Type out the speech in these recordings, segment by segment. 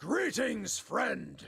Greetings, friend.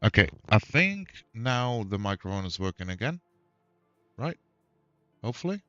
Okay, I think now the microphone is working again, right? Hopefully.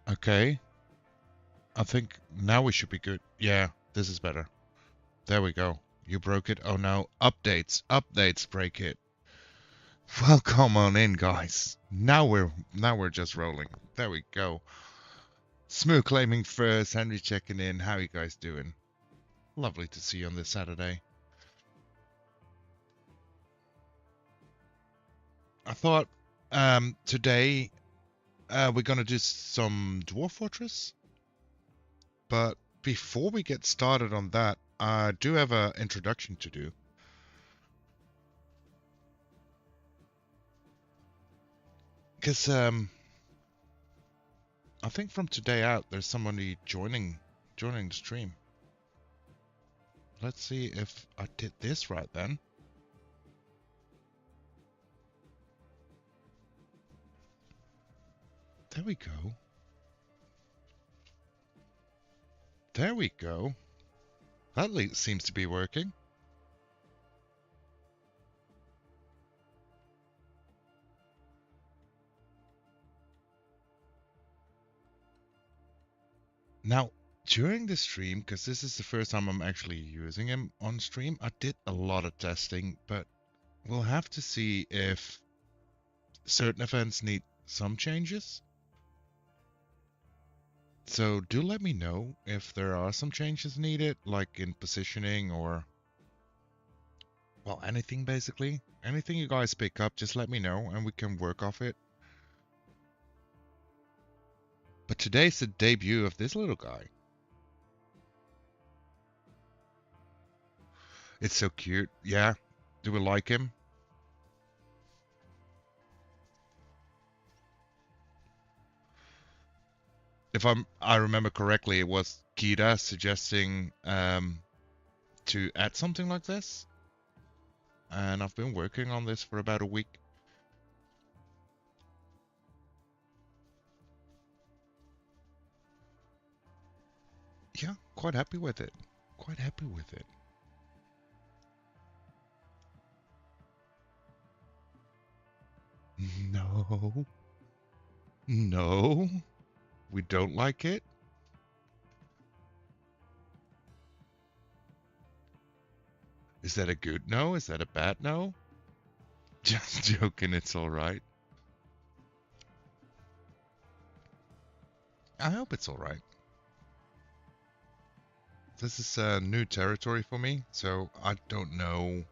Okay, I think now we should be good. Yeah, this is better. There we go. You broke it. Oh no, updates break it. Well, come on in, guys. Now we're just rolling. There we go. Smooth claiming first, Henry checking in. How you guys doing? Lovely to see you on this Saturday. I thought today we're gonna do some Dwarf Fortress, but before we get started on that, I do have an introduction to do. Because I think from today out, there's somebody joining the stream. Let's see if I did this right then. There we go. There we go. That seems to be working. Now, during the stream, because this is the first time I'm actually using him on stream, I did a lot of testing, but we'll have to see if certain events need some changes. So do let me know if there are some changes needed, like in positioning or, well, anything basically. Anything you guys pick up, just let me know and we can work off it. But today's the debut of this little guy. It's so cute. Yeah. Do we like him? If I remember correctly, it was Kira suggesting to add something like this. And I've been working on this for about a week. Yeah, quite happy with it. Quite happy with it. No. No. We don't like it. Is that a good no? Is that a bad no? Just joking, it's alright. I hope it's alright. This is new territory for me, so I don't know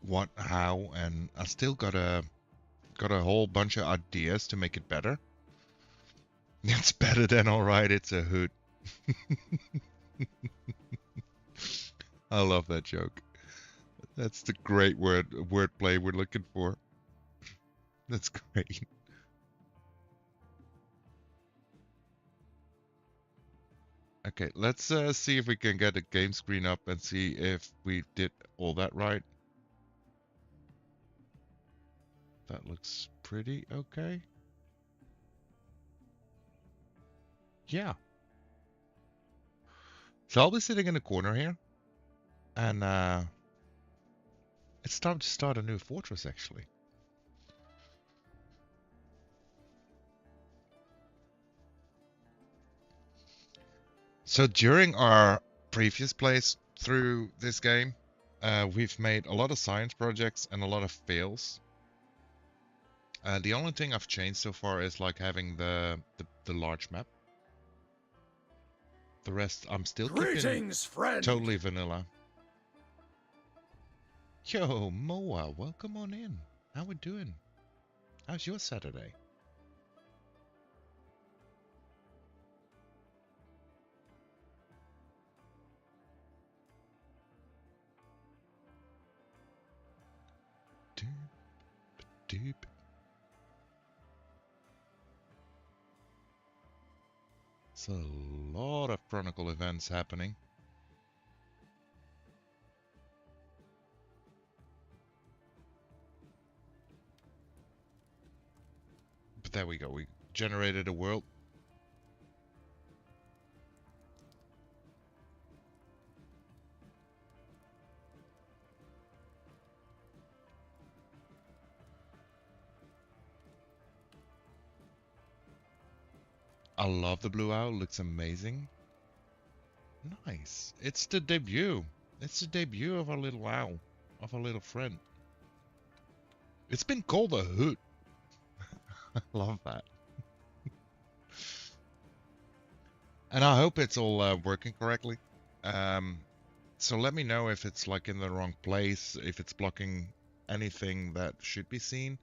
what, how, and I still got a whole bunch of ideas to make it better. It's better than alright, it's a hoot. I love that joke. That's the great wordplay we're looking for. That's great. Okay, let's see if we can get a game screen up and see if we did all that right. That looks pretty okay. Yeah. So I'll be sitting in the corner here. And it's time to start a new fortress, actually. So during our previous plays through this game, we've made a lot of science projects and a lot of fails. The only thing I've changed so far is like having the large map. The rest I'm still keeping totally vanilla. Yo, Moa, welcome on in. How we doing? How's your Saturday? Doop. It's a lot of Chronicle events happening. But there we go. We generated a world. I love the blue owl. Looks amazing. Nice. It's the debut. It's the debut of our little owl. Of our little friend. It's been called a hoot. I love that. And I hope it's all working correctly. So let me know if it's like in the wrong place, if it's blocking anything that should be seen.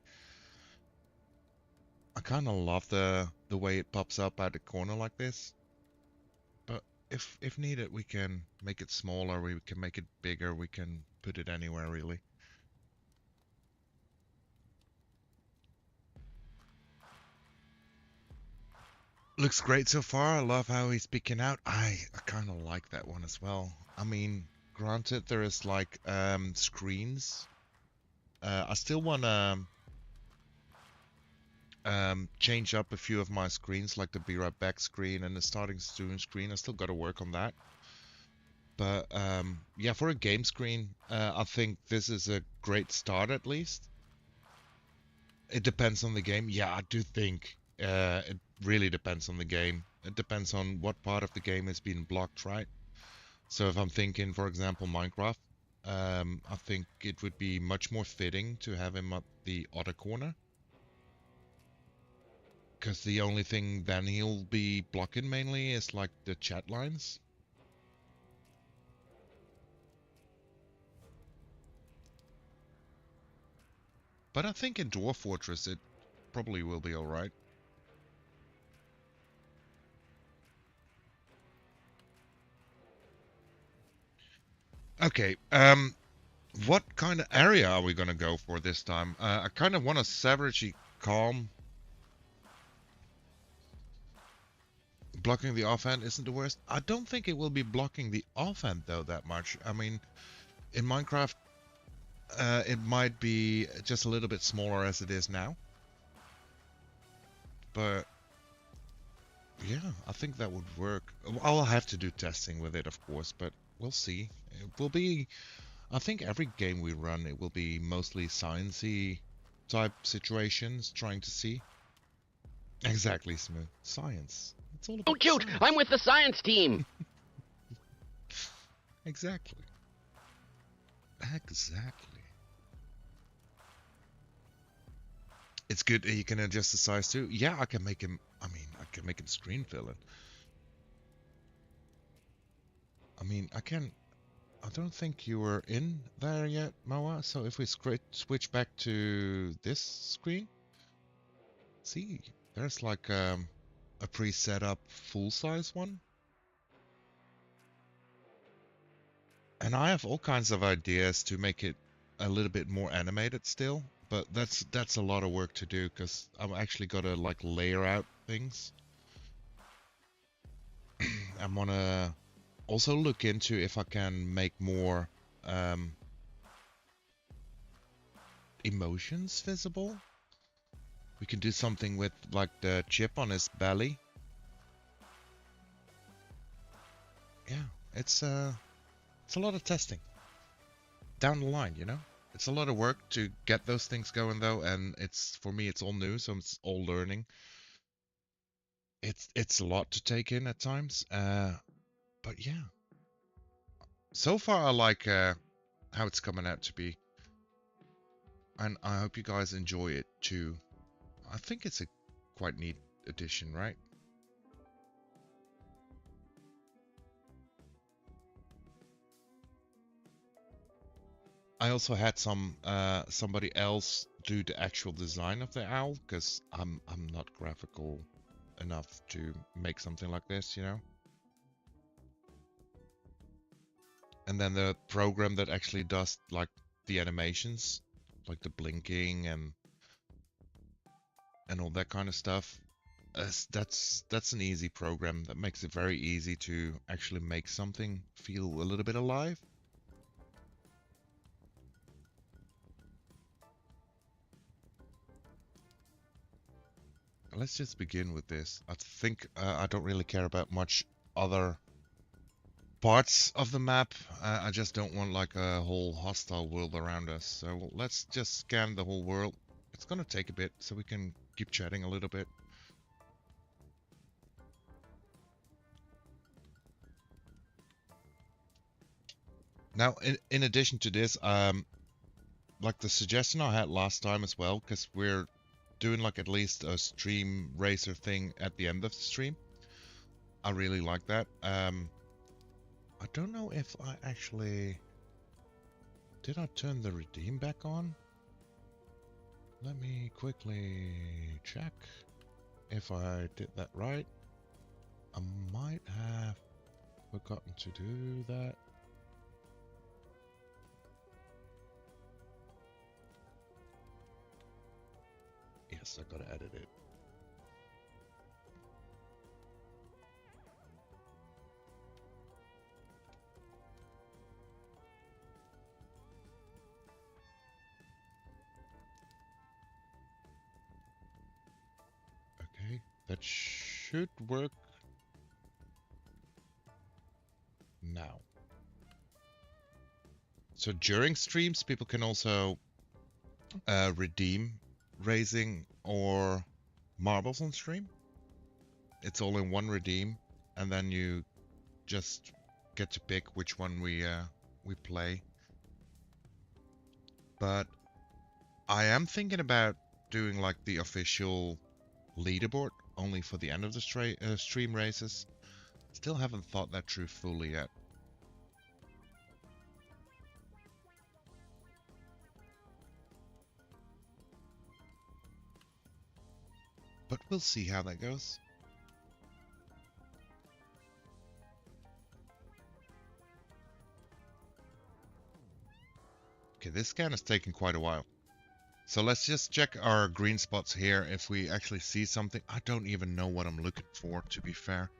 I kind of love the way it pops up at the corner like this. But if needed, we can make it smaller, we can make it bigger, we can put it anywhere really. Looks great so far. I love how he's picking out. I kind of like that one as well. I mean, granted, there is like screens. I still want to change up a few of my screens, like the Be Right Back screen and the starting soon screen. I still got to work on that. But yeah, for a game screen, I think this is a great start at least. It depends on the game. Yeah, I do think it really depends on the game. It depends on what part of the game is being blocked, right? So if I'm thinking, for example, Minecraft, I think it would be much more fitting to have him at the other corner. Because the only thing then he'll be blocking mainly is like the chat lines. But I think in Dwarf Fortress it probably will be alright. Okay, what kind of area are we gonna go for this time? I kind of want a savagely calm. Blocking the offhand isn't the worst. I don't think it will be blocking the offhand though that much. I mean, in Minecraft, it might be just a little bit smaller as it is now. But yeah, I think that would work. I'll have to do testing with it, of course, but we'll see. It will be, I think every game we run, it will be mostly sciencey type situations, trying to see. Exactly, Smooth. Science. It's all Oh, about cute! science. I'm with the science team! Exactly. Exactly. It's good that you can adjust the size too. Yeah, I can make him, I mean, I can make him screen filling. I mean, I don't think you were in there yet, Moa. So if we switch back to this screen, see, there's like a pre-set up full-size one. And I have all kinds of ideas to make it a little bit more animated still, but that's a lot of work to do because I'm actually gotta like layer out things. I'm gonna also look into if I can make more emotions visible. We can do something with like the chip on his belly. Yeah, it's a lot of testing down the line, you know. It's a lot of work to get those things going though, and it's for me it's all new, so it's all learning. It's a lot to take in at times, but yeah. So far I like how it's coming out to be, and I hope you guys enjoy it too. I think it's a quite neat addition, right? I also had somebody else do the actual design of the owl because I'm not graphical enough to make something like this, you know. And then the program that actually does like the animations, like the blinking and all that kind of stuff. That's an easy program that makes it very easy to actually make something feel a little bit alive. Let's just begin with this. I think I don't really care about much other parts of the map. I just don't want like a whole hostile world around us. So let's just scan the whole world. It's gonna take a bit, so we can keep chatting a little bit. Now, in addition to this, like the suggestion I had last time as well, because we're doing like at least a stream racer thing at the end of the stream. I really like that. I don't know if I actually... Did I turn the redeem back on? Let me quickly check if I did that right. I might have forgotten to do that. Yes, I gotta edit it. That should work now. So during streams, people can also redeem raising or marbles on stream. It's all in one redeem, and then you just get to pick which one we play. But I am thinking about doing like the official leaderboard only for the end of the stream races. Still haven't thought that through fully yet. But we'll see how that goes. Okay, this scan is taking quite a while. So let's just check our green spots here if we actually see something. I don't even know what I'm looking for, to be fair.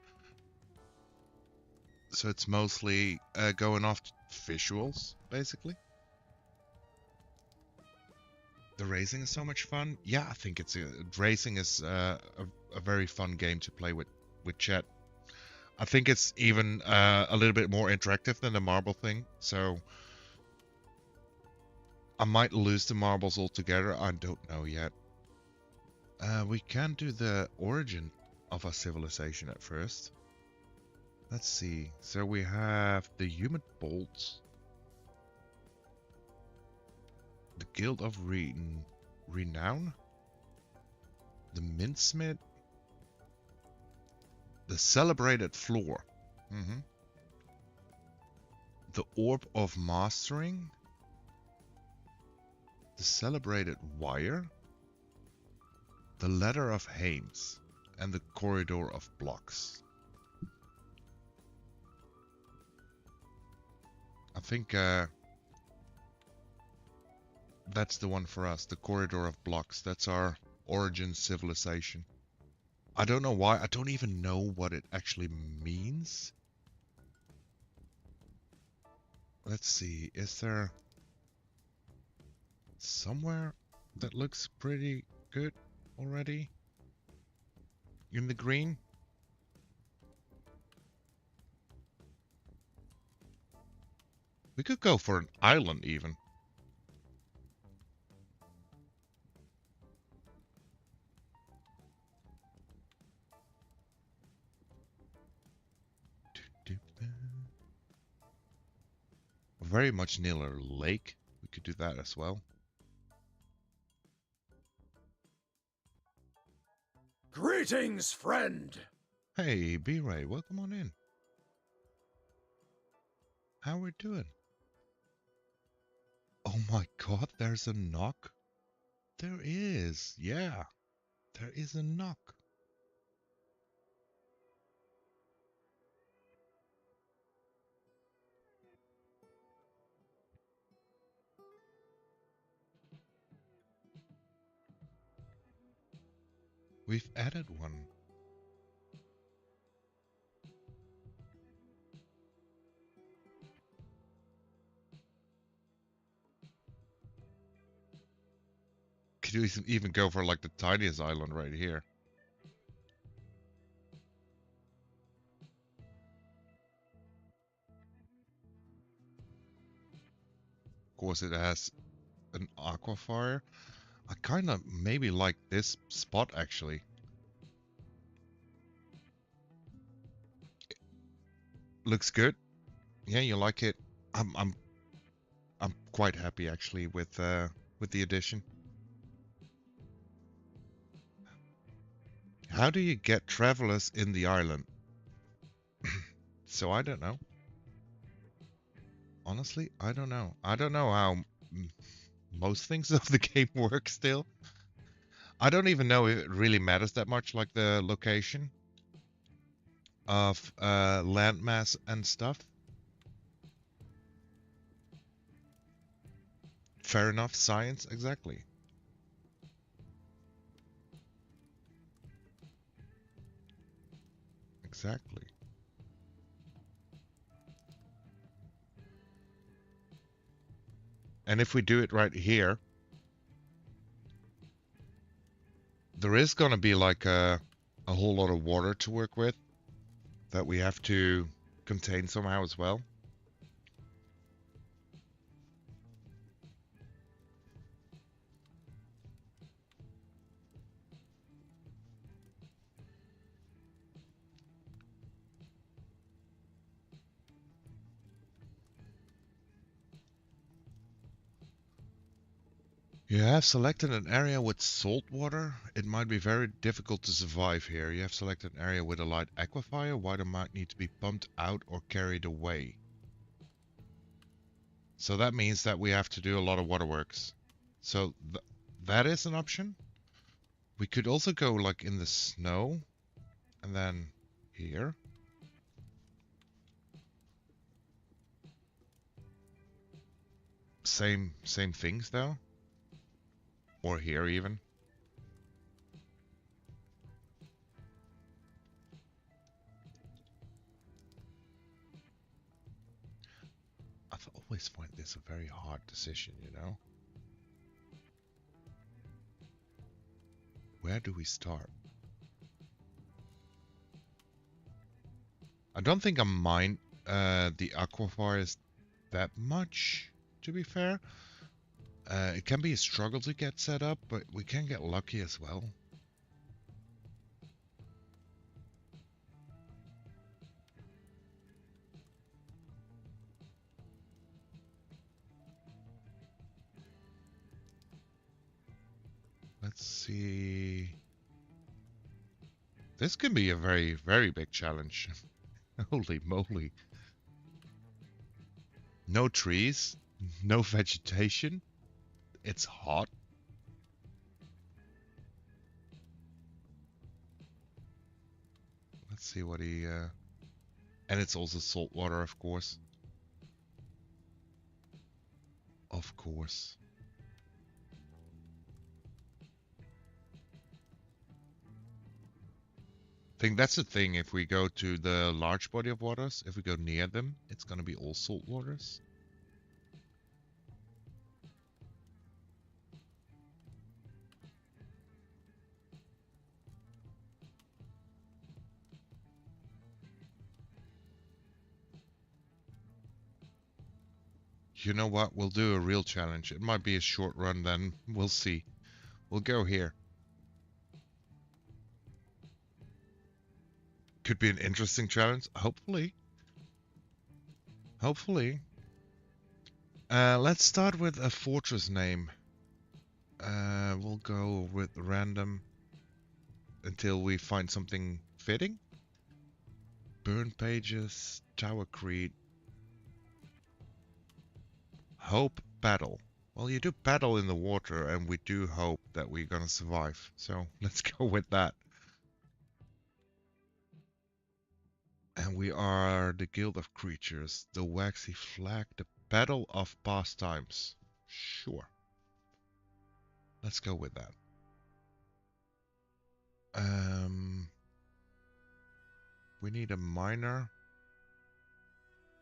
So it's mostly going off visuals, basically. The racing is so much fun. Yeah, I think racing is a very fun game to play with chat. I think it's even a little bit more interactive than the marble thing. So I might lose the marbles altogether. I don't know yet. We can do the origin of our civilization at first. Let's see. So we have the human bolts. The Guild of Renown. The Mintsmith. The Celebrated Floor. The Orb of Mastering. The Celebrated Wire. The Ladder of Hames. And the Corridor of Blocks. I think that's the one for us, the Corridor of Blocks. That's our origin civilization. I don't know why. I don't even know what it actually means. Let's see. Is there somewhere that looks pretty good already? In the green? We could go for an island even. Very much near a lake. We could do that as well. Greetings, friend! Hey, B-Ray, welcome on in. How we doing? Oh my god, there's a knock. There is, yeah. There is a knock. We've added one. Could you even go for like the tiniest island right here? Of course it has an aquafire. I kind of maybe like this spot actually. Looks good. Yeah, you like it. I'm quite happy actually with the addition. How do you get travelers in the island? So I don't know. Honestly, I don't know. I don't know how most things of the game work still. I don't even know if it really matters that much, like the location of landmass and stuff. Fair enough, science, exactly. Exactly. And if we do it right here, there is going to be like a a whole lot of water to work with that we have to contain somehow as well. You have selected an area with salt water. It might be very difficult to survive here. You have selected an area with a light aquifer. Water might need to be pumped out or carried away. So that means that we have to do a lot of waterworks. So that is an option. We could also go like in the snow and then here. Same things though. Or here even. I always find this a very hard decision, you know? Where do we start? I don't think I mind the aquifers that much, to be fair. It can be a struggle to get set up, but we can get lucky as well. Let's see. This can be a very, very big challenge. Holy moly. No trees, no vegetation. It's hot. Let's see what he... And it's also salt water, of course. Of course. I think that's the thing. If we go to the large body of waters, if we go near them, it's going to be all salt waters. You know what? We'll do a real challenge. It might be a short run then. We'll see. We'll go here. Could be an interesting challenge. Hopefully. Hopefully. Let's start with a fortress name. We'll go with random until we find something fitting. Burn pages, Tower Creed. Hope battle. Well, you do battle in the water, and we do hope that we're gonna survive. So let's go with that. And we are the Guild of Creatures, the Waxy Flag, the Battle of Pastimes. Sure. Let's go with that. We need a miner.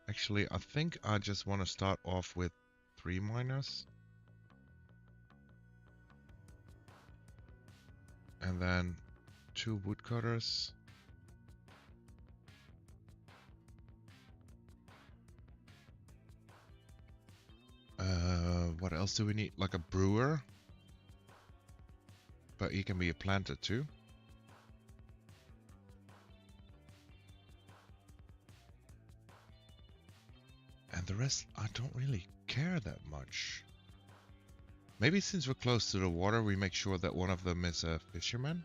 Actually, I think I just want to start off with 3 miners. And then 2 woodcutters. What else do we need? Like a brewer. But he can be a planter too. And the rest, I don't really care that much. Maybe since we're close to the water, we make sure that one of them is a fisherman.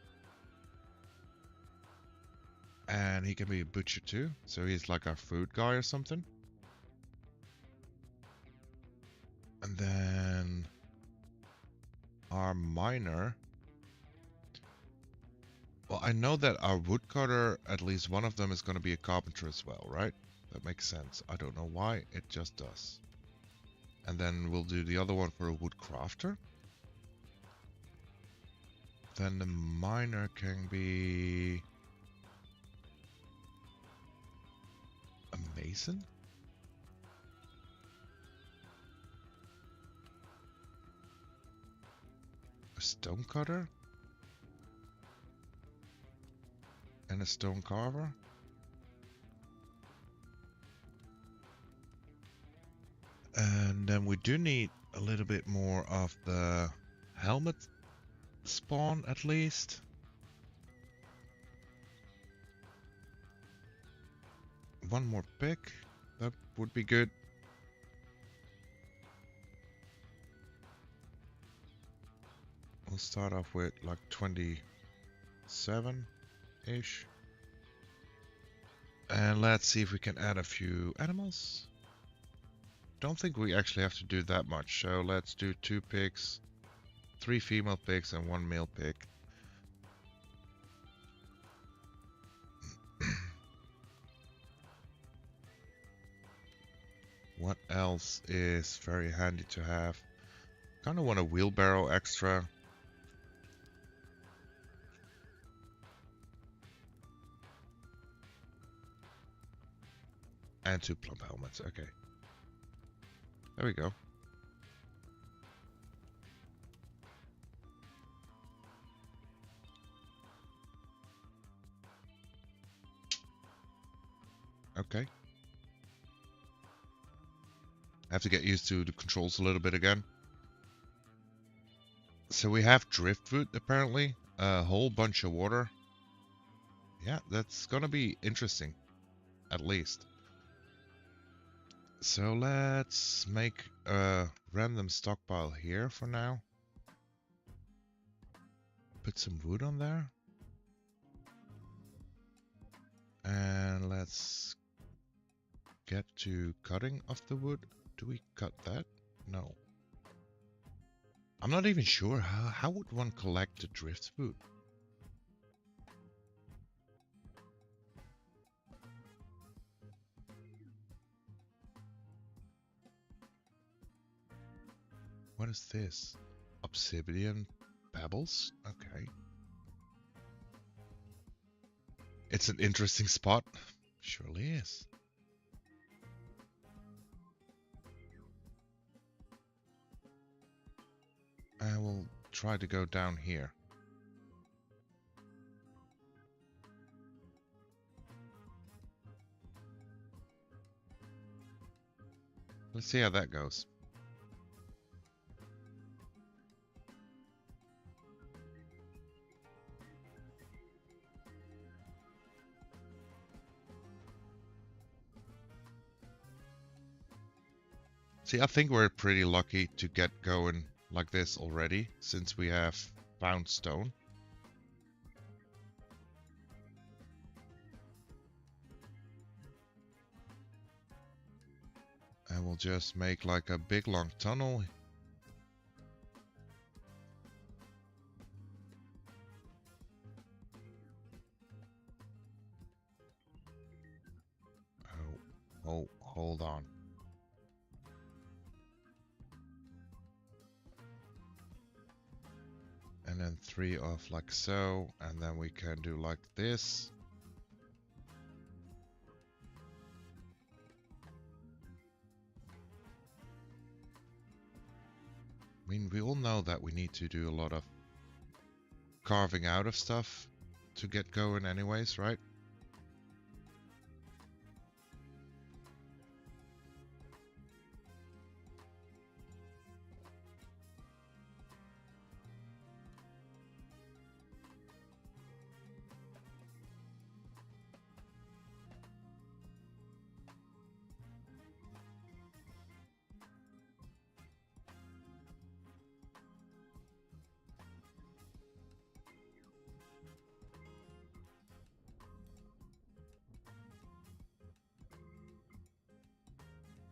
And he can be a butcher too. So he's like our food guy or something. And then our miner. Well, I know that our woodcutter, at least one of them is going to be a carpenter as well, right? That makes sense. I don't know why, it just does. And then we'll do the other one for a wood crafter. Then the miner can be a mason. A stonecutter. and a stone carver. And then we do need a little bit more of the helmet spawn at least. One more pick, that would be good. We'll start off with like 27-ish. And let's see if we can add a few animals. Don't think we actually have to do that much, so let's do 2 pigs, 3 female pigs and 1 male pig. What else is very handy to have? Kind of want a wheelbarrow extra. And 2 plump helmets, okay. There we go. Okay. I have to get used to the controls a little bit again. So we have driftwood apparently, a whole bunch of water. Yeah, that's gonna be interesting, at least. So let's make a random stockpile here for now. Put some wood on there. And let's get to cutting of the wood. Do we cut that? No. I'm not even sure how would one collect the driftwood? What is this? Obsidian pebbles? Okay. It's an interesting spot. Surely is. I will try to go down here. Let's see how that goes. See, I think we're pretty lucky to get going like this already, since we have found stone. And we'll just make like a big long tunnel. Oh, hold on. And then 3 off like so, and then we can do like this. I mean, we all know that we need to do a lot of carving out of stuff to get going anyways, right?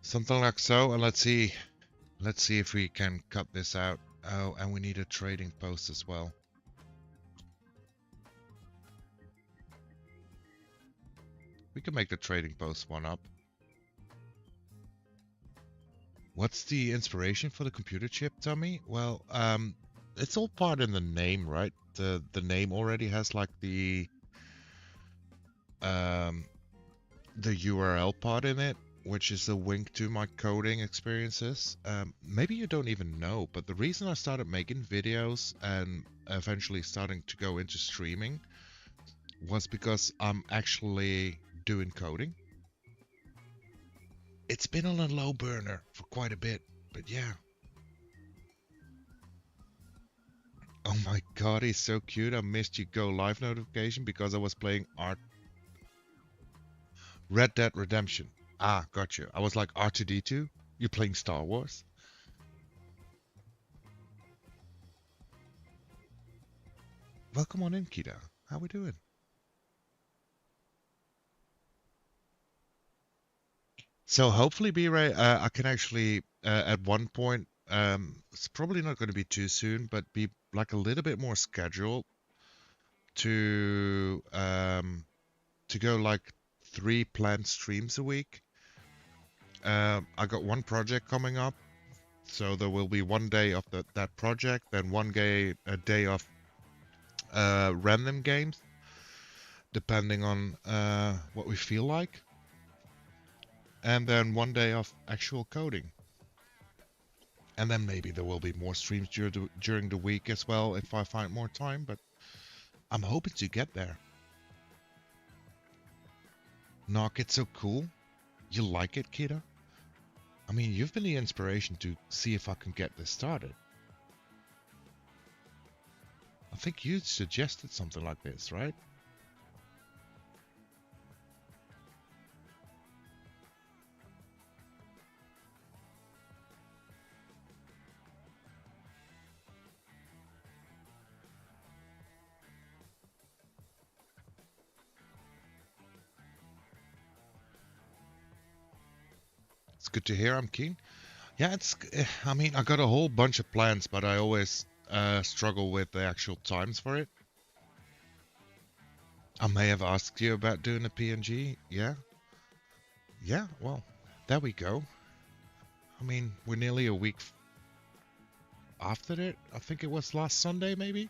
Something like so, and let's see if we can cut this out. Oh, and we need a trading post as well. We can make the trading post one up. What's the inspiration for the computer chip, Tommy? Well, it's all part in the name, right? The name already has like the URL part in it, which is a wink to my coding experiences. Maybe you don't even know, but the reason I started making videos and eventually starting to go into streaming was because I'm actually doing coding. It's been on a low burner for quite a bit, but yeah. Oh my god, he's so cute. I missed your go live notification because I was playing Red Dead Redemption. Ah, got you. I was like, R2D2? You're playing Star Wars? Welcome on in, Kita. How we doing? So hopefully, B-Ray, I can actually, at one point, it's probably not going to be too soon, but be like a little bit more scheduled to go like 3 planned streams a week. I got one project coming up, so there will be one day of that project, then a day of random games, depending on what we feel like, and then one day of actual coding. And then maybe there will be more streams during the week as well if I find more time, but I'm hoping to get there. Knock, it's so cool. You like it, Kita? I mean, you've been the inspiration to see if I can get this started. I think you suggested something like this, right? It's good to hear. I'm keen. Yeah, I mean, I got a whole bunch of plans, but I always struggle with the actual times for it. I may have asked you about doing a PNG. Yeah? Yeah, well, there we go. I mean, we're nearly a week after it. I think it was last Sunday, maybe?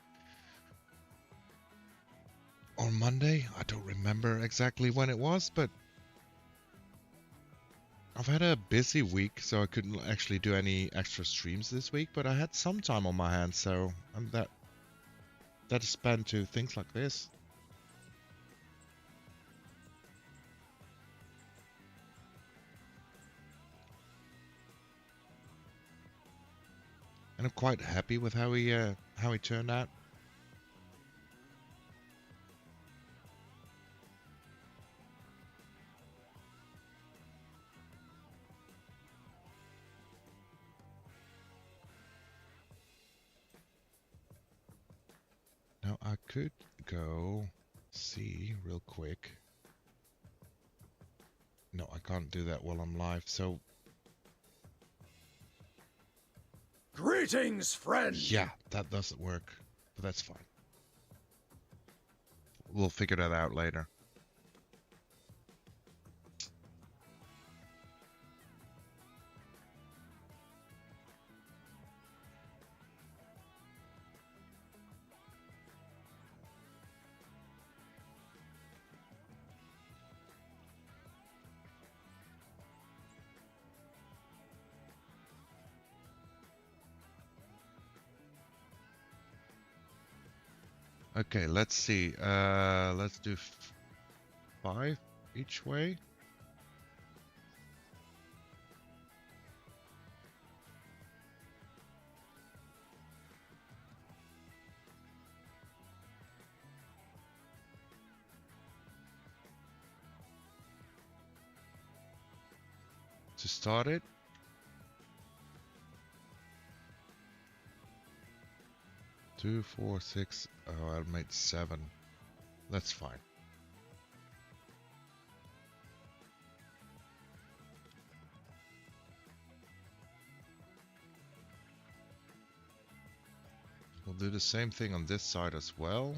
Or Monday? I don't remember exactly when it was, but I've had a busy week, so I couldn't actually do any extra streams this week, but I had some time on my hands, so that is spent to things like this. And I'm quite happy with how he turned out. Now I could go see real quick. No, I can't do that while I'm live, so Greetings, friend! yeah, that doesn't work, but that's fine. We'll figure that out later. Okay, let's see. Let's do 5 each way. To start it. Two, 4, 6. Oh, I made 7. That's fine. We'll do the same thing on this side as well.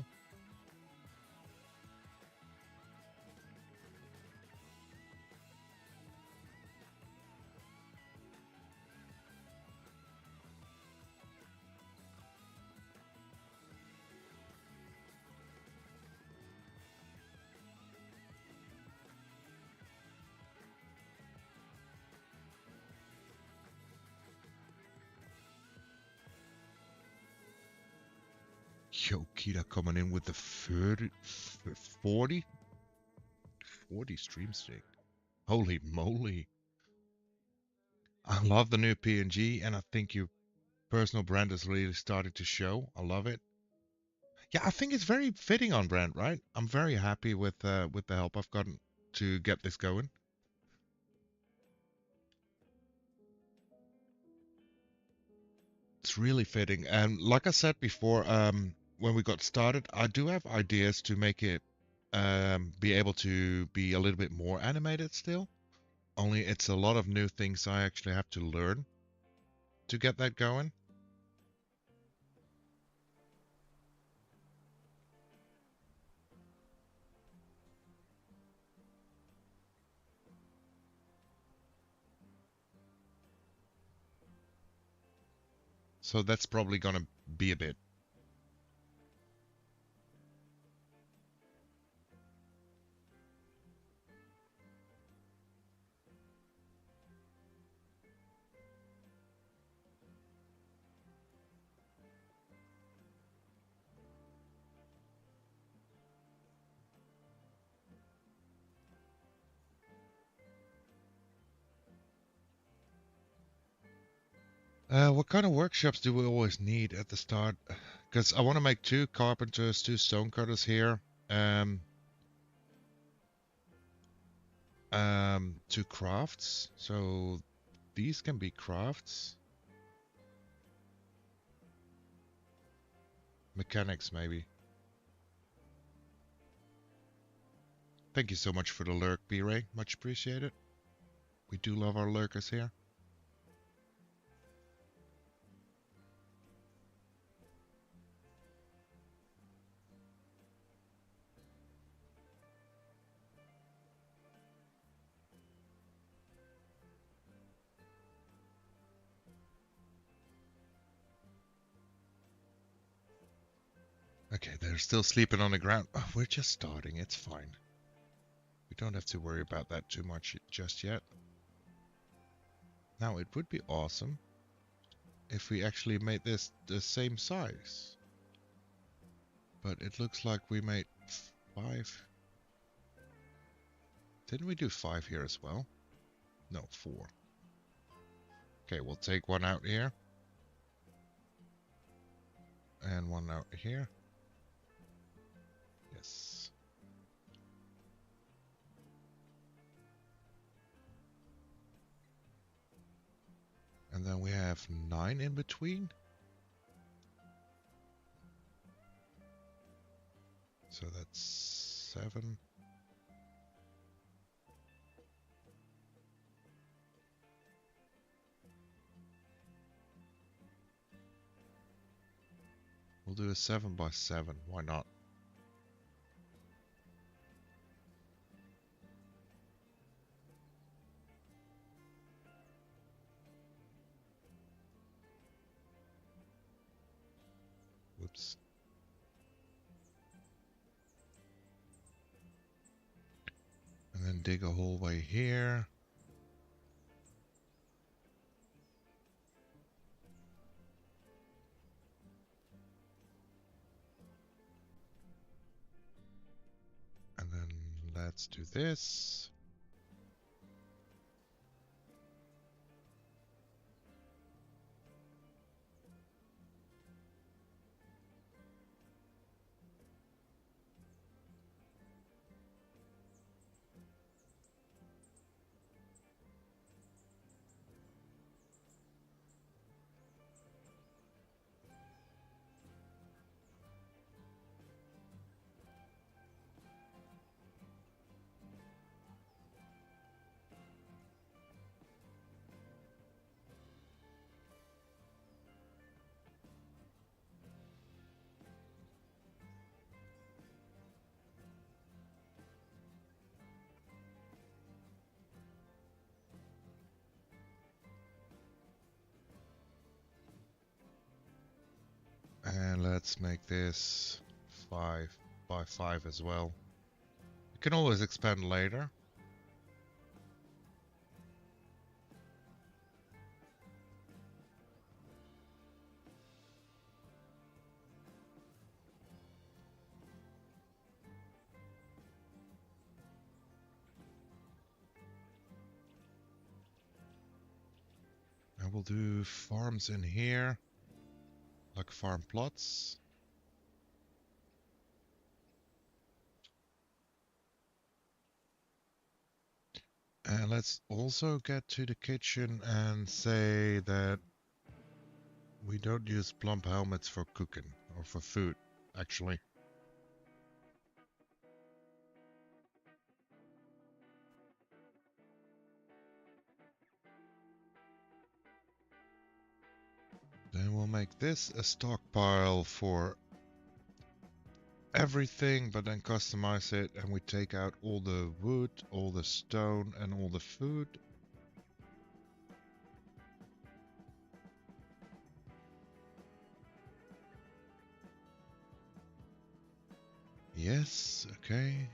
Yo, Kita coming in with the 40 stream streak. Holy moly. I love the new PNG, and I think your personal brand is really starting to show. I love it. Yeah, I think it's very fitting on brand, right? I'm very happy with the help I've gotten to get this going. It's really fitting. And like I said before, when we got started, I do have ideas to make it be able to be a little bit more animated still. Only it's a lot of new things I actually have to learn to get that going. So that's probably gonna be a bit. What kind of workshops do we always need at the start? Because I want to make 2 carpenters, 2 stonecutters here. 2 crafts. So these can be crafts. Mechanics, maybe. Thank you so much for the lurk, B-Ray. Much appreciated. We do love our lurkers here. Okay, they're still sleeping on the ground. Oh, we're just starting. It's fine. We don't have to worry about that too much just yet. Now, it would be awesome if we actually made this the same size. But it looks like we made 5. Didn't we do 5 here as well? No, 4. Okay, we'll take one out here. And one out here. Yes. And then we have 9 in between. So that's 7. We'll do a 7 by 7. Why not? Whoops. And then dig a hallway here. And then let's do this. And let's make this 5 by 5 as well. You can always expand later. will do farms in here, like farm plots. And let's also get to the kitchen and say that we don't use plump helmets for cooking, or for food, actually. Then we'll make this a stockpile for everything, but then customize it, and we take out all the wood, all the stone, and all the food. Yes, okay.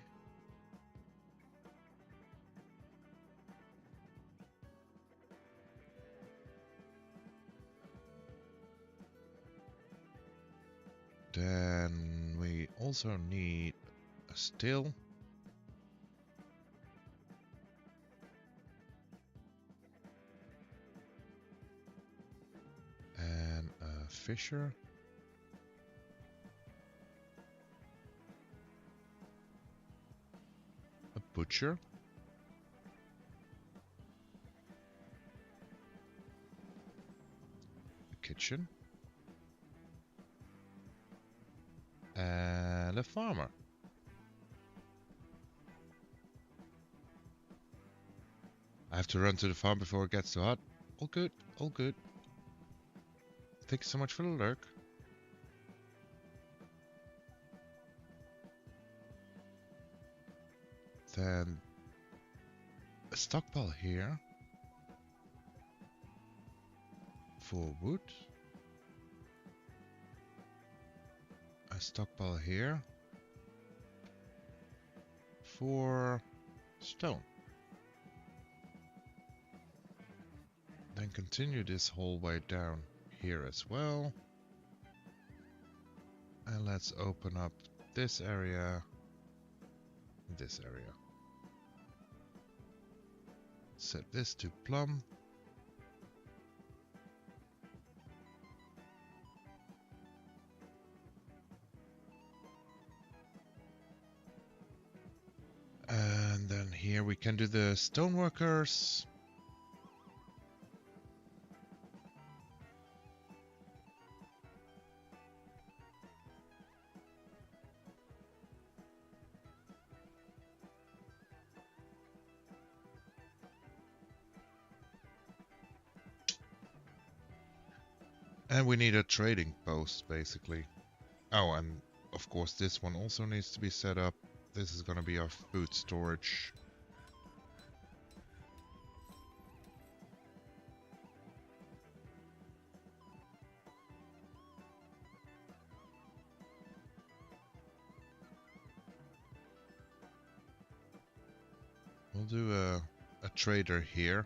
Then we also need a still. And a fisher. A butcher. A kitchen. And a farmer. I have to run to the farm before it gets too hot. All good, all good. Thank you so much for the lurk. Then a stockpile here for wood. A stockpile here for stone. Then continue this whole way down here as well. And let's open up this area, this area. Set this to plum. And then here we can do the stoneworkers. And we need a trading post, basically. Oh, and of course this one also needs to be set up. This is going to be our food storage. We'll do a trader here.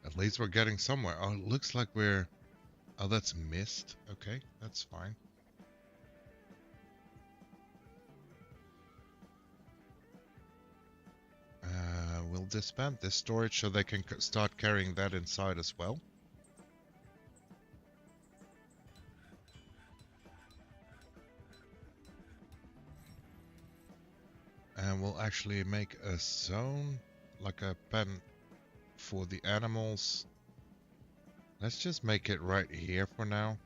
At least we're getting somewhere. Oh, it looks like we're... Oh, that's mist. Okay, that's fine. We'll disband this storage so they can start carrying that inside as well. And we'll actually make a zone, like a pen for the animals. Let's just make it right here for now.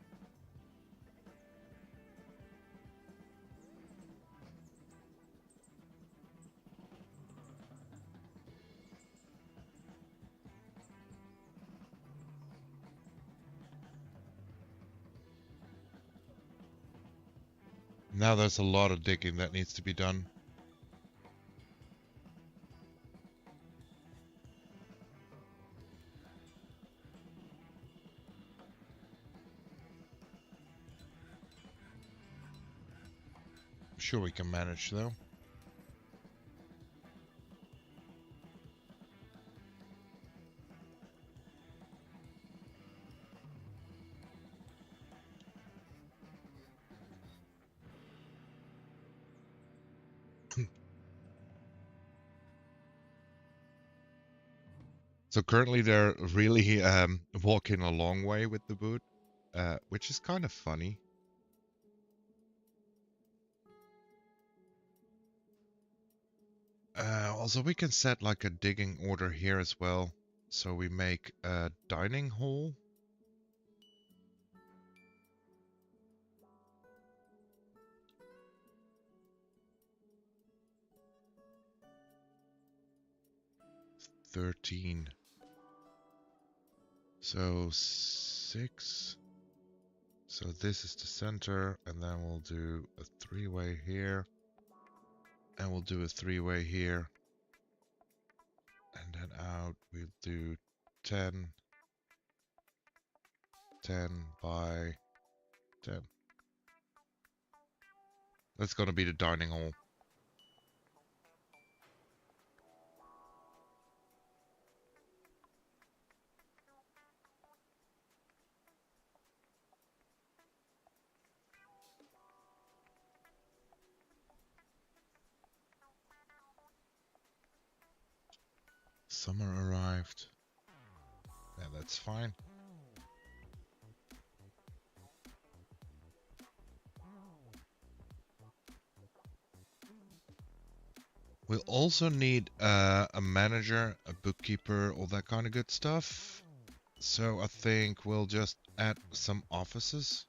Now there's a lot of digging that needs to be done. I'm sure we can manage though. So currently they're really walking a long way with the boot, which is kind of funny. Also, we can set like a digging order here as well. So we make a dining hall. $13. So 6. So this is the center, and then we'll do a 3-way here. And we'll do a 3-way here. And then out we'll do 10 by 10. That's gonna be the dining hall. Summer arrived. Yeah, that's fine. We'll also need a manager, a bookkeeper, all that kind of good stuff. So I think we'll just add some offices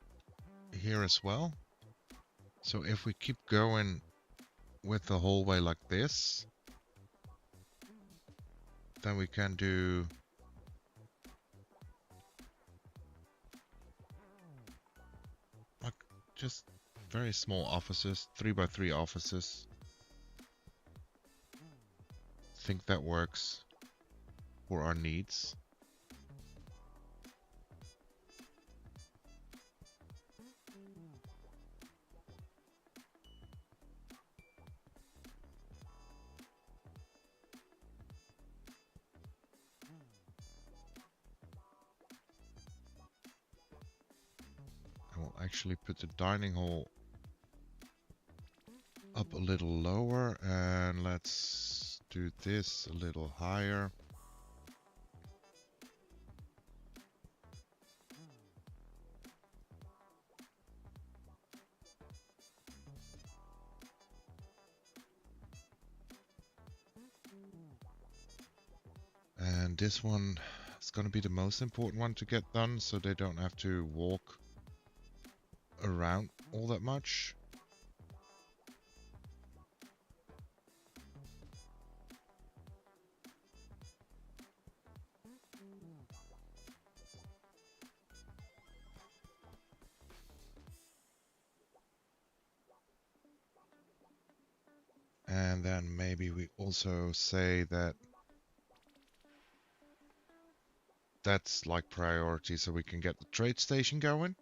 here as well. So if we keep going with the hallway like this, then we can do like just very small offices, 3x3 offices. Think that works for our needs. And we'll actually put the dining hall up a little lower, and let's do this a little higher. And this one is going to be the most important one to get done, so they don't have to walk around all that much. And then maybe we also say that that's like priority, so we can get the trade station going.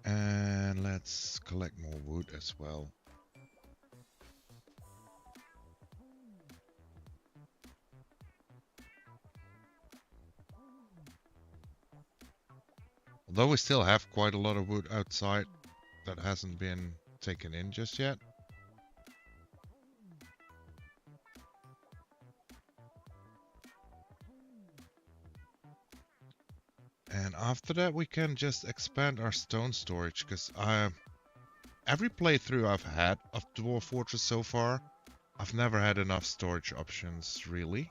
And let's collect more wood as well. Although we still have quite a lot of wood outside that hasn't been taken in just yet. And after that, we can just expand our stone storage, because every playthrough I've had of Dwarf Fortress so far, I've never had enough storage options, really.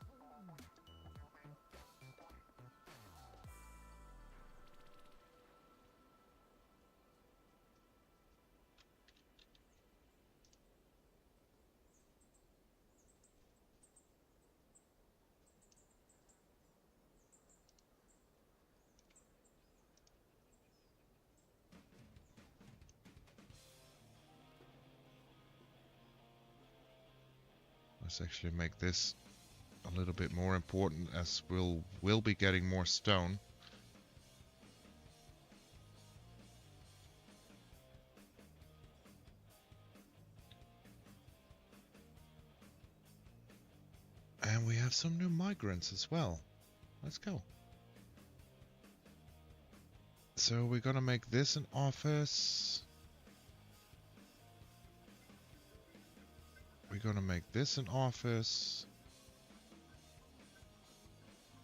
Let's actually make this a little bit more important, as we'll be getting more stone. And we have some new migrants as well. Let's go. So we're gonna make this an office. We're gonna make this an office.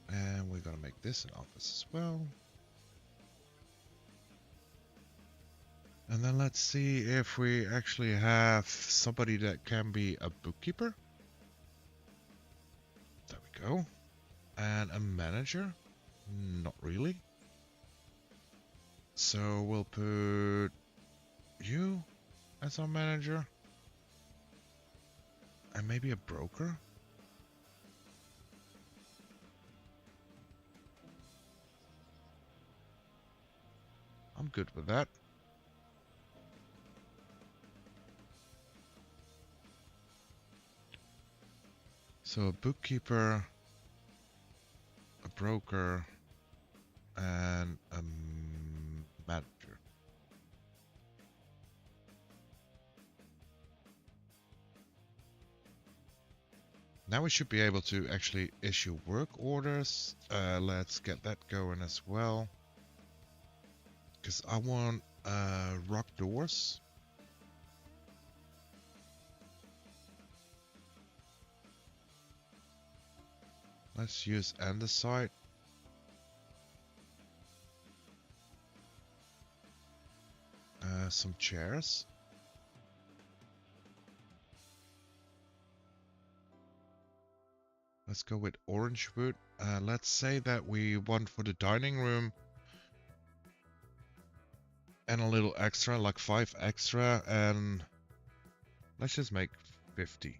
And we're gonna make this an office as well. And then let's see if we actually have somebody that can be a bookkeeper. There we go. And a manager? Not really. So we'll put you as our manager. And maybe a broker? I'm good with that. So a bookkeeper, a broker, and a manager. Now we should be able to actually issue work orders. Let's get that going as well. Because I want rock doors. Let's use andesite. Some chairs. Let's go with orange wood. Let's say that we want for the dining room and a little extra, like 5 extra, and let's just make 50.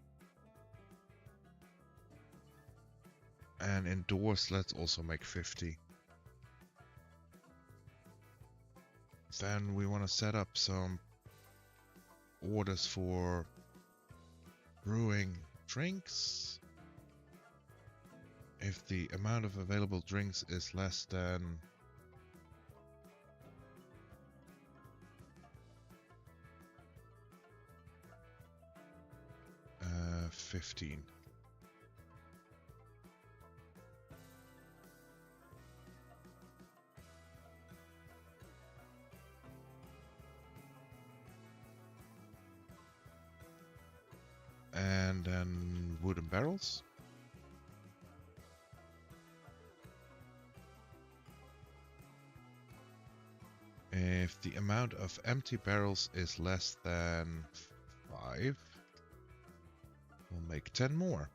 And indoors, let's also make 50. Then we want to set up some orders for brewing drinks. If the amount of available drinks is less than 15. And then wooden barrels. If the amount of empty barrels is less than 5, we'll make 10 more.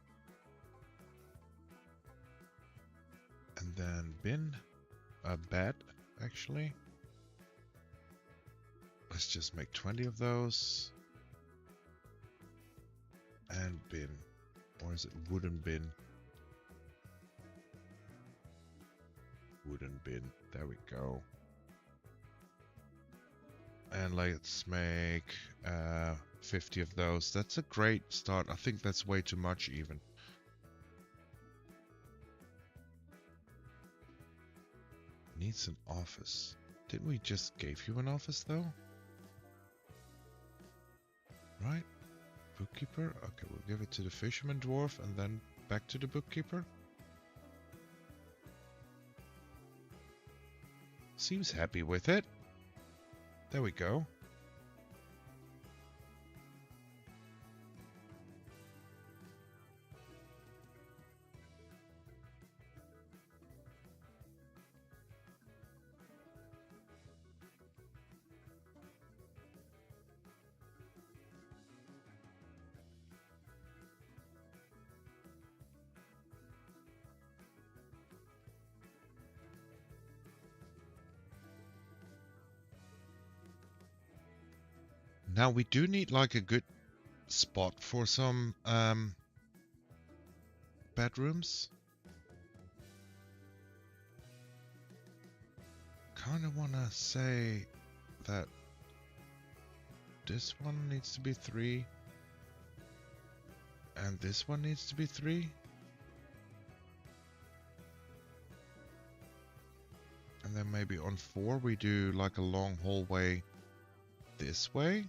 And then bin, a bed, actually. Let's just make 20 of those. And bin, or is it wooden bin? Wooden bin, there we go. And let's make 50 of those. That's a great start. I think that's way too much even. Needs an office. Didn't we just give you an office though? Right? Bookkeeper? Okay, we'll give it to the fisherman dwarf and then back to the bookkeeper. Seems happy with it. There we go. Now we do need like a good spot for some bedrooms. Kind of want to say that this one needs to be 3 and this one needs to be 3. And then maybe on 4 we do like a long hallway this way.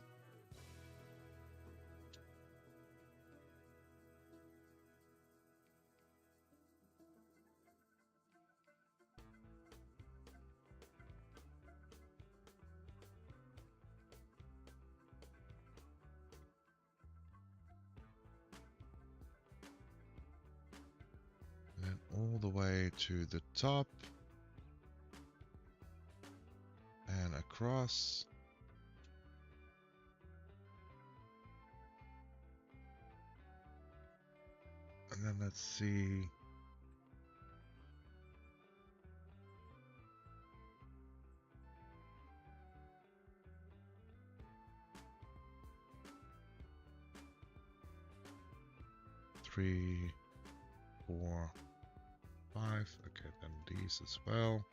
And then all the way to the top. And across. And then let's see. Three, 4, 5. Okay, then these as well.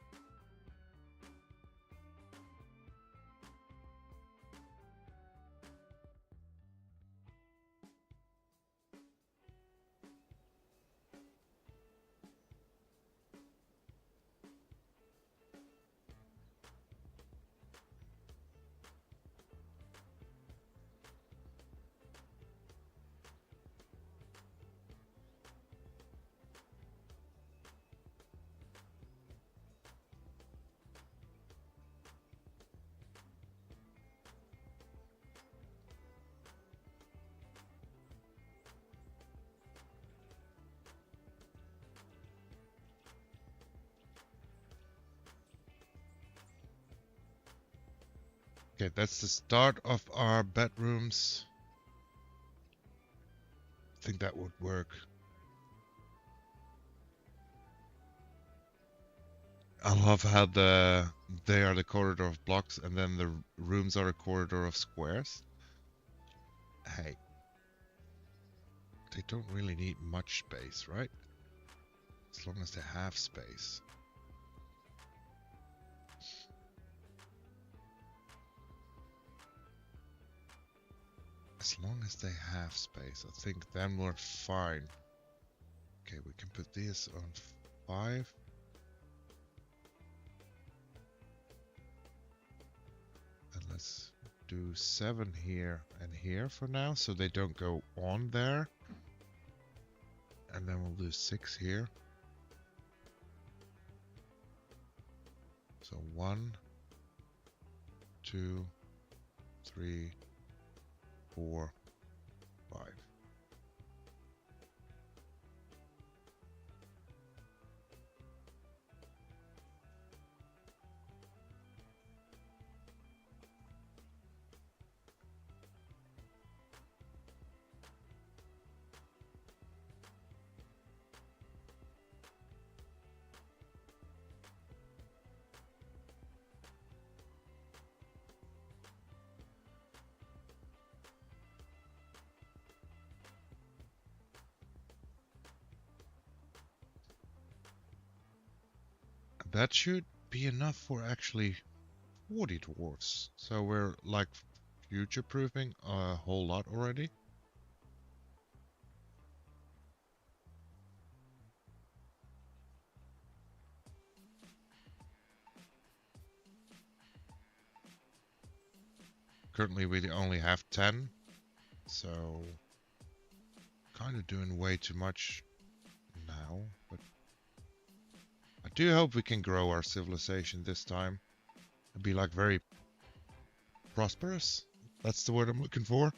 Okay, that's the start of our bedrooms. I think that would work. I love how they are the corridor of blocks and then the rooms are a corridor of squares. Hey, they don't really need much space, right? As long as they have space. As long as they have space, I think then we're fine. Okay, we can put this on 5. And let's do 7 here and here for now, so they don't go on there. And then we'll do 6 here. So 1, 2, 3, 4, 5. That should be enough for actually 40 dwarves. So we're like future-proofing a whole lot already. Currently we only have 10. So kind of doing way too much now, but I do hope we can grow our civilization this time. It'd be like very prosperous. That's the word I'm looking for.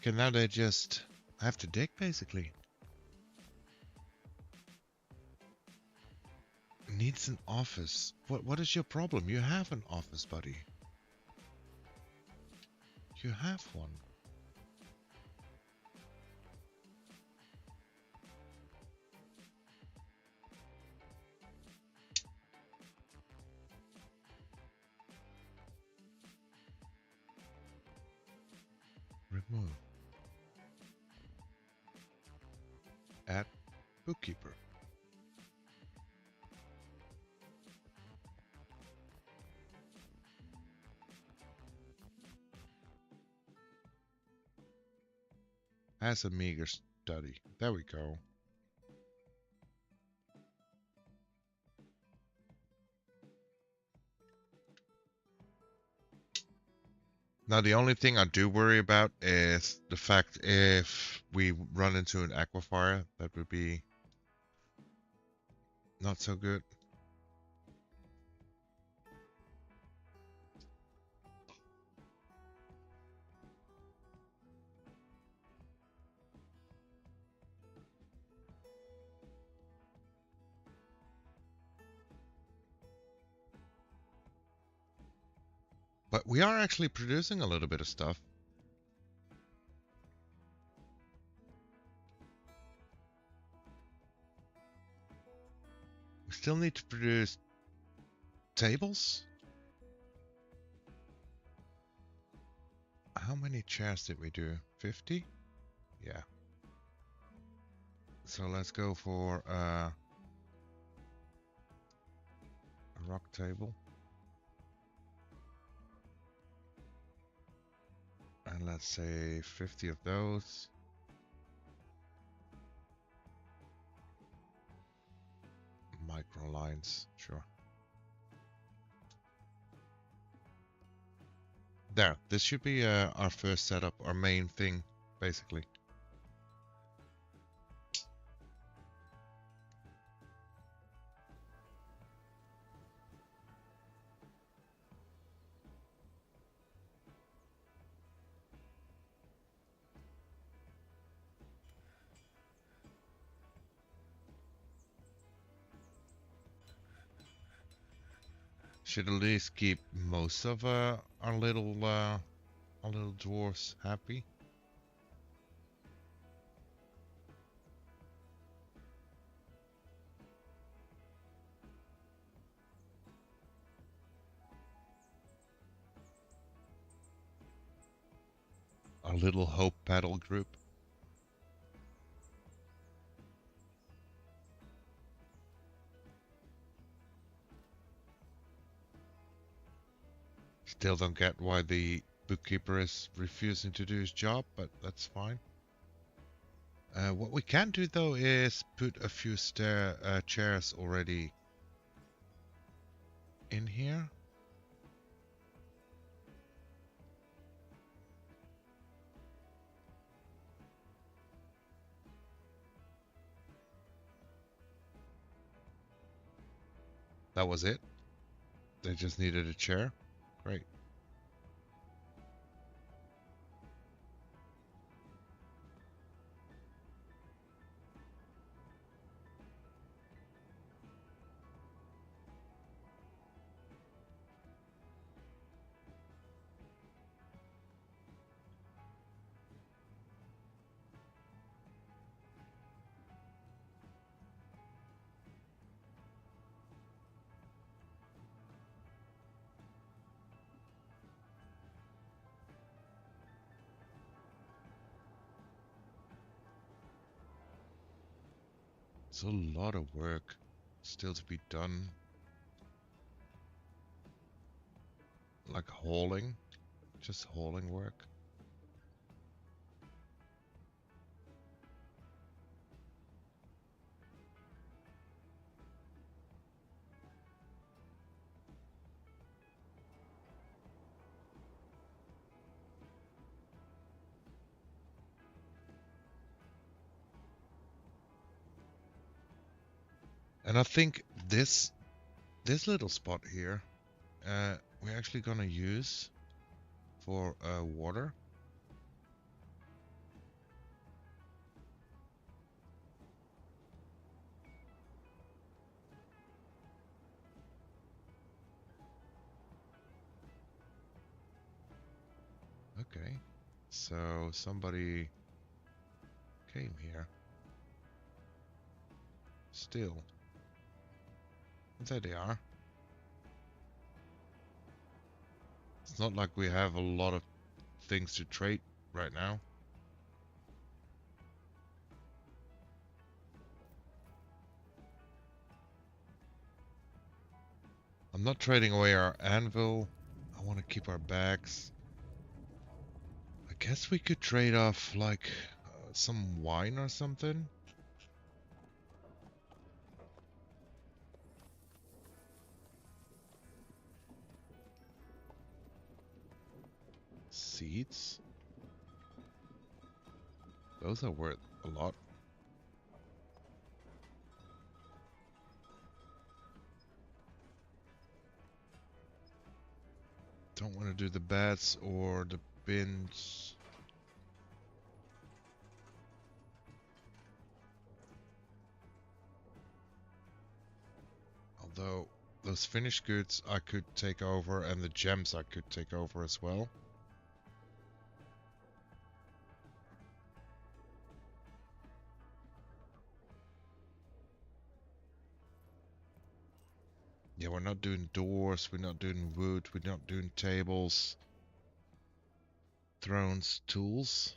Okay, now they just have to dig, basically. Needs an office. What is your problem? You have an office, buddy. You have one. Remove. Add bookkeeper. Has a meager study. There we go. Now the only thing I do worry about is the fact if we run into an aquifer, that would be not so good. But we are actually producing a little bit of stuff. We still need to produce tables. How many chairs did we do? 50? Yeah. So let's go for a rock table. And let's say 50 of those. Micro lines, sure. There, this should be our first setup, our main thing, basically. Should at least keep most of our little dwarfs happy. Our little hope paddle group. Still don't get why the bookkeeper is refusing to do his job, but that's fine. What we can do though is put a few chairs already in here. That was it. They just needed a chair. Great. It's a lot of work still to be done. Like hauling, just hauling work. And I think this little spot here, we're actually gonna use for water. Okay. So somebody came here. Still. There they are. It's not like we have a lot of things to trade right now. I'm not trading away our anvil. I want to keep our bags. I guess we could trade off like some wine or something. Seeds. Those are worth a lot. Don't want to do the bats or the bins. Although those finished goods I could take over and the gems I could take over as well. Yeah, we're not doing doors, we're not doing wood, we're not doing tables, thrones, tools.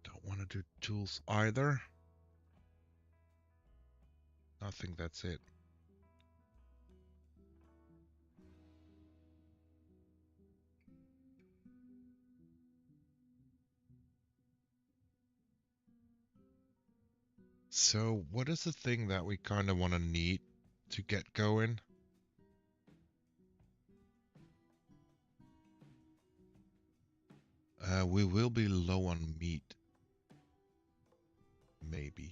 Don't want to do tools either. I think that's it. So, what is the thing that we kind of want to need to get going? We will be low on meat. Maybe.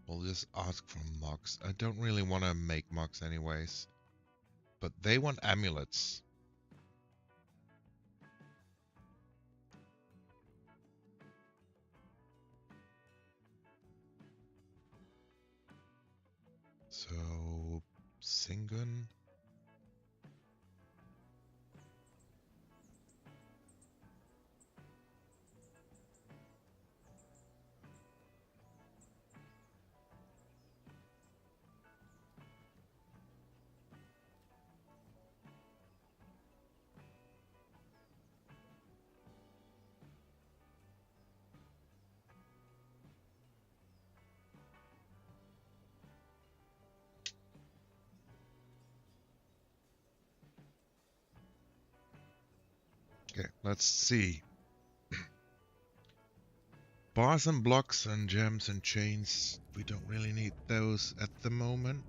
We'll just ask for mugs. I don't really want to make mugs anyways. But they want amulets. So, Singun. Okay, let's see. Bars and blocks and gems and chains. We don't really need those at the moment.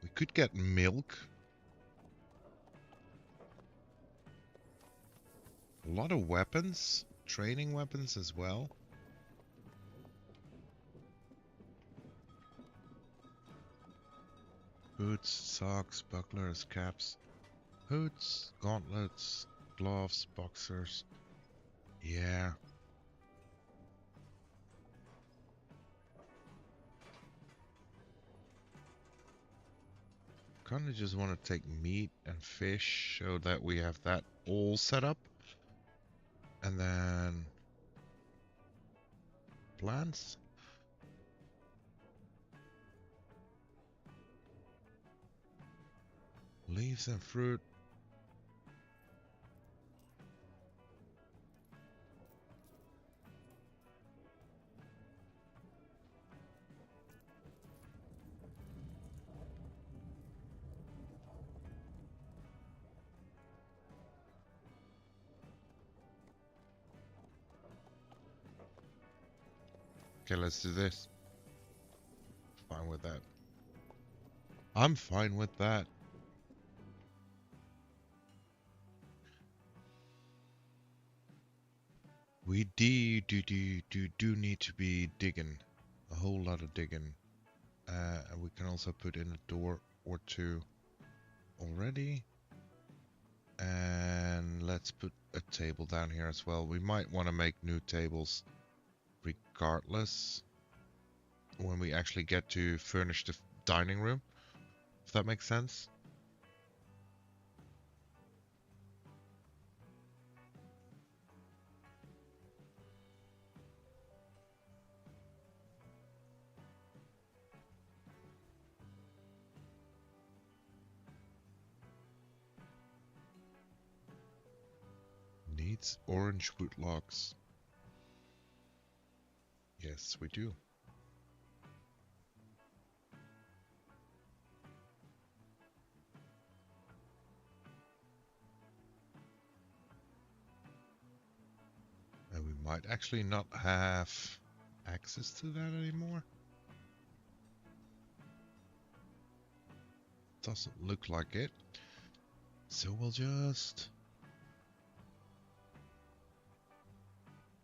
We could get milk. A lot of weapons. Training weapons as well. Boots, socks, bucklers, caps. Hoods, gauntlets, gloves, boxers. Yeah. Kinda just want to take meat and fish so that we have that all set up. And then plants. Leaves and fruit. Okay, let's do this. Fine with that. I'm fine with that. We do need to be digging. A whole lot of digging. And we can also put in a door or two already. And let's put a table down here as well. We might want to make new tables regardless when we actually get to furnish the dining room, if that makes sense. Needs orange wood logs. Yes, we do. And we might actually not have access to that anymore. Doesn't look like it. So we'll just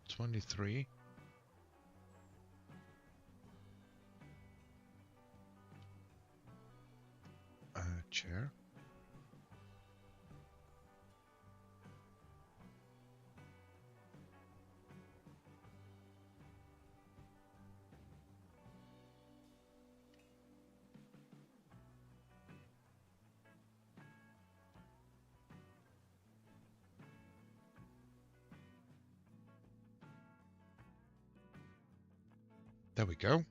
23. Chair. There we go.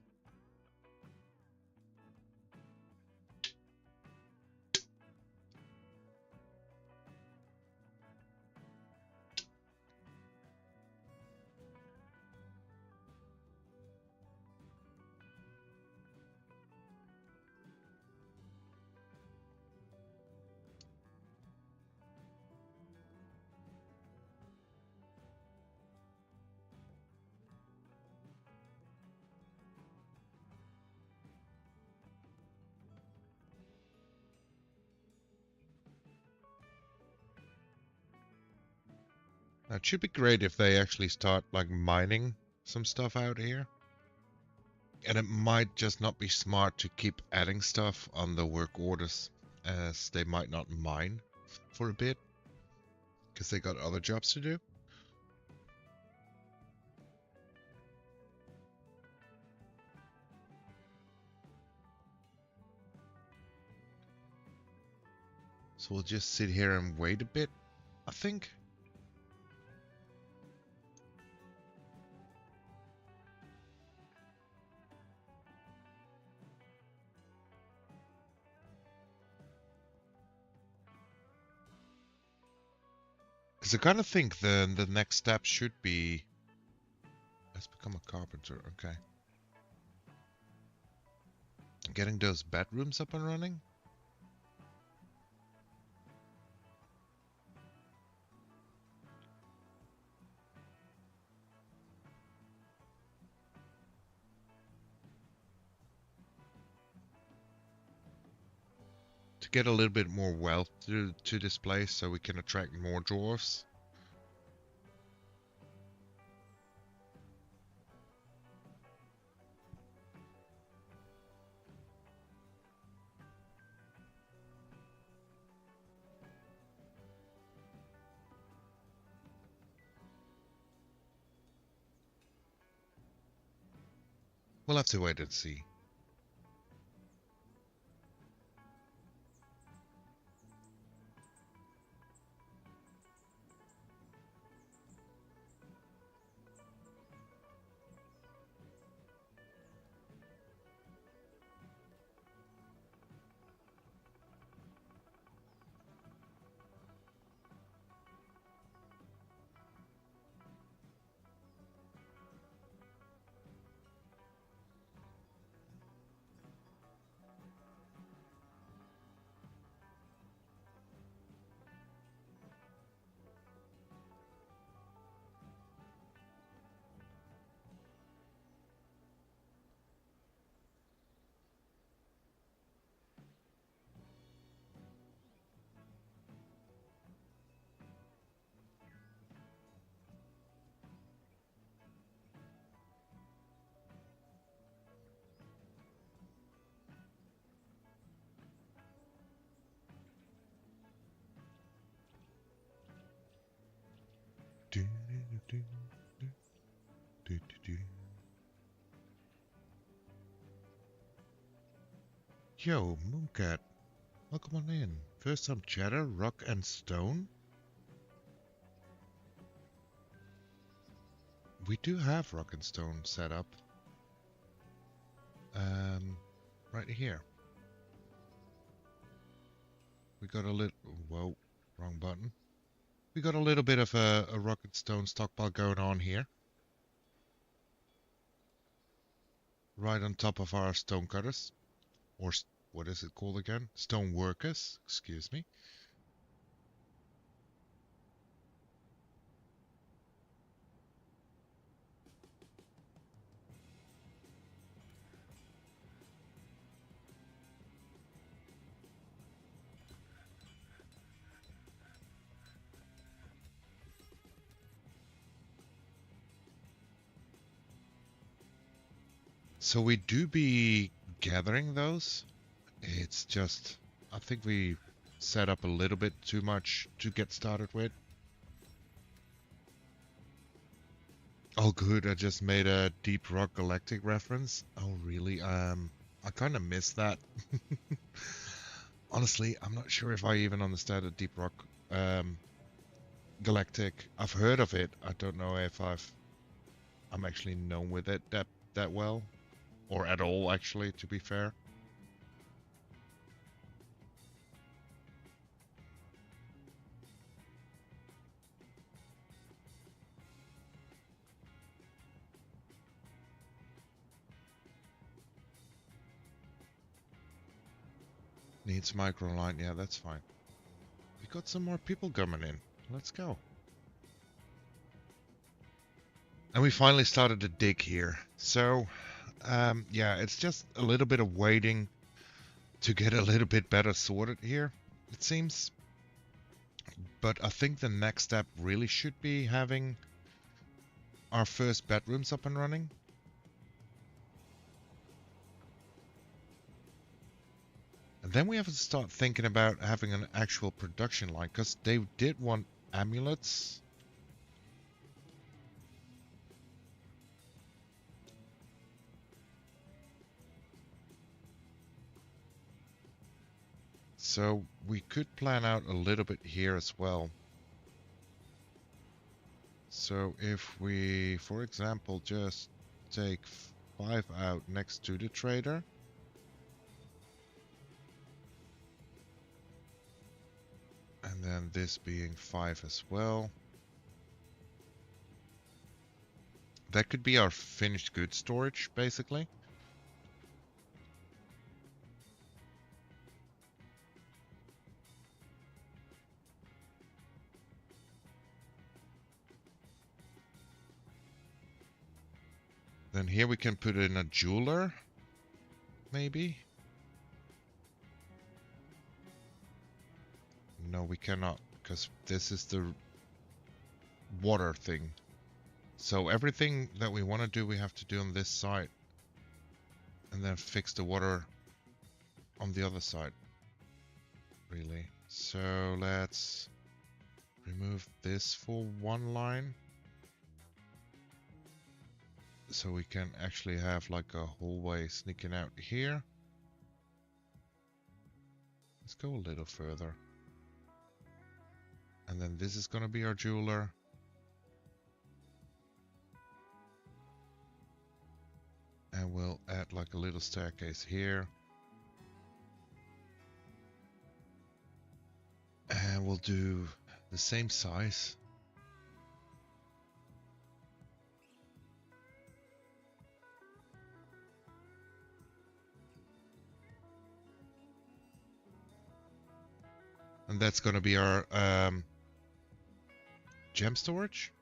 Now, it should be great if they actually start like mining some stuff out here. And it might just not be smart to keep adding stuff on the work orders, as they might not mine for a bit because they got other jobs to do. So we'll just sit here and wait a bit, I think. Because I kind of think the next step should be, let's become a carpenter, okay. Getting those bedrooms up and running. To get a little bit more wealth to this place so we can attract more dwarves. We'll have to wait and see. Do, do, do, do, do, do. Yo, Mooncat. Welcome on in. First time chatter, rock and stone. We do have rock and stone set up. Right here. We got a little... Whoa, wrong button. We got a little bit of a rock and stone stockpile going on here. Right on top of our stone cutters. Or what is it called again? Stone workers, excuse me. So we do be gathering those. It's just, I think we set up a little bit too much to get started with. Oh good, I just made a Deep Rock Galactic reference. Oh really? I kind of missed that. Honestly, I'm not sure if I even understand a Deep Rock Galactic. I've heard of it. I don't know if I'm actually known with it that well. Or at all, actually, to be fair. Needs microline. Yeah, that's fine. We got some more people coming in. Let's go. And we finally started to dig here. So, yeah, it's just a little bit of waiting to get a little bit better sorted here, it seems. But I think the next step really should be having our first bedrooms up and running. And then we have to start thinking about having an actual production line, because they did want amulets. So we could plan out a little bit here as well. So if we, for example, just take 5 out next to the trader. And then this being 5 as well. That could be our finished goods storage, basically. Then here we can put in a jeweler, maybe. No, we cannot, because this is the water thing. So everything that we want to do, we have to do on this side. And then fix the water on the other side. Really. So let's remove this for one line. So we can actually have like a hallway sneaking out here. Let's go a little further. And then this is going to be our jeweler. And we'll add like a little staircase here. And we'll do the same size. And that's going to be our gem storage.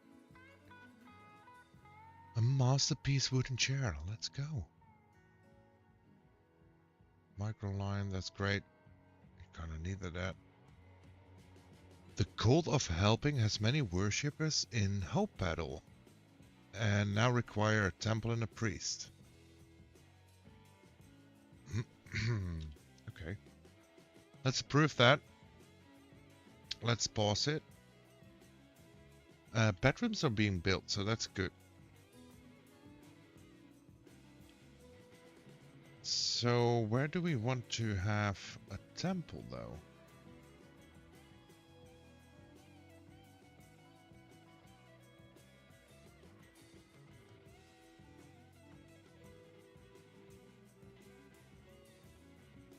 A masterpiece wooden chair. Let's go. Microline, that's great. You kind of needed that. The cult of helping has many worshippers in Hope Battle, and now require a temple and a priest. Okay. Let's approve that. Let's pause it. Bedrooms are being built, so that's good. So where do we want to have a temple though?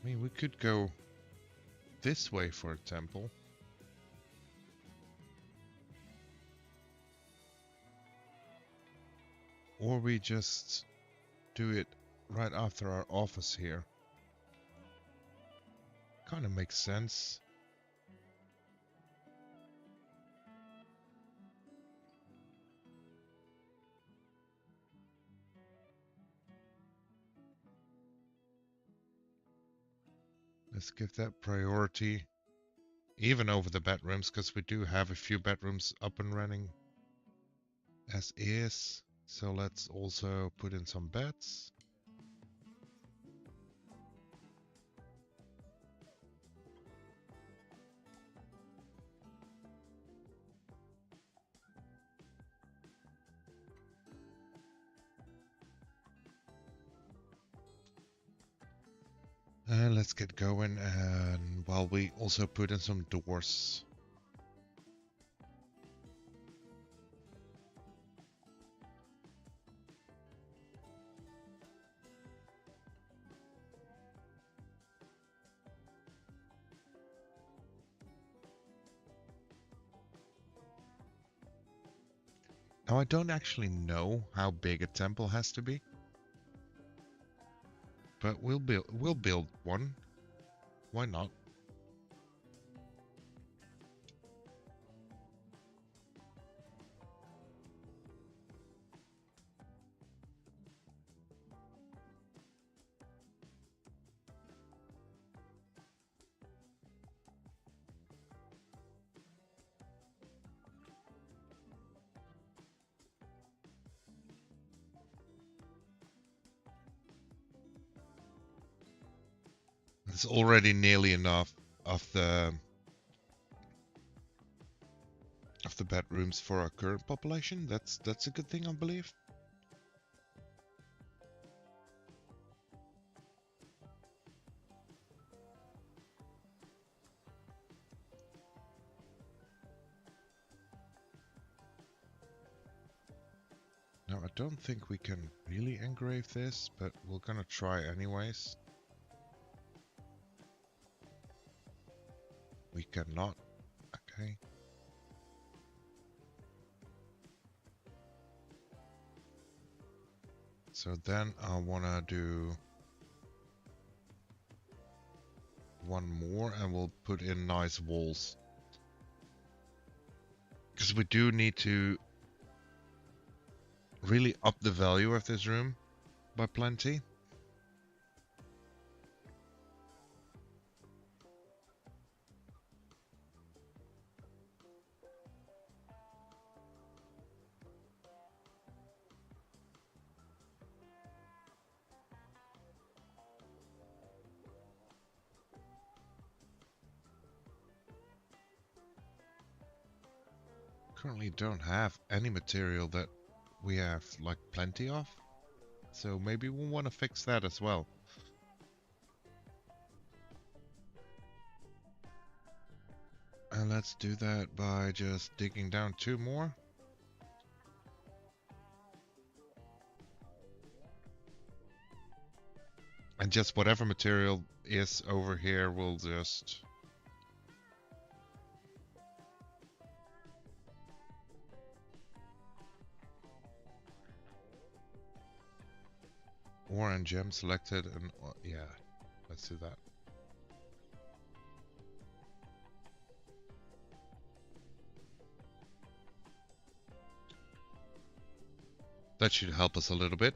I mean, we could go this way for a temple. Or we just do it right after our office here. Kind of makes sense. Let's give that priority, even over the bedrooms, because we do have a few bedrooms up and running as is. So let's also put in some beds. And let's get going, and while we also put in some doors. Now I don't actually know how big a temple has to be, but we'll build one. Why not? It's already nearly enough of the bedrooms for our current population. That's a good thing, I believe. Now I don't think we can really engrave this, but we're gonna try anyways. We cannot. Okay. So then I wanna do one more and we'll put in nice walls. Because we do need to really up the value of this room by plenty. Currently don't have any material that we have like plenty of, so maybe we'll want to fix that as well. And let's do that by just digging down 2 more. And just whatever material is over here, we'll just ore and gem selected, and yeah, let's do that. That should help us a little bit.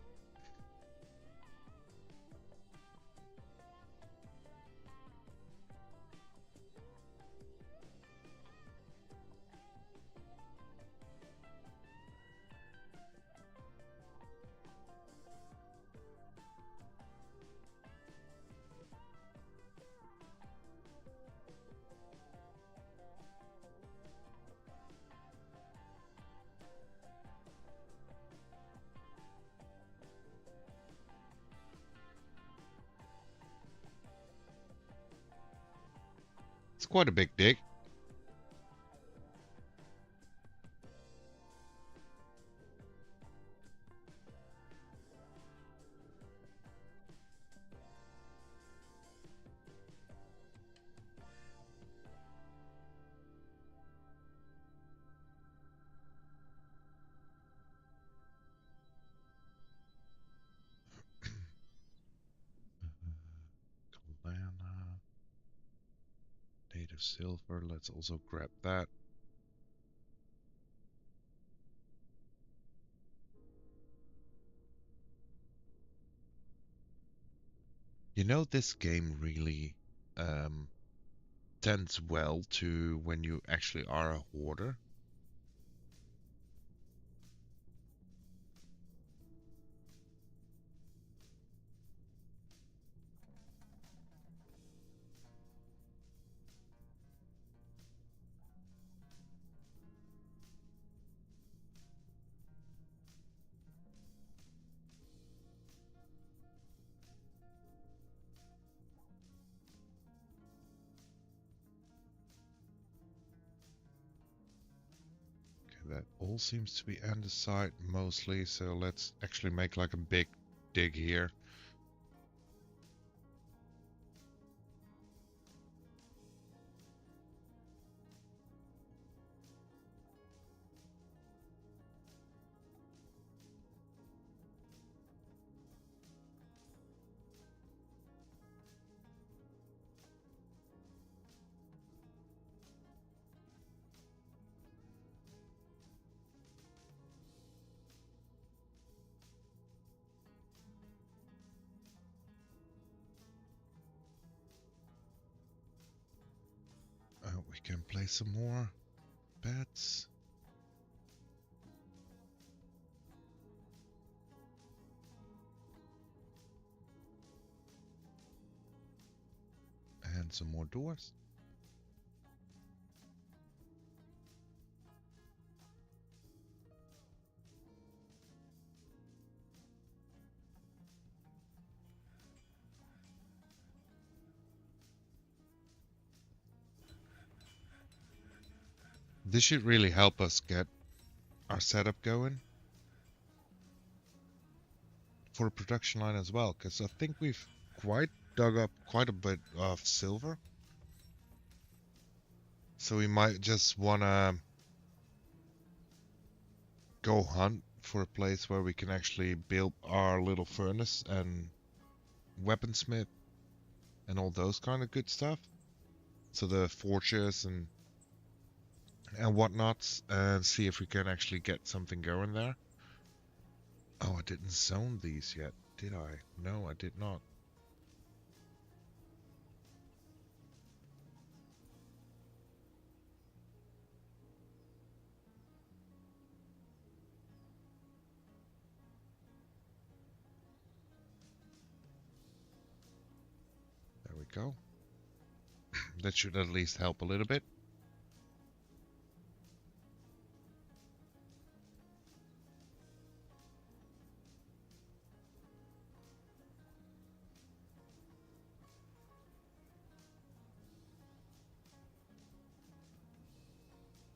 quite a big dig. Colana, native silver. Let's also grab that. You know, this game really tends well to when you actually are a hoarder. Okay, that all seems to be andesite mostly, so let's actually make like a big dig here. We can place some more beds. And some more doors. This should really help us get our setup going for a production line as well, because I think we've quite dug up quite a bit of silver. So we might just want to go hunt for a place where we can actually build our little furnace and weaponsmith and all those kind of good stuff. So the forges and whatnots, and see if we can actually get something going there. Oh, I didn't zone these yet, did I? No, I did not. There we go. That should at least help a little bit.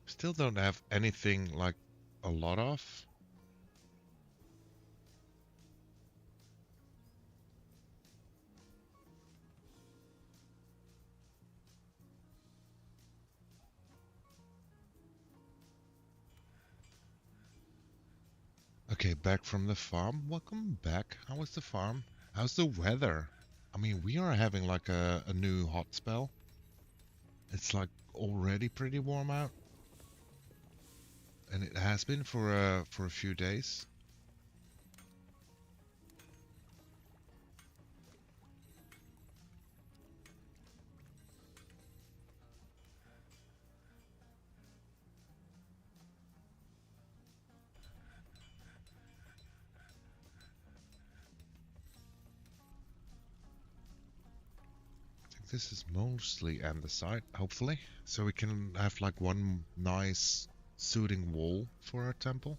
Still don't have anything like a lot of. Okay, back from the farm. Welcome back. How was the farm? How's the weather? I mean, we are having like a new hot spell. It's like already pretty warm out. And it has been for a few days. I think this is mostly andesite, hopefully. So we can have like one nice suiting wall for our temple.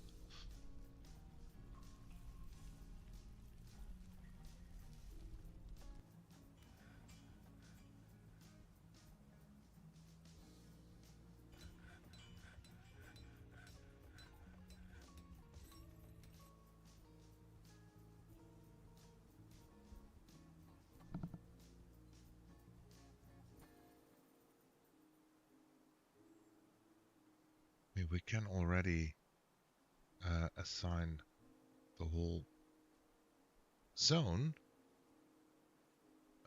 we can already assign the whole zone.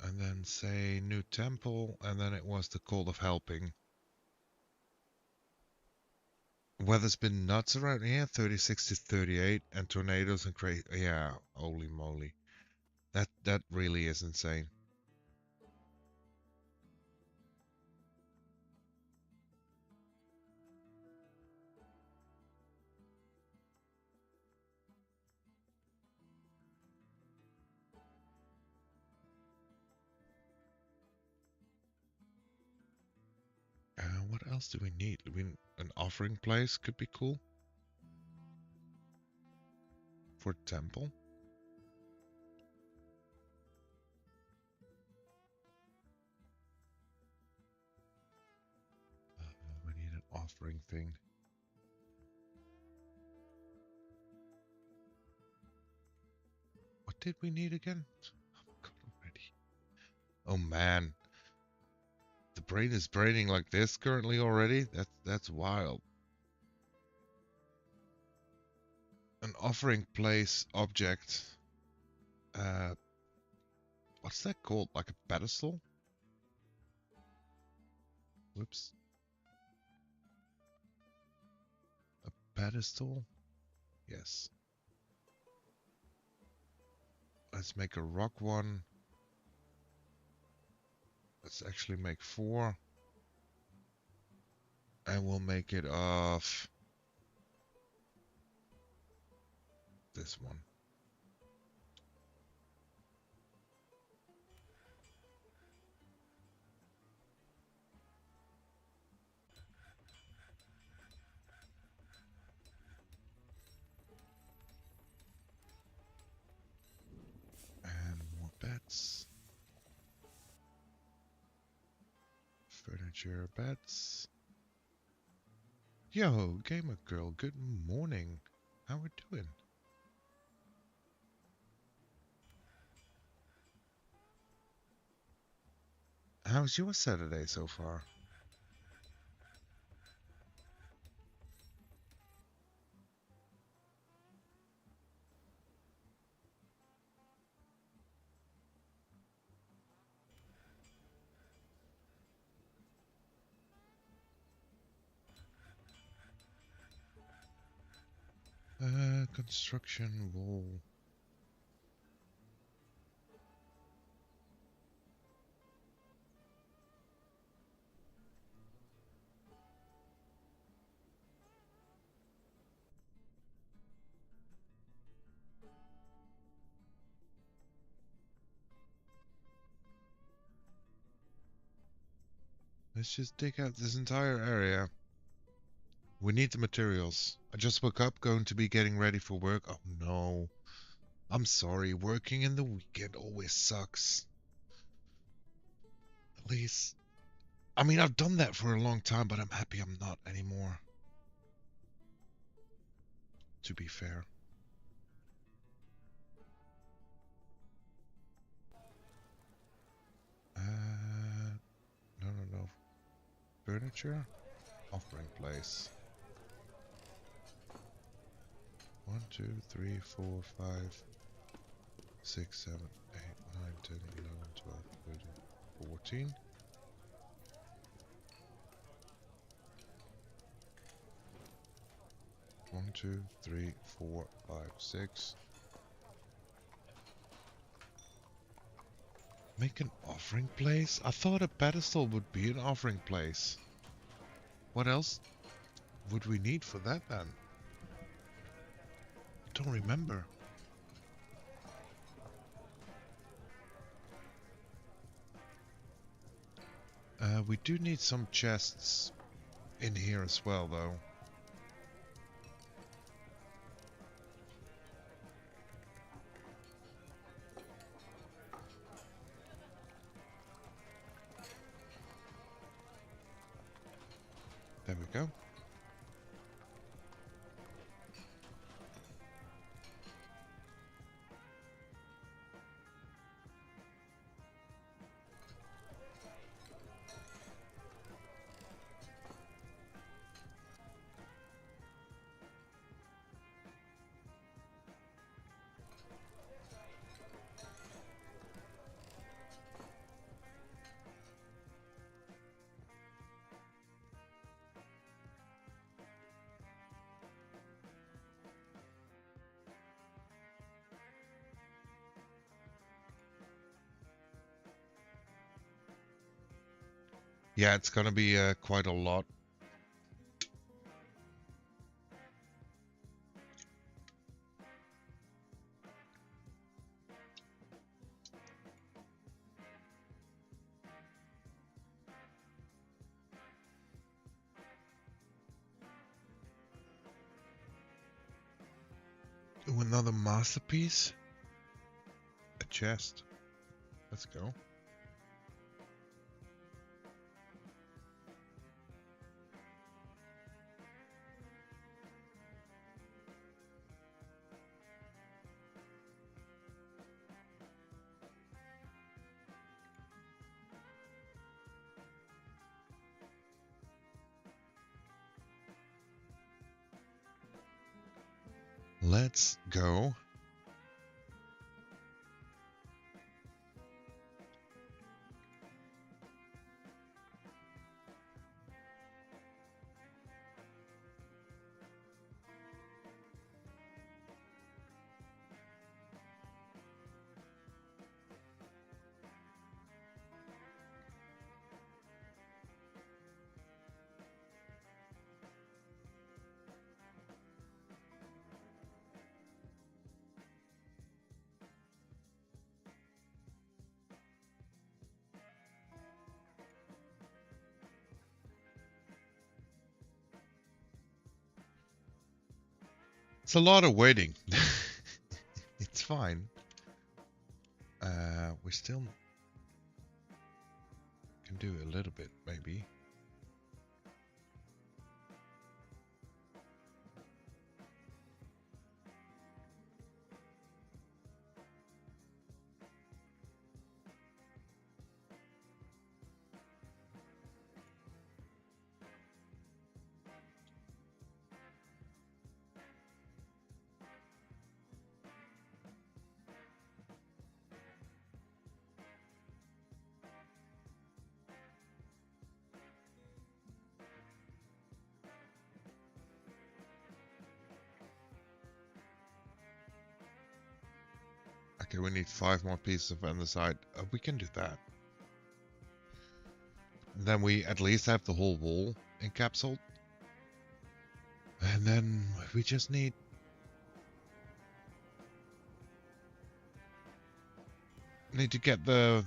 And then say new temple, and then it was the call of helping. Weather's been nuts around here, 36 to 38, and tornadoes and crazy. Yeah, holy moly. That really is insane. What else do we need? An offering place could be cool. For temple. We need an offering thing. What did we need again? I forgot already. Oh man. The brain is braining like this currently already? That's wild. An offering place object. What's that called? Like a pedestal? Whoops. A pedestal? Yes. Let's make a rock one. Let's actually make 4. And we'll make it of this one. And more beds. Furniture beds. Yo, gamer girl, good morning. How we doing? How's your Saturday so far? Construction wall. Let's just dig out this entire area. We need the materials. I just woke up, going to be getting ready for work. Oh no. I'm sorry, working in the weekend always sucks. At least, I mean, I've done that for a long time, but I'm happy I'm not anymore. To be fair. No. Furniture? Offering place. 1, 2, 3, 4, 5, 6, 7, 8, 9, 10, 11, 12, 13, 14. One, 2, 3, 4, 5, 6. Make an offering place? I thought a pedestal would be an offering place. What else would we need for that then? I don't remember. We do need some chests in here as well, though. There we go. Yeah, it's gonna be quite a lot. Ooh, another masterpiece? A chest. Let's go. Let's go. It's a lot of waiting. It's fine. We still can do a little bit, maybe. Okay, we need 5 more pieces of andesite. We can do that. And then we at least have the whole wall encapsulated. And then we just need... Need to get the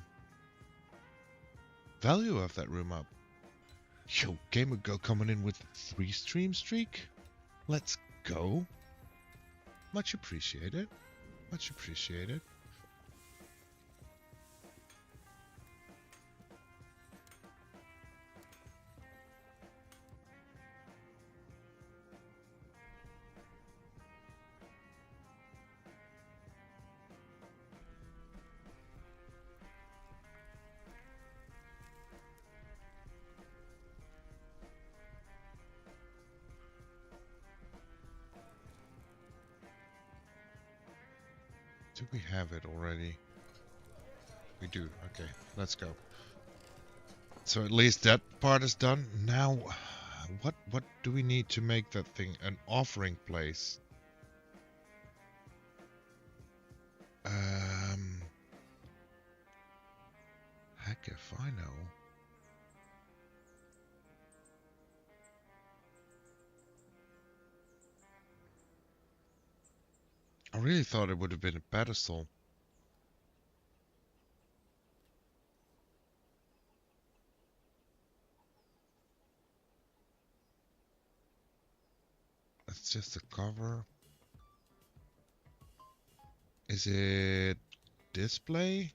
value of that room up. Yo, Gamer Girl coming in with 3 stream streak. Let's go. Much appreciated. Much appreciated. Do we have it already? We do. Okay, let's go. So at least that part is done. Now, what do we need to make that thing an offering place? Heck if I know. I really thought it would have been a pedestal. That's just a cover. Is it display?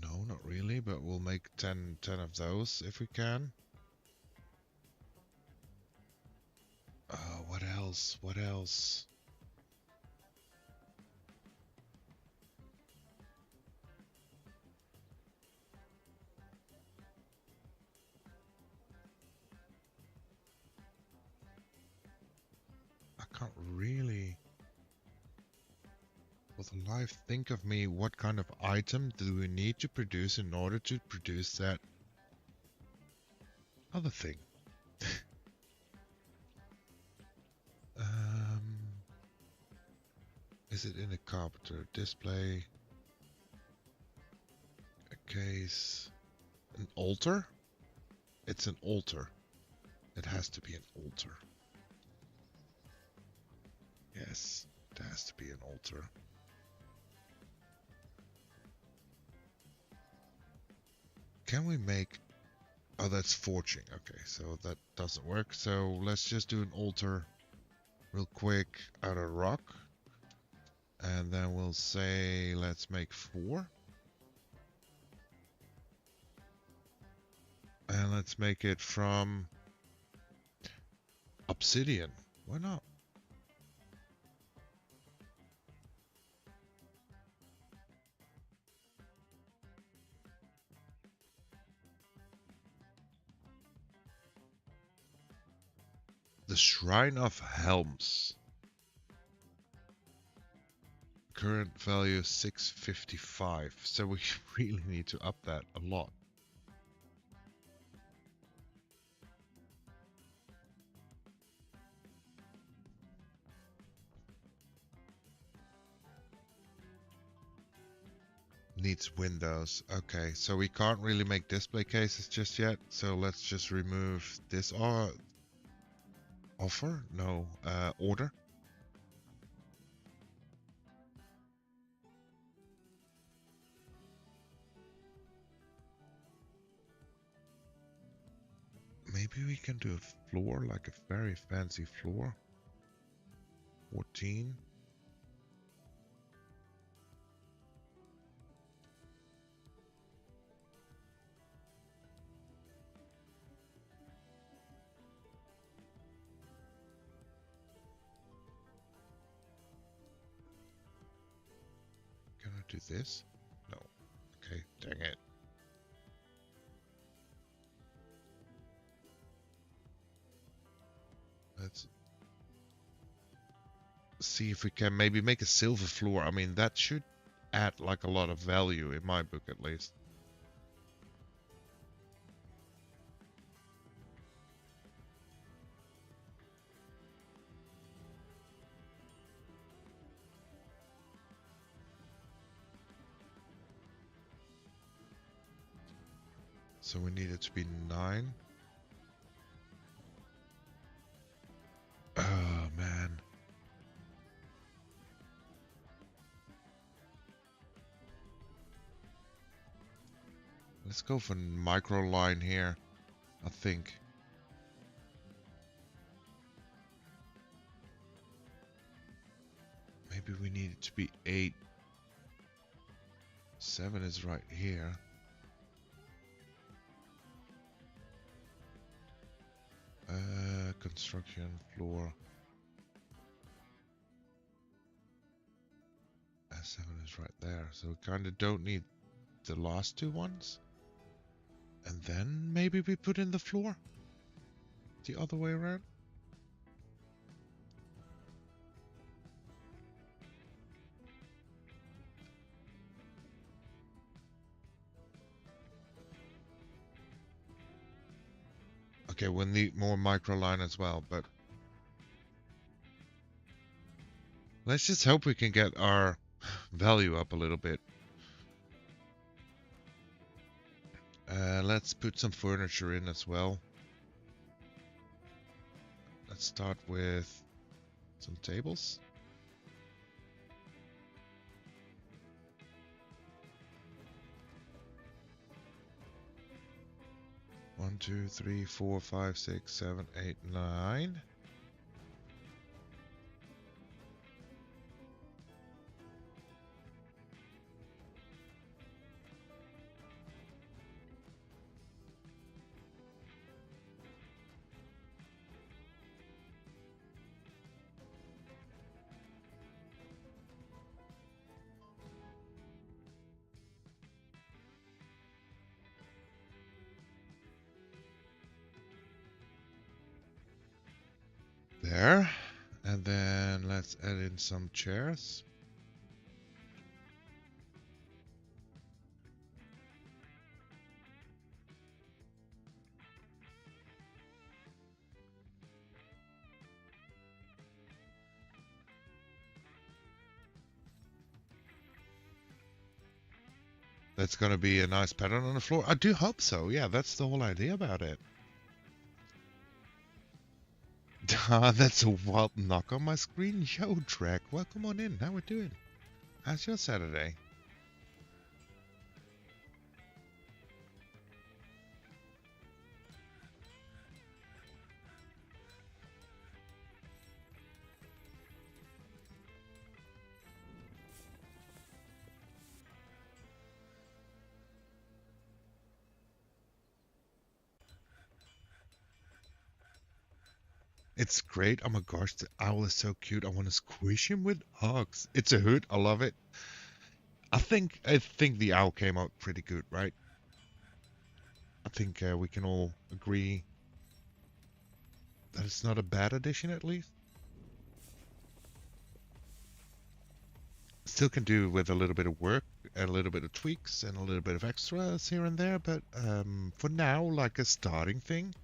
No, not really, but we'll make 10 of those if we can. What else? What else? I can't really, for the life, think of me what kind of item do we need to produce in order to produce that other thing. Is it in a carpenter? Display, a case, An altar? It's an altar. It has to be an altar. Yes, it has to be an altar. Can we make... Oh, that's forging. Okay, so that doesn't work. So let's just do an altar real quick out of rock. And then we'll say, let's make 4. And let's make it from obsidian. Why not? The Shrine of Helms. Current value 655. So we really need to up that a lot. Needs windows. Okay, so we can't really make display cases just yet. So let's just remove this offer? No, order. Maybe we can do a floor, like a very fancy floor. 14. Can I do this? No. Okay, dang it. Let's see if we can maybe make a silver floor. I mean, that should add like a lot of value in my book at least. So we need it to be 9. Oh, man. Let's go for micro line here, I think. Maybe we need it to be 8. 7 is right here. Construction floor. 7 is right there. So we kind of don't need the last 2 ones. And then maybe we put in the floor. The other way around. Okay, we'll need more micro line as well, but let's just hope we can get our value up a little bit. Let's put some furniture in as well. Let's start with some tables. One, 2, 3, 4, 5, 6, 7, 8, 9. There. And then let's add in some chairs. That's going to be a nice pattern on the floor. I do hope so. Yeah, that's the whole idea about it. That's a wild knock on my screen. Yo, Trek, welcome on in. How we doing? How's your Saturday? It's great. Oh my gosh, the owl is so cute. I want to squish him with hugs. It's a hoot. I love it. I think the owl came out pretty good, right? I think we can all agree that it's not a bad addition, at least. Still can do with a little bit of work, and a little bit of tweaks, and a little bit of extras here and there. But for now, like a starting thing,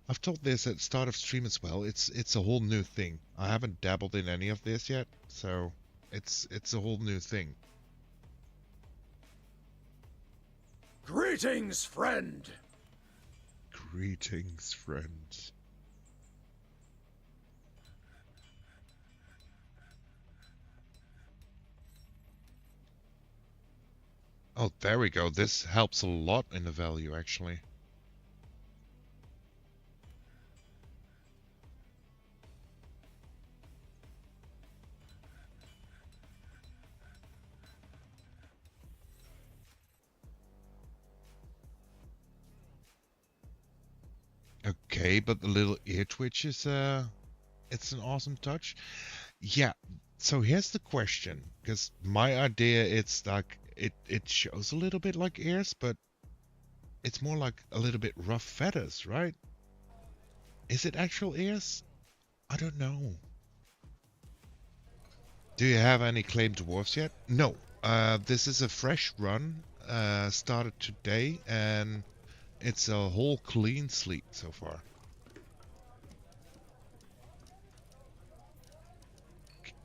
I've told this at the start of stream as well. It's a whole new thing. I haven't dabbled in any of this yet, so it's a whole new thing. Greetings, friend. Greetings, friends. Oh, there we go. This helps a lot in the value, actually. Okay, but the little ear twitch is it's an awesome touch. Yeah, so here's the question, because my idea, it's like it shows a little bit like ears, but it's more like a little bit rough feathers, right? Is it actual ears? I don't know. Do you have any claimed dwarfs yet? No. This is a fresh run, started today, and it's a whole clean slate so far.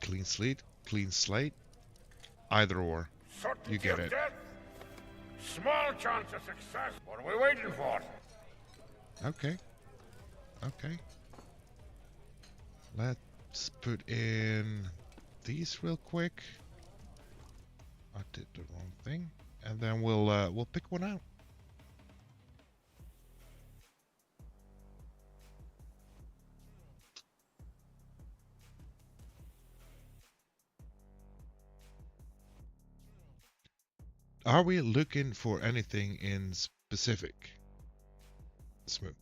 Clean slate, clean slate, either or. You get it. Small chance of success. What are we waiting for? Okay. Okay. Let's put in these real quick. I did the wrong thing, and then we'll pick one out. Are we looking for anything in specific? Smooth.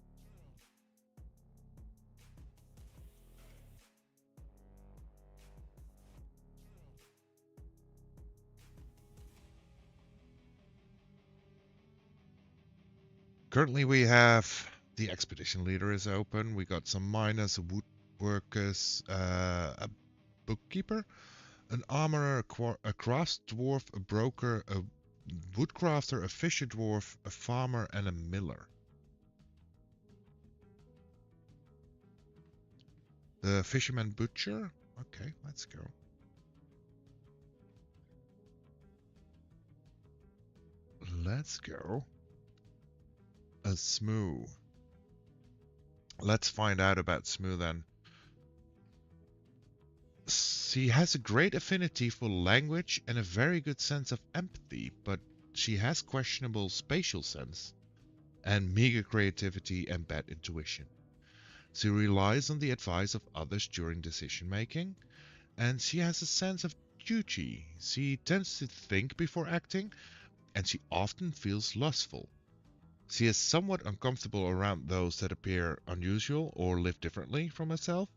Currently we have the expedition leader is open. We got some miners, woodworkers, a bookkeeper, an armorer, a crafts dwarf, a broker, a woodcrafter, a fisher dwarf, a farmer, and a miller. The fisherman butcher? Okay, let's go. Let's go. A Smoo. Let's find out about Smoo then. She has a great affinity for language and a very good sense of empathy, but she has questionable spatial sense and meager creativity and bad intuition. She relies on the advice of others during decision making, and she has a sense of duty. She tends to think before acting, and she often feels lustful. She is somewhat uncomfortable around those that appear unusual or live differently from herself.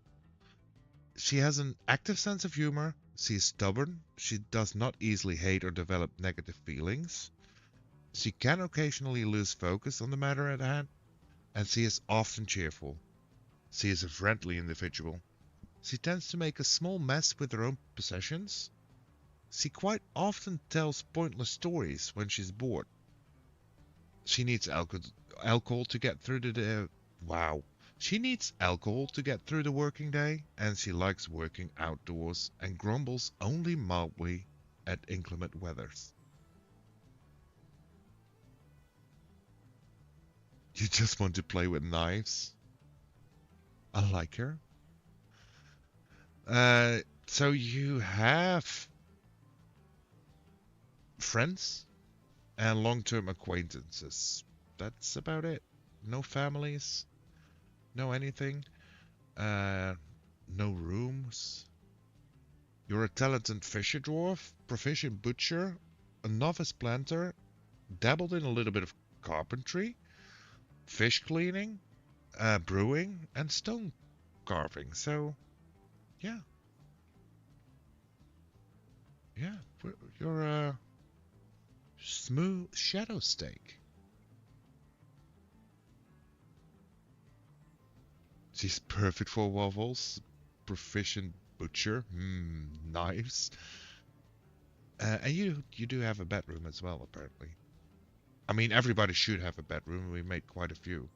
She has an active sense of humor. She is stubborn. She does not easily hate or develop negative feelings. She can occasionally lose focus on the matter at hand, and she is often cheerful. She is a friendly individual. She tends to make a small mess with her own possessions. She quite often tells pointless stories when she's bored. She needs alcohol to get through the day. Wow. She needs alcohol to get through the working day, and she likes working outdoors and grumbles only mildly at inclement weathers. You just want to play with knives. I like her. So you have friends and long-term acquaintances. That's about it. No families, no anything. No rooms. You're a talented fisher dwarf, proficient butcher, a novice planter, dabbled in a little bit of carpentry, fish cleaning, brewing, and stone carving. So, yeah, yeah, you're a smooth shadow steak. She's perfect for waffles, proficient butcher, knives, and you do have a bedroom as well, apparently. I mean, everybody should have a bedroom. We made quite a few.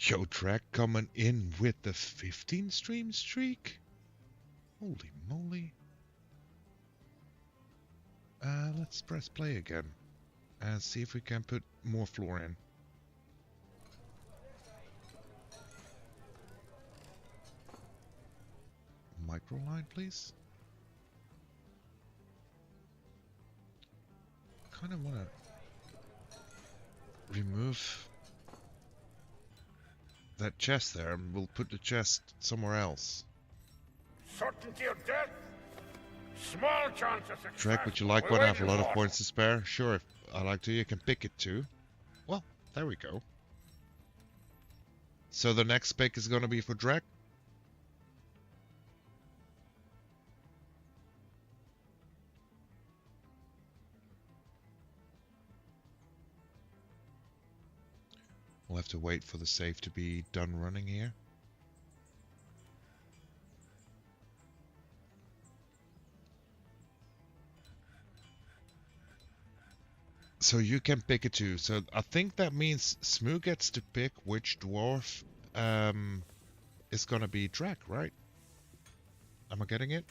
Yo, Drag coming in with the 15 stream streak? Holy moly. Let's press play again and see if we can put more floor in. Microline, please. Kind of want to remove that chest there, and we'll put the chest somewhere else. Certainty of death. Small chance of success. Drake, would you like one? I have a lot of points to spare. Sure, if I like to, you can pick it too. Well, there we go. So the next pick is going to be for Drake. We'll have to wait for the save to be done running here. So you can pick it too. So I think that means Smoo gets to pick which dwarf is gonna be Drake, right? Am I getting it?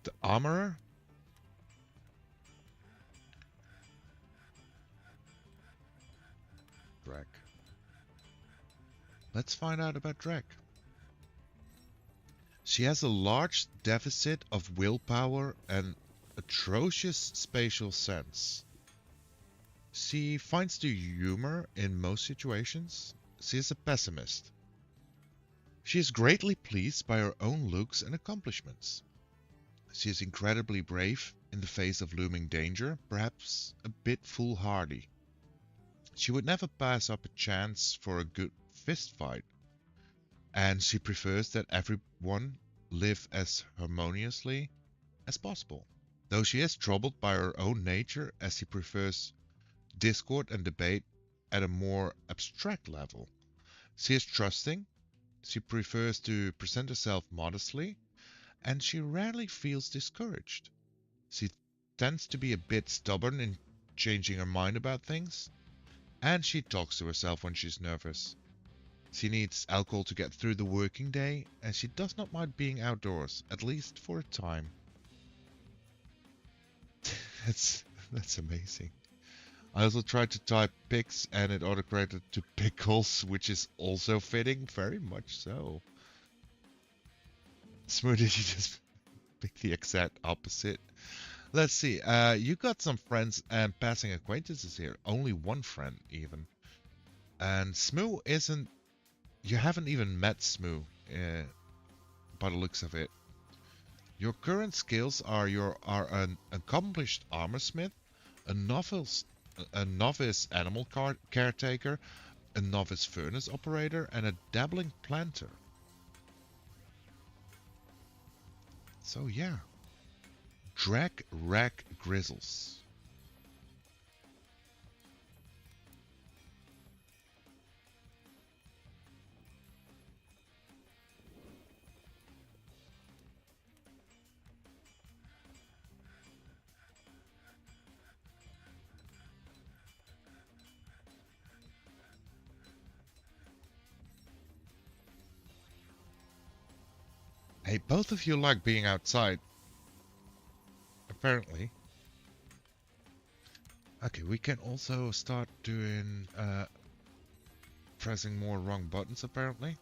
The armorer? Drake. Let's find out about Drake. She has a large deficit of willpower and atrocious spatial sense. She finds the humor in most situations. She is a pessimist. She is greatly pleased by her own looks and accomplishments. She is incredibly brave in the face of looming danger, perhaps a bit foolhardy. She would never pass up a chance for a good fist fight, and she prefers that everyone live as harmoniously as possible. Though she is troubled by her own nature, as she prefers discord and debate at a more abstract level. She is trusting, she prefers to present herself modestly, and she rarely feels discouraged. She tends to be a bit stubborn in changing her mind about things, and she talks to herself when she's nervous. She needs alcohol to get through the working day, and she does not mind being outdoors, at least for a time. That's amazing. I also tried to type pics and it autocorrected to pickles, which is also fitting, very much so. Smoothie, you just pick the exact opposite. Let's see, you got some friends and passing acquaintances here. Only one friend, even. And Smoo isn't... You haven't even met Smoo, by the looks of it. Your current skills are an accomplished armorsmith, a novice animal caretaker, a novice furnace operator, and a dabbling planter. So yeah. Drag Rack Grizzles. Hey, both of you like being outside. Apparently. Okay, we can also start doing pressing more wrong buttons apparently.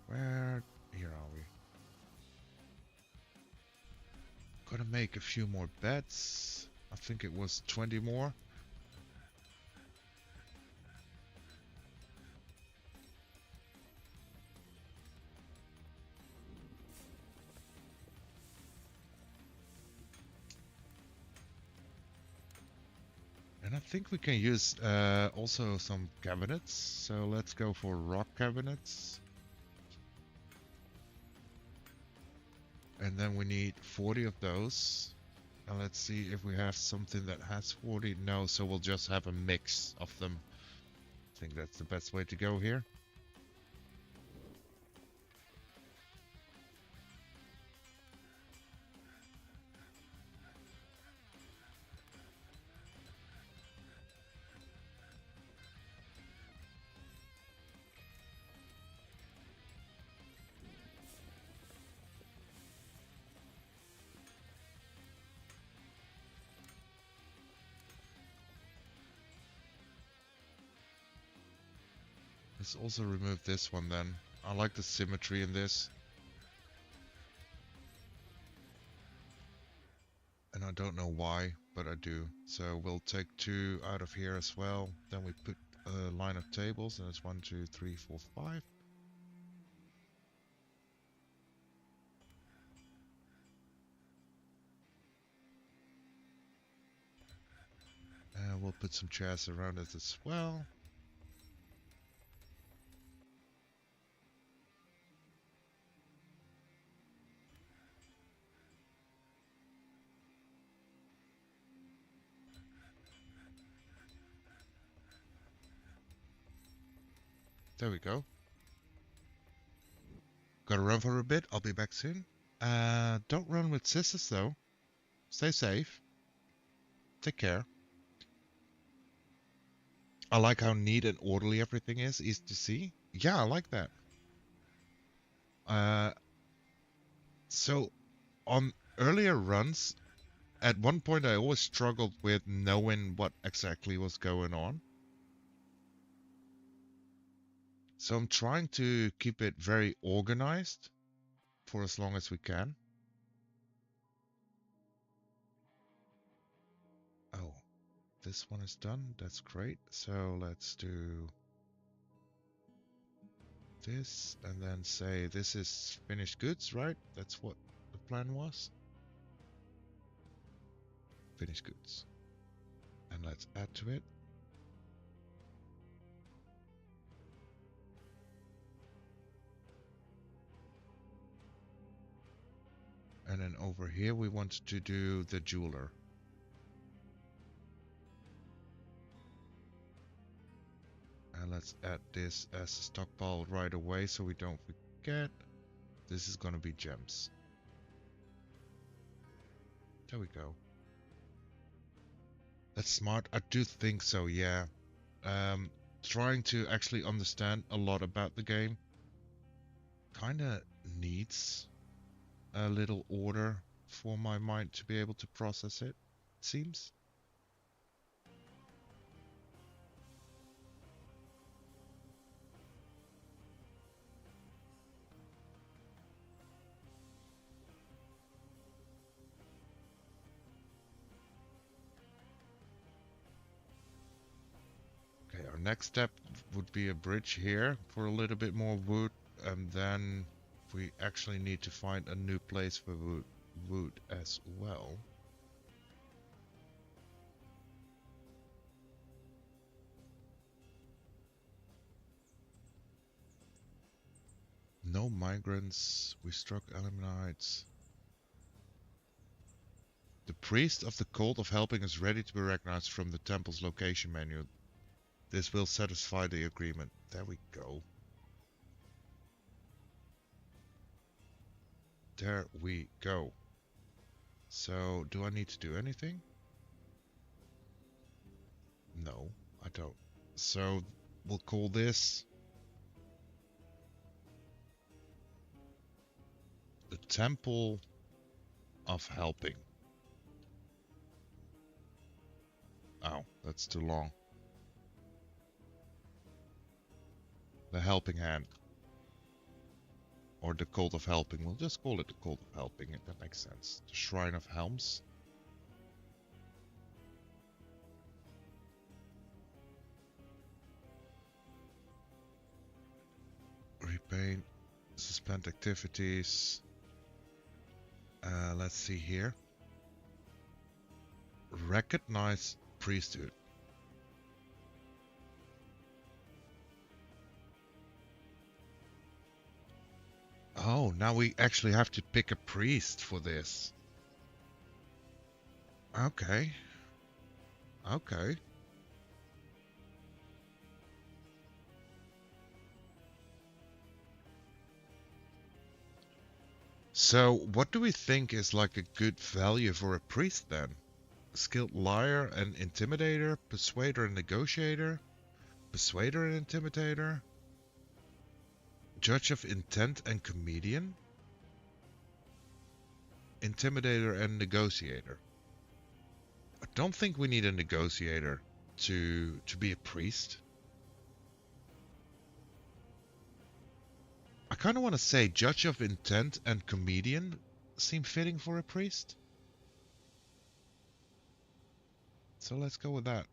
Where here are we? Gotta make a few more bets. I think it was 20 more. And I think we can use also some cabinets. So let's go for rock cabinets. And then we need 40 of those. And let's see if we have something that has 40. No, so we'll just have a mix of them. I think that's the best way to go here. Let's also remove this one then. I like the symmetry in this. And I don't know why, but I do. So we'll take 2 out of here as well. Then we put a line of tables, and it's 1, 2, 3, 4, 5. And we'll put some chairs around it as well. There we go. Gotta run for a bit. I'll be back soon. Don't run with scissors though. Stay safe. Take care. I like how neat and orderly everything is. Easy to see. Yeah, I like that. So on earlier runs, at one point I always struggled with knowing what exactly was going on. So I'm trying to keep it very organized for as long as we can. Oh, this one is done. That's great. So let's do this and then say this is finished goods, right? That's what the plan was. Finished goods. And let's add to it. And then over here we want to do the jeweler. And let's add this as a stockpile right away so we don't forget. This is gonna be gems. There we go. That's smart. I do think so, yeah. Trying to actually understand a lot about the game kinda needs a little order for my mind to be able to process it, it seems. Okay, our next step would be a bridge here for a little bit more wood, and then we actually need to find a new place for wood as well. No migrants. We struck Elamites. The priest of the cult of helping is ready to be recognized from the temple's location menu. This will satisfy the agreement. There we go. There we go. So, do I need to do anything? No, I don't. So, we'll call this the Temple of Helping. Oh, that's too long. The Helping Hand. Or the Cult of Helping. We'll just call it the Cult of Helping, if that makes sense. The Shrine of Helms. Repaint. Suspend activities. Let's see here. Recognize priesthood. Oh, now we actually have to pick a priest for this. Okay. Okay. So, what do we think is like a good value for a priest then? Skilled liar and intimidator, persuader and negotiator, persuader and intimidator, judge of intent and comedian, intimidator and negotiator. I don't think we need a negotiator to be a priest. I kind of want to say judge of intent and comedian seem fitting for a priest. So let's go with that.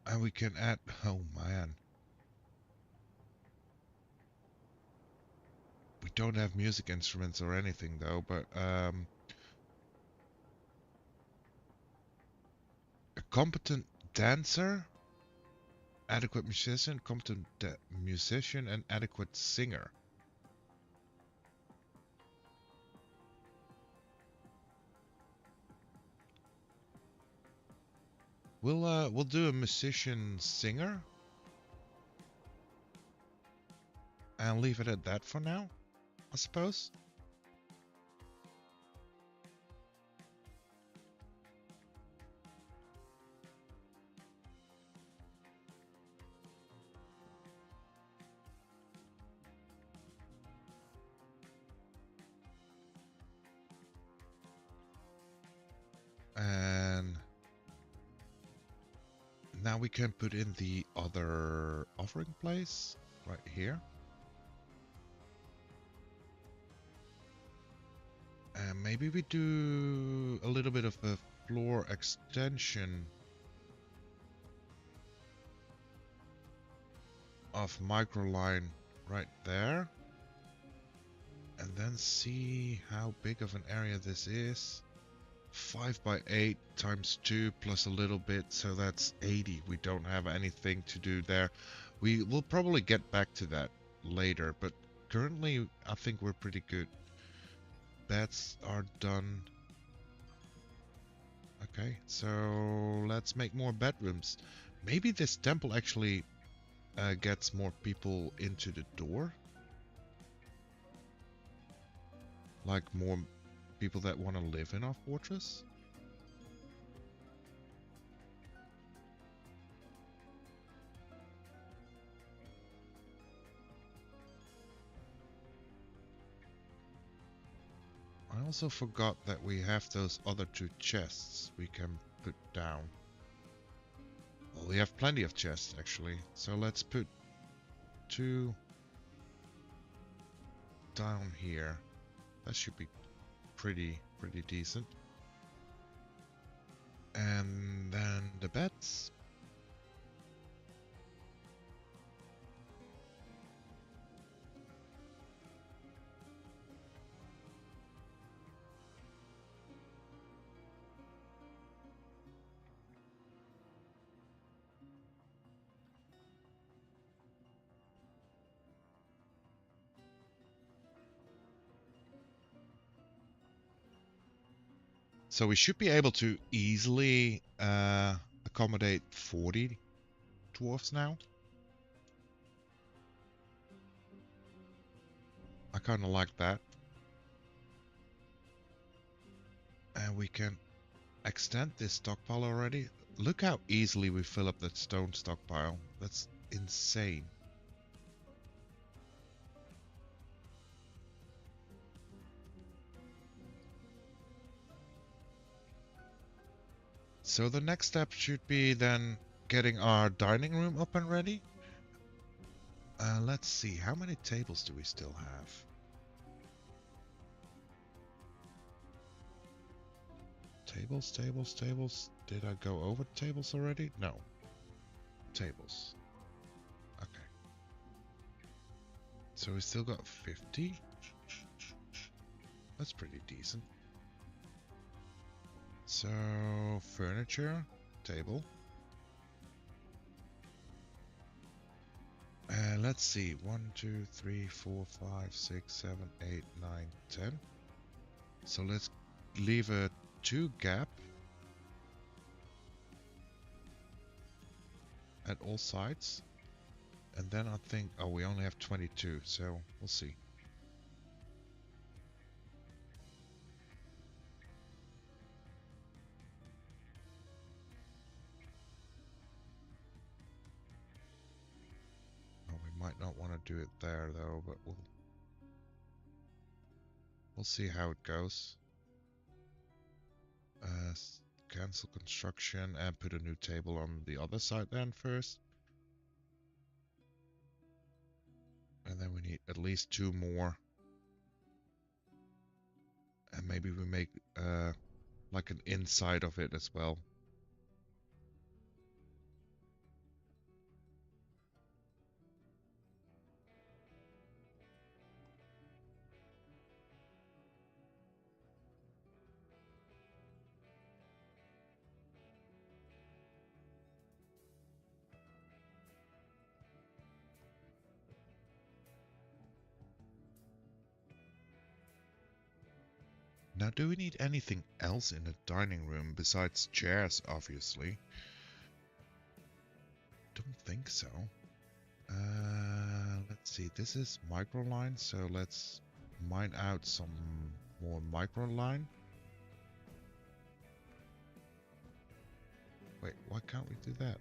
And we can add, oh man. We don't have music instruments or anything though, but a competent dancer, adequate musician, competent musician, and adequate singer. We'll do a musician singer and leave it at that for now, I suppose. And now we can put in the other offering place right here. And maybe we do a little bit of a floor extension of microline right there. And then see how big of an area this is. 5 by 8 times 2 plus a little bit, so that's 80. We don't have anything to do there. We will probably get back to that later, but currently I think we're pretty good. Beds are done. Okay, so let's make more bedrooms. Maybe this temple actually gets more people into the door. Like more people that want to live in our fortress. I also forgot that we have those other 2 chests we can put down. Well, we have plenty of chests actually, so let's put 2 down here. That should be pretty decent. And then the beds. So we should be able to easily accommodate 40 dwarfs now. I kind of like that. And we can extend this stockpile already. Look how easily we fill up that stone stockpile. That's insane. So the next step should be then getting our dining room up and ready. Let's see, how many tables do we still have? Tables, tables, tables. Did I go over tables already? No. Tables. Okay. So we still got 50. That's pretty decent. So, furniture, table. Let's see. 1, 2, 3, 4, 5, 6, 7, 8, 9, 10. So let's leave a 2 gap at all sides. And then I think, oh, we only have 22, so we'll see. Oh, we might not want to do it there though, but we'll see how it goes. Cancel construction and put a new table on the other side then first. And then we need at least 2 more. And maybe we make like an inside of it as well. Now, do we need anything else in the dining room besides chairs, obviously? Don't think so. Let's see, this is microline, so let's mine out some more microline. Wait, why can't we do that?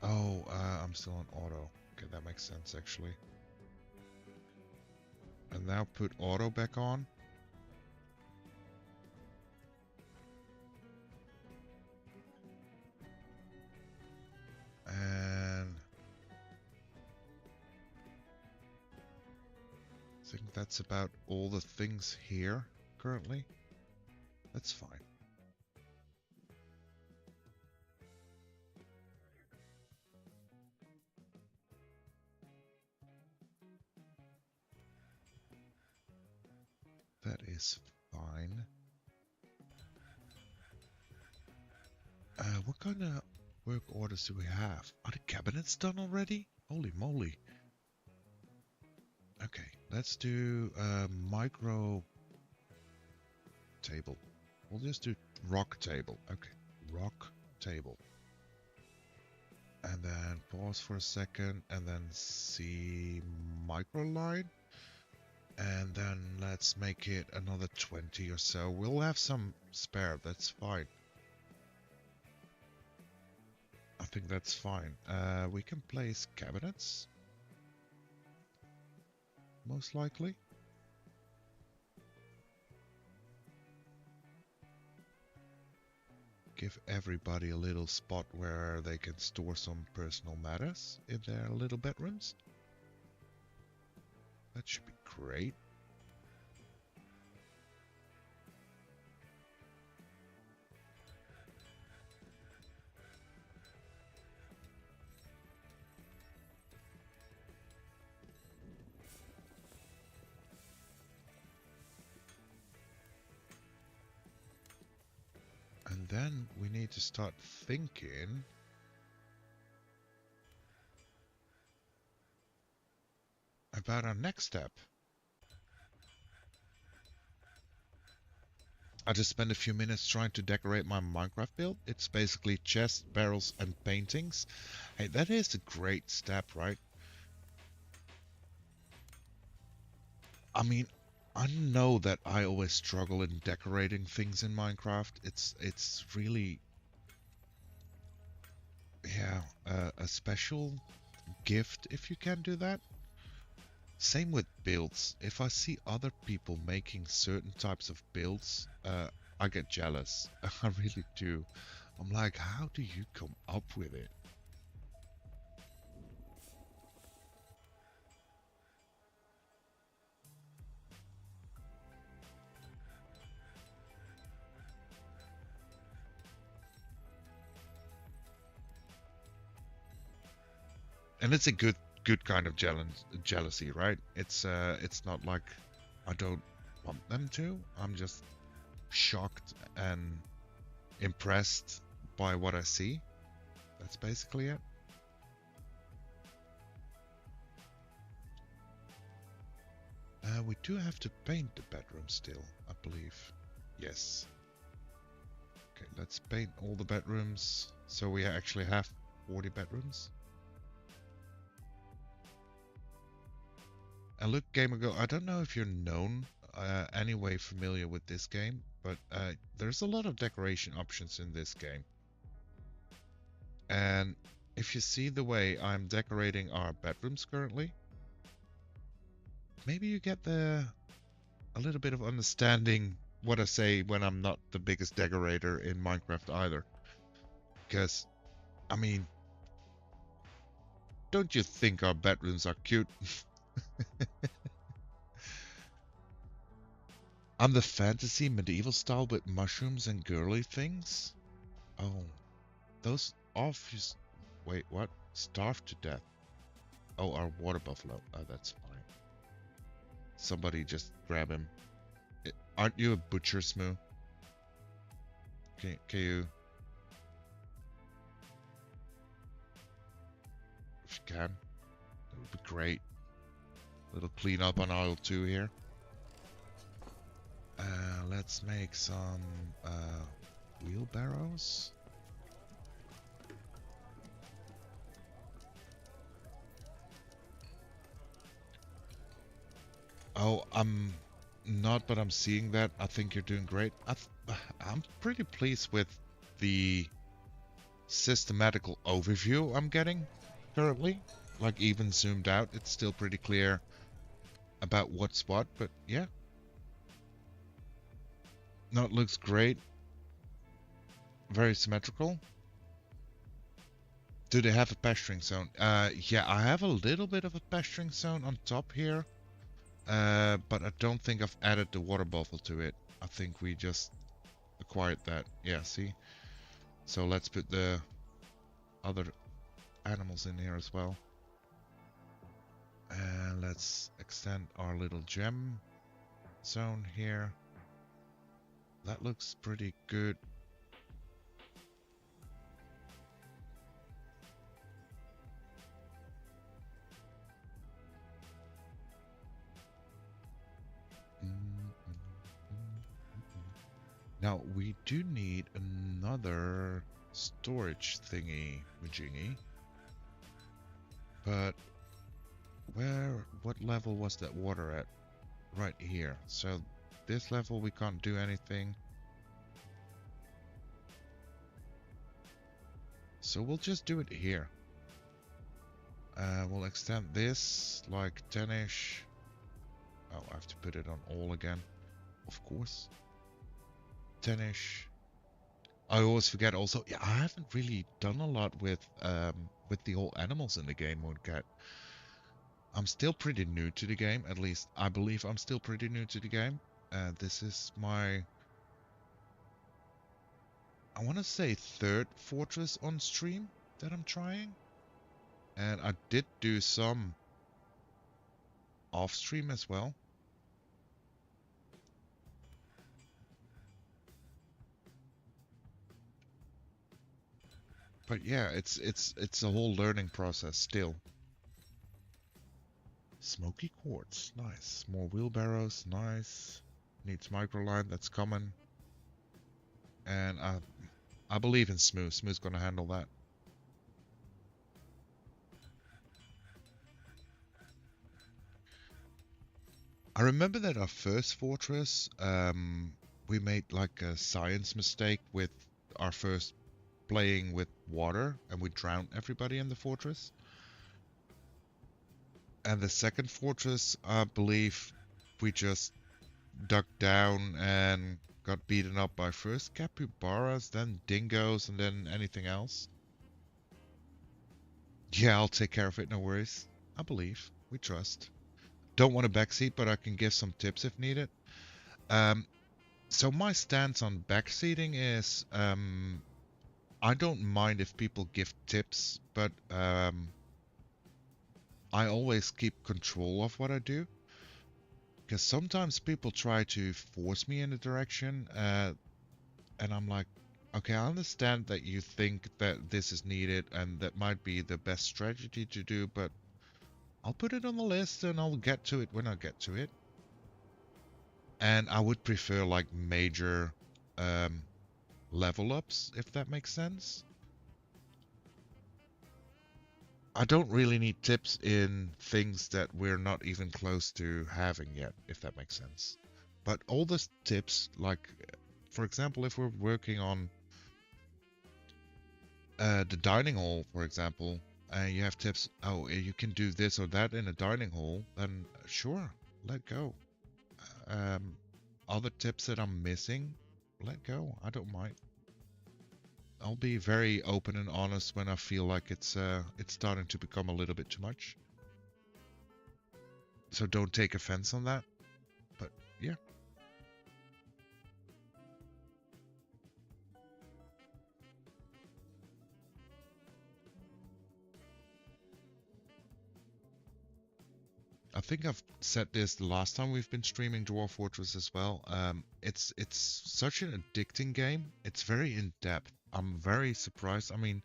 Oh, I'm still on auto. Okay, that makes sense actually. And now put auto back on. And I think that's about all the things here currently. That's fine. That is fine. What kind of work orders do we have? Are the cabinets done already? Holy moly. Okay, let's do a micro table. We'll just do rock table. Okay, rock table. And then pause for a second and then see micro line. And then let's make it another 20 or so. We'll have some spare, that's fine. I think that's fine. We can place cabinets. Most likely. Give everybody a little spot where they can store some personal matters in their little bedrooms. That should be great. And then we need to start thinking about our next step. I just spent a few minutes trying to decorate my Minecraft build. It's basically chests, barrels, and paintings. Hey, that is a great step, right? I mean, I know that I always struggle in decorating things in Minecraft. It's really, yeah, a special gift if you can do that. Same with builds. If I see other people making certain types of builds, I get jealous. I really do. I'm like, how do you come up with it? And it's a good kind of jealousy, right? It's not like I don't want them to. I'm just shocked and impressed by what I see. That's basically it. We do have to paint the bedroom still, I believe. Yes. Okay, let's paint all the bedrooms. So we actually have 40 bedrooms. And look, GamerGo, I don't know if you're known anyway familiar with this game, but there's a lot of decoration options in this game. And if you see the way I'm decorating our bedrooms currently, maybe you get a little bit of understanding what I say when I'm not the biggest decorator in Minecraft either. Because, I mean, don't you think our bedrooms are cute? I'm the fantasy medieval style with mushrooms and girly things? Oh, those obvious. Wait, what? Starved to death. Oh, our water buffalo. Oh, that's fine. Somebody just grab him. Aren't you a butcher, Smoo? Can you? If you can, that would be great. Little cleanup on aisle 2 here. Let's make some wheelbarrows. Oh, I'm not, but I'm seeing that. I think you're doing great. I'm pretty pleased with the systematical overview I'm getting currently. Like, even zoomed out, it's still pretty clear about what's what, but yeah. No, it looks great. Very symmetrical. Do they have a pasturing zone? Yeah, I have a little bit of a pasturing zone on top here. But I don't think I've added the water bottle to it. I think we just acquired that. Yeah, see? So let's put the other animals in here as well. And let's extend our little gem zone here. That looks pretty good. Now we do need another storage thingy majingy. But what level was that water at? Right here. So this level we can't do anything. So we'll just do it here. We'll extend this like 10-ish. Oh, I have to put it on all again. Of course. 10-ish. I always forget also, yeah, I haven't really done a lot with the whole animals in the game, Mooncat. I'm still pretty new to the game, at least I believe I'm still pretty new to the game. This is my, I want to say, third fortress on stream that I'm trying. And I did do some off stream as well. But yeah, it's a whole learning process still. Smoky quartz, nice. More wheelbarrows, nice. Needs microline, that's common. And I believe in Smooth. Smooth's gonna handle that. I remember that our first fortress, we made like a science mistake with our first playing with water, and we drowned everybody in the fortress. And the second fortress, I believe we just dug down and got beaten up by first capybaras, then dingoes, and then anything else. Yeah, I'll take care of it, no worries. I believe. We trust. Don't want a backseat, but I can give some tips if needed. So my stance on backseating is, I don't mind if people give tips, but I always keep control of what I do. Because sometimes people try to force me in a direction, and I'm like, okay, I understand that you think that this is needed and that might be the best strategy to do, but I'll put it on the list and I'll get to it when I get to it. And I would prefer like major level ups, if that makes sense. I don't really need tips in things that we're not even close to having yet, if that makes sense. But all the tips, like, for example, if we're working on the dining hall, for example, and you have tips, oh, you can do this or that in a dining hall, then sure, let go. Other tips that I'm missing, let go. I don't mind. I'll be very open and honest when I feel like it's starting to become a little bit too much. So don't take offense on that. But yeah. I think I've said this the last time we've been streaming Dwarf Fortress as well. It's such an addicting game. It's very in depth. I'm very surprised. I mean,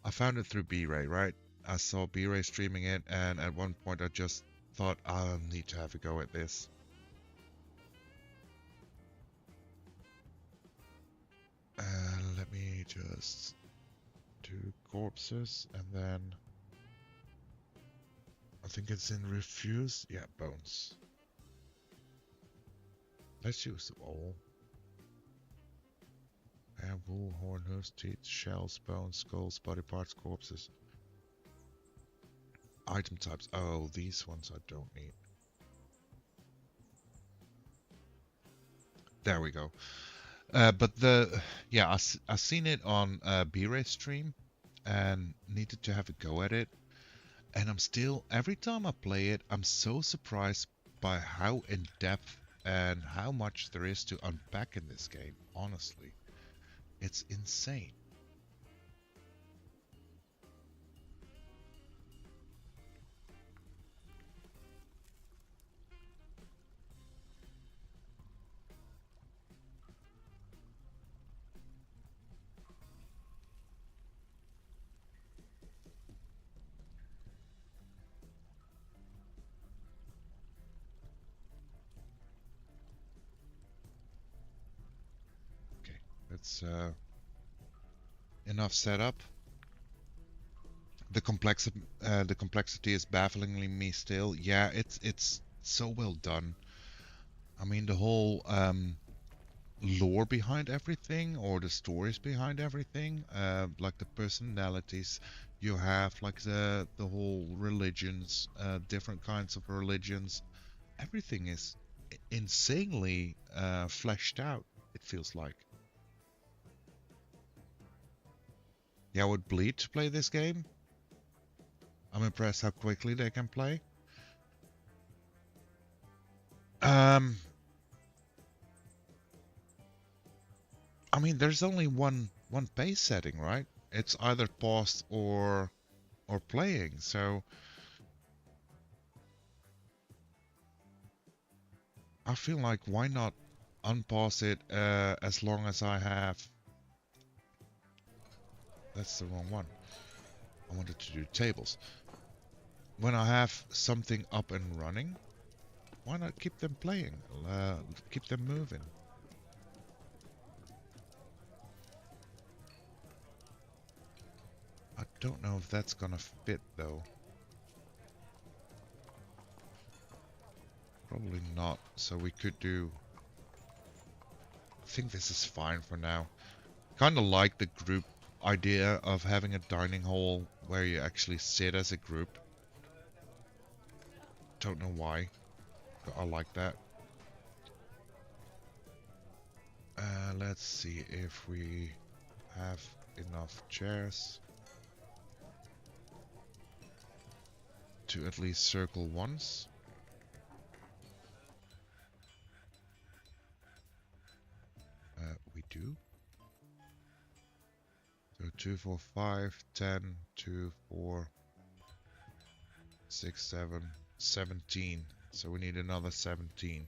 I found it through B-Ray, right? I saw B-Ray streaming it, and at one point I just thought I'll need to have a go at this. Let me just do corpses, and then I think it's in refuse. Yeah, bones. Let's use them all. Hair, wool, horn, hooves, teeth, shells, bones, skulls, body parts, corpses. Item types. Oh, these ones I don't need. There we go. But yeah, I seen it on B-Ray stream and needed to have a go at it. And I'm still, every time I play it, I'm so surprised by how in depth and how much there is to unpack in this game, honestly. It's insane. Okay, that's enough setup. The complexity is bafflingly me still. Yeah, it's so well done. I mean, the whole lore behind everything, or the stories behind everything, like the personalities you have, like the whole religions, different kinds of religions. Everything is insanely fleshed out, it feels like. Yeah, I would bleed to play this game. I'm impressed how quickly they can play. I mean, there's only one pace setting, right? It's either paused or playing. So I feel like why not unpause it as long as I have. That's the wrong one. I wanted to do tables. When I have something up and running, why not keep them playing? Keep them moving. Don't know if that's gonna fit though. Probably not. So we could do... I think this is fine for now. Kind of like the group idea of having a dining hall where you actually sit as a group. Don't know why, but I like that. Let's see if we have enough chairs to at least circle once. We do. So 2, 4, 5, 10, 2, 4, 6, 7, 17. So we need another 17.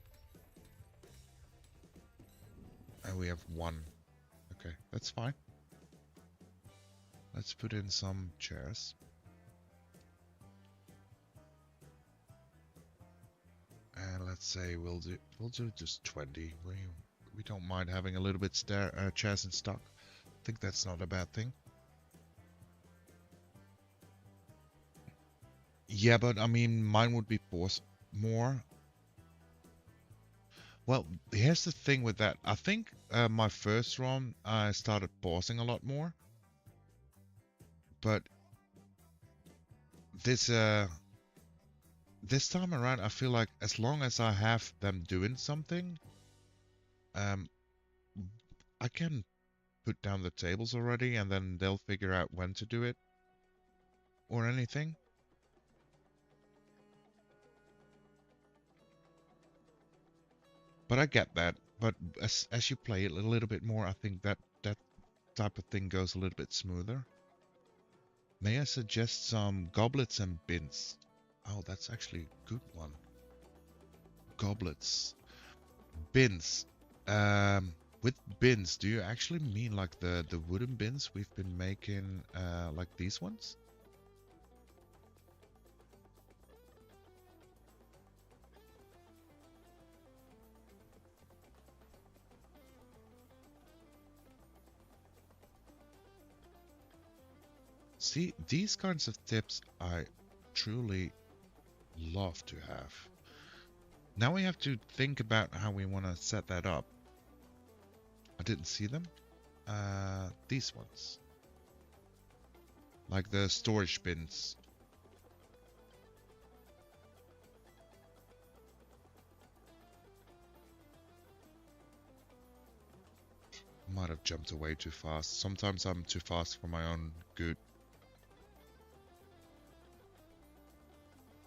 And we have 1. Okay, that's fine. Let's put in some chairs. And let's say we'll do just 20. We don't mind having a little bit chairs in stock. I think that's not a bad thing. Yeah, but I mean, mine would be forced more. Well, here's the thing with that. I think my first run, I started pausing a lot more. But this time around, I feel like as long as I have them doing something, I can put down the tables already, and then they'll figure out when to do it or anything. But I get that. But as you play it a little bit more, I think that type of thing goes a little bit smoother. May I suggest some goblets and bins? Oh, that's actually a good one. Goblets. Bins. With bins, do you actually mean like the wooden bins we've been making, like these ones? See, these kinds of tips I truly love to have. Now we have to think about how we want to set that up. I didn't see them. These ones. Like the storage bins. Might have jumped away too fast. Sometimes I'm too fast for my own good.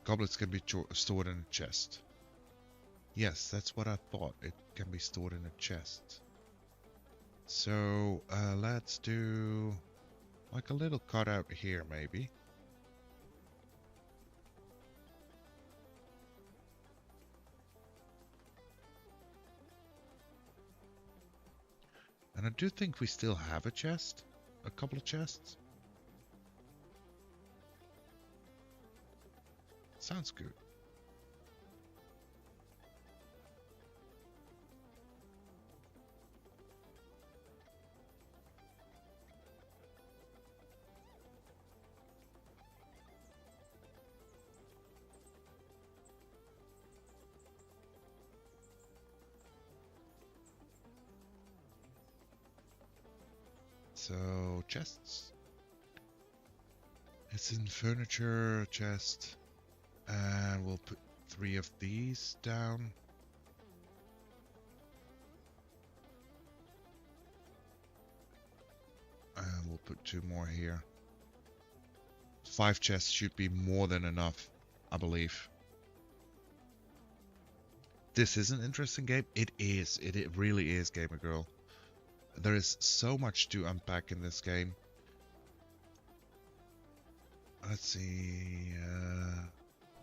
Goblets can be stored in a chest. Yes, that's what I thought. It can be stored in a chest. So, let's do like a little cutout here, maybe. And I do think we still have a chest. A couple of chests. Sounds good. So, chests. It's in furniture chest. And we'll put 3 of these down. And we'll put 2 more here. 5 chests should be more than enough, I believe. This is an interesting game. It is. It really is, Gamer Girl. There is so much to unpack in this game. Let's see.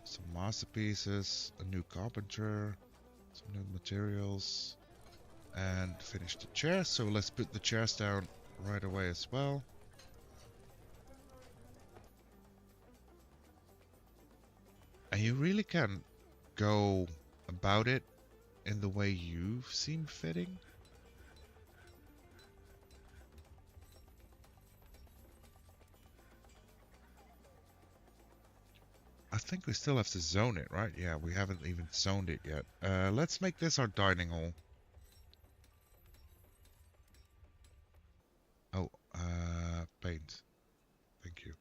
Some masterpieces, a new carpenter, some new materials, and finish the chairs. So let's put the chairs down right away as well. And you really can go about it in the way you seem fitting. think we still have to zone it, right? Yeah, we haven't even zoned it yet. Let's make this our dining hall. Oh, paint. Thank you.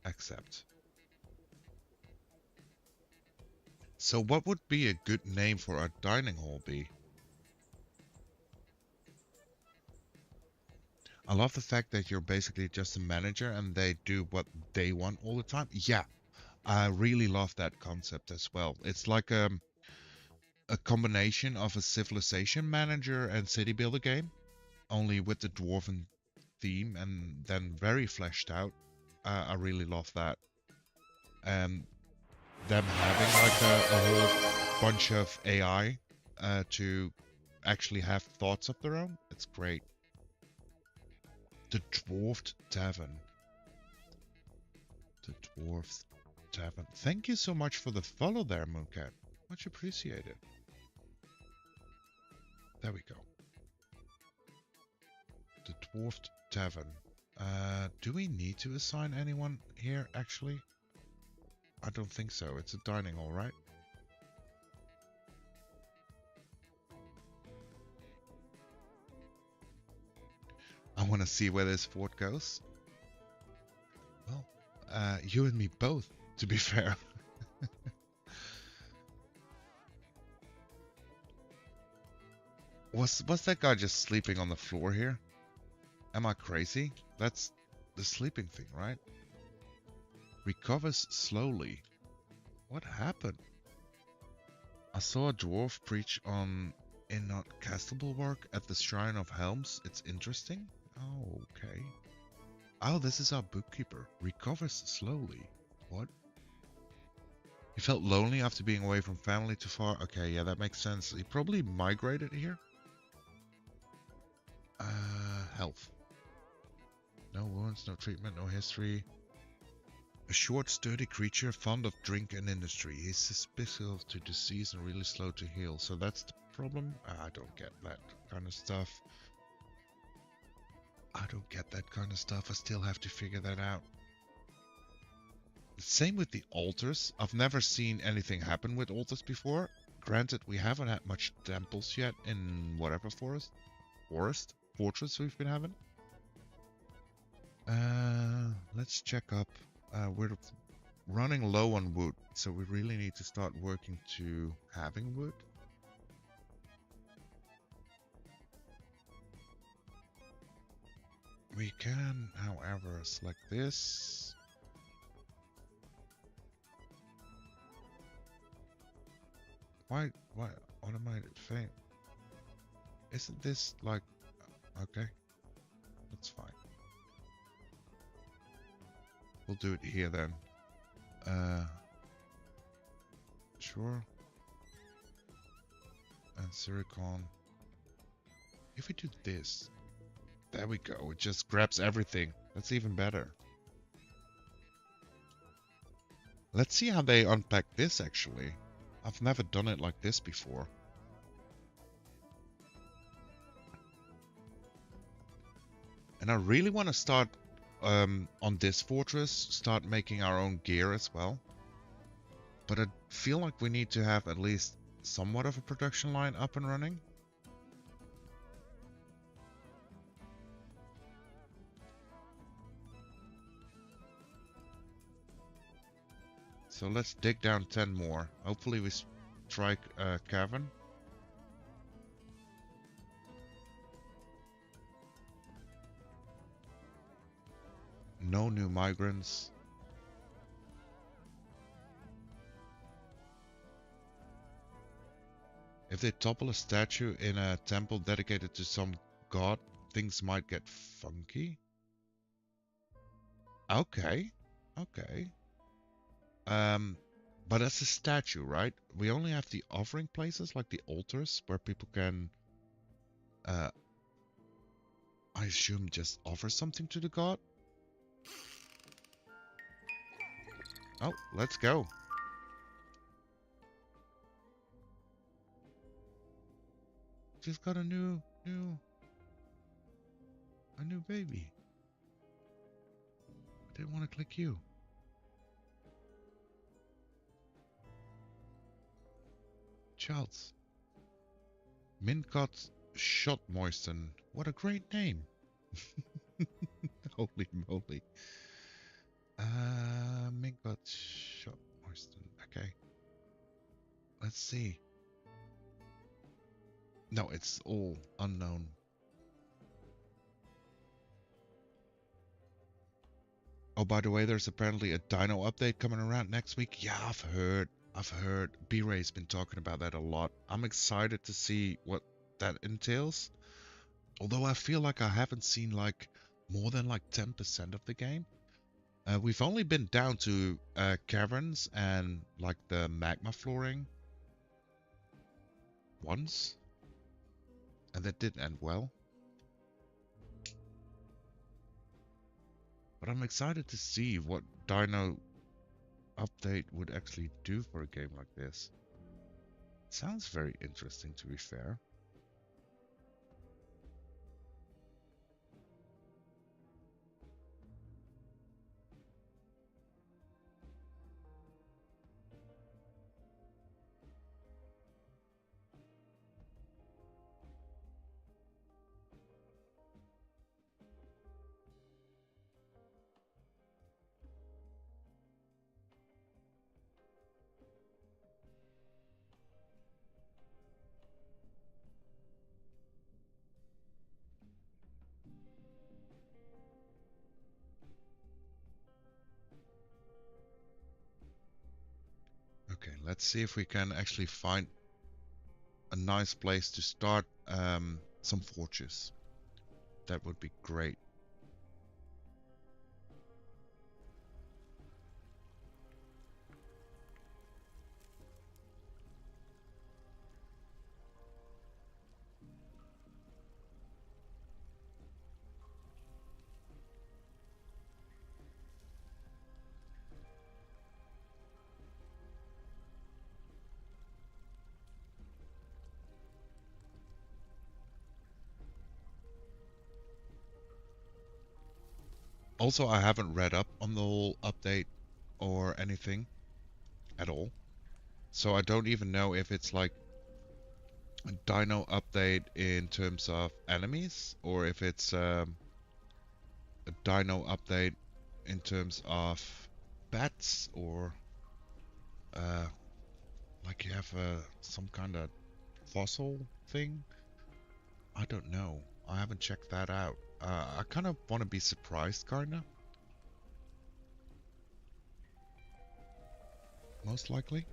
Accept. So what would be a good name for our dining hall be? I love the fact that you're basically just a manager and they do what they want all the time. Yeah, I really love that concept as well. It's like a combination of a civilization manager and city builder game, only with the dwarven theme and then very fleshed out. I really love that. And them having like a whole bunch of AI to actually have thoughts of their own. It's great. The Dwarfed Tavern. The Dwarfed Tavern. Thank you so much for the follow there, Mooncat. Much appreciated. There we go. The Dwarfed Tavern. Do we need to assign anyone here, actually? I don't think so. It's a dining hall, right? I want to see where this fort goes. Well, you and me both, to be fair. Was that guy just sleeping on the floor here? Am I crazy? That's the sleeping thing, right? Recovers slowly. What happened? I saw a dwarf preach on Innot Castlebulwark at the Shrine of Helms. It's interesting. Oh, okay. Oh, this is our bookkeeper. Recovers slowly. What? He felt lonely after being away from family too far. Okay, yeah, that makes sense. He probably migrated here. Health. No wounds, no treatment, no history. A short, sturdy creature fond of drink and industry. He's suspicious to disease and really slow to heal. So that's the problem? I don't get that kind of stuff. I don't get that kind of stuff. I still have to figure that out. Same with the altars. I've never seen anything happen with altars before. Granted, we haven't had much temples yet in whatever fortress we've been having. Let's check up. We're running low on wood, so we really need to start working to having wood. We can, however, select this. Why automated fame? Isn't this like, okay, that's fine. We'll do it here then. Sure. And Siricon. If we do this, there we go. It just grabs everything. That's even better. Let's see how they unpack this actually. I've never done it like this before. And I really want to start on this fortress, start making our own gear as well. But I feel like we need to have at least somewhat of a production line up and running. So let's dig down 10 more. Hopefully we strike a cavern. No new migrants. If they topple a statue in a temple dedicated to some god, things might get funky. Okay. Okay. But as a statue, right? We only have the offering places, like the altars, where people can, I assume, just offer something to the god. Oh, let's go. Just got a new baby. I didn't want to click you. Charles. Mintcot Shot Moisten. What a great name. Holy moly. Mintcot Shot Moisten. Okay. Let's see. No, it's all unknown. Oh, by the way, there's apparently a Dino update coming around next week. Yeah, I've heard. B-Ray's been talking about that a lot. I'm excited to see what that entails. Although I feel like I haven't seen like more than like 10% of the game. We've only been down to caverns and like the magma flooring once. And that didn't end well. But I'm excited to see what Dino update would actually do for a game like this. It sounds very interesting, to be fair. Okay, let's see if we can actually find a nice place to start some forges. That would be great. Also, I haven't read up on the whole update or anything at all. So I don't even know if it's like a dino update in terms of enemies or if it's a dino update in terms of bats or like you have some kind of fossil thing. I don't know. I haven't checked that out. I kind of want to be surprised, kinda. Most likely.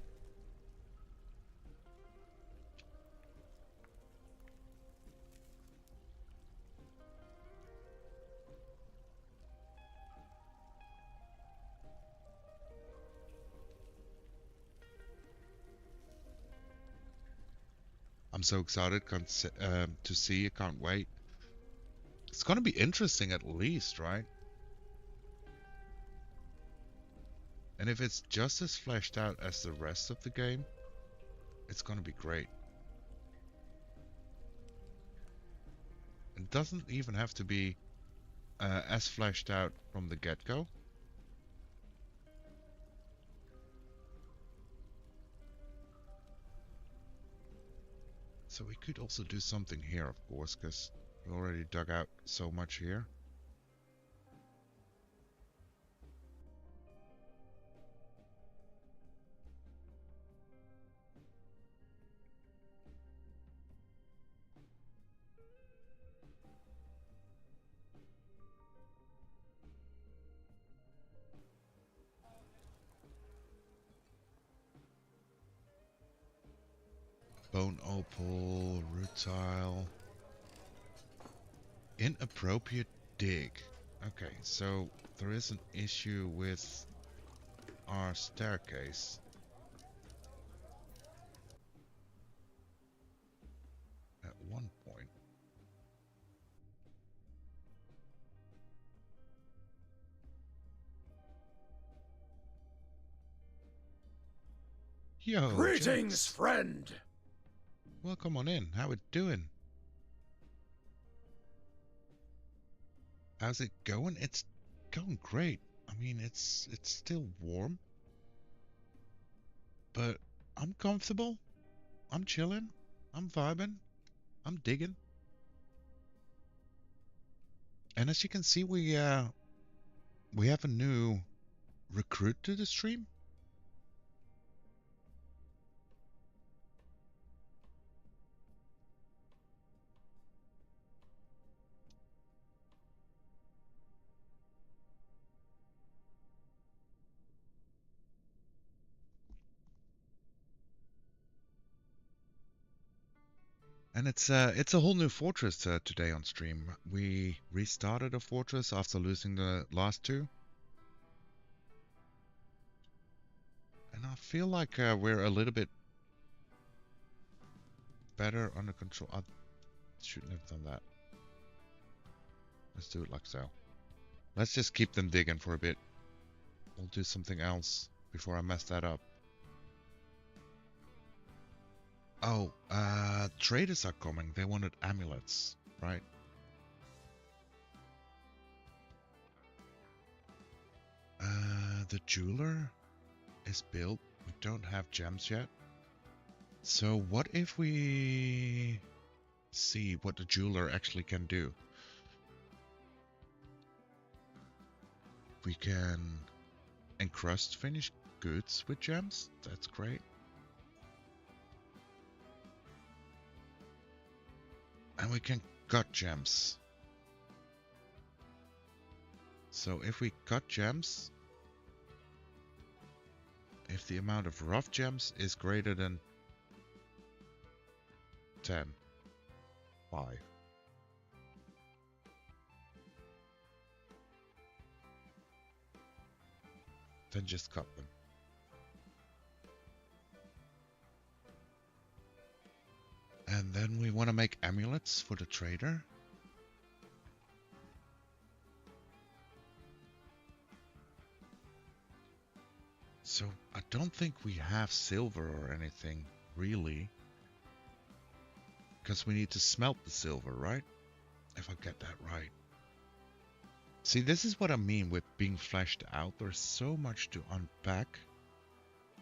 I'm so excited to see. I can't wait. It's gonna be interesting at least, right? And if it's just as fleshed out as the rest of the game, it's gonna be great. It doesn't even have to be as fleshed out from the get-go. So we could also do something here, of course, because we already dug out so much here. Bone opal, rutile. Inappropriate dig. Okay, so there is an issue with our staircase. At one point. Yo, Greetings, Jax. friend. Welcome on in. How it doing? How's it going? It's going great. I mean, it's still warm, but I'm comfortable. I'm chilling. I'm vibing. I'm digging. And as you can see, we have a new recruit to the stream. And it's a whole new fortress today on stream. We restarted a fortress after losing the last two. And I feel like we're a little bit better under control. I shouldn't have done that. Let's do it like so. Let's just keep them digging for a bit. We'll do something else before I mess that up. Oh, traders are coming. They wanted amulets, right? The jeweler is built. We don't have gems yet. So what if we see what the jeweler actually can do? We can encrust finished goods with gems. That's great. And we can cut gems. So if we cut gems, if the amount of rough gems is greater than 10, 5. Then just cut them. And then we want to make amulets for the trader. So I don't think we have silver or anything, really. Because we need to smelt the silver, right? If I get that right. See, this is what I mean with being fleshed out. There's so much to unpack.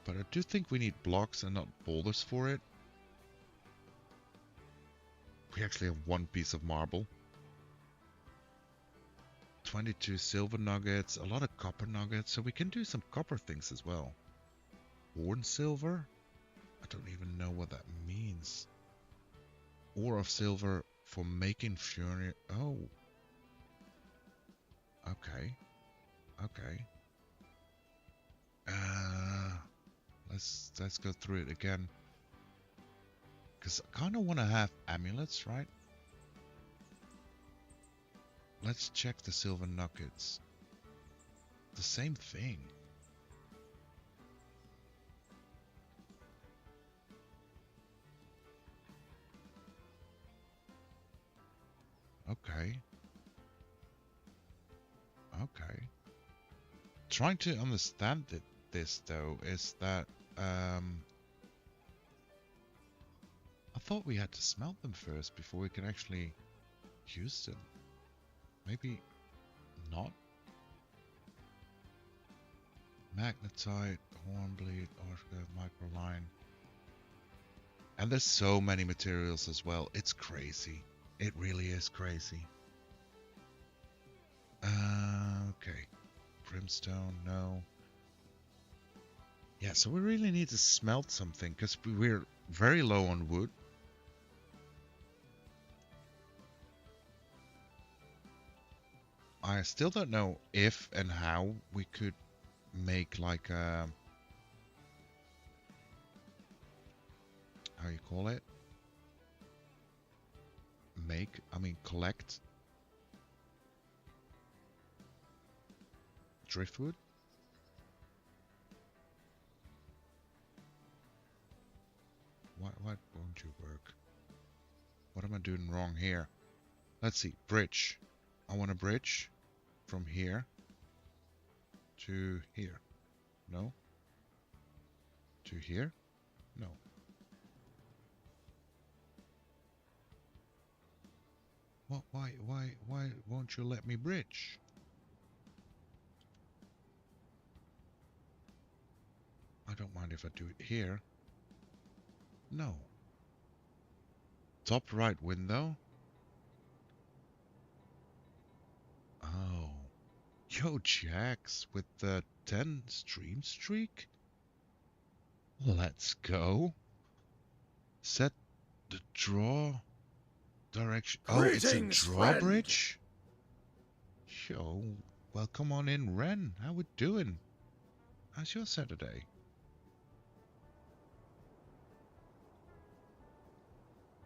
But I do think we need blocks and not boulders for it. We actually have one piece of marble. 22 silver nuggets, a lot of copper nuggets, so we can do some copper things as well. Horn silver? I don't even know what that means. Ore of silver for making fury. Oh. Okay. Okay. Let's go through it again. Because I kind of want to have amulets, right? Let's check the silver nuggets. The same thing. Okay. Okay. Trying to understand this though is that I thought we had to smelt them first before we can actually use them. Maybe not. Magnetite, hornbleed, orca, microline. And there's so many materials as well. It's crazy. It really is crazy. Okay. Brimstone, no. Yeah, so we really need to smelt something because we're very low on wood. I still don't know if and how we could make like a... How you call it? Collect driftwood. Why won't you work? What am I doing wrong here? Let's see, bridge. I want a bridge from here to here. No? To here? No. What? Why won't you let me bridge? mind if I do it here. No. Top right window. Oh. Yo, Jax with the 10 stream streak? Let's go. Set the draw direction. Oh, it's a Greetings, drawbridge? Yo, well, come on in, Ren. How we doing? How's your Saturday?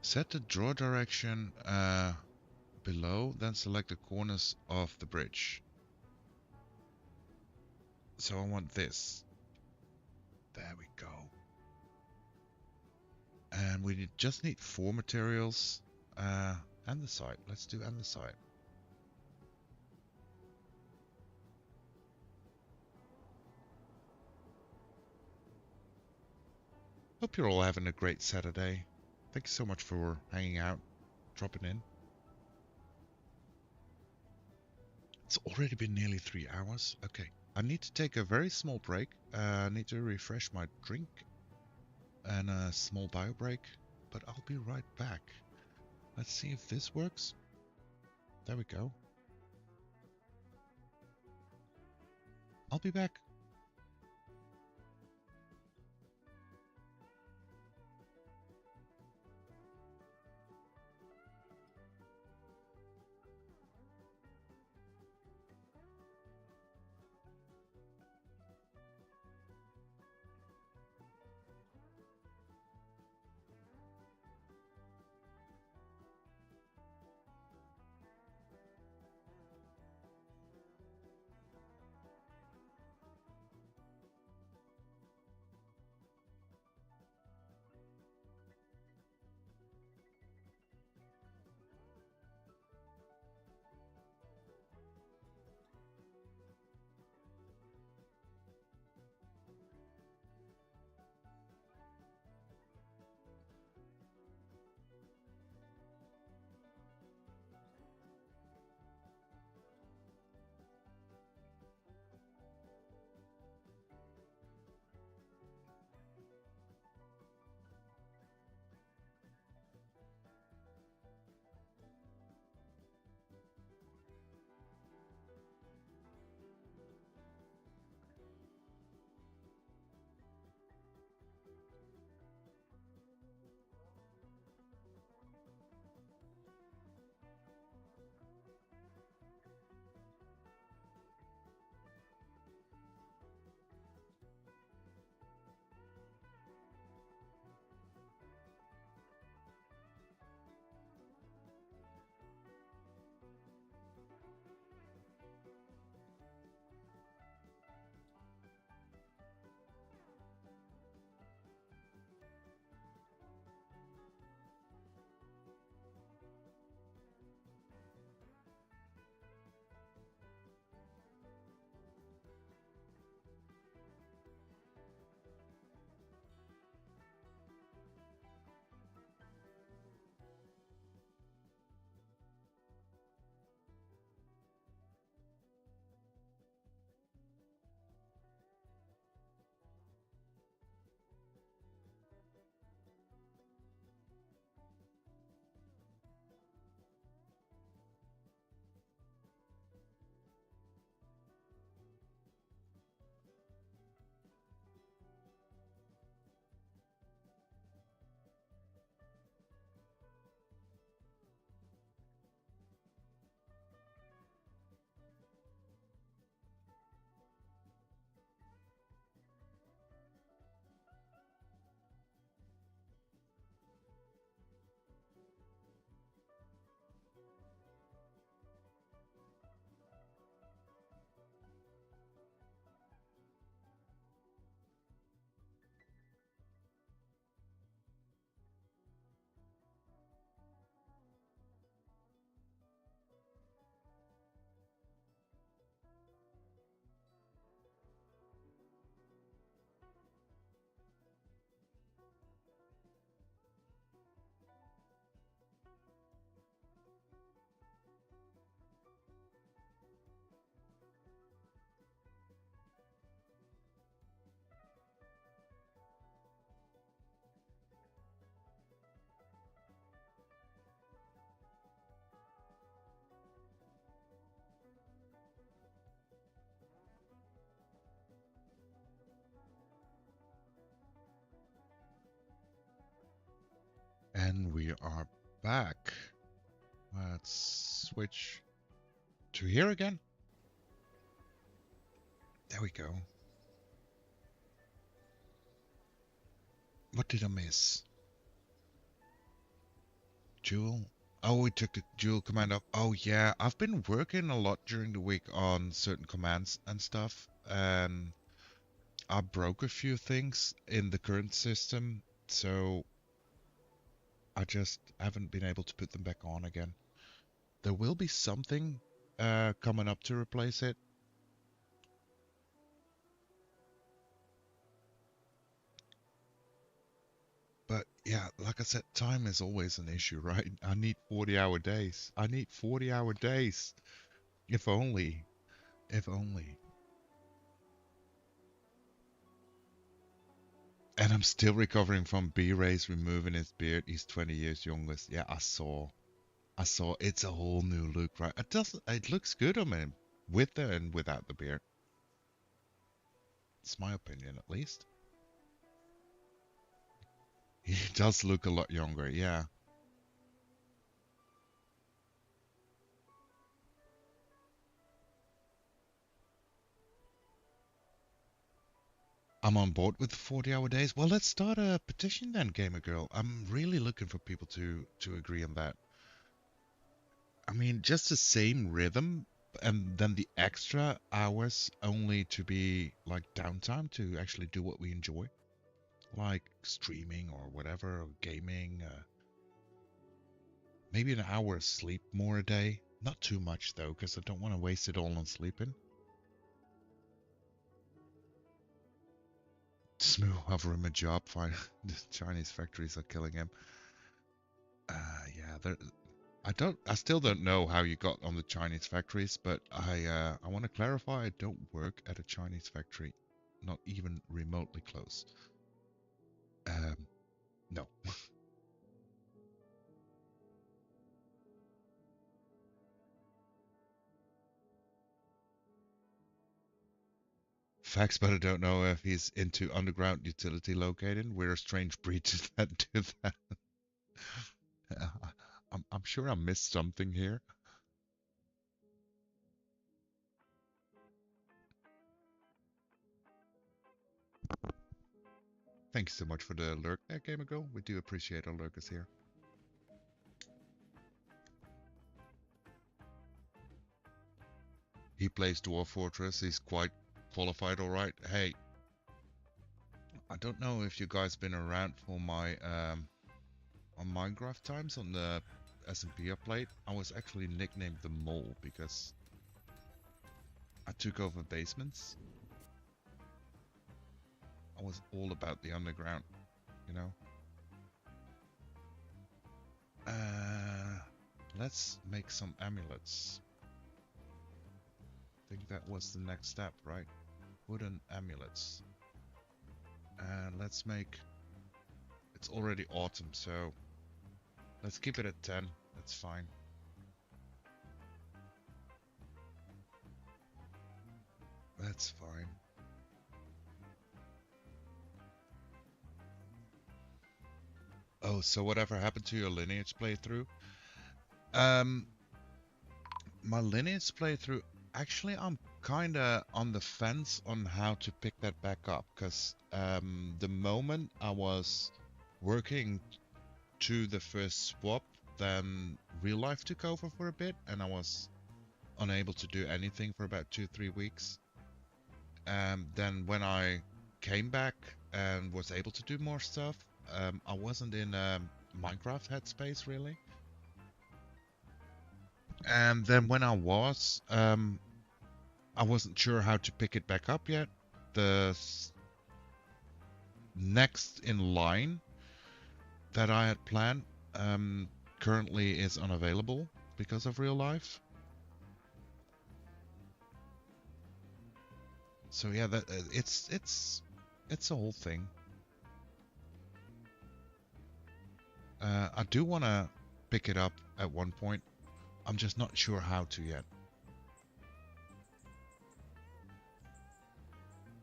Set the draw direction below, then select the corners of the bridge. So I want this. There we go. And we just need 4 materials. Andesite. Let's do andesite. Hope you're all having a great Saturday. Thank you so much for hanging out, dropping in. It's already been nearly 3 hours. Okay, I need to take a very small break. I need to refresh my drink and a small bio break, but I'll be right back. Let's see if this works. There we go. I'll be back. we are back. Let's switch to here again. There we go. What did I miss? Jewel? Oh, we took the Jewel command up. Oh yeah, I've been working a lot during the week on certain commands and stuff, and I broke a few things in the current system, so I just haven't been able to put them back on again. There will be something coming up to replace it. But yeah, like I said, time is always an issue, right? I need 40-hour days. I need 40-hour days. If only. If only. And I'm still recovering from B-Ray's removing his beard. He's 20 years youngest. Yeah, I saw. It's a whole new look, right? It looks good on him. With and without the beard. It's my opinion, at least. He does look a lot younger, yeah. I'm on board with 40-hour days. Well, let's start a petition then, Gamer Girl. I'm really looking for people to agree on that. I mean, just the same rhythm, and then the extra hours only to be like downtime to actually do what we enjoy. Like streaming or whatever, or gaming. Maybe an hour of sleep more a day. Not too much though, because I don't want to waste it all on sleeping. Smooth offer him a job. Fine. The Chinese factories are killing him. Yeah, I still don't know how you got on the Chinese factories, but I want to clarify. I don't work at a Chinese factory, not even remotely close. No. Facts, but I don't know if he's into underground utility locating. We're a strange breed that do that. I'm sure I missed something here. Thanks so much for the lurk there, Gamer Girl. We do appreciate our lurkers here. He plays Dwarf Fortress. He's quite qualified, all right. Hey, I don't know if you guys been around for my on Minecraft times on the SMP update. I was actually nicknamed the Mole because I took over basements. I was all about the underground, you know. Let's make some amulets. I think that was the next step, right? Wooden amulets. And let's make... It's already autumn, so let's keep it at 10. That's fine. That's fine. Oh, so whatever happened to your Lineage playthrough? My Lineage playthrough, actually I'm kinda on the fence on how to pick that back up, because the moment I was working to the first swap, then real life took over for a bit, and I was unable to do anything for about 2-3 weeks. Then when I came back and was able to do more stuff, I wasn't in Minecraft headspace really. And then when I was, I wasn't sure how to pick it back up yet. The next in line that I had planned currently is unavailable because of real life. So yeah, that it's a whole thing. I do want to pick it up at one point. I'm just not sure how to yet.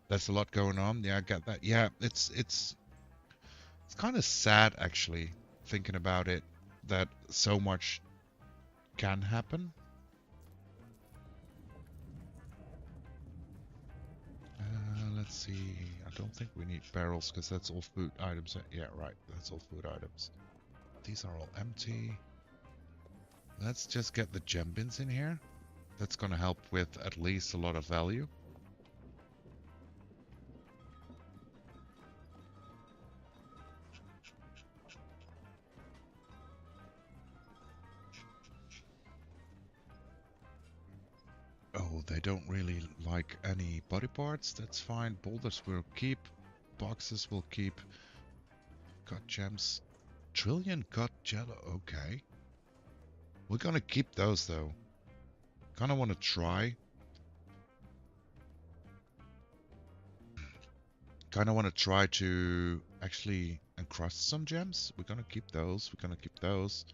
There's a lot going on. Yeah, I get that. Yeah, it's kind of sad actually thinking about it. that so much can happen. Let's see. I don't think we need barrels because that's all food items. Yeah, right. That's all food items. These are all empty. Let's just get the gem bins in here. That's going to help with at least a lot of value. Oh, they don't really like any body parts. That's fine. Boulders will keep. Boxes will keep. Got gems. Trillion got jello. Okay. We're gonna keep those though. Kinda wanna try. Kinda wanna try to actually encrust some gems. We're gonna keep those. We're gonna keep those.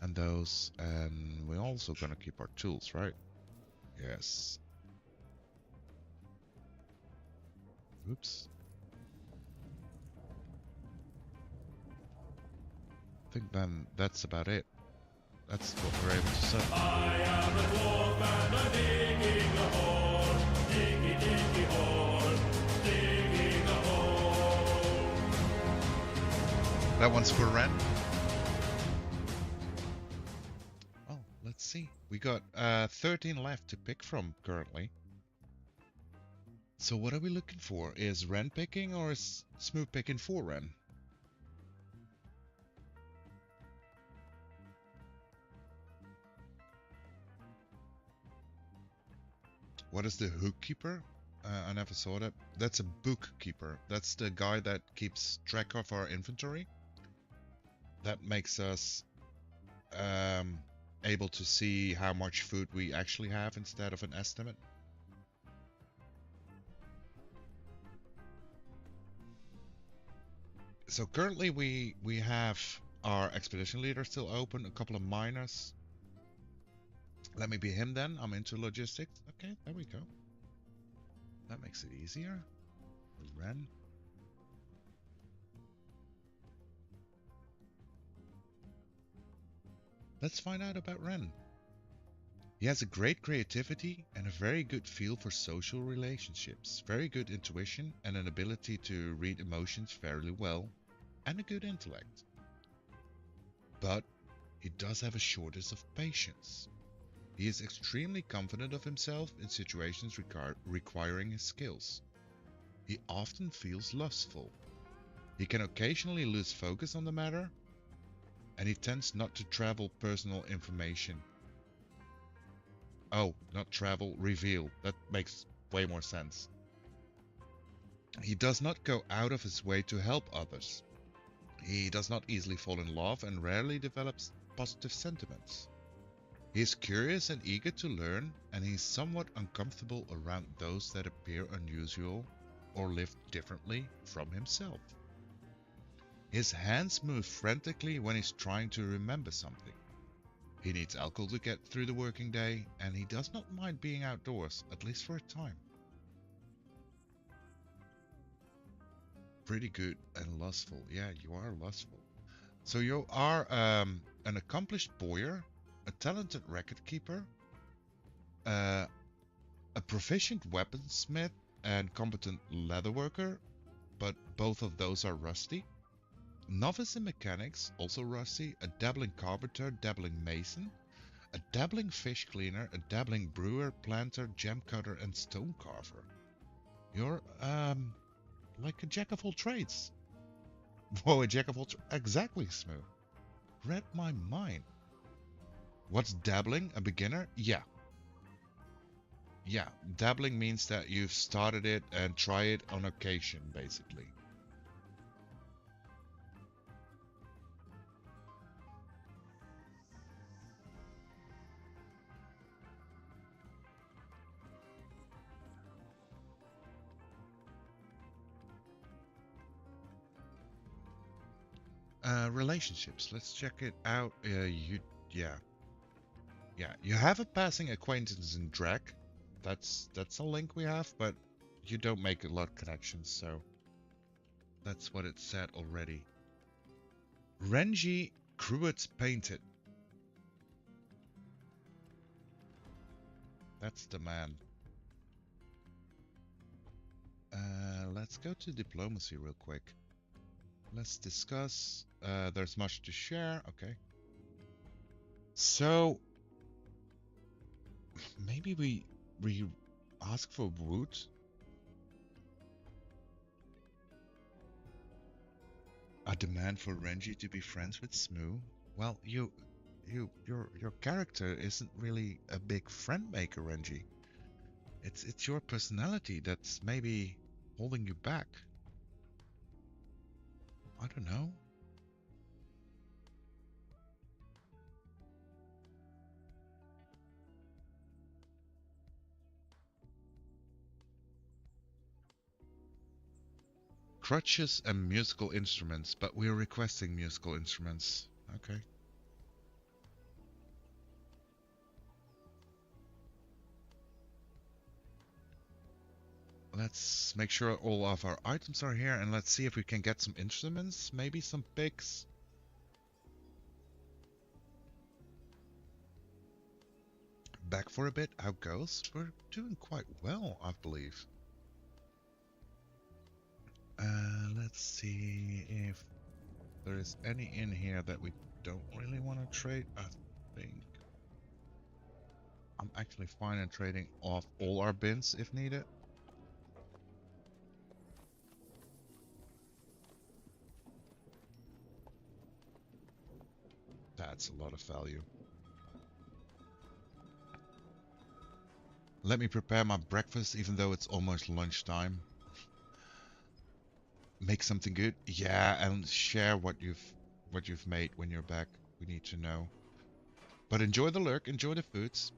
And those. And we're also gonna keep our tools, right? Yes. Oops. I think then that's about it. That's what we're able to sell. I am a dwarf and I'm digging a hole. Diggy, diggy hole. Digging a hole. That one's for Ren. Oh, let's see. We got 13 left to pick from currently. So what are we looking for? Is Ren picking or is Smooth picking for Ren? What is the hookkeeper? I never saw that. That's a bookkeeper. That's the guy that keeps track of our inventory. That makes us able to see how much food we actually have instead of an estimate. So currently we have our expedition leader still open, a couple of miners. Let me be him then. I'm into logistics. Okay, there we go. That makes it easier. Ren. Let's find out about Ren. He has a great creativity and a very good feel for social relationships, very good intuition and an ability to read emotions fairly well, and a good intellect. But he does have a shortage of patience. He is extremely confident of himself in situations requiring his skills. He often feels lustful. He can occasionally lose focus on the matter, and he tends not to travel personal information. Oh, not travel, reveal. That makes way more sense. He does not go out of his way to help others. He does not easily fall in love and rarely develops positive sentiments. He is curious and eager to learn, and he is somewhat uncomfortable around those that appear unusual or live differently from himself. His hands move frantically when he's trying to remember something. He needs alcohol to get through the working day, and he does not mind being outdoors, at least for a time. Pretty good and lustful. Yeah, you are lustful. So you are an accomplished bowyer, a talented record keeper, a proficient weaponsmith and competent leatherworker, but both of those are rusty. Novice in mechanics, also rusty, a dabbling carpenter, dabbling mason, a dabbling fish cleaner, a dabbling brewer, planter, gem cutter, and stone carver. You're, like a jack of all trades. Whoa, a jack of all exactly, Smooth. Read my mind. What's dabbling? A beginner? Yeah. Yeah, dabbling means that you've started it and try it on occasion, basically. Relationships. Let's check it out. Yeah. You have a passing acquaintance in Drek. That's a link we have, but you don't make a lot of connections, so that's what it said already. Renji Cruets painted. That's the man. Let's go to diplomacy real quick. Let's discuss. There's much to share. Okay. So maybe we ask for wood. A demand for Renji to be friends with Smoo. Well, your character isn't really a big friend maker, Renji. It's your personality that's maybe holding you back. I don't know. Crutches and musical instruments, but we're requesting musical instruments. Okay. Let's make sure all of our items are here, and let's see if we can get some instruments, maybe some picks. Back for a bit, how goes? We're doing quite well, I believe. Let's see if there is any in here that we don't really want to trade. I think I'm actually fine in trading off all our bins if needed. That's a lot of value. Let me prepare my breakfast even though it's almost lunchtime. Make something good. Yeah, and share what you've made when you're back. We need to know. But enjoy the lurk, enjoy the foods.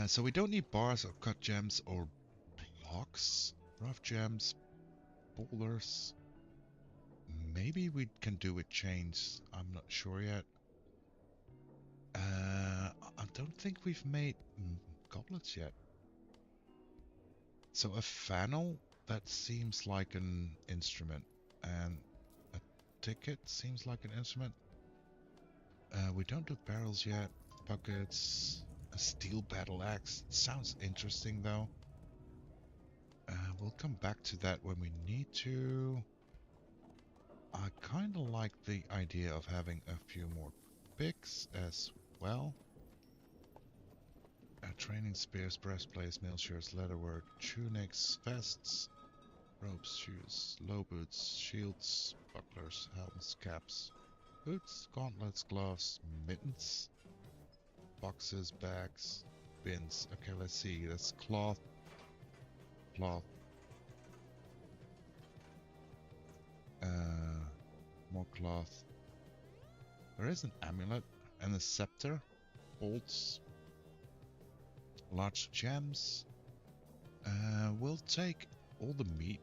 So we don't need bars or cut gems or blocks. Rough gems, boulders. Maybe we can do with chains. I'm not sure yet. I don't think we've made goblets yet. So a funnel, that seems like an instrument. And a ticket seems like an instrument. We don't do barrels yet. Buckets. A steel battle axe. Sounds interesting though. We'll come back to that when we need to. I kind of like the idea of having a few more picks as well. Training spears, breastplates, mail shirts, leatherwork, tunics, vests, ropes, shoes, low boots, shields, bucklers, helmets, caps, boots, gauntlets, gloves, mittens, boxes, bags, bins. Okay, let's see. That's cloth, cloth. More cloth. There is an amulet and a scepter, bolts, large gems. We'll take all the meat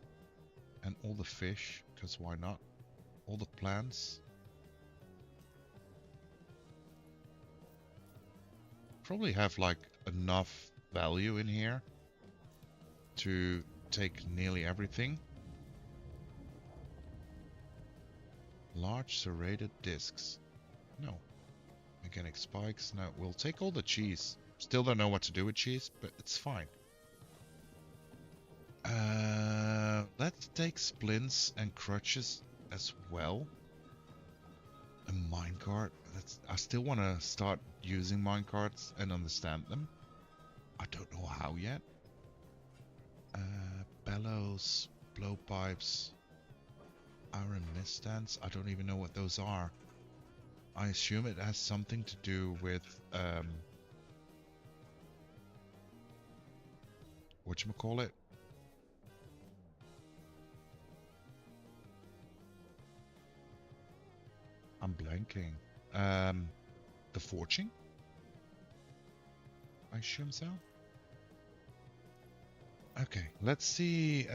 and all the fish, because why not? All the plants. Probably have like enough value in here to take nearly everything. Large serrated discs. No. Mechanic spikes. No, we'll take all the cheese. Still don't know what to do with cheese, but it's fine. Let's take splints and crutches as well. A minecart. I still want to start using minecarts and understand them. I don't know how yet. Bellows, blowpipes, iron mist stands. I don't even know what those are. I assume it has something to do with whatchamacallit? I'm blanking. The forging? I assume so. Okay, let's see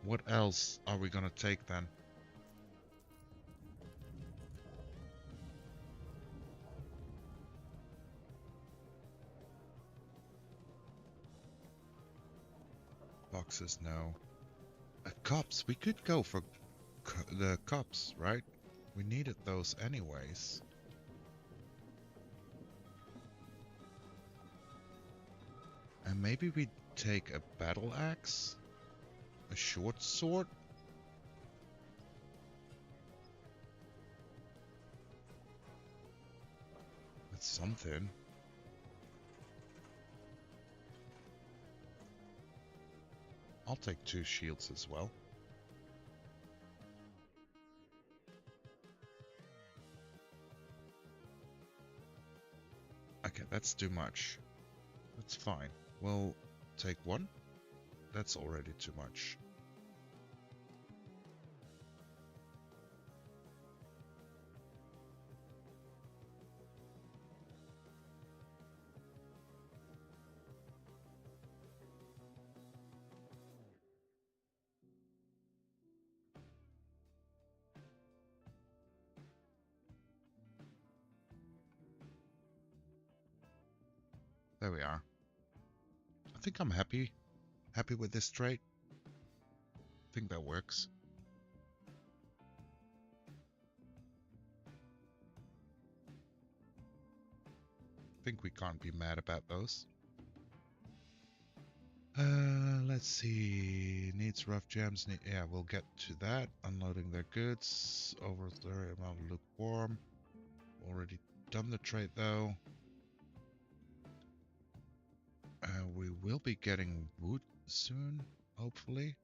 what else are we gonna take then? Boxes, no. Cups, we could go for the cups, right? We needed those anyways. And maybe we take a battle axe? A short sword? That's something. I'll take 2 shields as well. Okay, that's too much. That's fine. We'll take 1. That's already too much. There we are. I think I'm happy with this trade. I think that works. I think we can't be mad about those. Let's see. Needs rough gems. Yeah, we'll get to that. Unloading their goods. Over the amount of lukewarm. Already done the trade though. We will be getting wood soon, hopefully.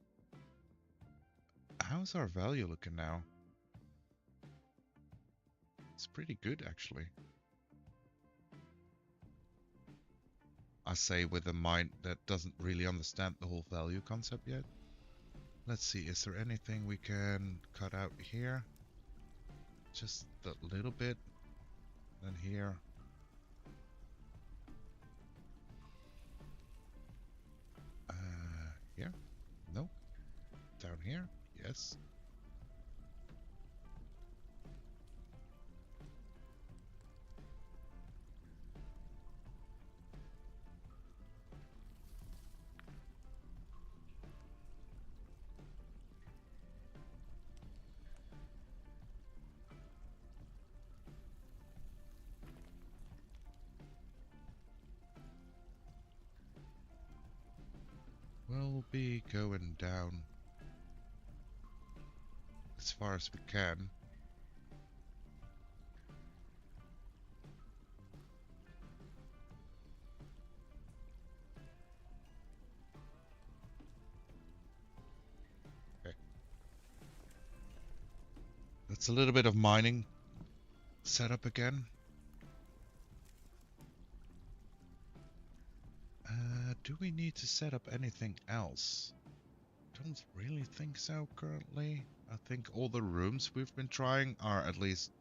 How's our value looking now? It's pretty good, actually. I say with a mind that doesn't really understand the whole value concept yet. Let's see, is there anything we can cut out here? Just a little bit. And here. Here? No. Down here? Yes. We'll be going down as far as we can. Okay. That's a little bit of mining setup again. Do we need to set up anything else? Don't really think so currently. I think all the rooms we've been trying are at least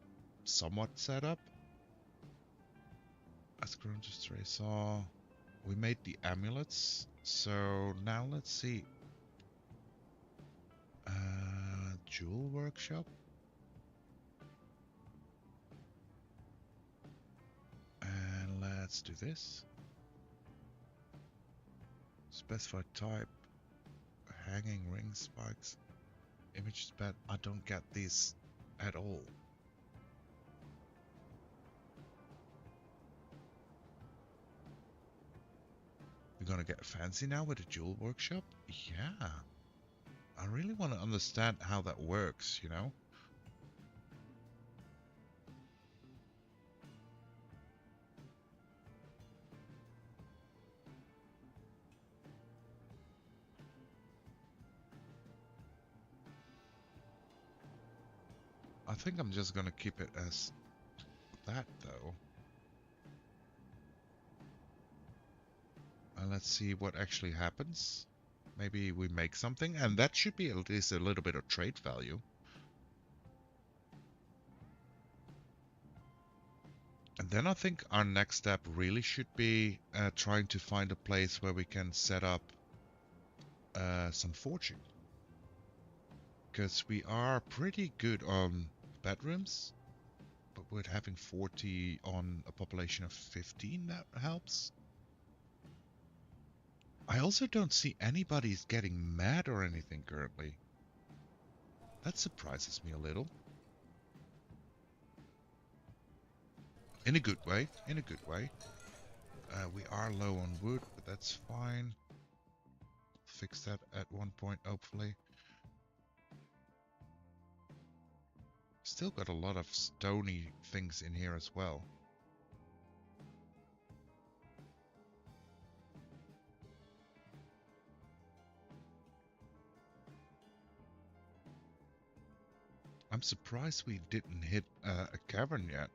somewhat set up. As grown to stray saw. We made the amulets, so now let's see. Jewel workshop. And let's do this. Specified type. Hanging ring spikes. Image bed. I don't get these at all. We're gonna get fancy now with the jewel workshop? Yeah. I really want to understand how that works, you know? I think I'm just gonna keep it as that though. And let's see what actually happens. Maybe we make something, and that should be at least a little bit of trade value. And then I think our next step really should be trying to find a place where we can set up some forging. Because we are pretty good on bedrooms, but with having 40 on a population of 15, that helps. I also don't see anybody getting mad or anything currently. That surprises me a little. In a good way, in a good way. We are low on wood, but that's fine. Fix that at one point, hopefully. Still got a lot of stony things in here as well. I'm surprised we didn't hit a cavern yet.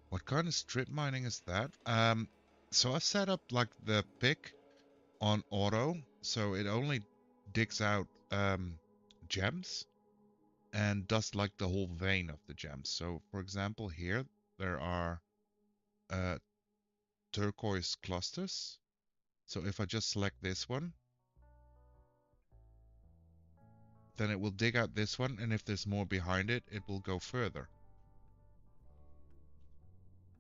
What kind of strip mining is that? So I've set up like the pick on auto, so it only digs out gems and does like the whole vein of the gems. So for example here there are turquoise clusters. So if I just select this one, then it will dig out this one, and if there's more behind it, it will go further.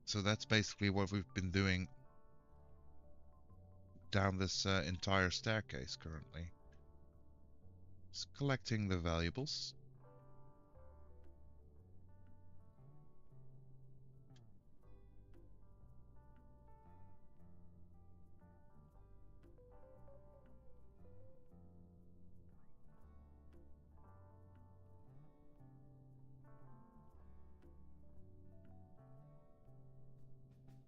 So that's basically what we've been doing down this entire staircase currently. Just collecting the valuables.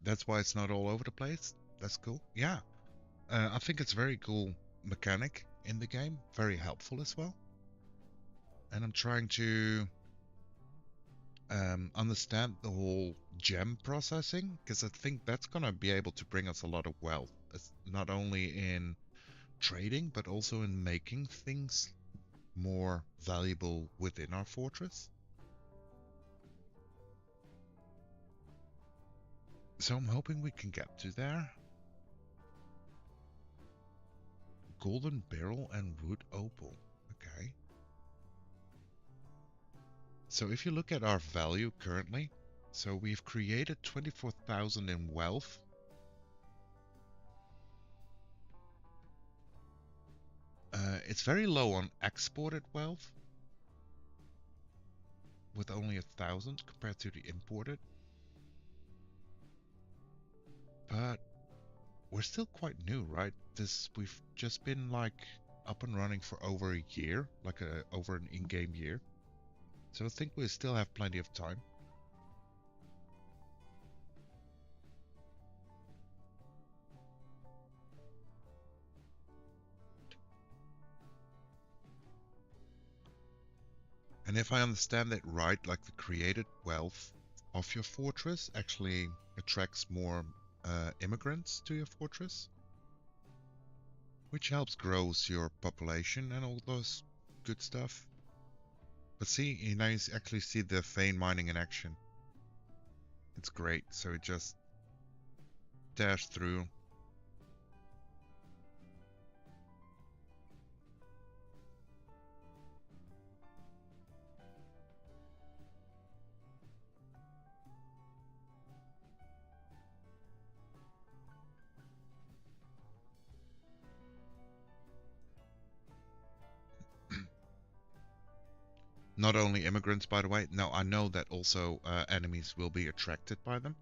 That's why it's not all over the place. That's cool. Yeah, I think it's a very cool mechanic in the game. Very helpful as well. And I'm trying to understand the whole gem processing, because I think that's gonna be able to bring us a lot of wealth. It's not only in trading, but also in making things more valuable within our fortress. So I'm hoping we can get to there. Golden beryl and wood opal. Okay. So if you look at our value currently, so we've created 24,000 in wealth. It's very low on exported wealth, with only 1,000 compared to the imported. But we're still quite new, right? We've just been like up and running for over a year, like over an in-game year. So I think we still have plenty of time. And if I understand it right, like the created wealth of your fortress actually attracts more immigrants to your fortress, which helps grows your population and all those good stuff. But see, you now actually see the vein mining in action. It's great. So it just dashed through. Not only immigrants, by the way. No, I know that also enemies will be attracted by them.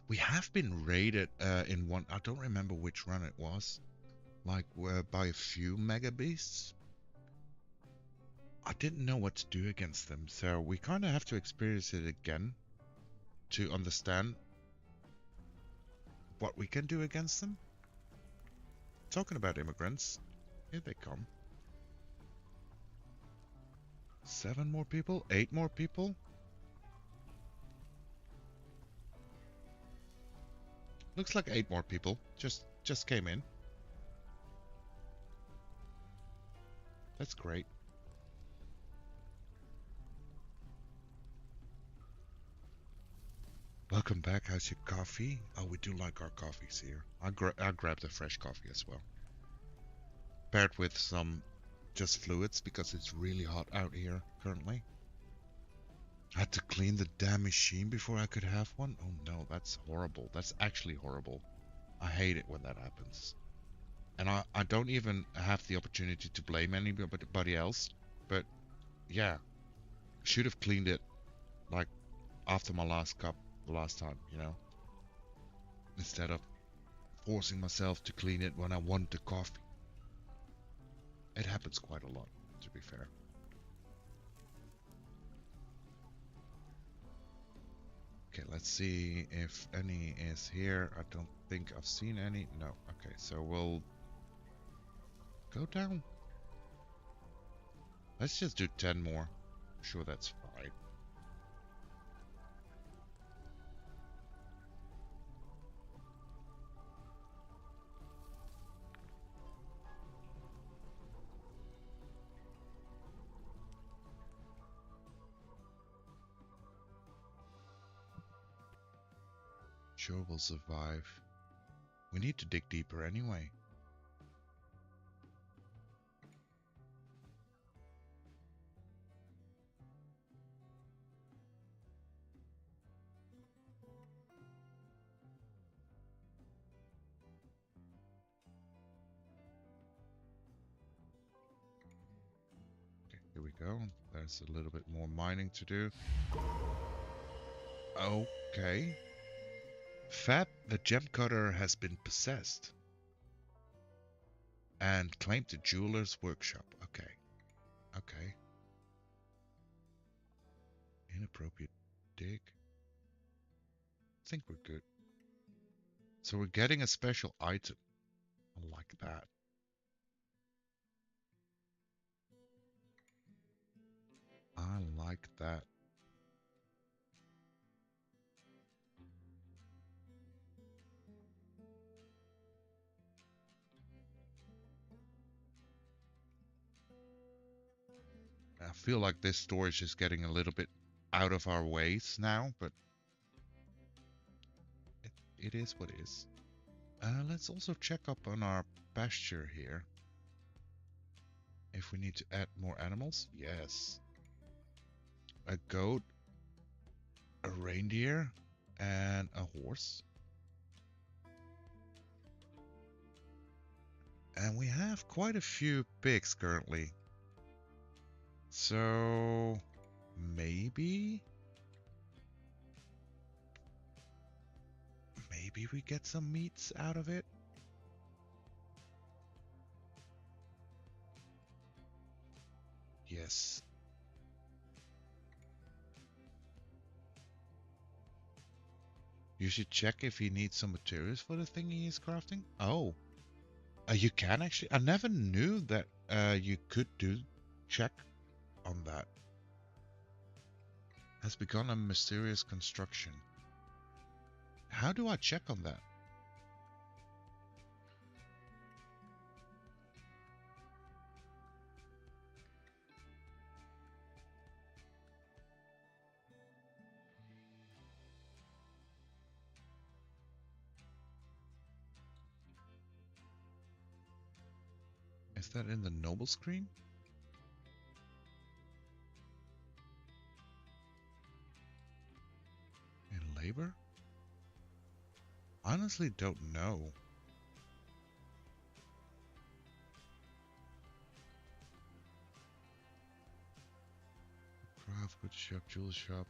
We have been raided in one, I don't remember which run it was, like by a few mega beasts. I didn't know what to do against them, so we kind of have to experience it again to understand what we can do against them. Talking about immigrants, here they come. 7 more people? 8 more people? Looks like 8 more people just came in. That's great. Welcome back. How's your coffee? Oh, we do like our coffees here. I grabbed a fresh coffee as well. paired with some just fluids because it's really hot out here currently. I had to clean the damn machine before I could have one. Oh no, that's horrible. That's actually horrible. I hate it when that happens. And I don't even have the opportunity to blame anybody else. But yeah, should have cleaned it like after my last cup the last time, you know? Instead of forcing myself to clean it when I want the coffee. It happens quite a lot, to be fair. Okay, let's see if any is here. I don't think I've seen any. No. Okay, so we'll go down. Let's just do 10 more. I'm sure that's fine. Sure we'll survive. We need to dig deeper anyway. Okay, here we go. There's a little bit more mining to do. Okay. Fab, the gem cutter has been possessed and claimed the jeweler's workshop. Okay. Okay. Inappropriate dig. I think we're good. So we're getting a special item. I like that. I like that. I feel like this storage is getting a little bit out of our ways now, but it is what it is. Let's also check up on our pasture here. If we need to add more animals, yes. A goat, a reindeer, and a horse. And we have quite a few pigs currently. So maybe we get some meats out of it. Yes. You should check if he needs some materials for the thing he is crafting. Oh, you can actually. I never knew that you could check on that. Has begun a mysterious construction. How do I check on that? Is that in the noble screen? In labor? Honestly, don't know. Craft, wood shop, jewel shop.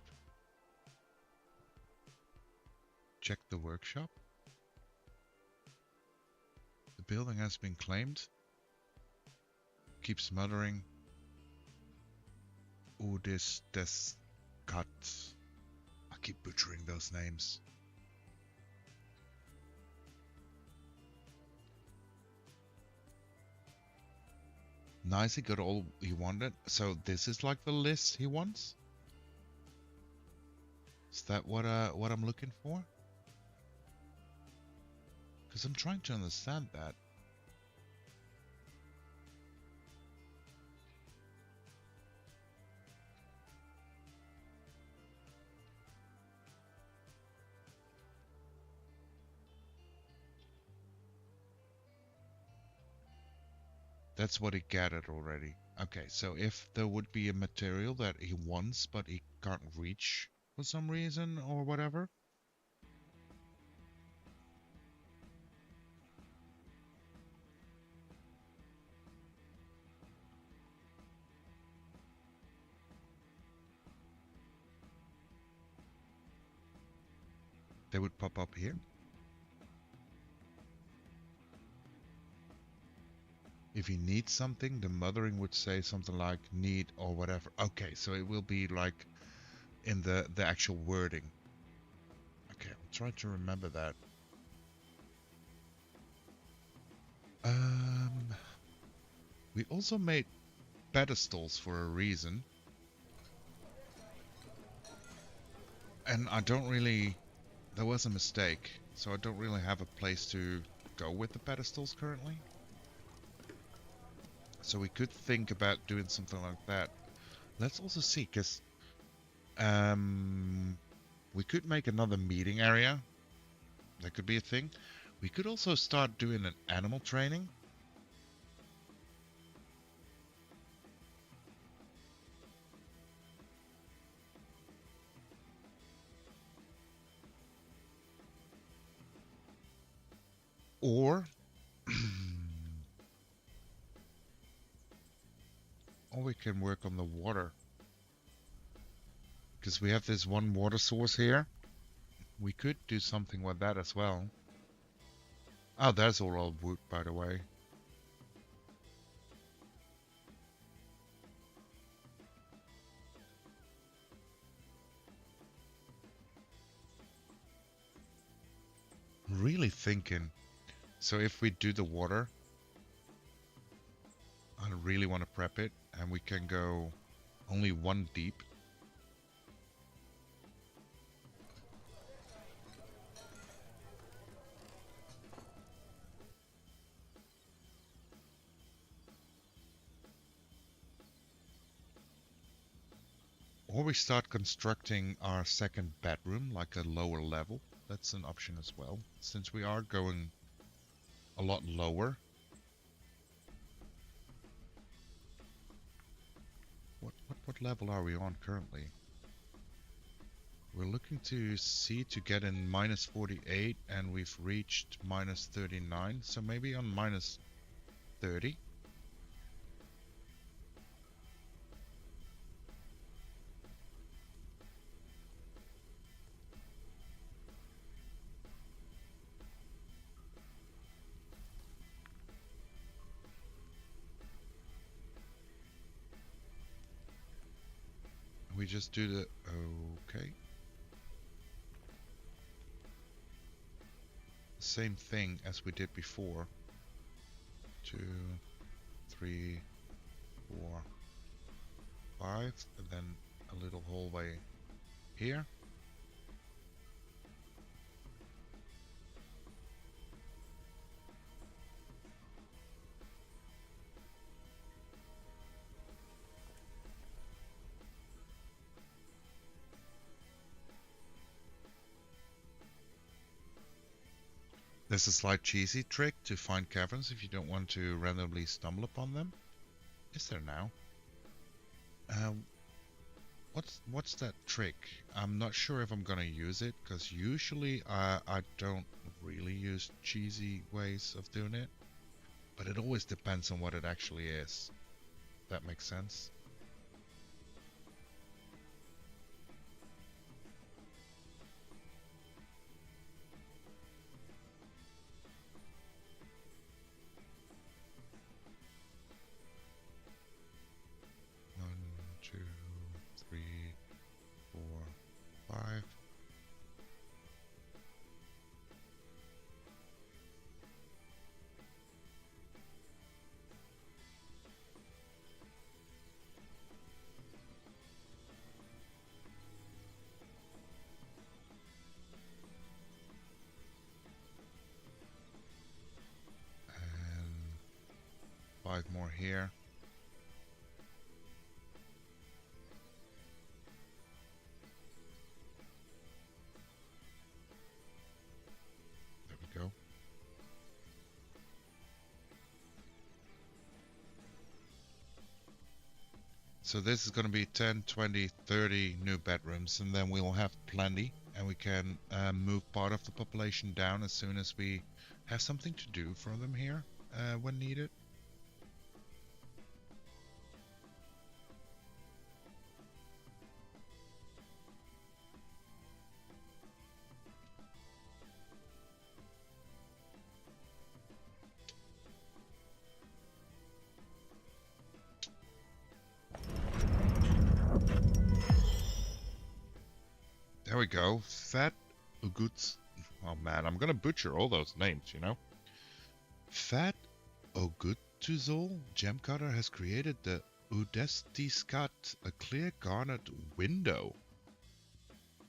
Check the workshop. The building has been claimed. Keep smothering. Udis des Cut. I keep butchering those names. Nice, he got all he wanted. So this is like the list he wants? Is that what I'm looking for? Because I'm trying to understand that. That's what he gathered already. Okay, so if there would be a material that he wants, but he can't reach for some reason or whatever. They would pop up here. If he needs something, the mothering would say something like need or whatever. Okay, so it will be like in the actual wording. Okay, I'm trying to remember that. We also made pedestals for a reason. And I don't really... There was a mistake, so I don't really have a place to go with the pedestals currently. So we could think about doing something like that. Let's also see, because we could make another meeting area. That could be a thing. We could also start doing an animal training. Or... or we can work on the water. Because we have this one water source here. We could do something with that as well. Oh, there's all old wood, by the way. Really thinking. So if we do the water, I really want to prep it, and we can go only one deep. Or we start constructing our second bedroom, like a lower level. That's an option as well, since we are going a lot lower. What level are we on currently? We're looking to see to get in minus 48, and we've reached minus 39, so maybe on minus 30. We just do the... okay. Same thing as we did before. 2, 3, 4, 5, and then a little hallway here. There's a slight cheesy trick to find caverns if you don't want to randomly stumble upon them. Is there now? What's that trick? I'm not sure if I'm gonna use it, because usually I don't really use cheesy ways of doing it. But it always depends on what it actually is. That makes sense. One, two, three, four, five. And 5 more here. There we go. So this is going to be 10, 20, 30 new bedrooms, and then we'll have plenty, and we can move part of the population down as soon as we have something to do for them here when needed. There we go. Fat Uguts. Oh man, I'm gonna butcher all those names, you know. Fat Ogutuzol Gemcutter has created the Udestiskat, a clear garnet window.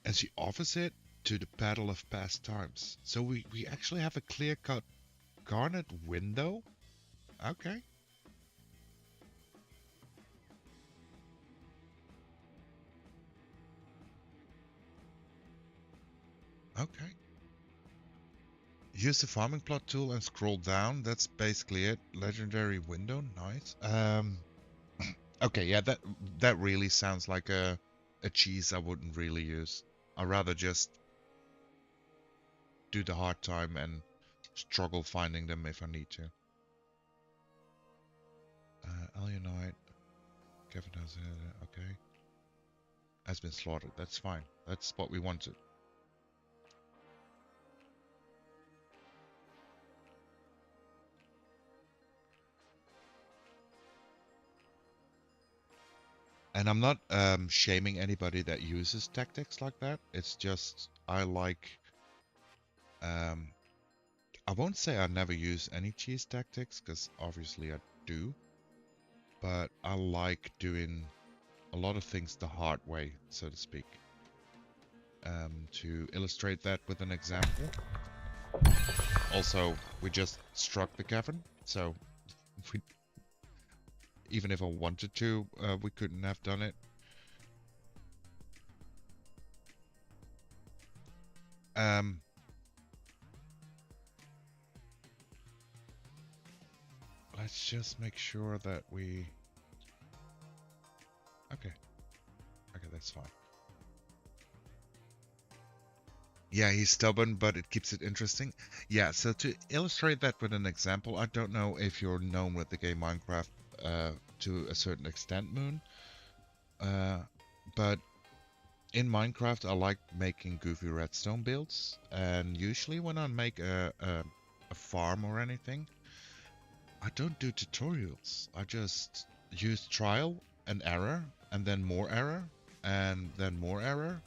And she offers it to the Paddle of Past Times. So we actually have a clear-cut garnet window? Okay. Okay. Use the farming plot tool and scroll down. That's basically it. Legendary window. Nice. Okay, yeah, that really sounds like a cheese I wouldn't really use. I'd rather just do the hard time and struggle finding them if I need to. Alienite. Kevin has it. Okay. Has been slaughtered. That's fine. That's what we wanted. And I'm not shaming anybody that uses tactics like that. It's just I like. I won't say I never use any cheese tactics, because obviously I do. But I like doing a lot of things the hard way, so to speak. To illustrate that with an example. Also, we just struck the cavern, so we, even if I wanted to, we couldn't have done it. Let's just make sure that we... Okay. Okay, that's fine. Yeah, he's stubborn, but it keeps it interesting. Yeah, so to illustrate that with an example, I don't know if you're known with the game Minecraft to a certain extent, Moon. But in Minecraft, I like making goofy redstone builds. And usually when I make a farm or anything, I don't do tutorials. I just use trial and error, and then more error, and then more error.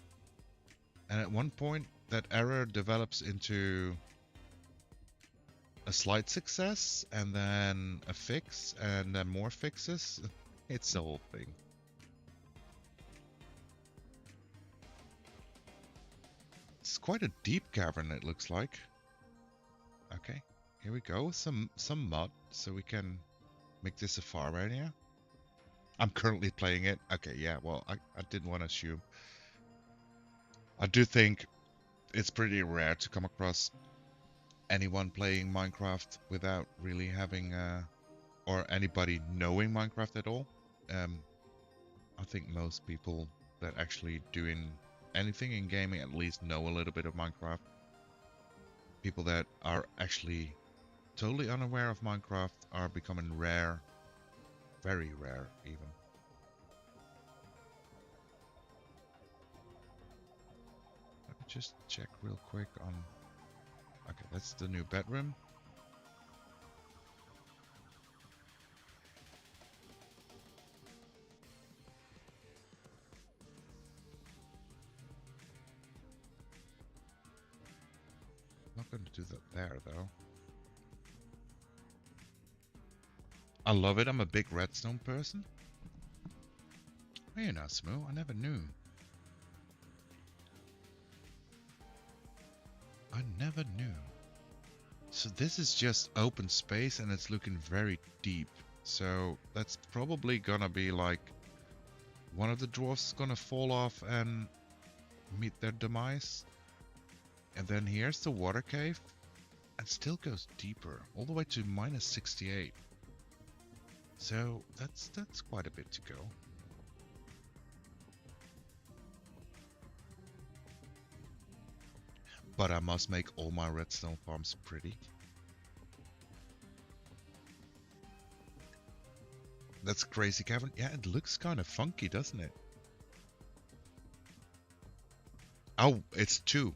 And at one point, that error develops into a slight success, and then a fix, and then more fixes. It's the whole thing. It's quite a deep cavern, it looks like. Okay, here we go. Some mud, so we can make this a farm area. I'm currently playing it. Okay, yeah, well, I didn't want to assume. I do think it's pretty rare to come across anyone playing Minecraft without really having, or anybody knowing Minecraft at all. I think most people that actually doing anything in gaming at least know a little bit of Minecraft. People that are actually totally unaware of Minecraft are becoming rare, very rare even. Let me just check real quick on... Okay, that's the new bedroom. Not going to do that there, though. I love it. I'm a big redstone person. You know, Smoo, I never knew. I never knew. So this is just open space and it's looking very deep. So that's probably gonna be like one of the dwarfs is gonna fall off and meet their demise. And then here's the water cave. And still goes deeper, all the way to minus 68. So that's quite a bit to go. But I must make all my redstone farms pretty. That's crazy, Kevin. Yeah, it looks kind of funky, doesn't it? Oh, it's 2.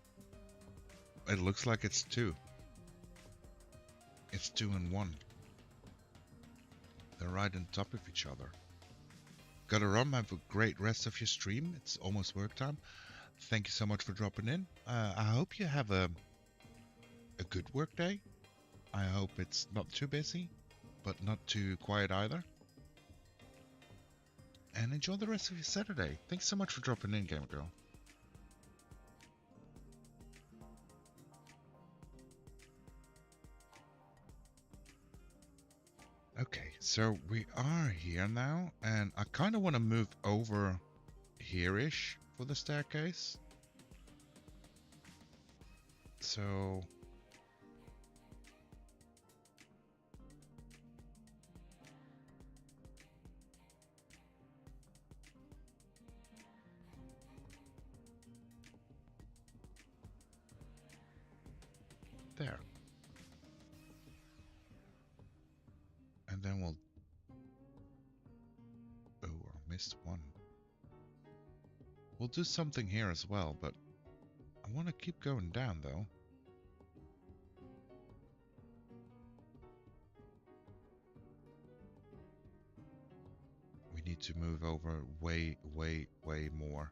It looks like it's 2. It's 2 and 1. They're right on top of each other. Gotta run, have a great rest of your stream. It's almost work time. Thank you so much for dropping in. I hope you have a good work day. I hope it's not too busy, but not too quiet either. And enjoy the rest of your Saturday. Thanks so much for dropping in, Gamer Girl. Okay, so we are here now, and I kind of want to move over here-ish for the staircase. So there. And then we'll... Oh, I missed one. We'll do something here as well, but I want to keep going down, though. We need to move over way, way, way more.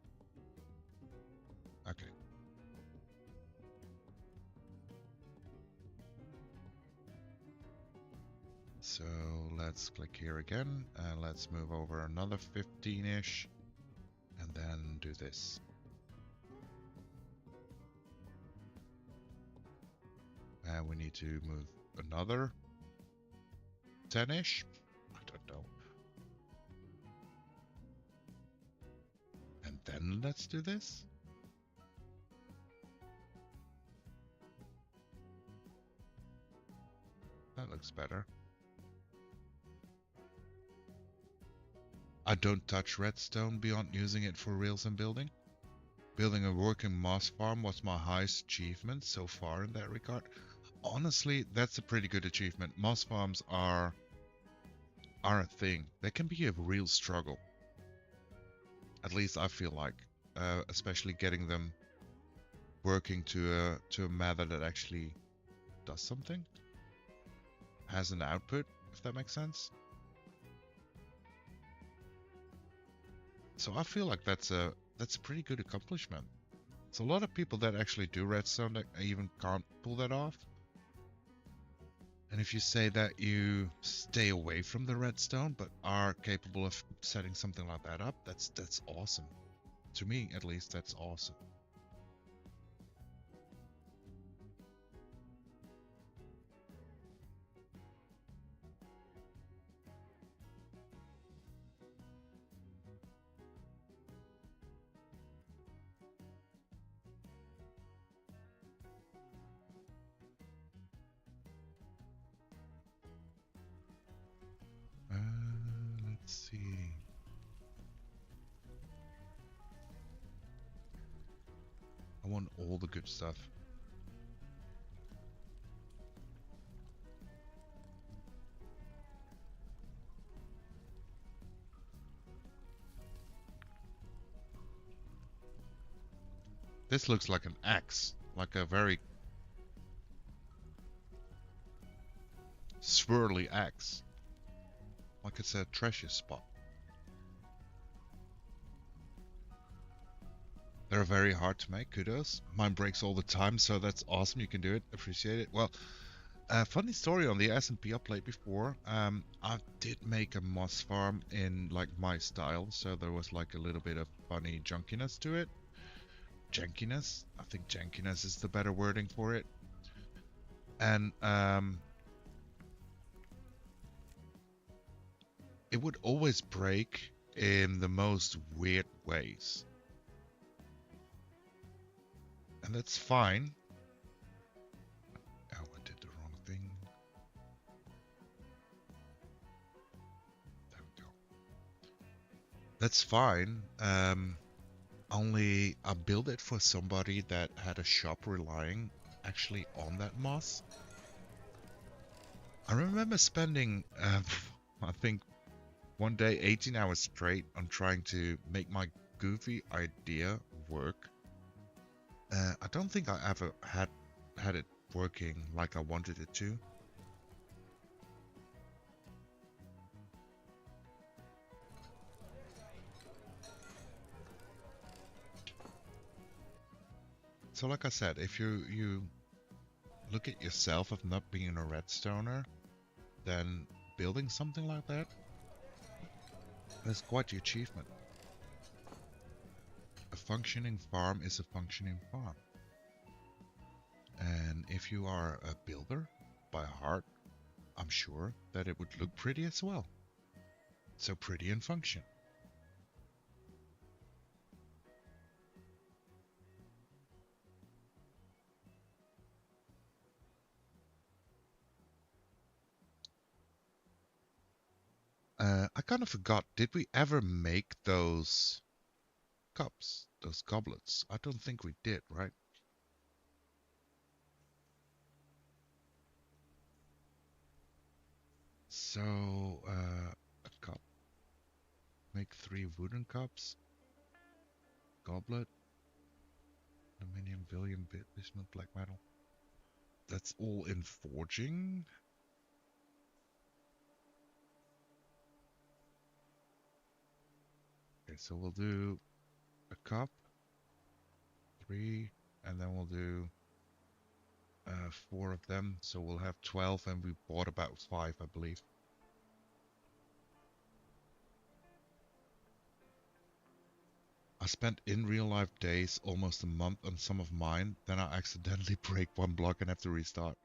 Okay. So let's click here again, and let's move over another 15-ish, and then do this. And we need to move another 10-ish. I don't know. And then let's do this. That looks better. I don't touch redstone beyond using it for reels and building. Building a working moss farm was my highest achievement so far in that regard. Honestly, that's a pretty good achievement. Moss farms are a thing. They can be a real struggle. At least I feel like, especially getting them working to a method that actually does something, has an output, if that makes sense. So I feel like that's a pretty good accomplishment. So a lot of people that actually do redstone that even can't pull that off. And if you say that you stay away from the redstone but are capable of setting something like that up, that's awesome. To me, at least, that's awesome. Let's see. I want all the good stuff. This looks like an axe, like a very swirly axe. Like it's a treasure spot. They're very hard to make, kudos. Mine breaks all the time, so that's awesome. You can do it, appreciate it. Well, funny story on the SMP update before. I did make a moss farm in like my style, so there was like a little bit of funny junkiness to it. Jankiness? I think jankiness is the better wording for it. And it would always break in the most weird ways. And that's fine. Oh, I did the wrong thing. There we go. That's fine. Only I built it for somebody that had a shop relying actually on that moss. I remember spending, I think one day 18 hours straight on trying to make my goofy idea work. I don't think I ever had it working like I wanted it to. So like I said, if you look at yourself of not being a redstoner, then building something like that is quite the achievement. A functioning farm is a functioning farm. And if you are a builder by heart, I'm sure that it would look pretty as well. So pretty and function. I kind of forgot, did we ever make those cups, those goblets? I don't think we did, right? So, a cup. Make 3 wooden cups. Goblet. Aluminium, Villium, bismuth, black metal. That's all in forging. Okay, so we'll do a cup, 3, and then we'll do 4 of them. So we'll have 12, and we bought about 5, I believe. I spent in real life days almost a month on some of mine, then I accidentally break one block and have to restart.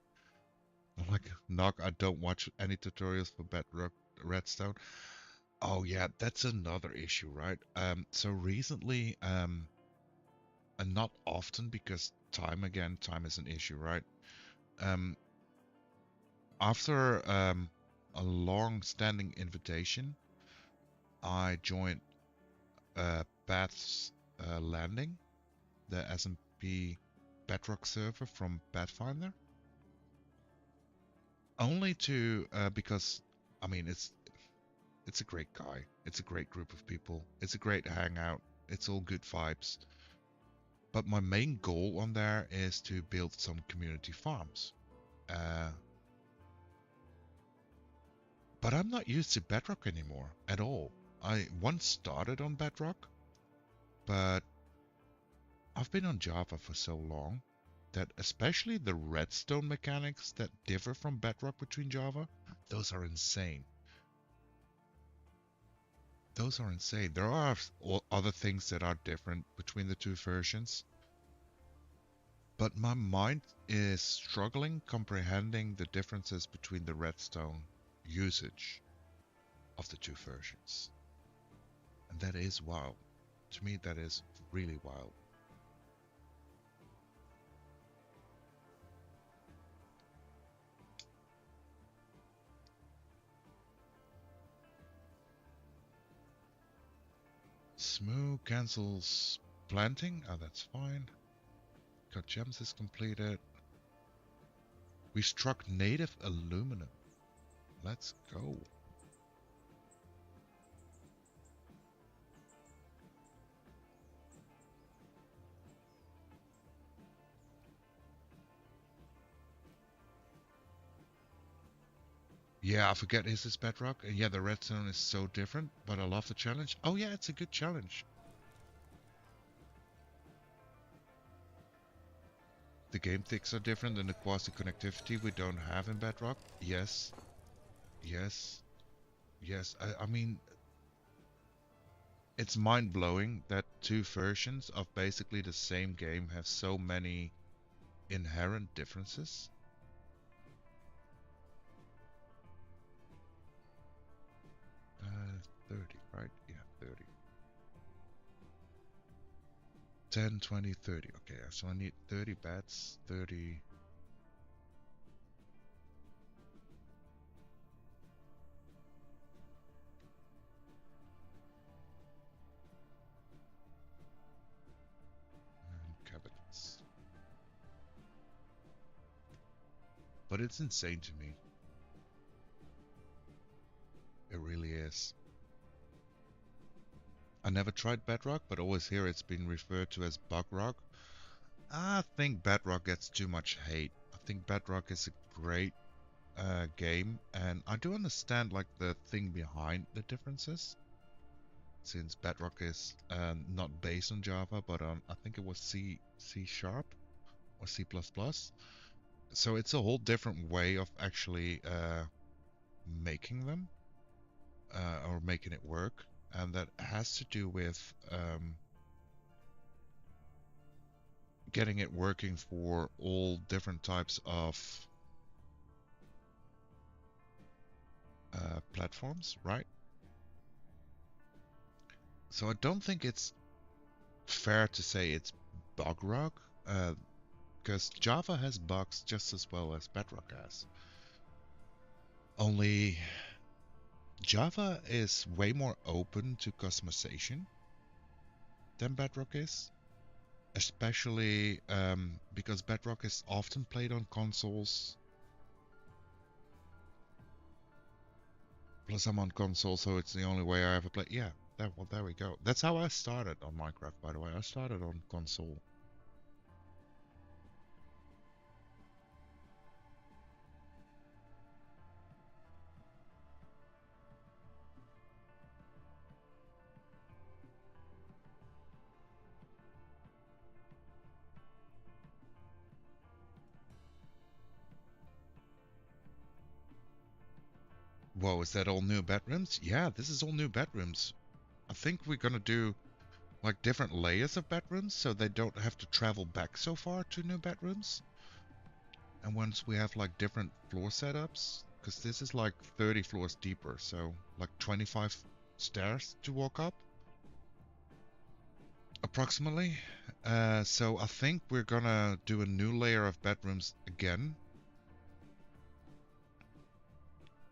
I'm like, knock, I don't watch any tutorials for Bedrock Redstone. Oh yeah, that's another issue, right? So recently, and not often because time is an issue, right? After a long-standing invitation, I joined Path's Landing, the SMP Bedrock server from Pathfinder. Only to because I mean it's a great guy. It's a great group of people. It's a great hangout. It's all good vibes. But my main goal on there is to build some community farms. But I'm not used to Bedrock anymore at all. I once started on Bedrock, but I've been on Java for so long that especially the redstone mechanics that differ from Bedrock between Java, those are insane. Those are insane. There are other things that are different between the two versions, but my mind is struggling comprehending the differences between the redstone usage of the two versions. And that is wild. To me, that is really wild. Smooth cancels planting. Oh, that's fine. Cut gems is completed. We struck native aluminum. Let's go. Yeah, I forget is this Bedrock? And yeah, the redstone is so different, but I love the challenge. Oh yeah, it's a good challenge. The game ticks are different and the quasi connectivity we don't have in Bedrock. Yes. Yes. Yes. I mean, it's mind-blowing that two versions of basically the same game have so many inherent differences. Uh, 30, right? Yeah, 30. 10, 20, 30. Okay, so I need 30 bats, 30... But it's insane to me. It really is. I never tried Bedrock, but always hear it's been referred to as Bug Rock. I think Bedrock gets too much hate. I think Bedrock is a great game, and I do understand like the thing behind the differences. Since Bedrock is not based on Java, but on I think it was C Sharp or C++. So it's a whole different way of actually making them or making it work, and that has to do with getting it working for all different types of platforms, right? So I don't think it's fair to say it's bug rock, because Java has bugs just as well as Bedrock has. Only Java is way more open to customization than Bedrock is, especially because Bedrock is often played on consoles. Plus, I'm on console, so it's the only way I ever play. Yeah, well, there we go. That's how I started on Minecraft, by the way. I started on console. Whoa, is that all new bedrooms? Yeah, this is all new bedrooms. I think we're gonna do like different layers of bedrooms so they don't have to travel back so far to new bedrooms. And once we have like different floor setups, because this is like 30 floors deeper, so like 25 stairs to walk up, approximately. So I think we're gonna do a new layer of bedrooms again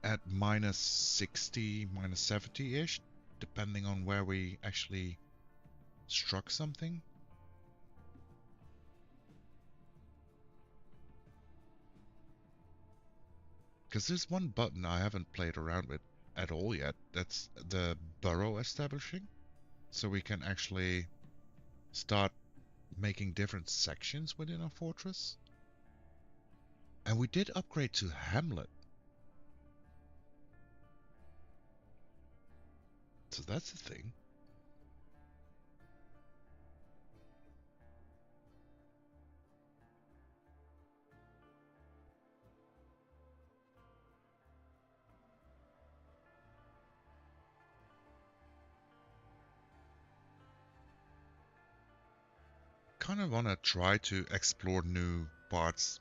at minus 60, minus 70-ish, depending on where we actually struck something. Because there's one button I haven't played around with at all yet. That's the burrow establishing. So we can actually start making different sections within our fortress. And we did upgrade to Hamlet. So that's the thing. Kind of want to try to explore new parts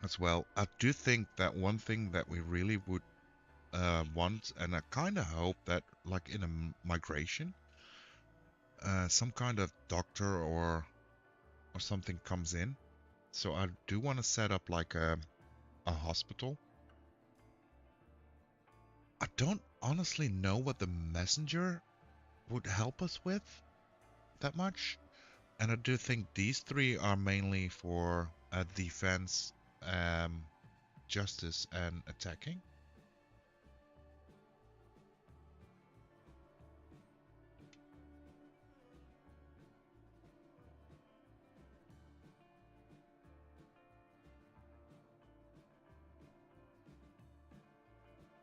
as well. I do think that one thing that we really would want, and I kind of hope that like in a migration, some kind of doctor or something comes in. So I do want to set up like a hospital. I don't honestly know what the messenger would help us with that much. And I do think these three are mainly for defense, justice, and attacking.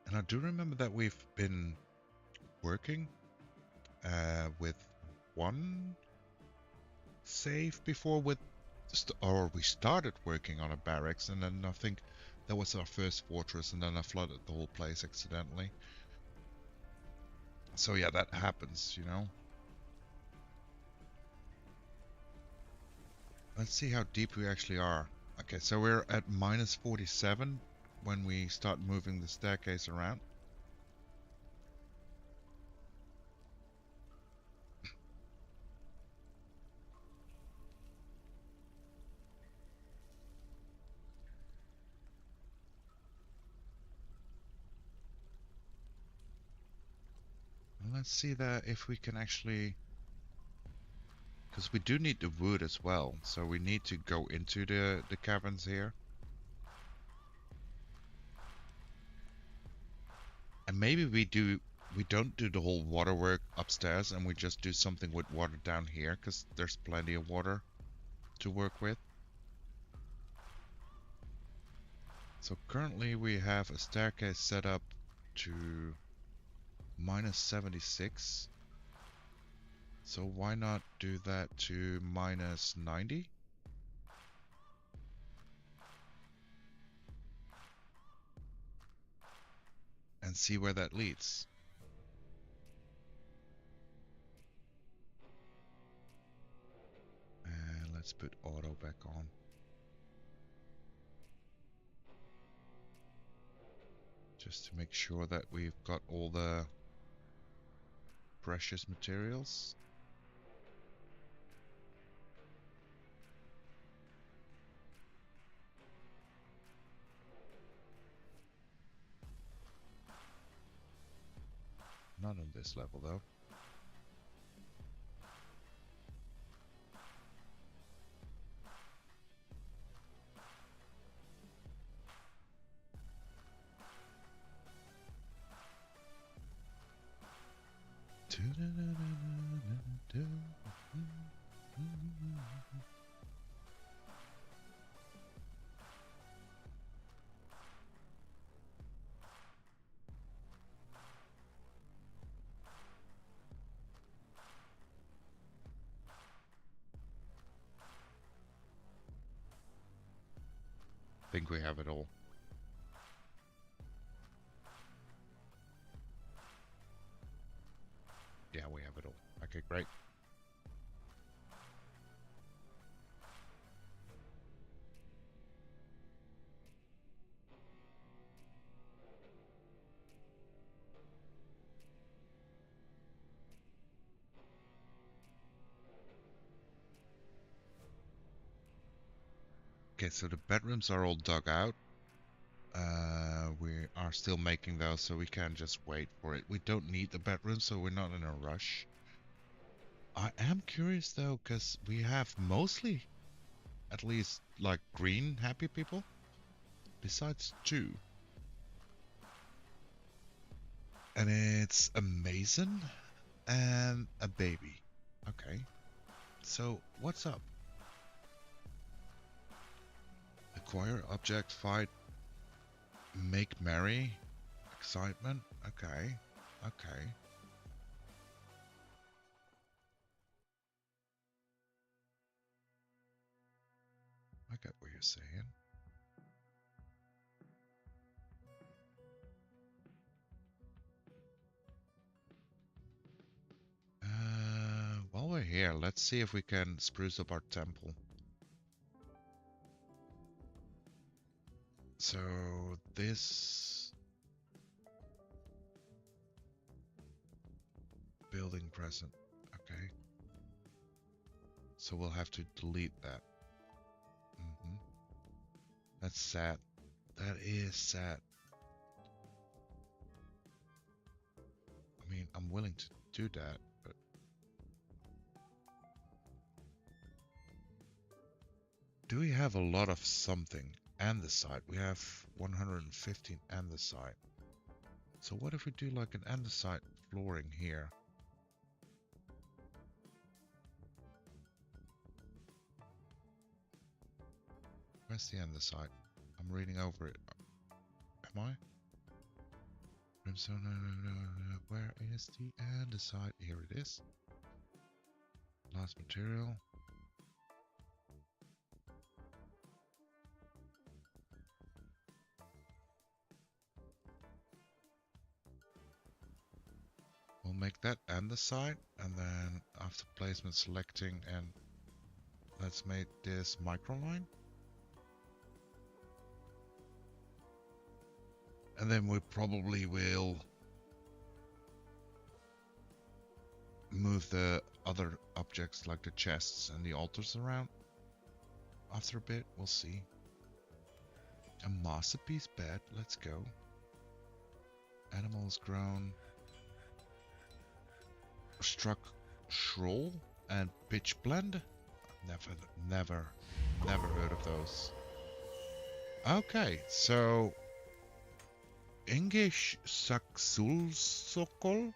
And I do remember that we've been working with one save before with, or we started working on a barracks, and then I think that was our first fortress, and then I flooded the whole place accidentally. So yeah, that happens, you know. Let's see how deep we actually are. Okay, so we're at minus 47 when we start moving the staircase around. And let's see that if we can actually, because we do need the wood as well, so we need to go into the caverns here. And maybe we don't do the whole water work upstairs and we just do something with water down here because there's plenty of water to work with. So currently we have a staircase set up to -76. So why not do that to -90? And see where that leads. And let's put auto back on. Just to make sure that we've got all the precious materials. Not on this level though. I think we have it all. Yeah, we have it all. Okay, great. Okay, so the bedrooms are all dug out. We are still making those, so we can just wait for it. We don't need the bedroom, so we're not in a rush. I am curious though, because we have mostly, at least, like green happy people, besides 2. And it's a mason and a baby. Okay, so what's up? Acquire object, fight, make merry, excitement. Okay, okay. I get what you're saying. While we're here, let's see if we can spruce up our temple. So this building present, okay. So we'll have to delete that. That's sad. That is sad. I mean, I'm willing to do that, but do we have a lot of something? Andesite. We have 115 andesite. So what if we do like an andesite flooring here? Where's the andesite? I'm reading over it. Am I? Where is the andesite? Here it is. Last material. We'll make that andesite, and then after placement selecting, and let's make this microline. And then we probably will move the other objects like the chests and the altars around. After a bit, we'll see. A masterpiece bed, let's go. Animals grown. Struck Shroll and Pitch Blend. Never heard of those. Okay, so English Saxulsokol?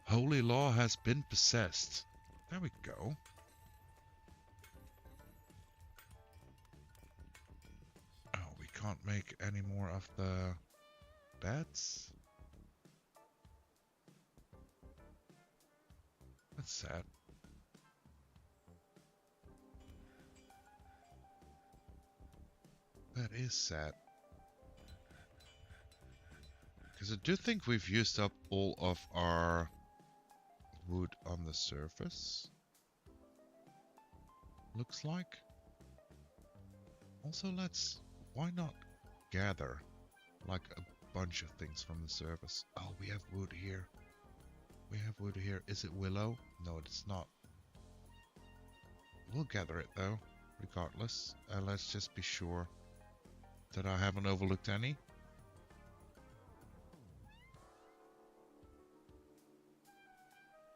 Holy law has been possessed. There we go. Oh, we can't make any more of the beds? That's sad. That is sad. Because I do think we've used up all of our wood on the surface. Looks like. Also, why not gather like a bunch of things from the surface? Oh, we have wood here. We have wood here. Is it willow? No, it's not. We'll gather it though, regardless. Let's just be sure that I haven't overlooked any.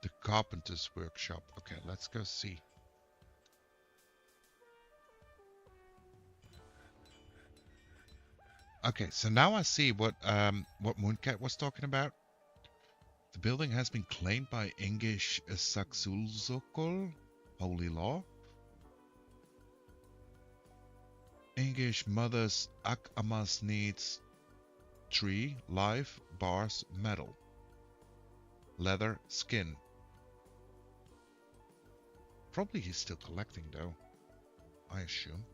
The carpenter's workshop. Okay, let's go see. Okay, so now I see what Mooncat was talking about. The building has been claimed by English Saxulsokol, Holy Law. English Mother's Akamas needs tree, live, bars, metal, leather, skin. Probably he's still collecting though, I assume.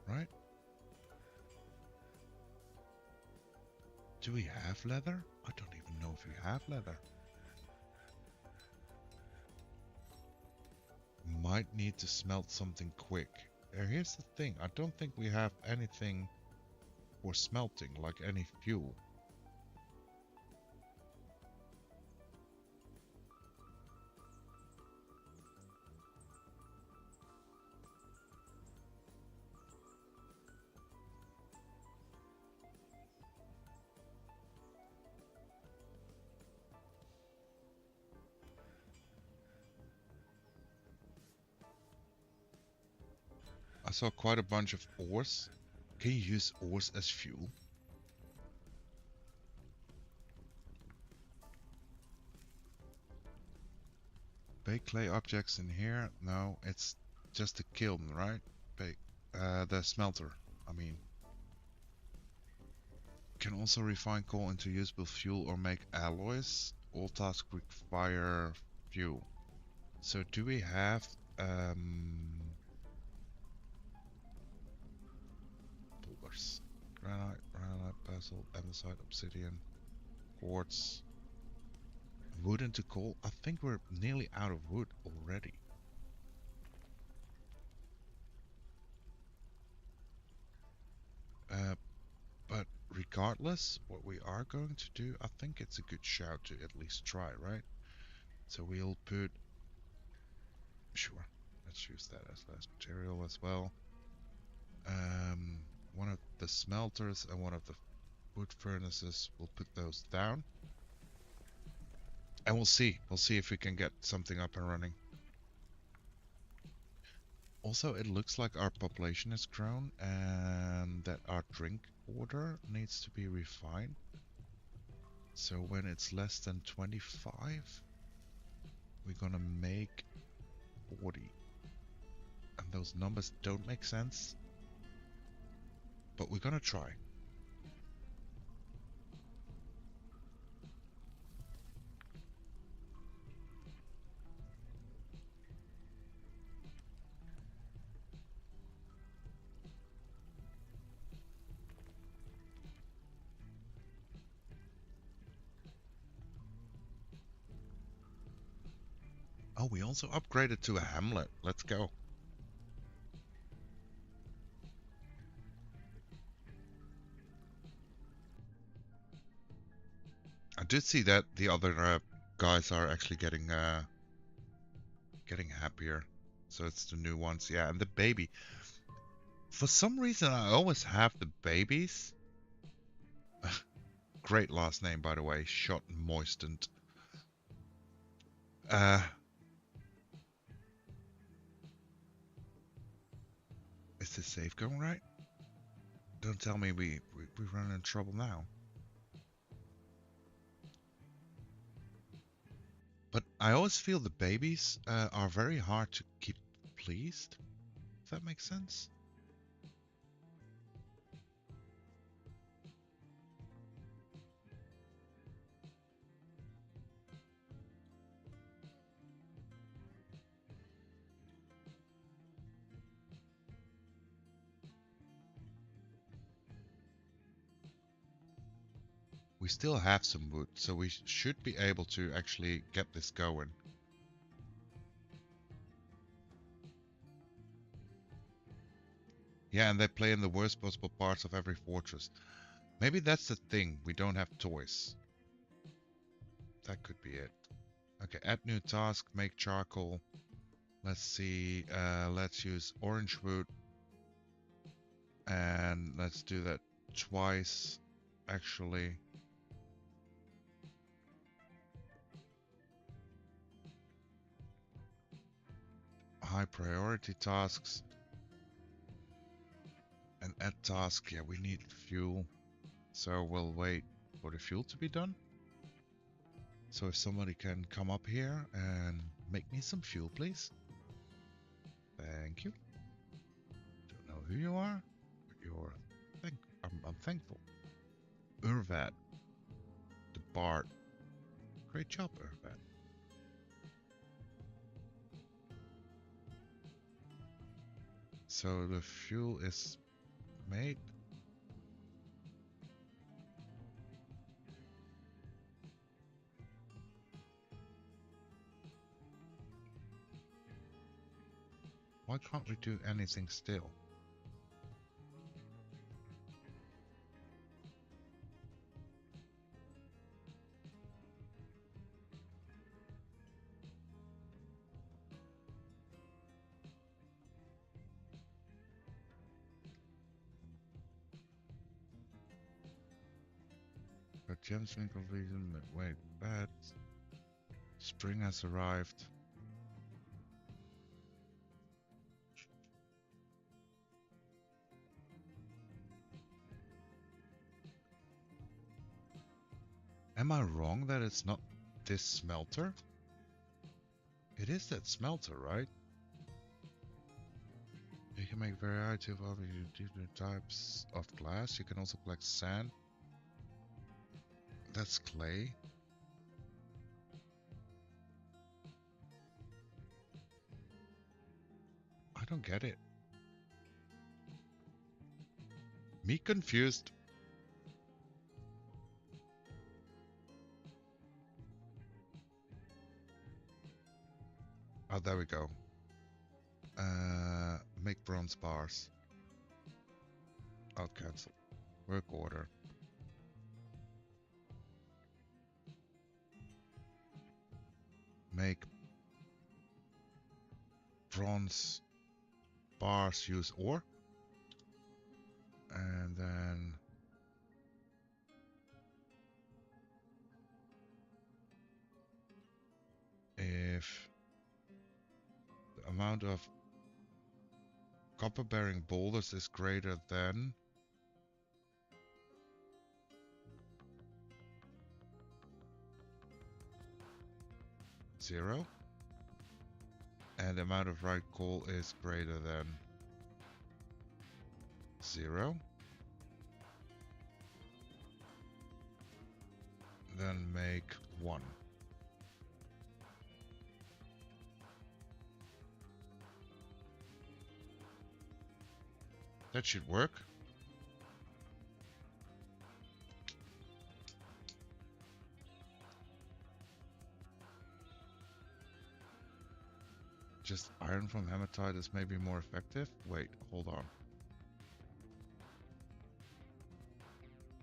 Right? Do we have leather? I don't even know if we have leather. Might need to smelt something quick. Here's the thing, I don't think we have anything for smelting, like any fuel. I saw quite a bunch of ores. Can you use ores as fuel? Bake clay objects in here? No, it's just a kiln, right? The smelter, I mean. Can also refine coal into usable fuel or make alloys. All tasks require fuel. So do we have boulders? Granite, basalt, andesite, obsidian, quartz. Wood into coal. I think we're nearly out of wood already. But regardless, what we are going to do, I think it's a good shout to at least try, right? So we'll put... Sure, let's use that as last material as well. One of the smelters and one of the wood furnaces, we'll put those down. And we'll see if we can get something up and running. Also, it looks like our population has grown and that our drink order needs to be refined. So when it's less than 25, we're gonna make 40. And those numbers don't make sense, but we're gonna try. Oh, we also upgraded to a hamlet. Let's go. I did see that the other guys are actually getting happier. So it's the new ones. Yeah, and the baby. For some reason, I always have the babies. Great last name, by the way. Shot Moistened. Is this safe going right? Don't tell me we run into trouble now. But I always feel the babies are very hard to keep pleased. If that makes sense. We still have some wood, so we should be able to actually get this going. Yeah, and they play in the worst possible parts of every fortress. Maybe that's the thing, we don't have toys. That could be it. Okay, add new task, make charcoal. Let's see, let's use orange wood. And let's do that twice, actually. High priority tasks. And add task, yeah, we need fuel. So we'll wait for the fuel to be done. So if somebody can come up here and make me some fuel, please. Thank you. Don't know who you are, but you're I'm thankful. Urvat, the Bard. Great job, Urvat. So the fuel is made. Why can't we do anything still? But gems being completed. Wait, bad. Spring has arrived. Am I wrong that it's not this smelter? It is that smelter, right? You can make variety of other different types of glass. You can also collect sand. That's clay. I don't get it. Me confused. Oh, there we go. Make bronze bars. I'll cancel. Work order. Make bronze bars use ore. And then if the amount of copper bearing boulders is greater than 0 and the amount of right coal is greater than 0, then make 1. That should work. Just iron from hematite is maybe more effective. Wait, hold on.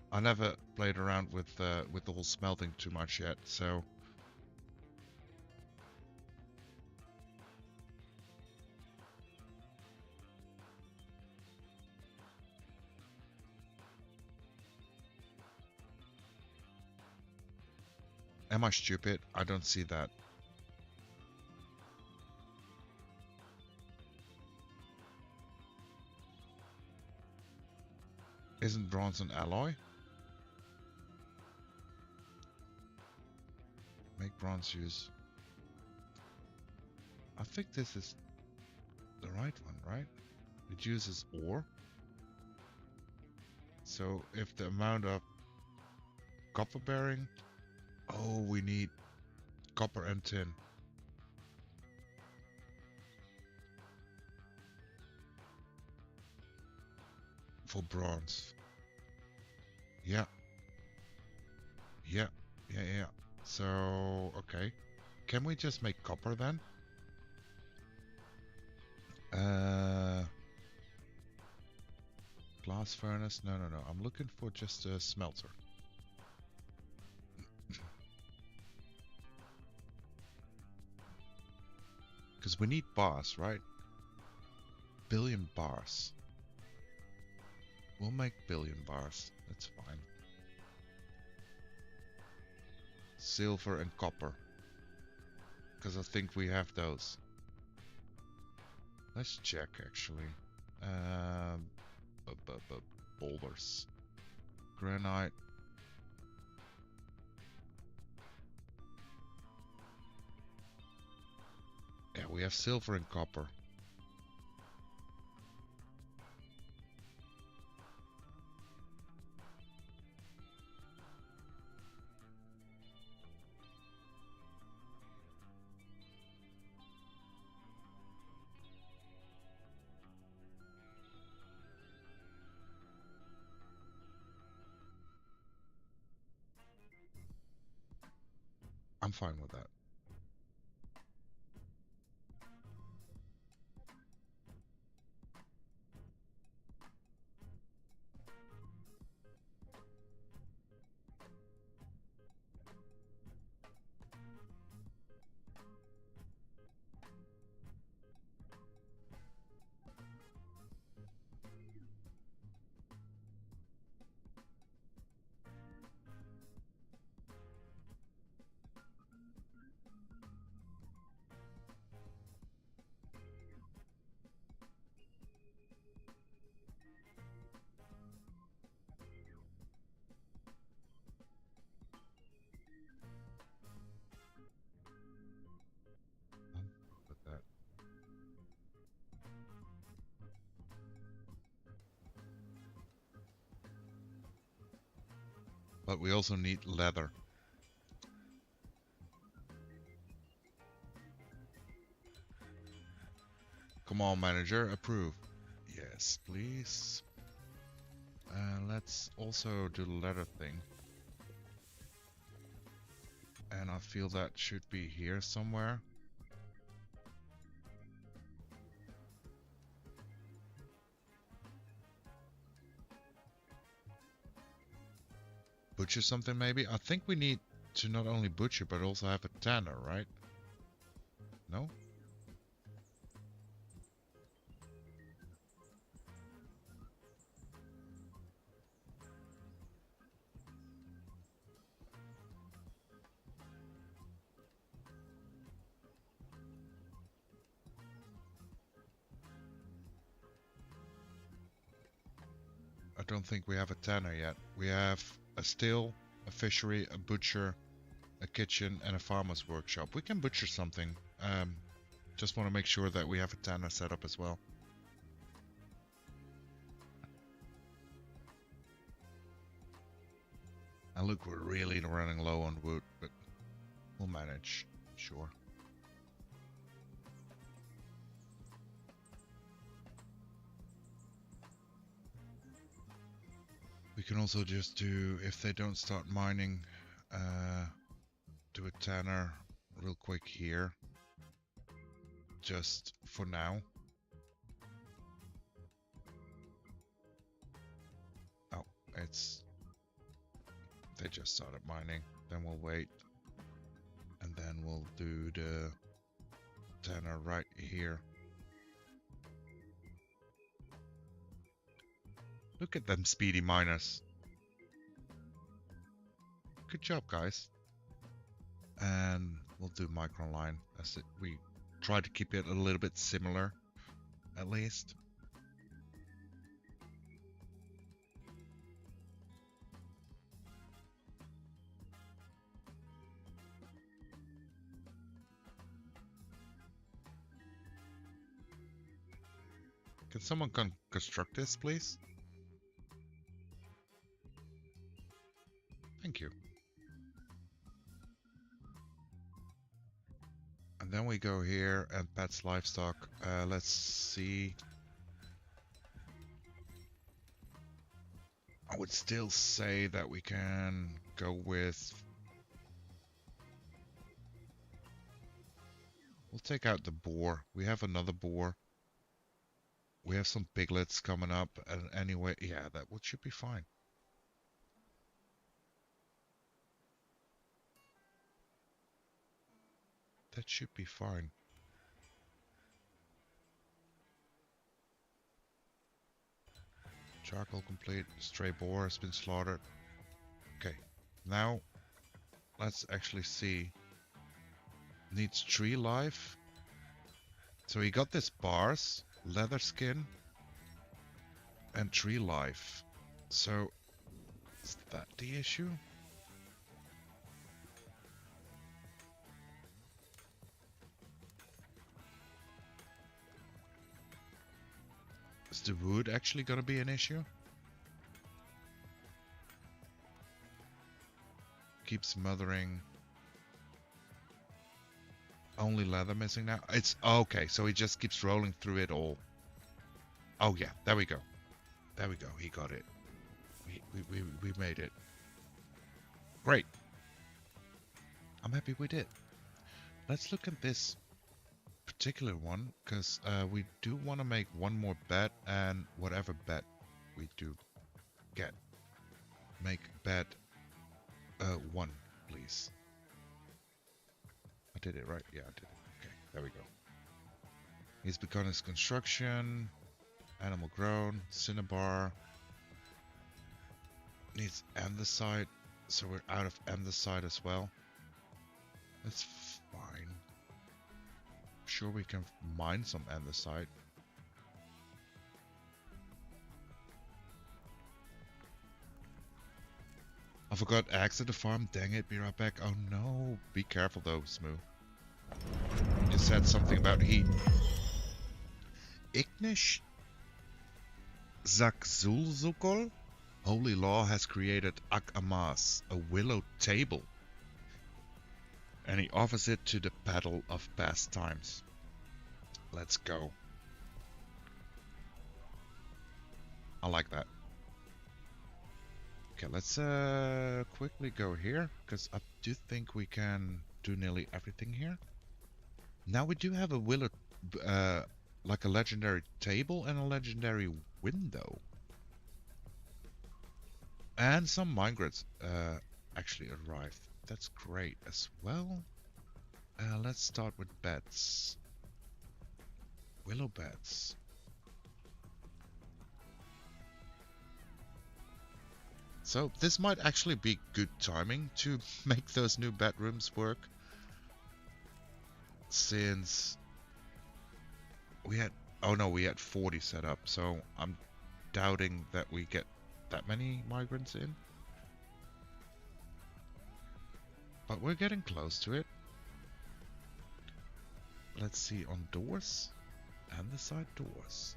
I never played around with the whole smelting too much yet, so am I stupid? I don't see that. Isn't bronze an alloy? Make bronze use. I think this is the right one, right? It uses ore. So if the amount of copper bearing... Oh, we need copper and tin. For bronze. Yeah. Yeah. So, okay. Can we just make copper then? Glass furnace? No. I'm looking for just a smelter. Because we need bars, right? Billion bars. We'll make billion bars. That's fine. Silver and copper. Because I think we have those. Let's check actually. Boulders. Granite. Yeah, we have silver and copper. I'm fine with that. With that. But we also need leather. Come on, manager, approve. Yes, please. Let's also do the leather thing. And I feel that should be here somewhere. Butcher something maybe? I think we need to not only butcher but also have a tanner, right? No? I don't think we have a tanner yet. We have a still, a fishery, a butcher, a kitchen, and a farmer's workshop. We can butcher something. Just want to make sure that we have a tanner set up as well. And look, we're really running low on wood, but we'll manage, sure. We can also just do, if they don't start mining, do a tanner real quick here. Just for now. Oh, they just started mining. Then we'll wait. And then we'll do the tanner right here. Look at them speedy miners. Good job, guys. And we'll do microline as we try to keep it a little bit similar, at least. Can someone construct this, please? Thank you. And then we go here and pets livestock. Let's see. I would still say that we can go with... We'll take out the boar. We have another boar. We have some piglets coming up. And anyway, yeah, that should be fine. That should be fine. Charcoal complete. Stray boar has been slaughtered. Okay, now let's actually see. Needs tree life. So he got this bars, leather skin, and tree life. So is that the issue? Is the wood actually gonna be an issue? Keeps mothering. Only leather missing now? It's okay, so he just keeps rolling through it all. Oh yeah, there we go. There we go, he got it. We made it. Great. I'm happy we did. Let's look at this particular one, because we do want to make one more bet, and whatever bet we do get, make bet 1, please. I did it right? Yeah, I did it. Okay, there we go. He's begun his construction. Animal grown. Cinnabar. Needs andesite, so we're out of andesite as well. That's fine. Sure, we can mine some andesite. I forgot axe at the farm. Dang it, be right back. Oh no. Be careful though, Smoo. You just said something about heat. Ignish Zakzulzukol? Holy Law has created Ak-Amas, a willow table. And he offers it to the paddle of past times. Let's go. I like that. Okay, let's quickly go here, because I do think we can do nearly everything here. Now we do have a willow, like a legendary table and a legendary window. And some migrants actually arrived. That's great as well. Let's start with beds. Willow beds. So this might actually be good timing to make those new bedrooms work. Since we had, oh no, we had 40 set up. So I'm doubting that we get that many migrants in. But we're getting close to it. Let's see on doors and the side doors.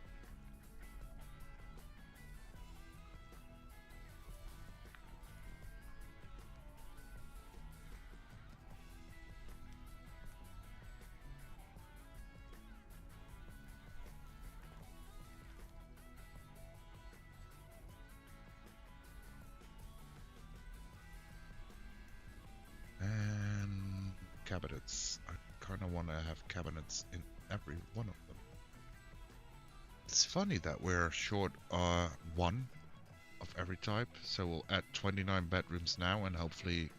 And cabinets. I kind of want to have cabinets in every one of them. It's funny that we're short one of every type, so we'll add 29 bedrooms now and hopefully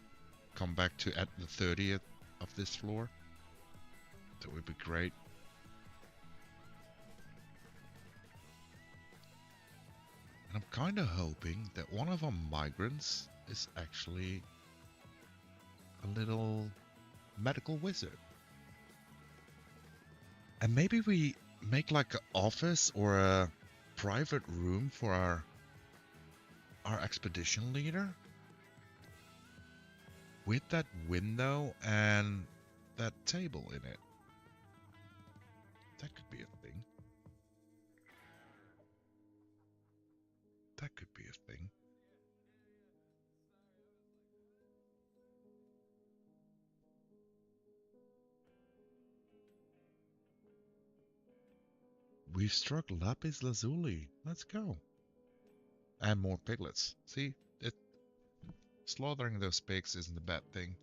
come back to add the 30th of this floor. That would be great. And I'm kind of hoping that one of our migrants is actually a little medical wizard. And maybe we make like an office or a private room for our expedition leader with that window and that table in it. That could be a thing. We've struck Lapis Lazuli. Let's go. And more piglets. See, slaughtering those pigs isn't a bad thing.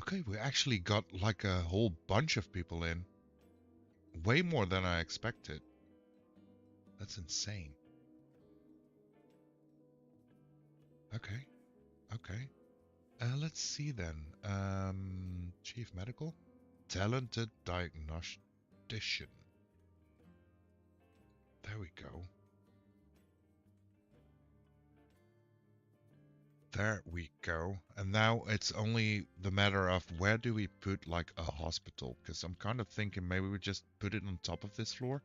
Okay, we actually got like a whole bunch of people in. Way more than I expected. That's insane. Okay. Okay. Let's see then. Chief Medical? Talented Diagnostician. There we go. There we go. And now it's only the matter of where do we put like a hospital? Because I'm kind of thinking maybe we just put it on top of this floor.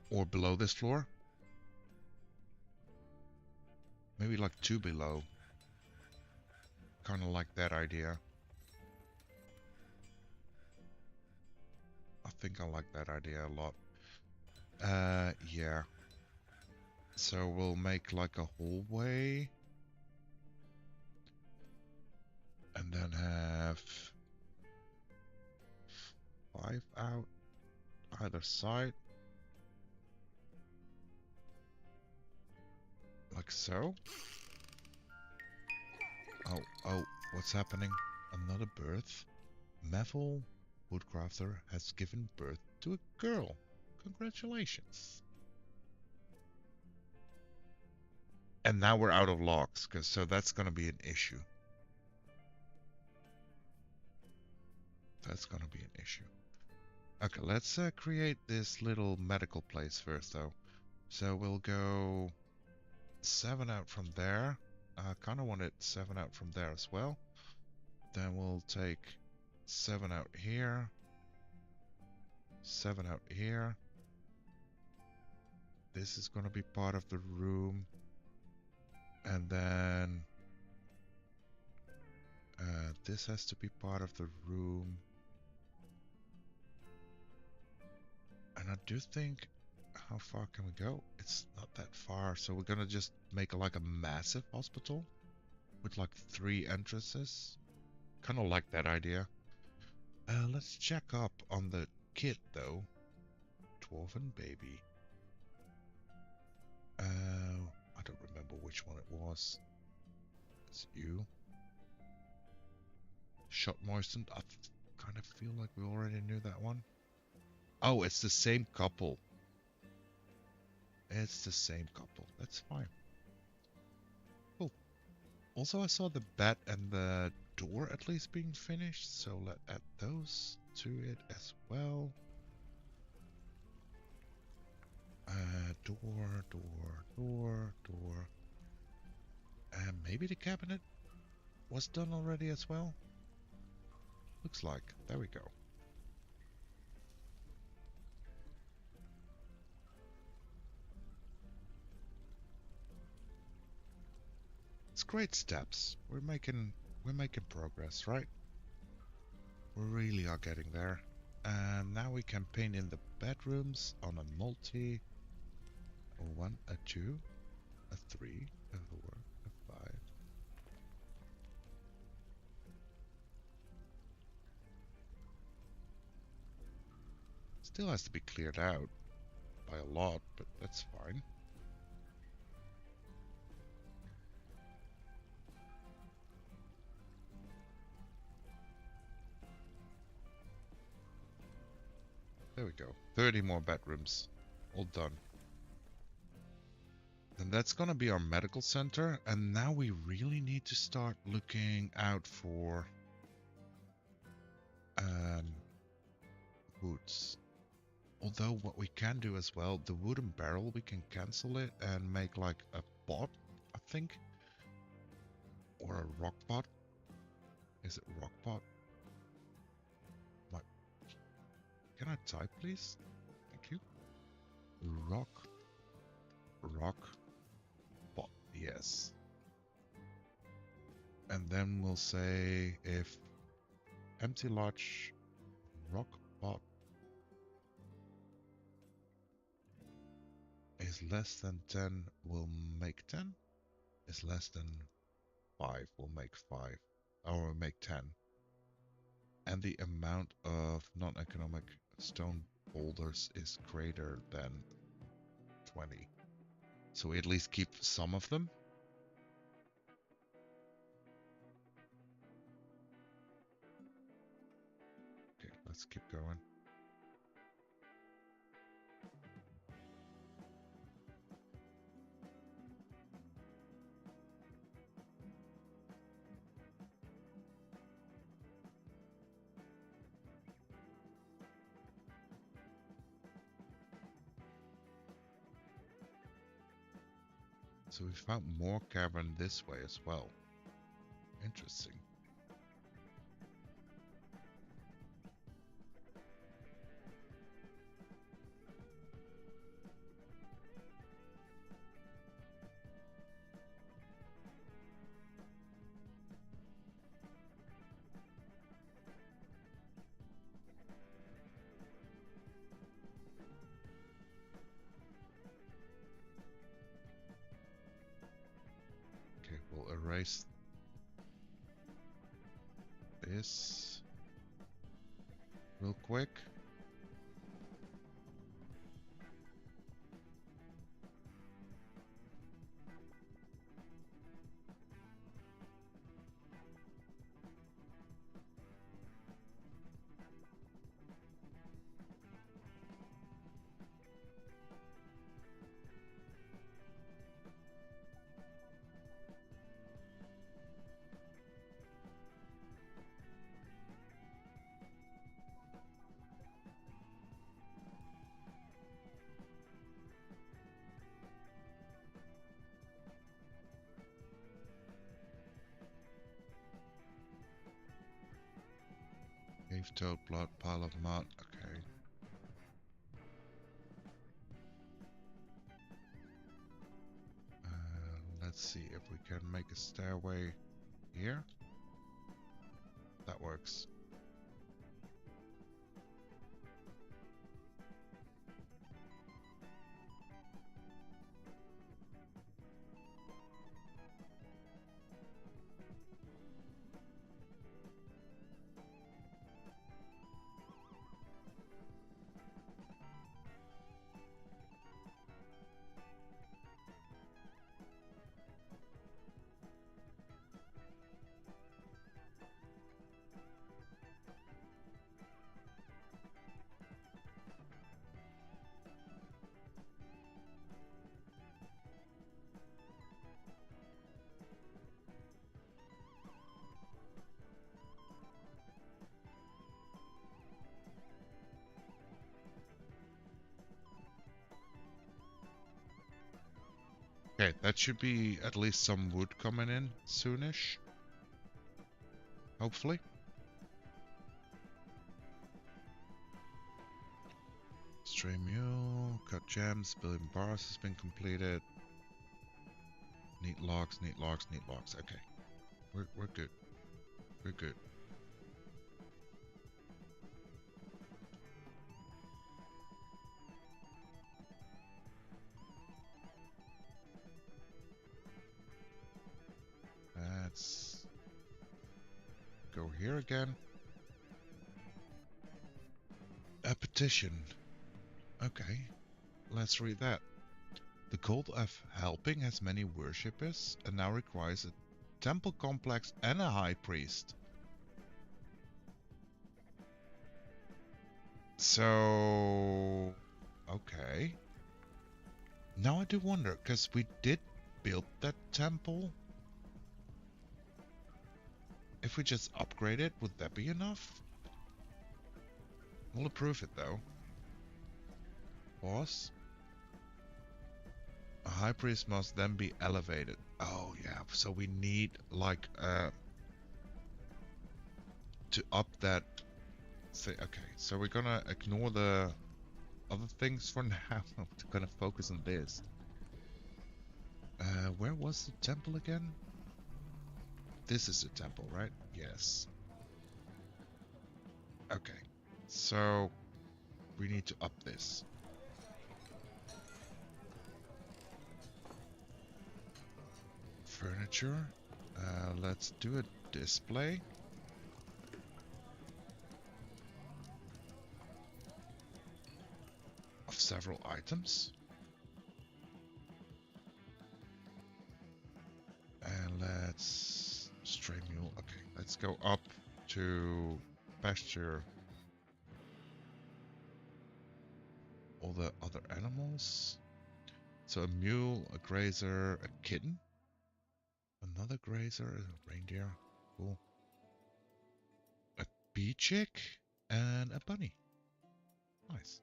Or below this floor. Maybe like 2 below. Kind of like that idea. I think I like that idea a lot. Yeah. So we'll make like a hallway. And then have 5 out either side. Like so. Oh, what's happening? Another birth? Meville Woodcrafter has given birth to a girl. Congratulations. And now we're out of locks, so that's gonna be an issue. That's gonna be an issue. Okay, let's create this little medical place first though. So we'll go 7 out from there. I kind of want it 7 out from there as well. Then we'll take 7 out here. 7 out here. This is going to be part of the room. And then this has to be part of the room. And I do think, how far can we go? It's not that far, so we're gonna just make like a massive hospital with like 3 entrances. Kind of like that idea. Let's check up on the kid though. Dwarven baby. I don't remember which one it was. It's you. Shot moistened. I kind of feel like we already knew that one. Oh, it's the same couple. It's the same couple. That's fine. Cool. Also, I saw the bed and the door at least being finished, so let's add those to it as well. Door. And maybe the cabinet was done already as well. Looks like. There we go. It's great steps. We're making progress, right? We really are getting there. And now we can paint in the bedrooms on a multi. A 1, a 2, a 3, a 4, a 5. Still has to be cleared out by a lot, but that's fine. There we go. 30 more bedrooms. All done. And that's gonna be our medical center. And now we really need to start looking out for woods. Although what we can do as well, the wooden barrel, we can cancel it and make like a pot, I think. Or a rock pot. Is it rock pot? Can I type, please? Thank you. Rock pot, yes. And then we'll say if empty large rock pot is less than 10, we'll make 10. Is less than 5, we'll make 5. Or make 10. And the amount of non-economic stone boulders is greater than 20. So we at least keep some of them. Okay, let's keep going. So we found more cavern this way as well. Interesting. Okay, we'll erase this real quick. Cave toad, blood, pile of mud. Okay. Let's see if we can make a stairway here. That works. Okay, that should be at least some wood coming in soonish. Hopefully. Stray mule, cut gems, building bars has been completed. Neat logs, neat logs, neat logs. Okay. We're good. We're good. Let's go here again. A petition. Okay. Let's read that. The cult of helping has many worshippers and now requires a temple complex and a high priest. So, okay. Now I do wonder, because we did build that temple. If we just upgrade it, would that be enough? We'll approve it though. Pause. A high priest must then be elevated. Oh yeah, so we need like to up that. Say okay, so we're gonna ignore the other things for now. We're gonna focus on this. Where was the temple again? This is the temple, right? Yes. Okay, so we need to up this. Furniture. Let's do it display. Of several items. And let's stray mule. Okay, let's go up to pasture all the other animals. So a mule, a grazer, a kitten, another grazer, a reindeer, cool. A bee chick and a bunny. Nice.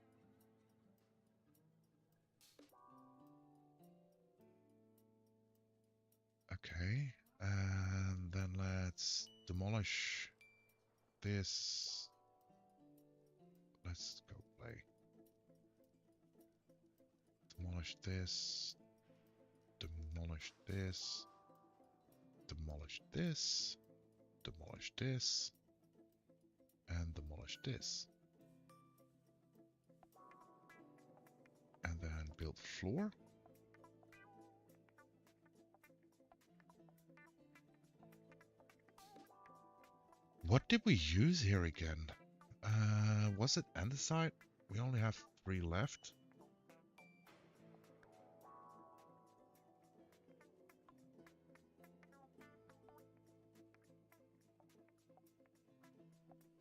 Okay, and then let's demolish this. Let's go play. Demolish this. Demolish this. Demolish this. Demolish this. And demolish this. And then build floor. What did we use here again? Was it andesite? We only have 3 left.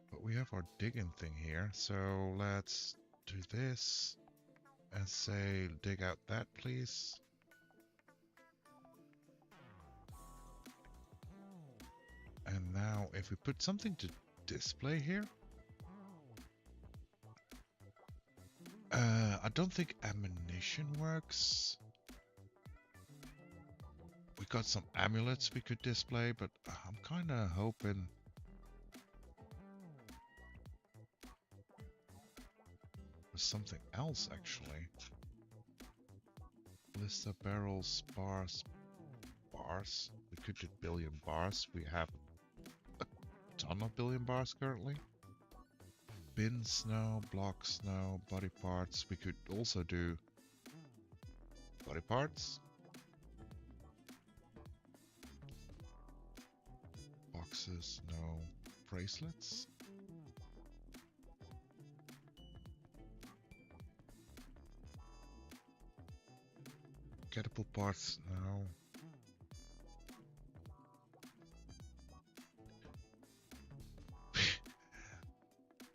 But we have our digging thing here, so let's do this and say dig out that, please. And now if we put something to display here, I don't think ammunition works. We got some amulets we could display, but I'm kind of hoping for something else actually. List of barrels, bars. We could do billion bars. We have a ton of billion bars currently. Bin snow, block snow, body parts. We could also do body parts. Boxes, no. Bracelets. Catapult parts, no.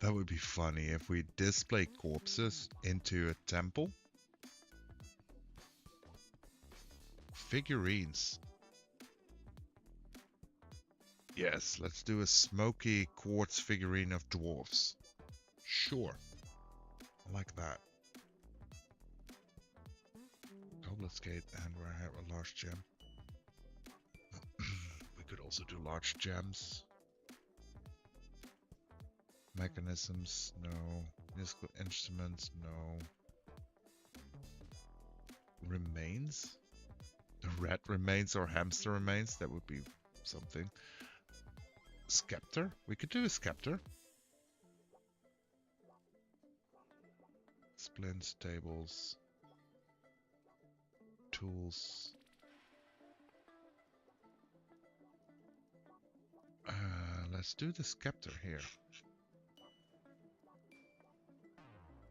That would be funny if we display corpses into a temple. Figurines. Yes, let's do a smoky quartz figurine of dwarves. Sure. I like that. Goblet Gate and where I have a large gem. We could also do large gems. Mechanisms, no. Musical instruments, no. Remains? The rat remains or hamster remains? That would be something. Scepter? We could do a scepter. Splints, tables, tools. Let's do the scepter here.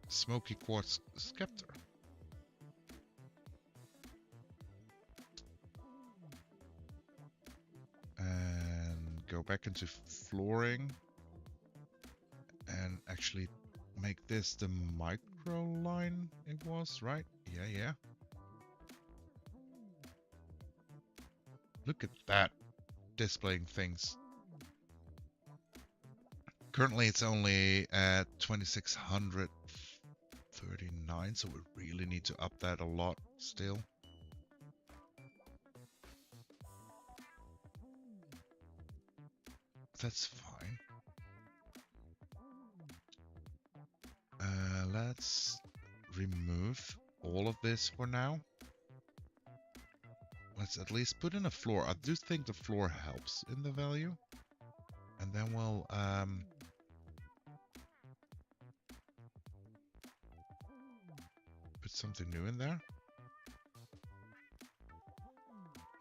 Smoky quartz scepter. And go back into flooring and actually make this the micro line it was, right? Yeah. Look at that, displaying things. Currently it's only at 2639, so we really need to up that a lot still. That's fine. Let's remove all of this for now. Let's at least put in a floor. I do think the floor helps in the value. And then we'll put something new in there.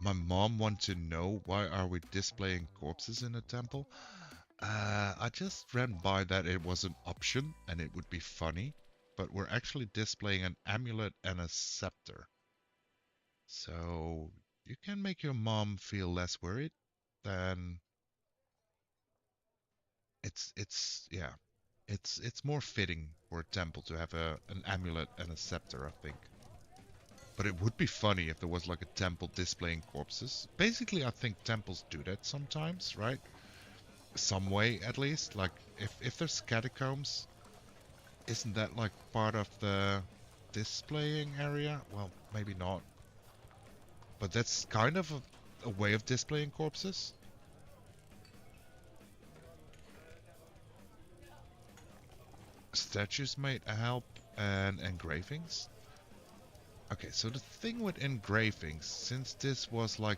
My mom wants to know why are we displaying corpses in a temple. I just ran by that it was an option and it would be funny, but we're actually displaying an amulet and a scepter. So you can make your mom feel less worried. Then yeah, it's more fitting for a temple to have an amulet and a scepter, I think. But it would be funny if there was like a temple displaying corpses. Basically, I think temples do that sometimes, right? Some way at least. Like if there's catacombs, isn't that like part of the displaying area? Well, maybe not. But that's kind of a way of displaying corpses. Statues might help and engravings. Okay, so the thing with engravings, since this was like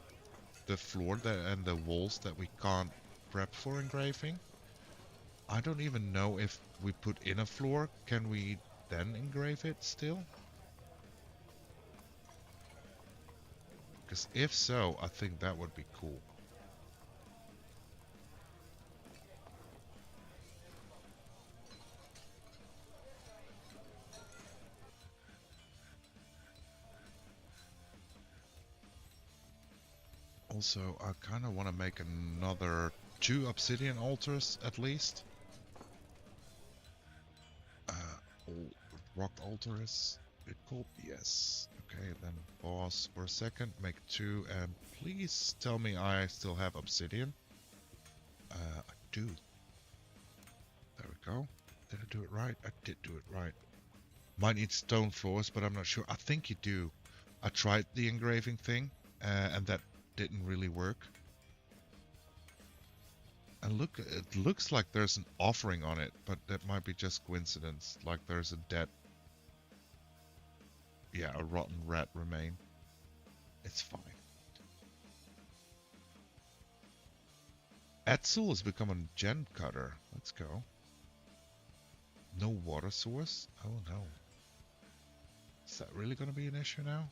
the floor that, and the walls that we can't prep for engraving, I don't even know if we put in a floor, can we then engrave it still? Because if so, I think that would be cool. Also, I kind of want to make another 2 obsidian altars at least. Old rock altar is it called? Yes. Okay, then pause for a second, make 2, and please tell me I still have obsidian. I do. There we go. Did I do it right? I did do it right. Might need stone floors, but I'm not sure. I think you do. I tried the engraving thing, and that didn't really work. And look, it looks like there's an offering on it, but that might be just coincidence. Like there's a dead, yeah, a rotten rat remain. It's fine. Etzel has become a gem cutter. Let's go. No water source? Oh no. Is that really going to be an issue now?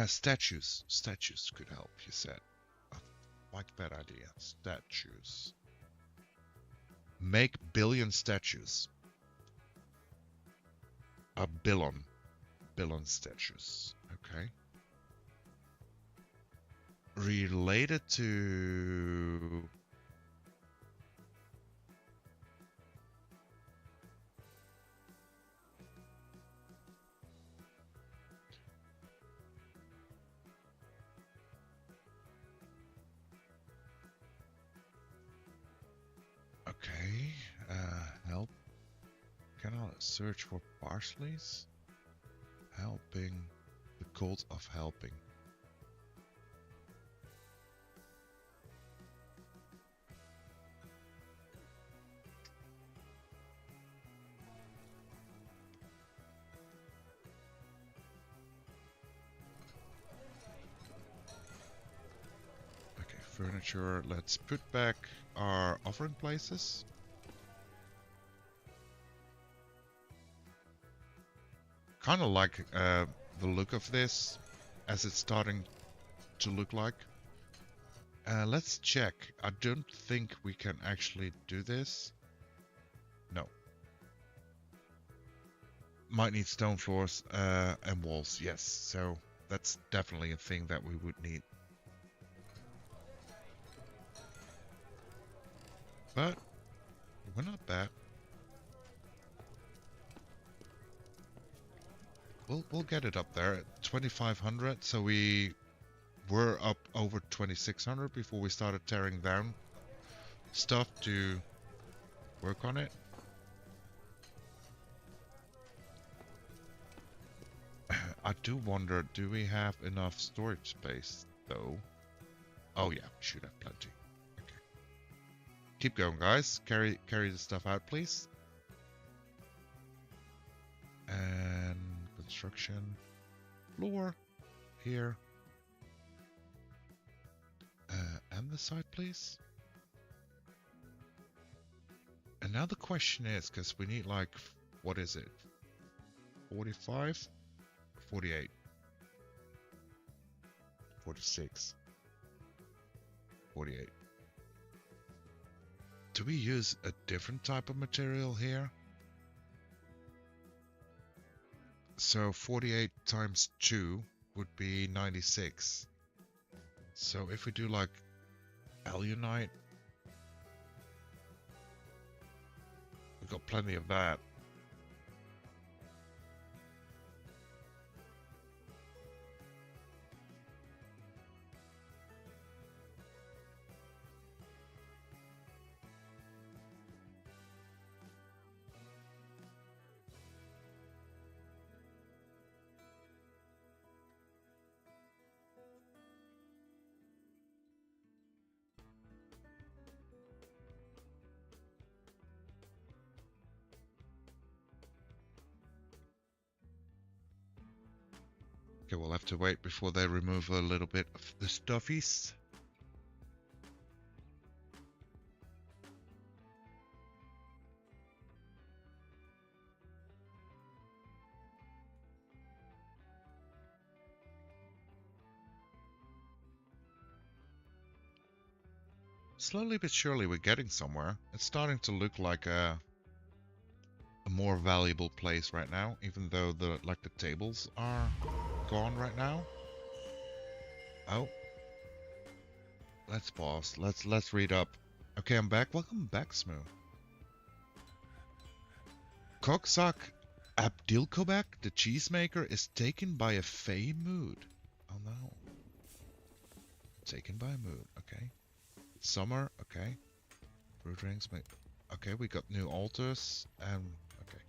Statues. Statues could help, you said. I like that idea. Statues. Make billion statues. A billion. Billion statues. Okay. Related to... Okay. Help. Can I search for parsleys? Helping. The cult of helping. Okay, furniture. Let's put back our offering places. Kind of like the look of this as it's starting to look like. Let's check. I don't think we can actually do this. No. Might need stone floors and walls, yes. So that's definitely a thing that we would need. But we're not bad. We'll get it up there at 2500. So we were up over 2600 before we started tearing down stuff to work on it. I do wonder, do we have enough storage space though? Oh yeah, we should have plenty. Okay. Keep going, guys. Carry the stuff out, please. And construction floor here. And the side, please. And now the question is, because we need like, what is it? 45, 48, 46, 48. Do we use a different type of material here? So 48 times 2 would be 96. So if we do like alunite, we've got plenty of that. Okay, we'll have to wait before they remove a little bit of the stuffies. Slowly but surely we're getting somewhere. It's starting to look like a more valuable place right now, even though the tables are gone right now. Oh. Let's pause. Let's read up. Okay, I'm back. Welcome back, Smoo. Koksak Abdilkobak, the cheesemaker, is taken by a fey mood. Oh no. Taken by a mood, okay. Summer, okay. Brew drinks, okay, we got new altars, okay.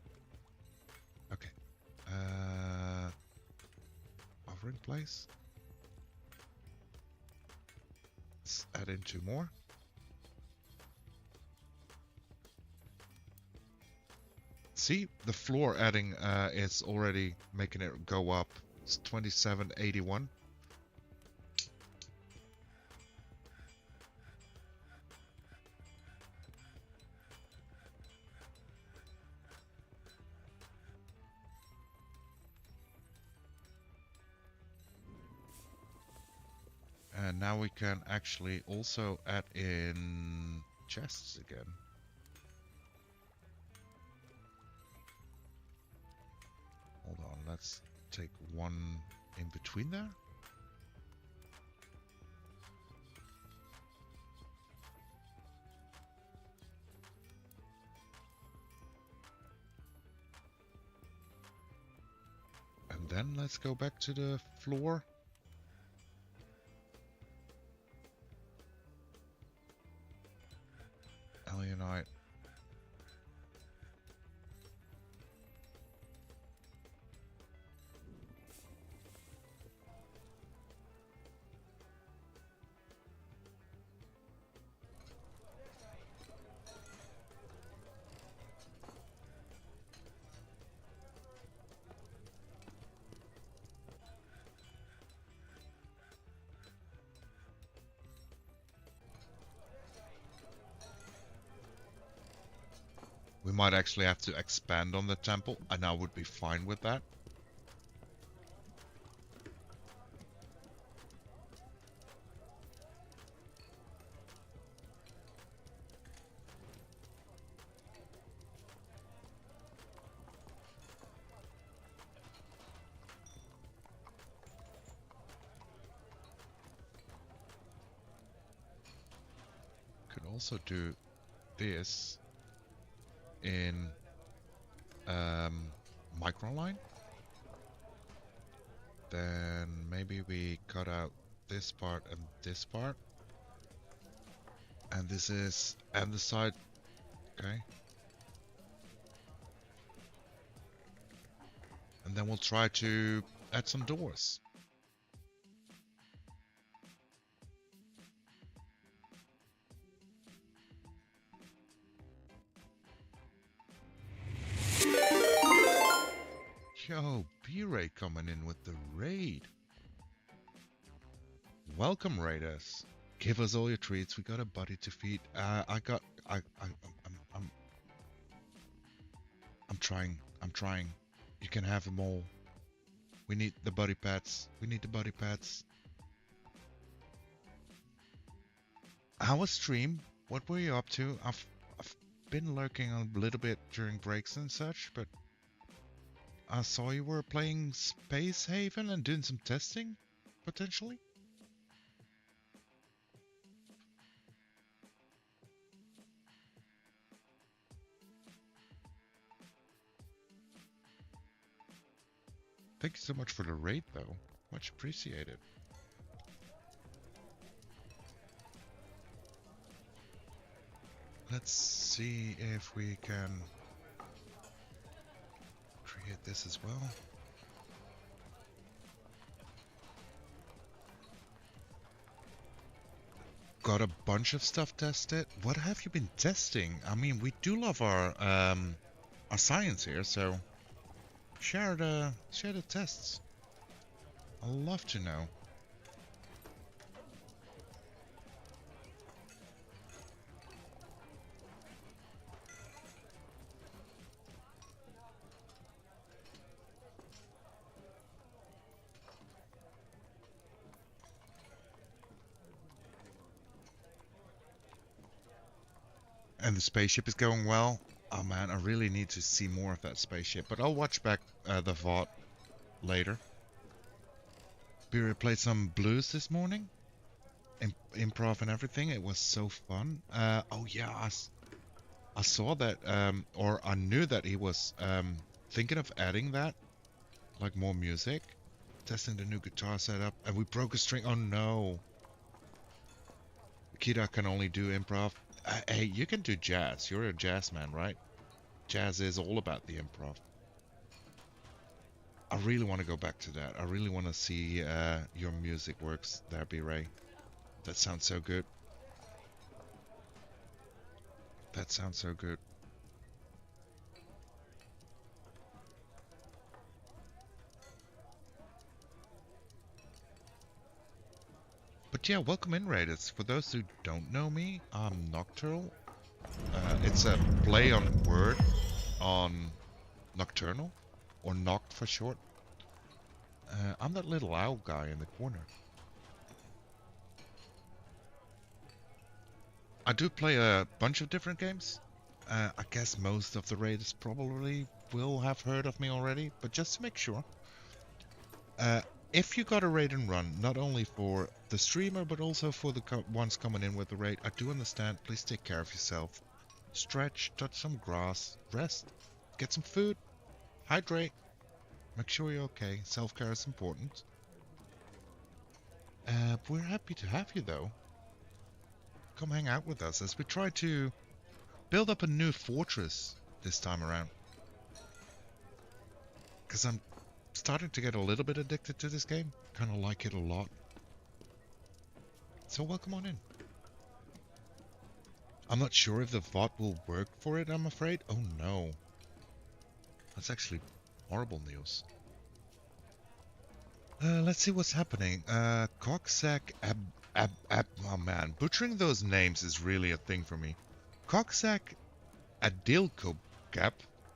Okay. Offering place. Let's add in 2 more. See, the floor adding is already making it go up. It's 2781. And now we can actually also add in chests again. Hold on, let's take one in between there. And then let's go back to the floor. Alunite. We might actually have to expand on the temple, and I would be fine with that. Could also do this in Microline. Then maybe we cut out this part and this part. And this is andesite. Okay. And then we'll try to add some doors. Yo, B-Ray coming in with the raid. Welcome, raiders. Give us all your treats. We got a buddy to feed. I'm trying. You can have them all. We need the body pads. We need the body pads. How was stream? What were you up to? I've been lurking a little bit during breaks and such, but I saw you were playing Space Haven and doing some testing, potentially? Thank you so much for the raid, though. Much appreciated. Let's see if we can create this as well. Got a bunch of stuff tested. What have you been testing? I mean, we do love our science here, so share the tests. I'd love to know. And the spaceship is going well. Oh man, I really need to see more of that spaceship. But I'll watch back the VOD later. We played some blues this morning. Improv and everything. It was so fun. Oh yeah, I saw that, or I knew that he was thinking of adding that. Like more music. Testing the new guitar setup. And we broke a string. Oh no. Kira can only do improv. Hey, you can do jazz. You're a jazz man, right? Jazz is all about the improv. I really want to go back to that. I really want to see your music works there, B-Ray. That sounds so good. That sounds so good. But yeah, welcome in, Raiders. For those who don't know me, I'm Nocturnal. It's a play on word on Nocturnal, or Noct for short. I'm that little owl guy in the corner. I do play a bunch of different games. I guess most of the Raiders probably will have heard of me already, but just to make sure. If you got a raid and run, not only for the streamer, but also for the ones coming in with the raid, I do understand. Please take care of yourself. Stretch, touch some grass, rest, get some food, hydrate, make sure you're okay. Self-care is important. We're happy to have you, though. Come hang out with us as we try to build up a new fortress this time around. Because I'm starting to get a little bit addicted to this game. Kind of like it a lot. So welcome on in. I'm not sure if the VOD will work for it, I'm afraid. Oh no. That's actually horrible news. Let's see what's happening. Coxsack oh man, butchering those names is really a thing for me. Coxsack Adilkogap,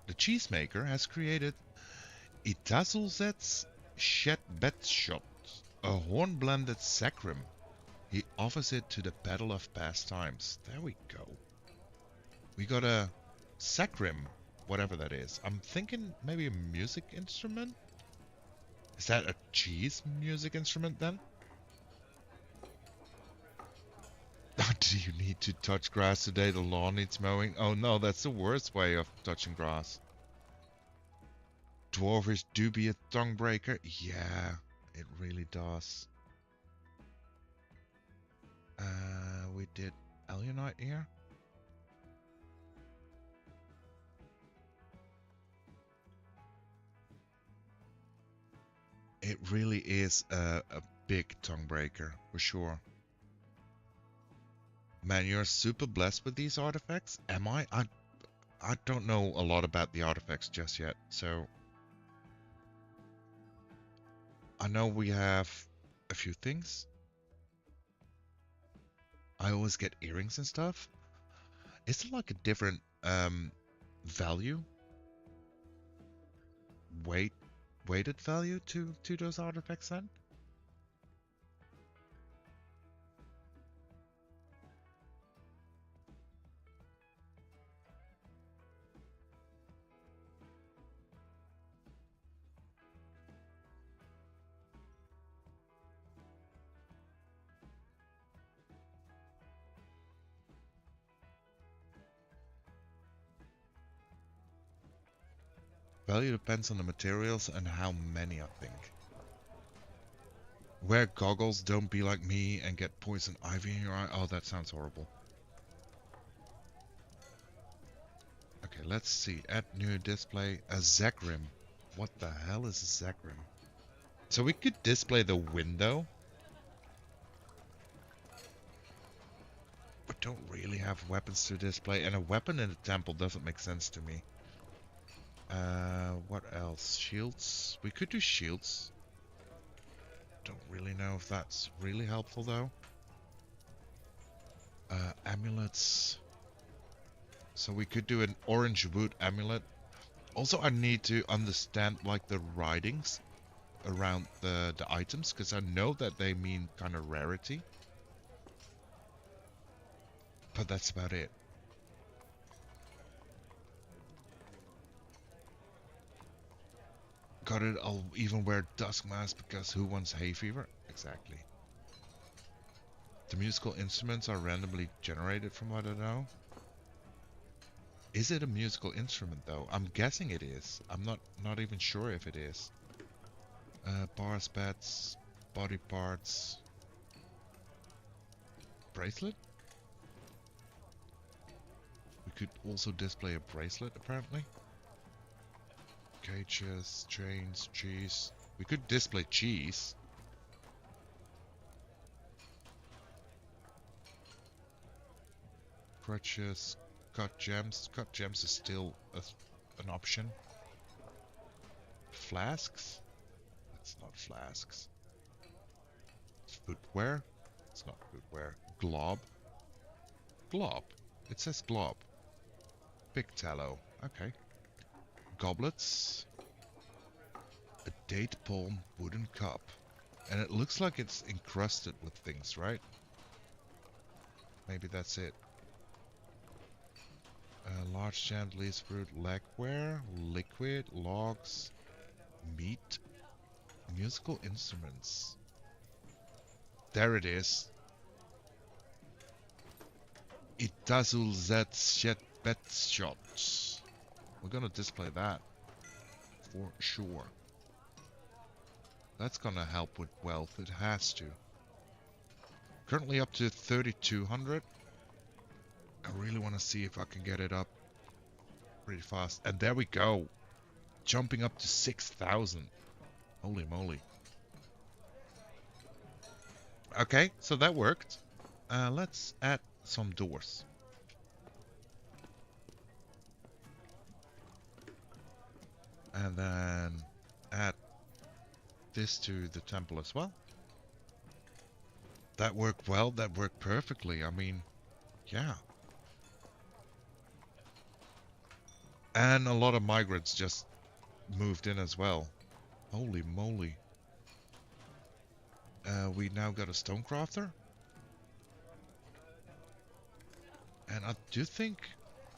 the cheesemaker, has created Itazulzet's Shet Betshot, a horn-blended sacrum. He offers it to the pedal of pastimes. There we go. We got a sacrum, whatever that is. I'm thinking maybe a music instrument? Is that a cheese music instrument then? Do you need to touch grass today? The lawn needs mowing? Oh no, that's the worst way of touching grass. Dwarvish do be a tongue breaker. Yeah, it really does. We did Alionite here. It really is a big tongue breaker, for sure. Man, you're super blessed with these artifacts. Am I? I don't know a lot about the artifacts just yet, so... I know we have a few things. I always get earrings and stuff. Is it like a different value weighted value to those artifacts then? Value depends on the materials and how many, I think. Wear goggles, don't be like me and get poison ivy in your eye. Oh, that sounds horrible. Okay, let's see. Add new display. A Zekrim. What the hell is a Zekrim? So we could display the window. But don't really have weapons to display. And a weapon in the temple doesn't make sense to me. What else? Shields. We could do shields. Don't really know if that's really helpful though. Amulets. So we could do an orange wood amulet. Also, I need to understand like the writings around the items, because I know that they mean kind of rarity. But that's about it. Got it, I'll even wear Dusk Mask because who wants hay fever? Exactly. The musical instruments are randomly generated from what I know. Is it a musical instrument though? I'm guessing it is. I'm not even sure if it is. Bars, bats, body parts. Bracelet? We could also display a bracelet apparently. Cages, chains, cheese. We could display cheese. Crutches, cut gems. Cut gems is still an option. Flasks? That's not flasks. Footwear? It's not footwear. Glob? Glob. It says glob. Big tallow. Okay. Goblets. A date palm wooden cup. And it looks like it's encrusted with things, right? Maybe that's it. Large chandeliers, fruit, legwear, liquid, logs, meat, musical instruments. There it is. Itazul Zet Bet Shots. We're gonna display that for sure. That's gonna help with wealth, it has to. Currently up to 3,200. I really want to see if I can get it up pretty fast. And there we go. Jumping up to 6,000. Holy moly. Okay, so that worked. Let's add some doors. And then add this to the temple as well. That worked well, that worked perfectly. I mean, yeah. And a lot of migrants just moved in as well. Holy moly. We now got a stonecrafter. And I do think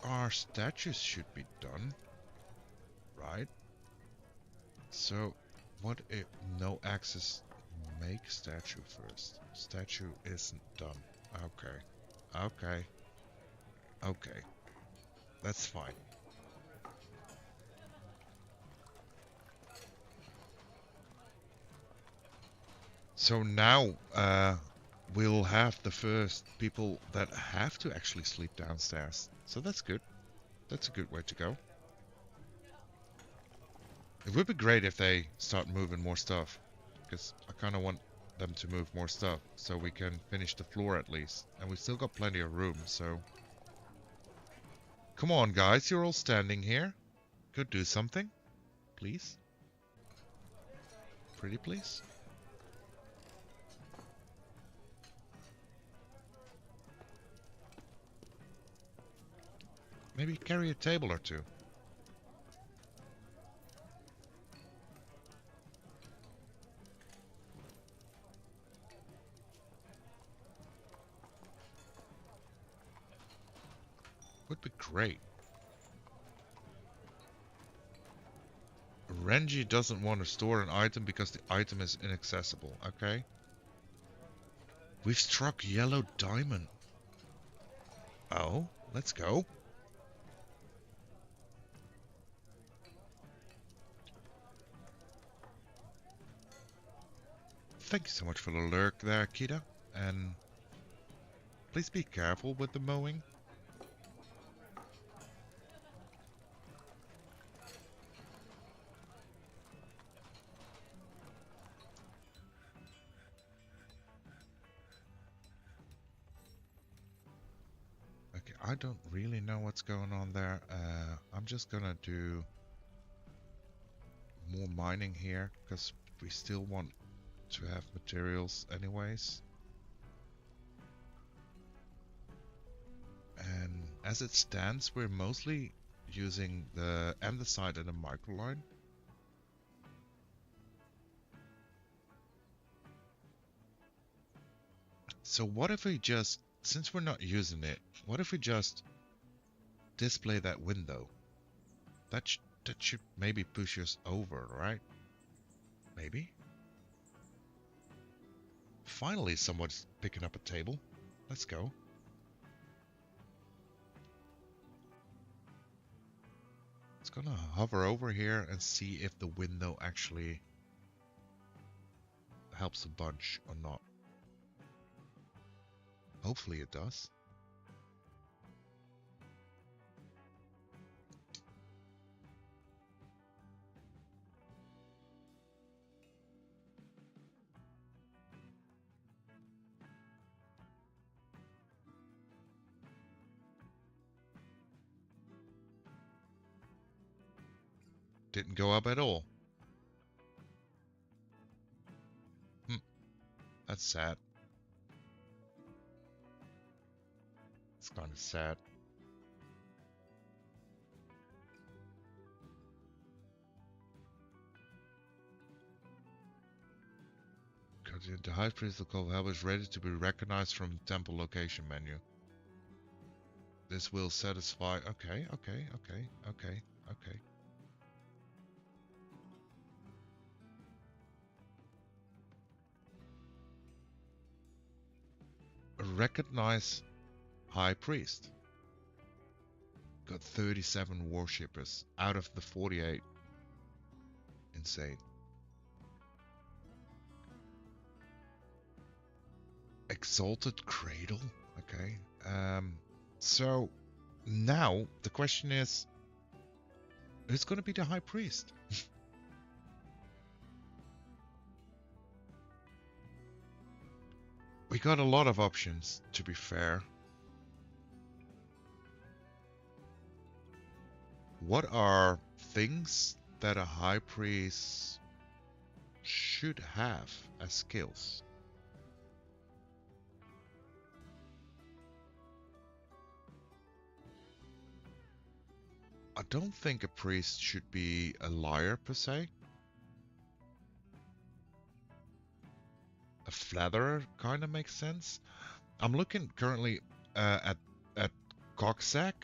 our statues should be done. Right? So, what if no access? Make statue first. Statue isn't done. Okay. Okay. Okay. That's fine. So now, we'll have the first people that have to actually sleep downstairs. So that's good. That's a good way to go. It would be great if they start moving more stuff. Because I kind of want them to move more stuff. So we can finish the floor at least. And we've still got plenty of room, so... Come on, guys. You're all standing here. Go do something. Please. Pretty please. Maybe carry a table or two. great. Renji doesn't want to store an item because the item is inaccessible. Okay. We've struck yellow diamond. Oh, let's go. Thank you so much for the lurk there, Kita. And please be careful with the mowing. Okay, I don't really know what's going on there. I'm just gonna do more mining here because we still want to have materials anyways. And as it stands, we're mostly using the andesite and the microline. So what if we just, since we're not using it, what if we just display that window? That should maybe push us over, right? Maybe? Finally, someone's picking up a table. Let's go. It's gonna hover over here and see if the window actually helps a bunch or not. Hopefully it does. Didn't go up at all. That's sad. It's kind of sad. The High Priest of Kovhel is ready to be recognized from the temple location menu. This will satisfy. Okay. Recognize High Priest. Got 37 worshippers out of the 48. Insane. Exalted Cradle. Okay. So now the question is, who's going to be the High Priest? We got a lot of options, to be fair. What are things that a High Priest should have as skills? I don't think a priest should be a liar per se. A flatterer kind of makes sense. I'm looking currently at Coxsack,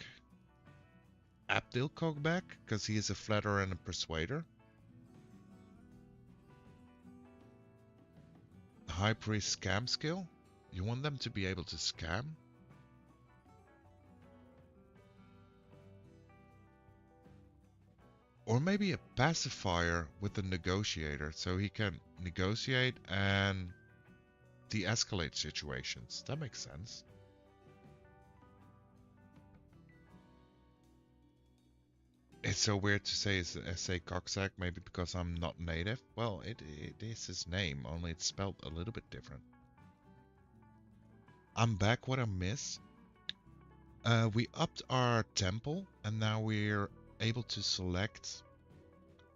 Abdil Cogbak, because he is a flatterer and a persuader. High Priest scam skill. You want them to be able to scam? Or maybe a pacifier with a negotiator, so he can negotiate and de-escalate situations. That makes sense. It's so weird to say Coxsack, maybe because I'm not native. Well, it is his name, only it's spelled a little bit different. I'm back. What I miss? We upped our temple, and now we're able to select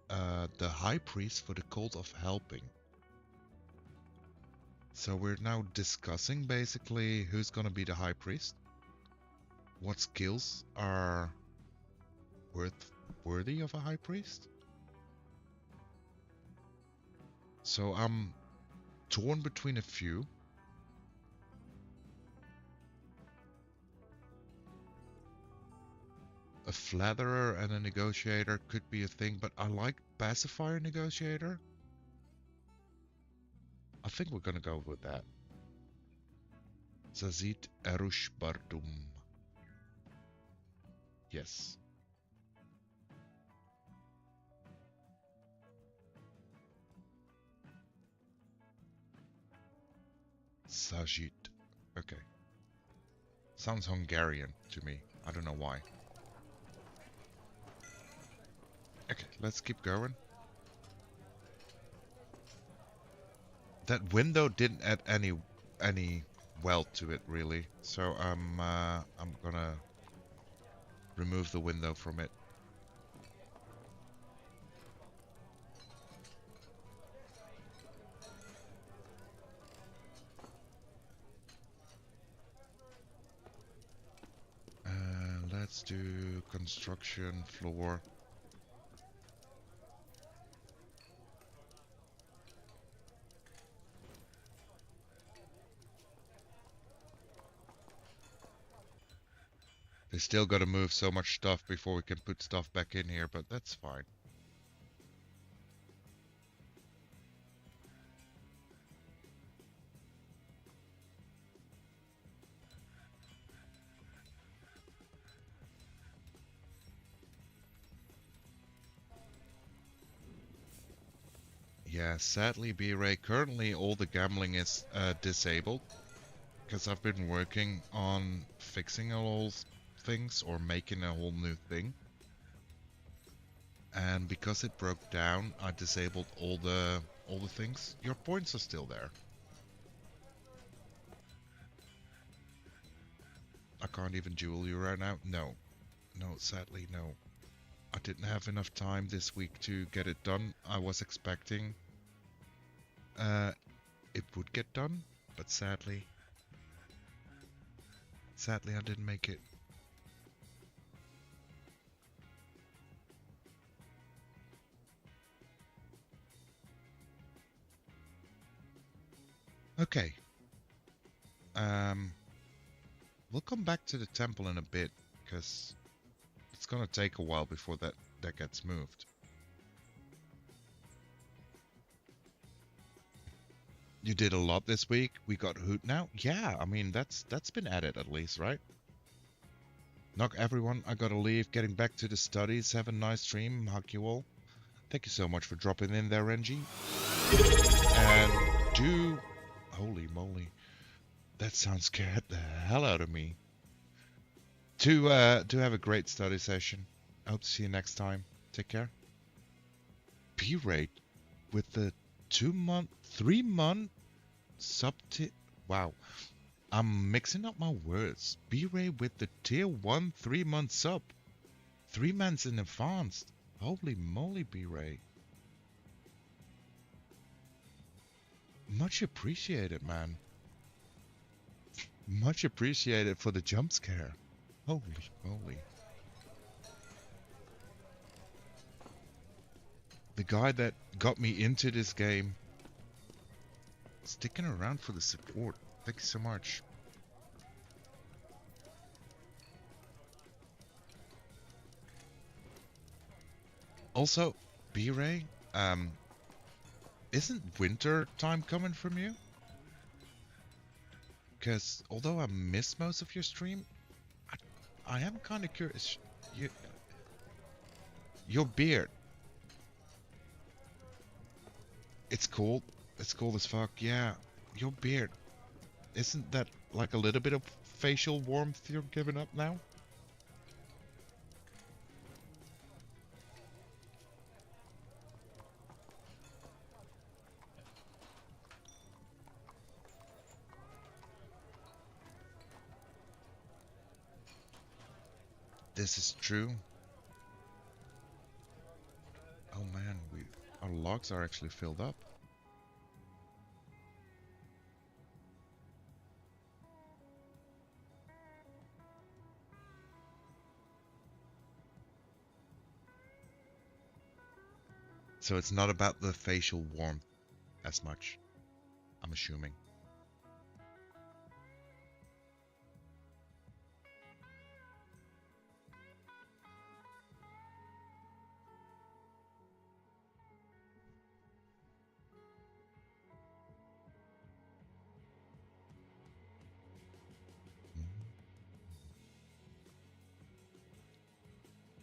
the High Priest for the Cult of Helping. So we're now discussing basically who's gonna be the High Priest, what skills are worthy of a High Priest. So I'm torn between a few. Flatterer and a Negotiator could be a thing, but I like Pacifier Negotiator. I think we're gonna go with that. Zazit Erush Bardum. Yes. Sajid. Okay. Sounds Hungarian to me. I don't know why. Okay, let's keep going. That window didn't add any wealth to it really, so I'm gonna remove the window from it. Let's do construction floor. They still gotta move so much stuff before we can put stuff back in here, but that's fine. Yeah, sadly, B-Ray, currently all the gambling is disabled because I've been working on fixing all things or making a whole new thing. And because it broke down, I disabled all the things. Your points are still there. I can't even duel you right now. No, sadly no. I didn't have enough time this week to get it done. I was expecting it would get done, but sadly I didn't make it. Okay. We'll come back to the temple in a bit, because it's gonna take a while before that gets moved. You did a lot this week. We got Hoot now. Yeah, I mean that's been added at least, right? Knock everyone. I gotta leave. Getting back to the studies. Have a nice stream. Hug you all. Thank you so much for dropping in there, Renji. And do... Holy moly. That sound scared the hell out of me. Do have a great study session. I hope to see you next time. Take care. B-rate with the 3-month wow. I'm mixing up my words. B-Ray with the tier 1 3-month sub. 3 months in advance. Holy moly, B-Ray. Much appreciated, man. Much appreciated for the jump scare. Holy moly. The guy that got me into this game. Sticking around for the support. Thank you so much. Also, B-Ray, isn't winter time coming from you? Because although I missed most of your stream, I am kind of curious. Your beard. It's cool. It's cool as fuck. Yeah, your beard. Isn't that like a little bit of facial warmth you're giving up now? This is true. Oh man, our logs are actually filled up. So it's not about the facial warmth as much, I'm assuming.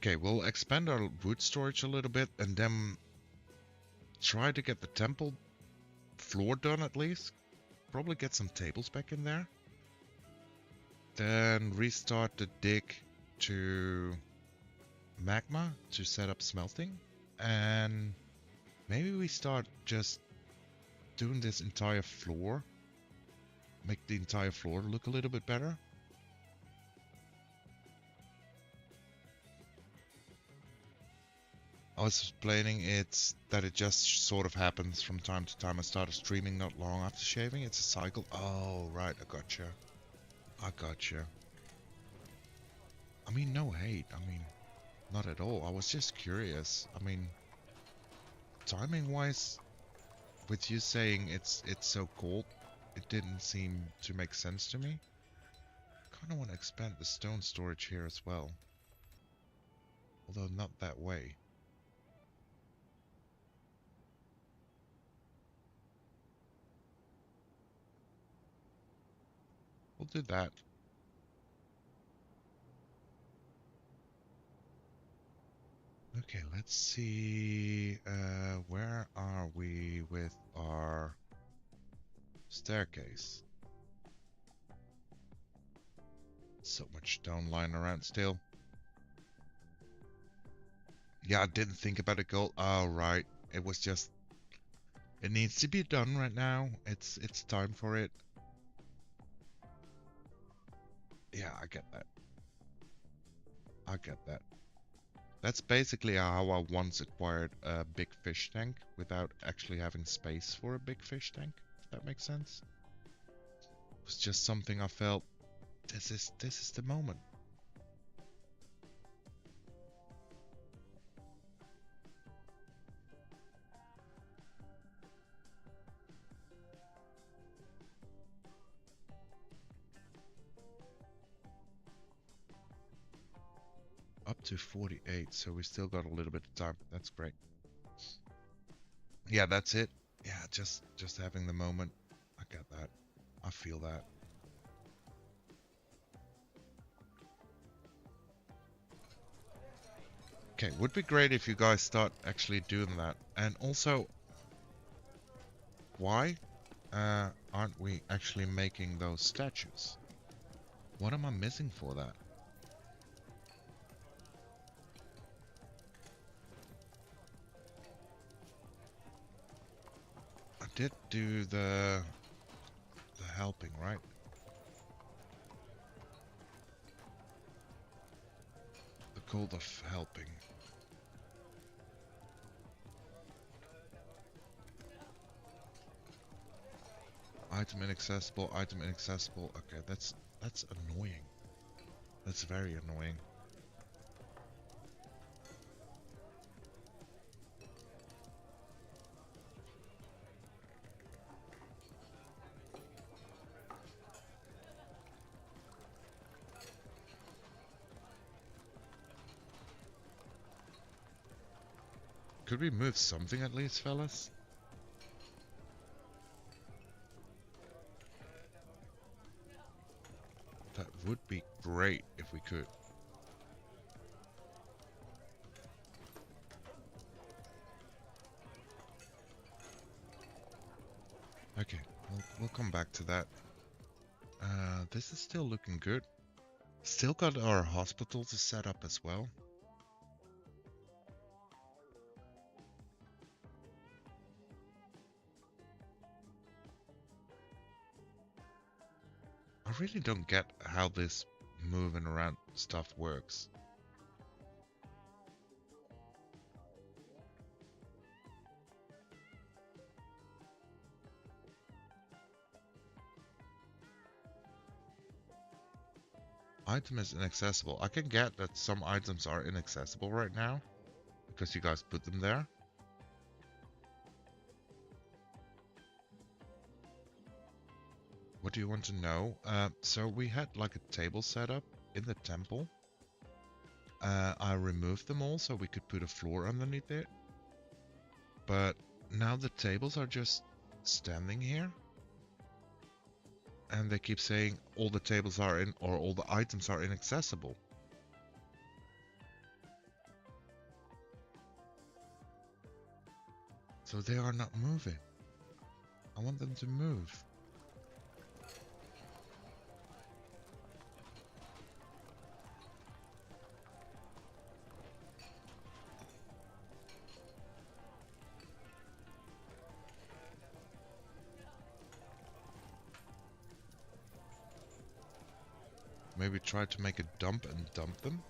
Okay, we'll expand our wood storage a little bit and then try to get the temple floor done at least. Probably get some tables back in there. Then restart the dig to magma to set up smelting. And maybe we start just doing this entire floor. Make the entire floor look a little bit better. I was explaining that it just sort of happens from time to time. I started streaming not long after shaving. It's a cycle. Oh, right. I gotcha. I gotcha. I mean, no hate. I mean, not at all. I was just curious. I mean, timing-wise, with you saying it's so cold, it didn't seem to make sense to me. Kind of want to expand the stone storage here as well. Although not that way. We'll do that. Okay, let's see. Where are we with our staircase? So much stone lying around still. Yeah, I didn't think about a goal. Oh, right. It was just... It needs to be done right now. It's time for it. Yeah, I get that. I get that. That's basically how I once acquired a big fish tank without actually having space for a big fish tank, if that makes sense. It was just something I felt, this is the moment. Up to 48, so we still got a little bit of time. That's great. Yeah, that's it. Yeah, just having the moment. I get that. I feel that. Okay, would be great if you guys start actually doing that. And also, why aren't we actually making those statues? What am I missing for that? I did do the helping, right? The code of helping. Item inaccessible, item inaccessible. Okay, that's annoying. That's very annoying. Could we move something at least, fellas? That would be great if we could. Okay, we'll come back to that. This is still looking good. Still got our hospital to set up as well. I really don't get how this moving around stuff works. Item is inaccessible. I can get that some items are inaccessible right now because you guys put them there. What do you want to know? So we had like a table set up in the temple. I removed them all so we could put a floor underneath it. But now the tables are just standing here. And they keep saying all the tables are in, or all the items are inaccessible. So they are not moving. I want them to move. Maybe try to make a dump and dump them.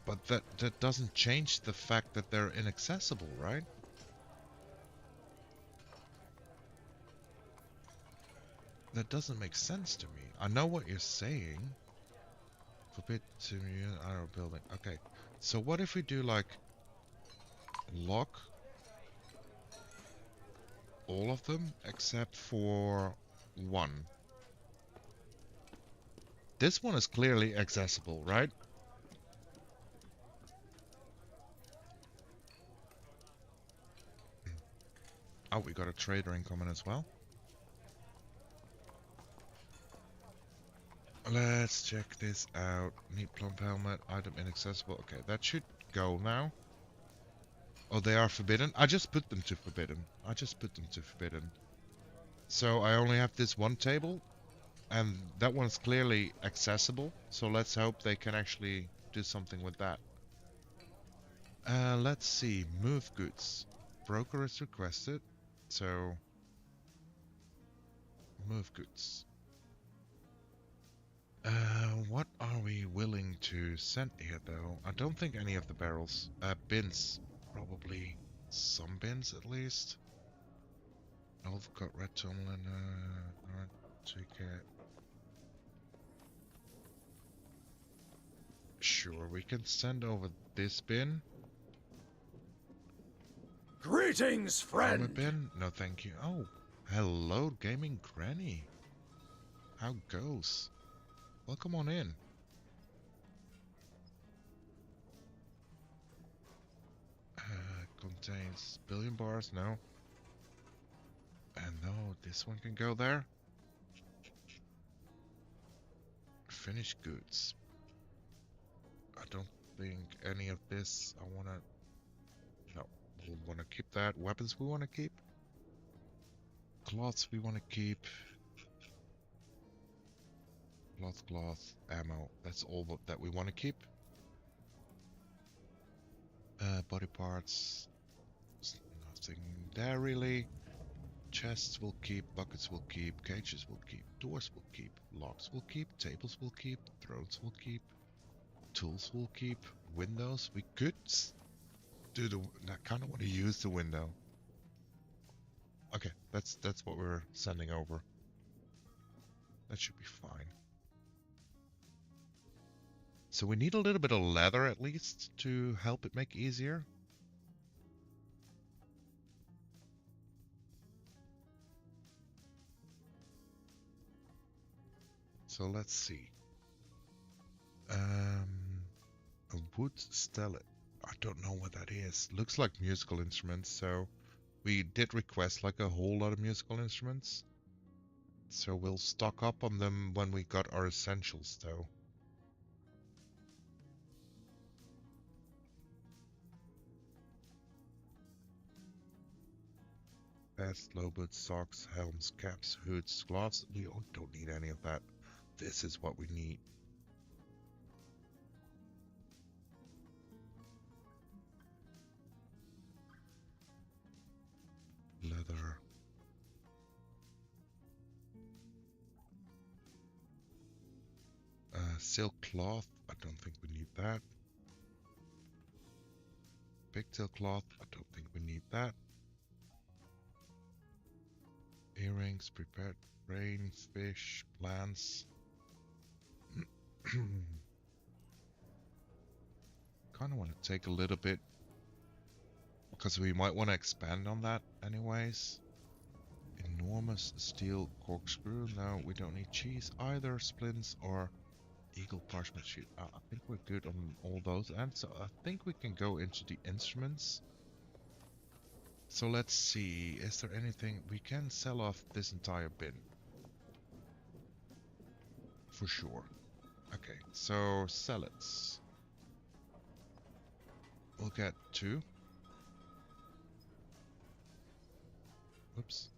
But that doesn't change the fact that they're inaccessible, right? That doesn't make sense to me. I know what you're saying. Forbid to use our building. Okay. So what if we do like lock all of them except for one? This one is clearly accessible, right? Oh, we got a trader incoming as well. Let's check this out. Neat plump helmet, item inaccessible. Okay, that should go now. Oh, they are forbidden? I just put them to forbidden. So I only have this one table, and that one's clearly accessible. So let's hope they can actually do something with that. Let's see. Move goods. Broker is requested. So move goods. What are we willing to send here, though? I don't think any of the barrels. Bins. Probably some bins, at least. I've got red tunnel. Alright, take it. Sure, we can send over this bin. Greetings, friend! Armor bin? No, thank you. Oh, hello, Gaming Granny. How goes? Welcome on in. Contains billion bars, no. And no, this one can go there. Finished goods. I don't think any of this I wanna... No, we wanna keep that. Weapons we wanna keep. Cloths we wanna keep. Cloth, ammo. That's all that we wanna keep. Body parts. Nothing there really. Chests will keep, buckets will keep, cages will keep, doors will keep, locks will keep, tables will keep, thrones will keep, tools will keep, windows. We could do the... I kind of want to use the window. Okay, that's what we're sending over. That should be fine. So we need a little bit of leather at least to help it make easier. So let's see. A wood stellet. I don't know what that is. Looks like musical instruments, so we did request like a whole lot of musical instruments. So we'll stock up on them when we got our essentials though. Vest, low boots, socks, helms, caps, hoods, gloves. We don't need any of that. This is what we need. Leather. Silk cloth. I don't think we need that. Pigtail cloth. I don't think we need that. Earrings, prepared grain, fish, plants. Kind of want to take a little bit because we might want to expand on that anyways. Enormous steel corkscrew. No, we don't need cheese either. Splints or eagle parchment sheet. I think we're good on all those. And so I think we can go into the instruments. So let's see. Is there anything we can sell off this entire bin? For sure. Okay, so sell it. we'll get 2. Oops.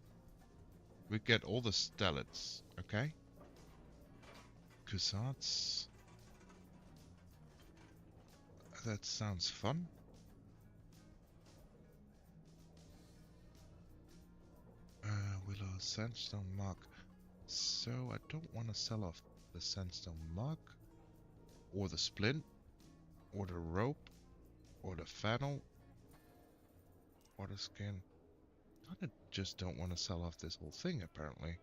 We get all the stellates, okay? Cousins. That sounds fun. Willow sandstone mug. So I don't want to sell off the sandstone mug, or the splint, or the rope, or the funnel, or the skin. I just don't want to sell off this whole thing apparently.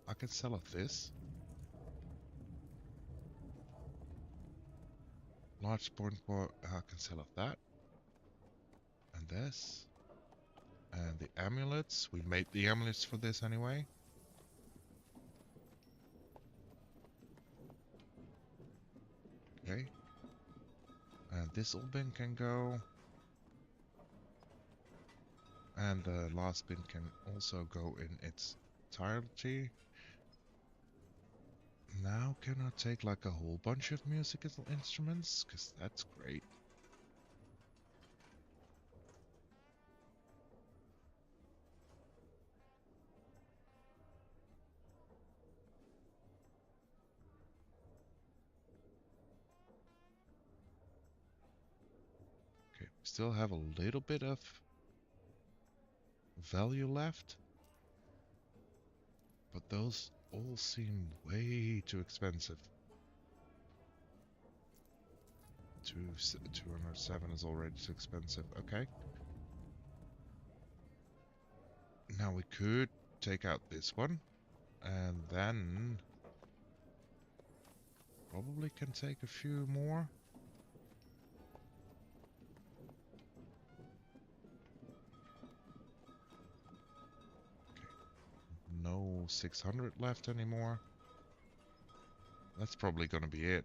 I can sell off this. Large spawn core, I can sell off that. And this. And the amulets, we made the amulets for this anyway. Okay. And this old bin can go. And the last bin can also go in its entirety. Now can I take like a whole bunch of musical instruments? Because that's great. Okay, we still have a little bit of value left. But those all seem way too expensive. 207 is already too expensive. Okay. Now we could take out this one. And then probably can take a few more. No 600 left anymore. That's probably gonna be it.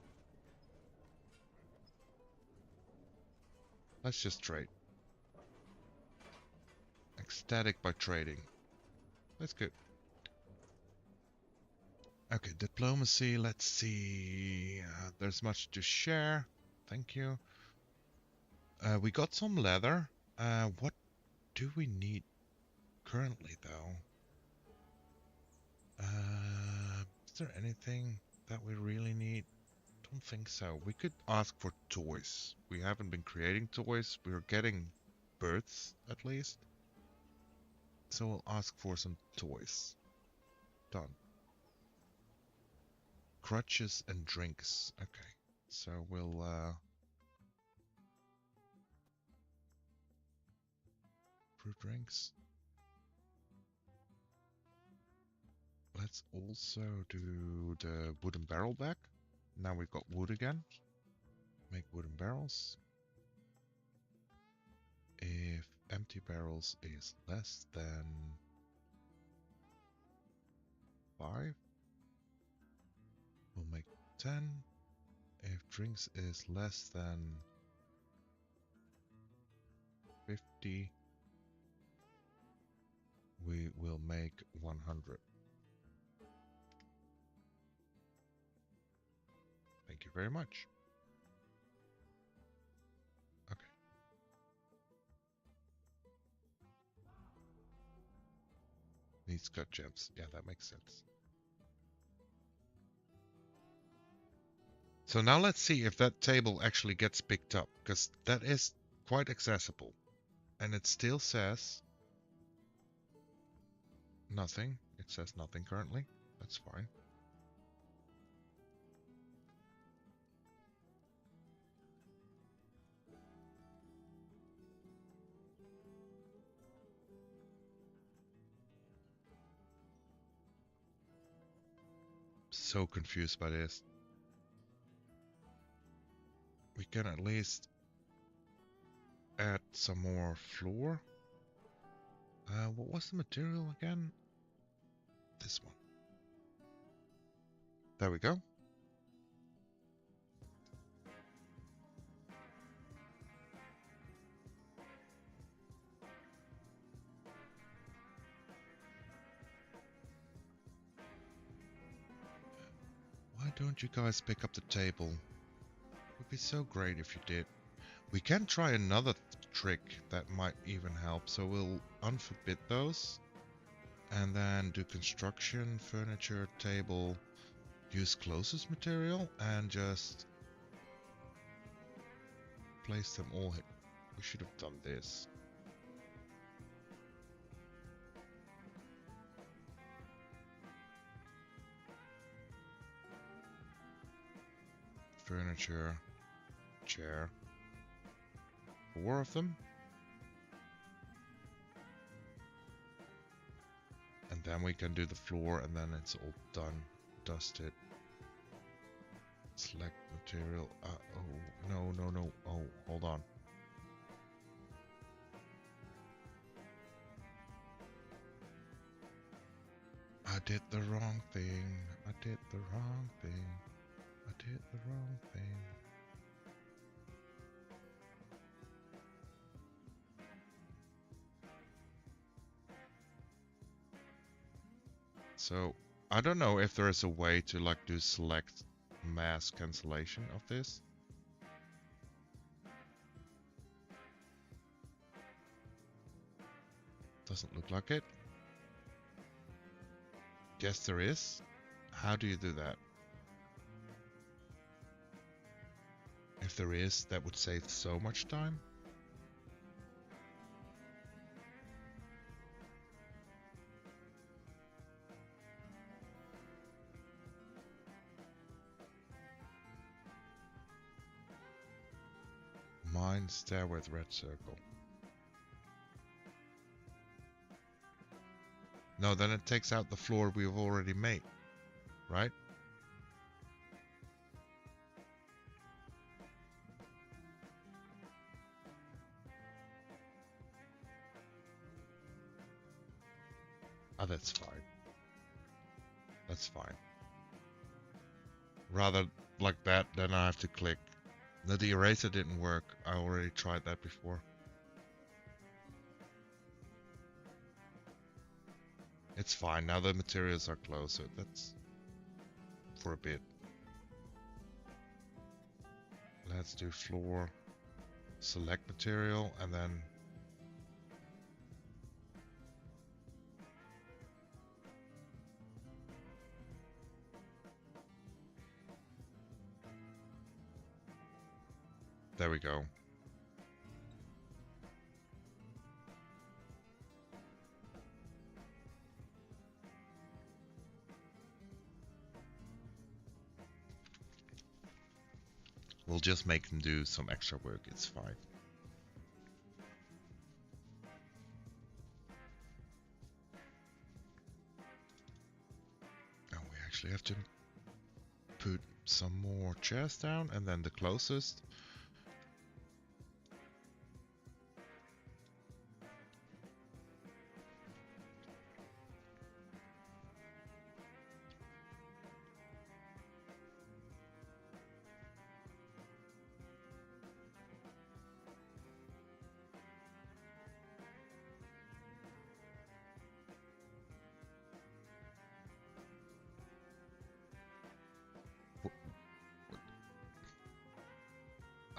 Let's just trade. Ecstatic by trading. That's good. Okay, diplomacy, let's see. There's much to share. Thank you. We got some leather. What do we need currently, though? Is there anything that we really need? Don't think so. We could ask for toys. We haven't been creating toys. We're getting birds, at least. So we'll ask for some toys. Done. Crutches and drinks. Okay. So we'll, fruit drinks. Let's also do the wooden barrel back. Now we've got wood again. Make wooden barrels. If empty barrels is less than 5, we'll make 10. If drinks is less than 50, we will make 100. Thank you very much. Okay. Needs cut gems. Yeah, that makes sense. So now let's see if that table actually gets picked up, because that is quite accessible. And it still says nothing. It says nothing currently. That's fine. So confused by this. We can at least add some more floor. What was the material again? This one. There we go. Why don't you guys pick up the table? Would be so great if you did. We can try another trick that might even help. So we'll unforbid those. And then do construction, furniture, table. Use closest material and just place them all here. We should have done this. Furniture, chair. 4 of them. And then we can do the floor and then it's all done. Dusted. Select material. Oh, no, no, no. Oh, hold on. I did the wrong thing. I did the wrong thing. I did the wrong thing. So, I don't know if there is a way to like do select mass cancellation of this. Doesn't look like it. Guess there is. How do you do that? If there is, that would save so much time. Mine stair with red circle. No, then it takes out the floor we've already made, right? Oh, that's fine. That's fine. Rather like that, then I have to click. No, the eraser didn't work. I already tried that before. It's fine. Now the materials are closer. That's for a bit. Let's do floor. Select material and then there we go. We'll just make them do some extra work. It's fine. Oh, we actually have to put some more chairs down and then the closest.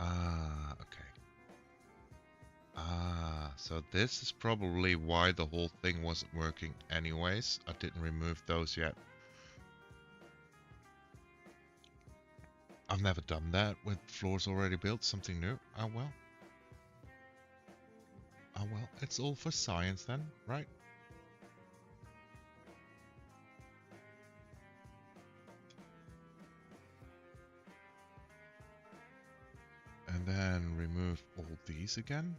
Ah, okay. Ah, so this is probably why the whole thing wasn't working anyways. I didn't remove those yet. I've never done that with floors already built, something new. Oh well. Oh well, it's all for science then, right? And then remove all these again.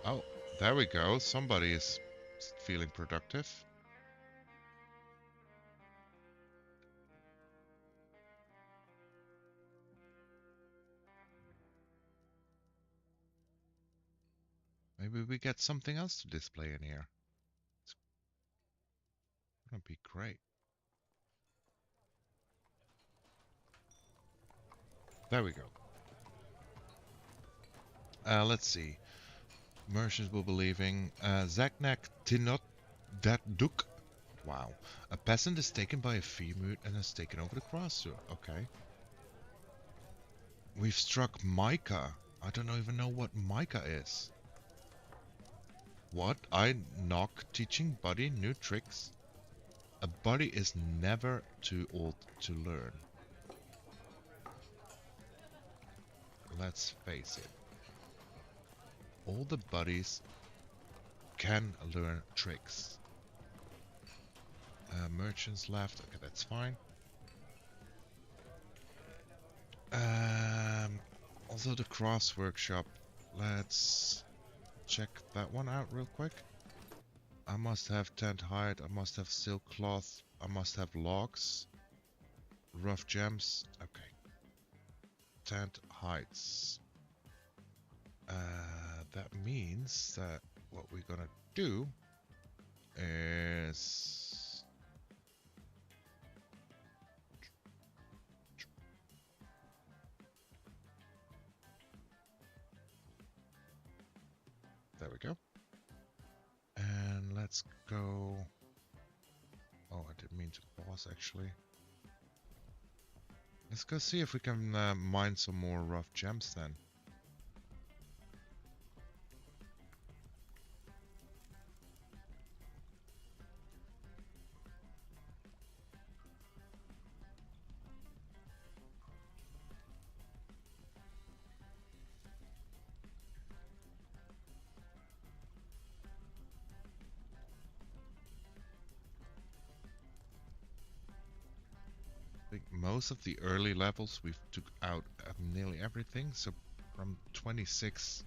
Oh, there we go. Somebody is feeling productive. Maybe we get something else to display in here. be great. There we go. Let's see. Merchants will be leaving. Zaknak Tinot Dat Duk. Wow. A peasant is taken by a Femut and has taken over the Krasur. Okay. We've struck Micah. I don't even know what Micah is. What? I knock teaching Buddy new tricks? A buddy is never too old to learn. Let's face it. All the buddies can learn tricks. Merchants left. Okay, that's fine. Also the Cross Workshop. Let's check that one out real quick. I must have tent hide. I must have silk cloth. I must have logs. Rough gems. Okay. Tent hides. That means that what we're gonna do is there we go. And let's go. Oh, I didn't mean to pause actually. Let's go see if we can mine some more rough gems then. I think most of the early levels we've took out nearly everything, so from 26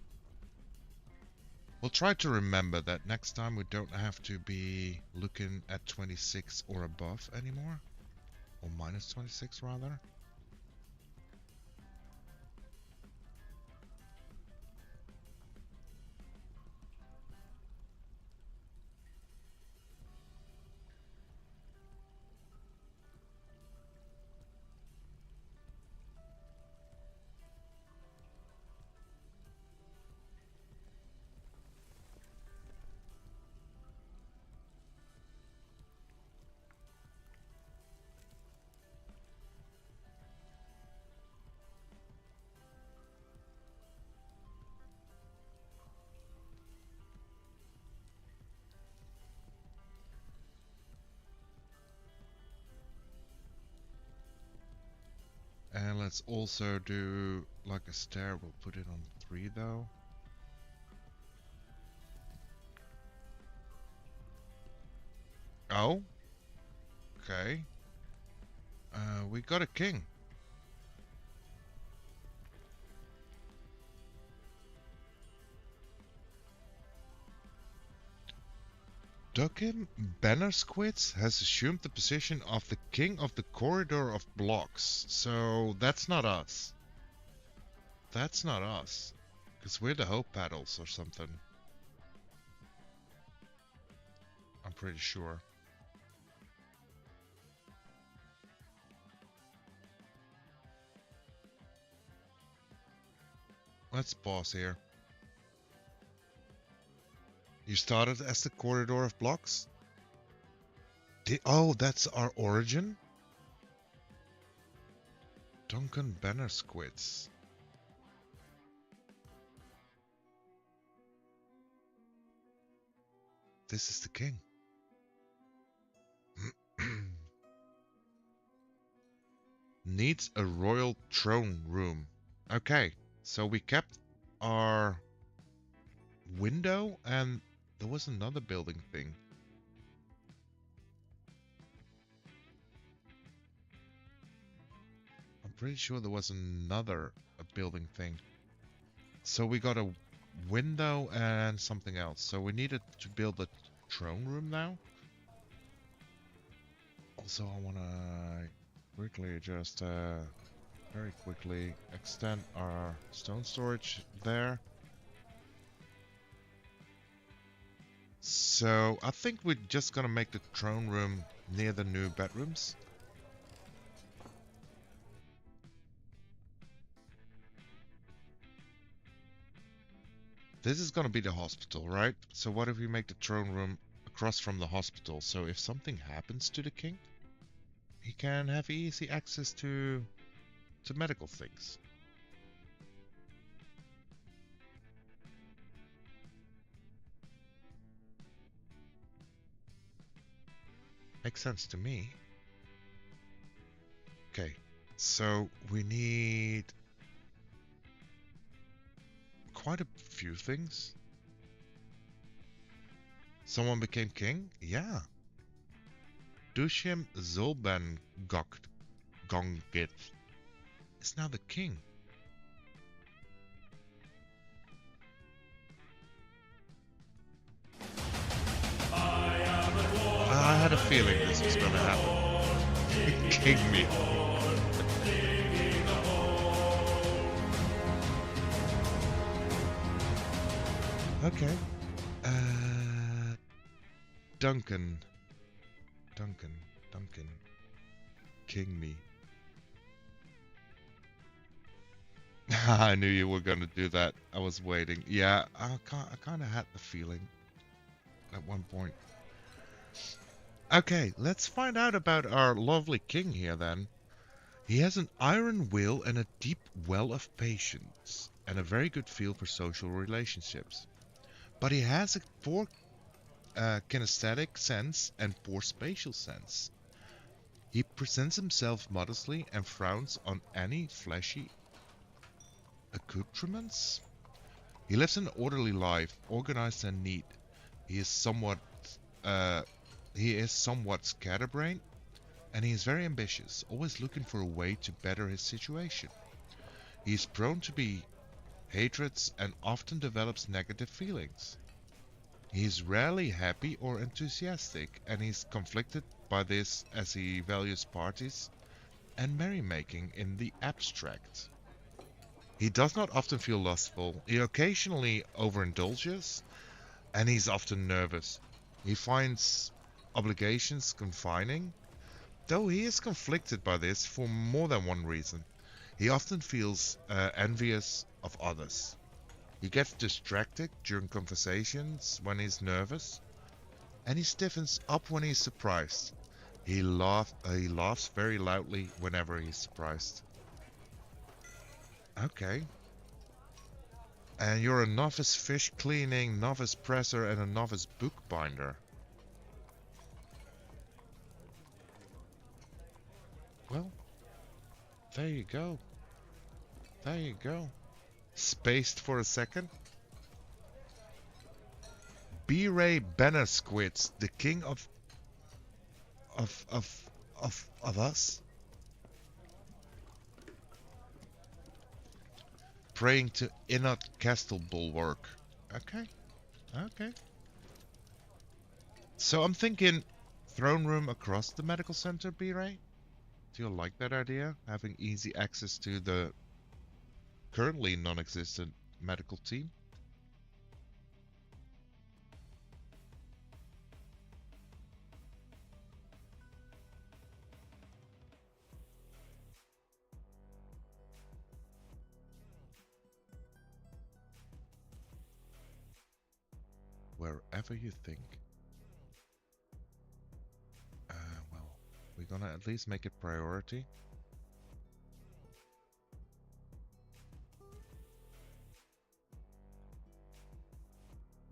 we'll try to remember that next time we don't have to be looking at 26 or above anymore, or minus 26 rather. And let's also do like a stair. We'll put it on 3 though. Oh, okay. We got a king. Dukim Bannersquits has assumed the position of the king of the corridor of blocks. So that's not us. That's not us. Because we're the Hope Paddles or something. I'm pretty sure. Let's pause here. You started as the corridor of blocks? Oh, that's our origin? Duncan Bannersquits. This is the king. Needs a royal throne room. Okay, so we kept our window and there was another building thing. I'm pretty sure there was another building thing. So we got a window and something else. So we needed to build a throne room now. Also, I want to quickly just very quickly extend our stone storage there. So I think we're just gonna make the throne room near the new bedrooms. This is gonna be the hospital, right? So what if we make the throne room across from the hospital? So if something happens to the king, he can have easy access to medical things. Makes sense to me. Okay, so we need quite a few things. Someone became king? Yeah. Dushim Zulban Gongit is now the king. I had a feeling this was going to happen. King me. Okay. Duncan. King me. I knew you were going to do that. I was waiting. Yeah, I kind of had the feeling at one point. Okay, let's find out about our lovely king here then. He has an iron will and a deep well of patience, and a very good feel for social relationships. But he has a poor kinesthetic sense and poor spatial sense. He presents himself modestly and frowns on any fleshy accoutrements. He lives an orderly life, organized and neat. He is somewhat scatterbrained, and he is very ambitious, always looking for a way to better his situation. He is prone to be hatreds and often develops negative feelings. He is rarely happy or enthusiastic, and he is conflicted by this as he values parties and merrymaking in the abstract. He does not often feel lustful. He occasionally overindulges, and he's often nervous. He finds obligations confining, though he is conflicted by this for more than one reason. He often feels envious of others. He gets distracted during conversations when he's nervous, and he stiffens up when he's surprised. He laughs very loudly whenever he's surprised. Okay. And you're a novice fish cleaning, novice presser, and a novice bookbinder. Well, there you go. There you go. Spaced for a second. B-Ray Benasquitz, the king of us. Praying to Inot Castle Bulwark. Okay. Okay. So I'm thinking throne room across the medical center, B-Ray? Do you like that idea? Having easy access to the currently non-existent medical team? Wherever you think. Well, we're gonna at least make it priority.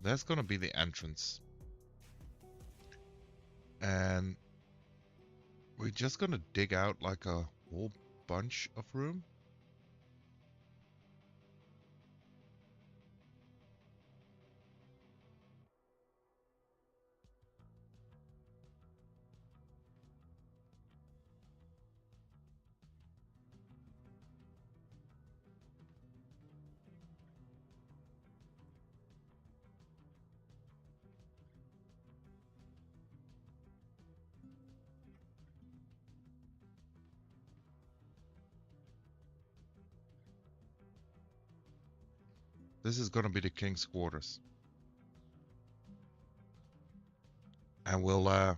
That's gonna be the entrance. And we're just gonna dig out like a whole bunch of room. This is gonna be the king's quarters. And we'll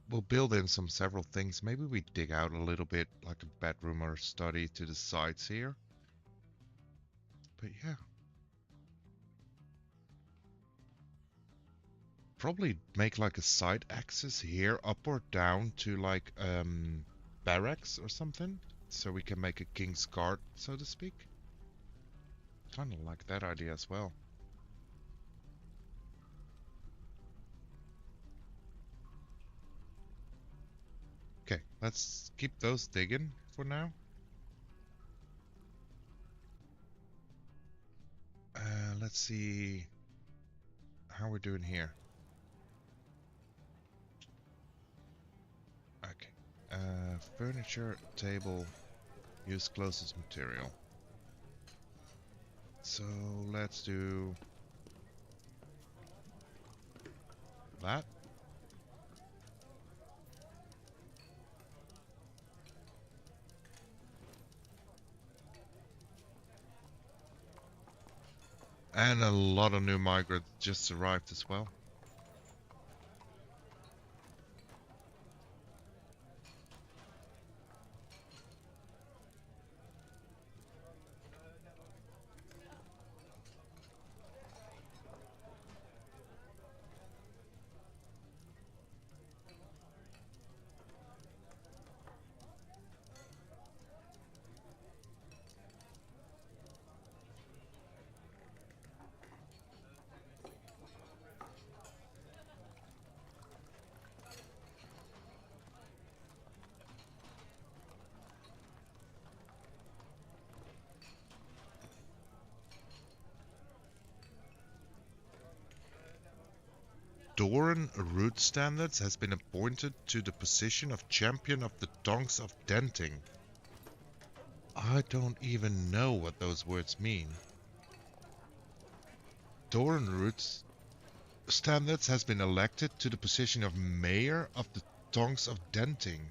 we'll build in several things. Maybe we dig out a little bit, like a bedroom or study to the sides here. But yeah. Probably make like a side access here, up or down to like barracks or something. So we can make a King's Guard, so to speak. Kind of like that idea as well. Okay, let's keep those digging for now. Let's see how we're doing here. Okay. Furniture, table, use closest material. So let's do that. And a lot of new migrants just arrived as well. Doran Root Standards has been appointed to the position of Champion of the Donks of Denting. I don't even know what those words mean. Doran Root Standards has been elected to the position of Mayor of the Donks of Denting.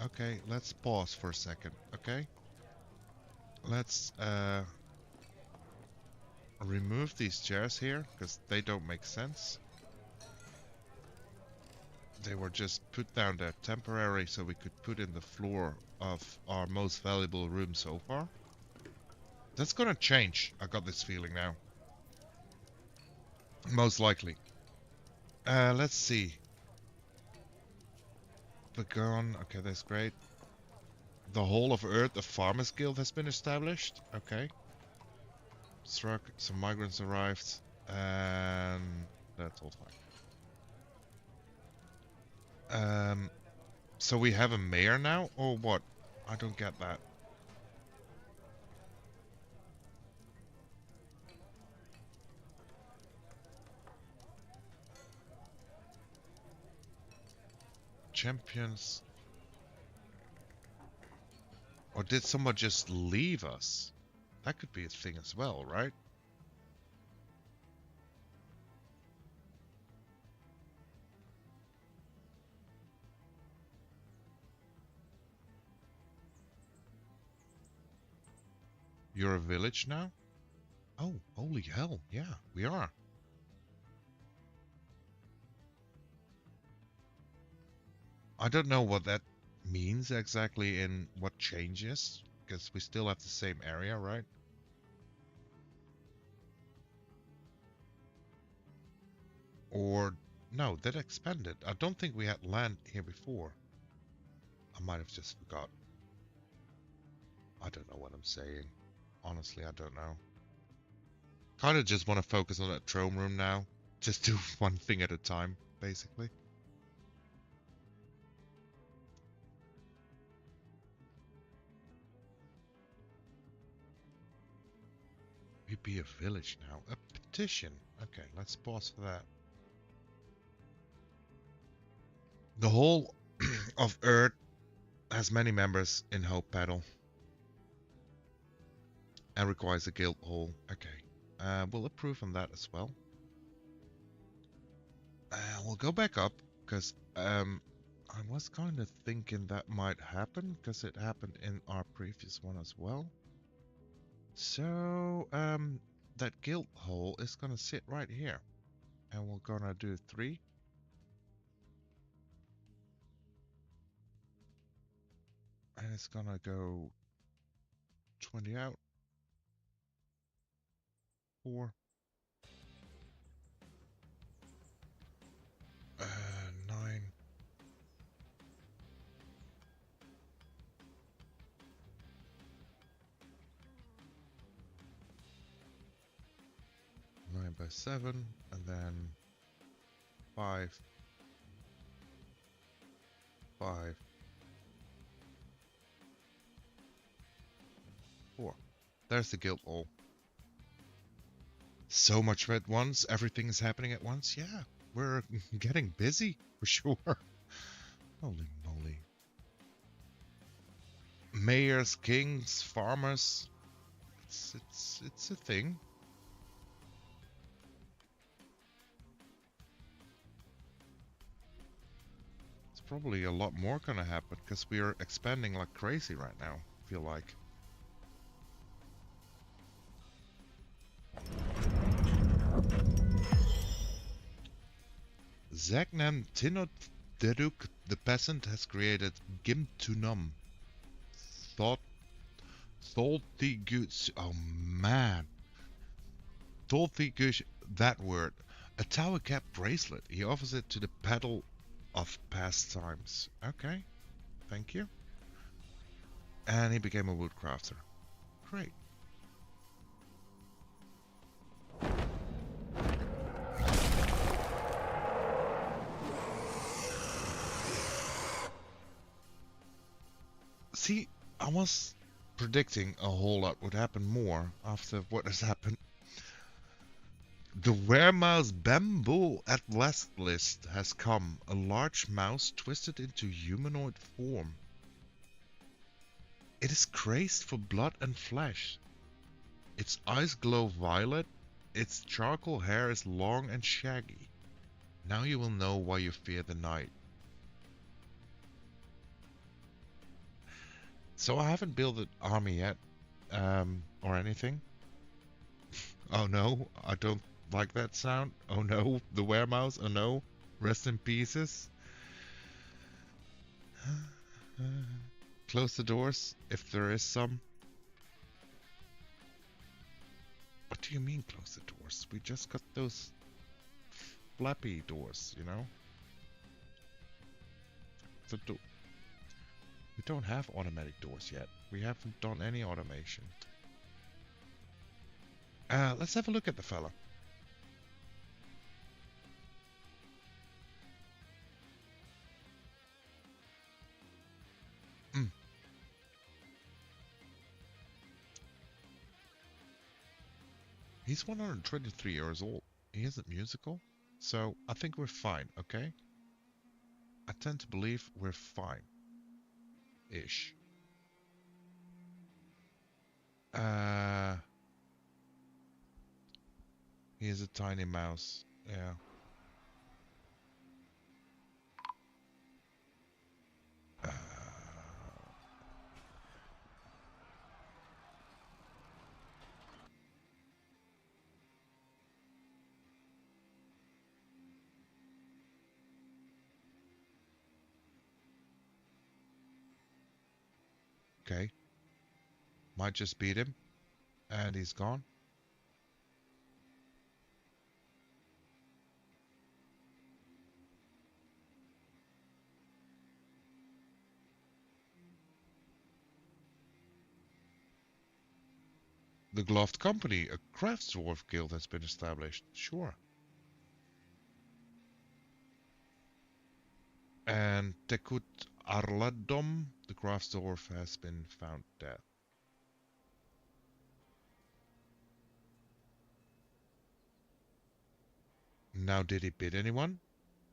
Okay, let's pause for a second, okay? Let's remove these chairs here, because they don't make sense. They were just put down there temporary so we could put in the floor of our most valuable room so far. That's gonna change, I got this feeling now. Most likely. Let's see. Begun, okay, that's great. The Hall of Earth, the Farmers Guild has been established, okay. Struck, some migrants arrived, and that's all fine. So we have a mayor now, or what? I don't get that. Champions. Or did someone just leave us? That could be a thing as well, right? You're a village now? Oh, holy hell, yeah, we are. I don't know what that means exactly in what changes, because we still have the same area, right? Or, no, that expanded. I don't think we had land here before. I might have just forgot. I don't know what I'm saying. Honestly, I don't know. Kind of just want to focus on that throne room now. Just do one thing at a time, basically. We be a village now. A petition. Okay, let's pause for that. The whole of Earth has many members in Hope Battle. And requires a guild hall. Okay. We'll approve on that as well. We'll go back up, because I was kind of thinking that might happen, because it happened in our previous one as well. So, that guild hall is gonna sit right here. And we're gonna do 3. And it's gonna go 20 out. 4. 9. 9 by 7, and then 5. 5. 4. There's the guild hall. So much at once, everything is happening at once. Yeah, we're getting busy for sure. Holy moly. Mayors, kings, farmers. It's a thing. It's probably a lot more gonna happen because we are expanding like crazy right now, I feel like. Zagnan Tinot Deruk the peasant has created Gimtunum. Tholthigus. Oh man. Tholthigus, that word. A tower cap bracelet. He offers it to the pedal of pastimes. Okay. Thank you. And he became a woodcrafter. Great. See, I was predicting a whole lot would happen more after what has happened. The Weremouse Bamboo at last list has come. A large mouse twisted into humanoid form. It is crazed for blood and flesh. Its eyes glow violet. Its charcoal hair is long and shaggy. Now you will know why you fear the night. So I haven't built an army yet, or anything. Oh no, I don't like that sound. Oh no, the Weremouse. Oh no, rest in pieces. Close the doors, if there is some. What do you mean close the doors? We just got those flappy doors, you know? We don't have automatic doors yet. We haven't done any automation. Let's have a look at the fella. He's 123 years old. He isn't musical, so I think we're fine, okay? I tend to believe we're fine. Ish. He is a tiny mouse, yeah. Okay. Might just beat him. And he's gone. The Gloved Company, a craftsdwarf guild has been established. Sure. And Tekut Arladom, the craftsdwarf, has been found dead. Now, did he bid anyone?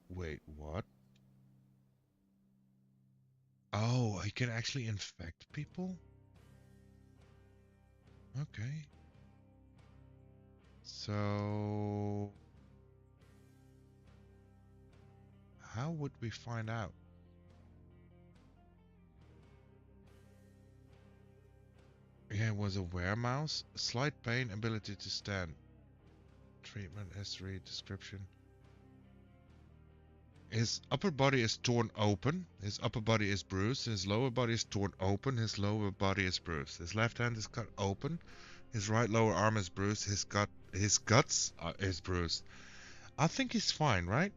Wait, what? Oh, he can actually infect people? Okay. So... how would we find out? Yeah, it was a Weremouse. Slight pain, ability to stand. Treatment, history, description. His upper body is torn open. His upper body is bruised. His lower body is torn open. His lower body is bruised. His left hand is cut open. His right lower arm is bruised. His guts is bruised. I think he's fine, right?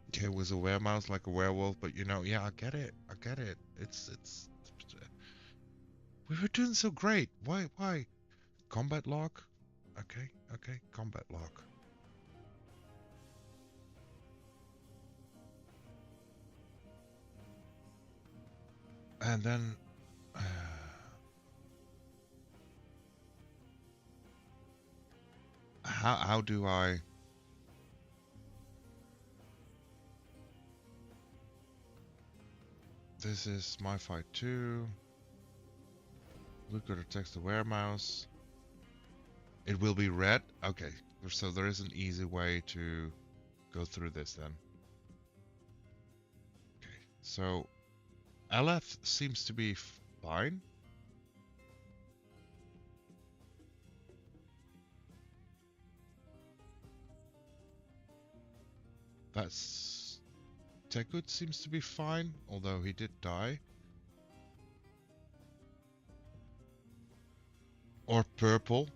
Okay, it was a weremouse like a werewolf, but you know, yeah, I get it. I get it. It's we were doing so great. Why? Combat log? Okay, combat log. And then how do I this is my fight too. Woodcutter attacks the weremouse. It will be red. Okay, so there is an easy way to go through this then. Okay, so Aleph seems to be fine. That's Tekut seems to be fine, although he did die. Or purple.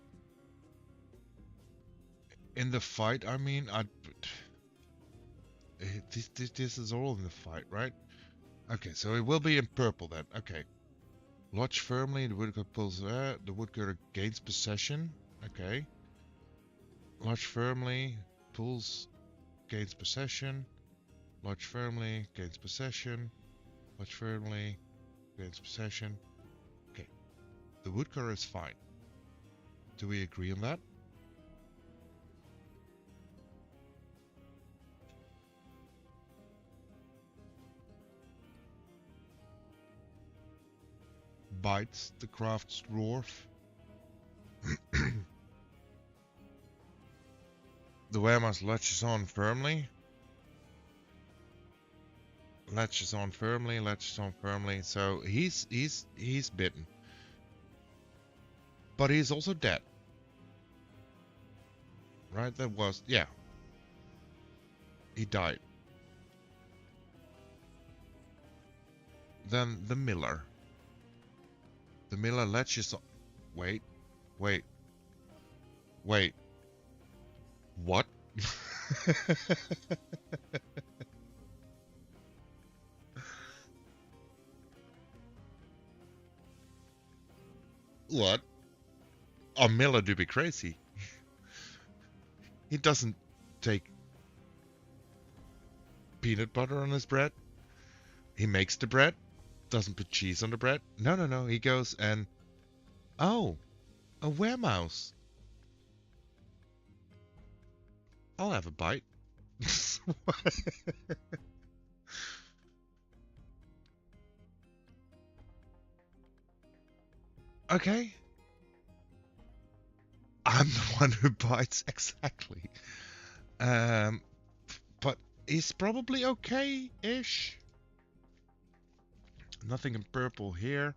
In the fight, I mean, this is all in the fight, right? Okay, so it will be in purple then. Okay. Lodge firmly, the woodcutter pulls the woodcutter gains possession. Okay. Lodge firmly, pulls, gains possession. Lodge firmly, gains possession. Lodge firmly, gains possession. Okay. The woodcutter is fine. Do we agree on that? Bites the craft's dwarf. The weremouse latches on firmly. Latches on firmly, latches on firmly. So he's bitten. But he's also dead. Right? That was, yeah. He died. Then the miller. The miller latches on. Wait. What? What? Oh, Miller do be crazy. He doesn't take peanut butter on his bread. He makes the bread. Doesn't put cheese on the bread. No. He goes and... Oh, a weremouse. I'll have a bite. Okay. I'm the one who bites, exactly. But he's probably okay-ish. Nothing in purple here.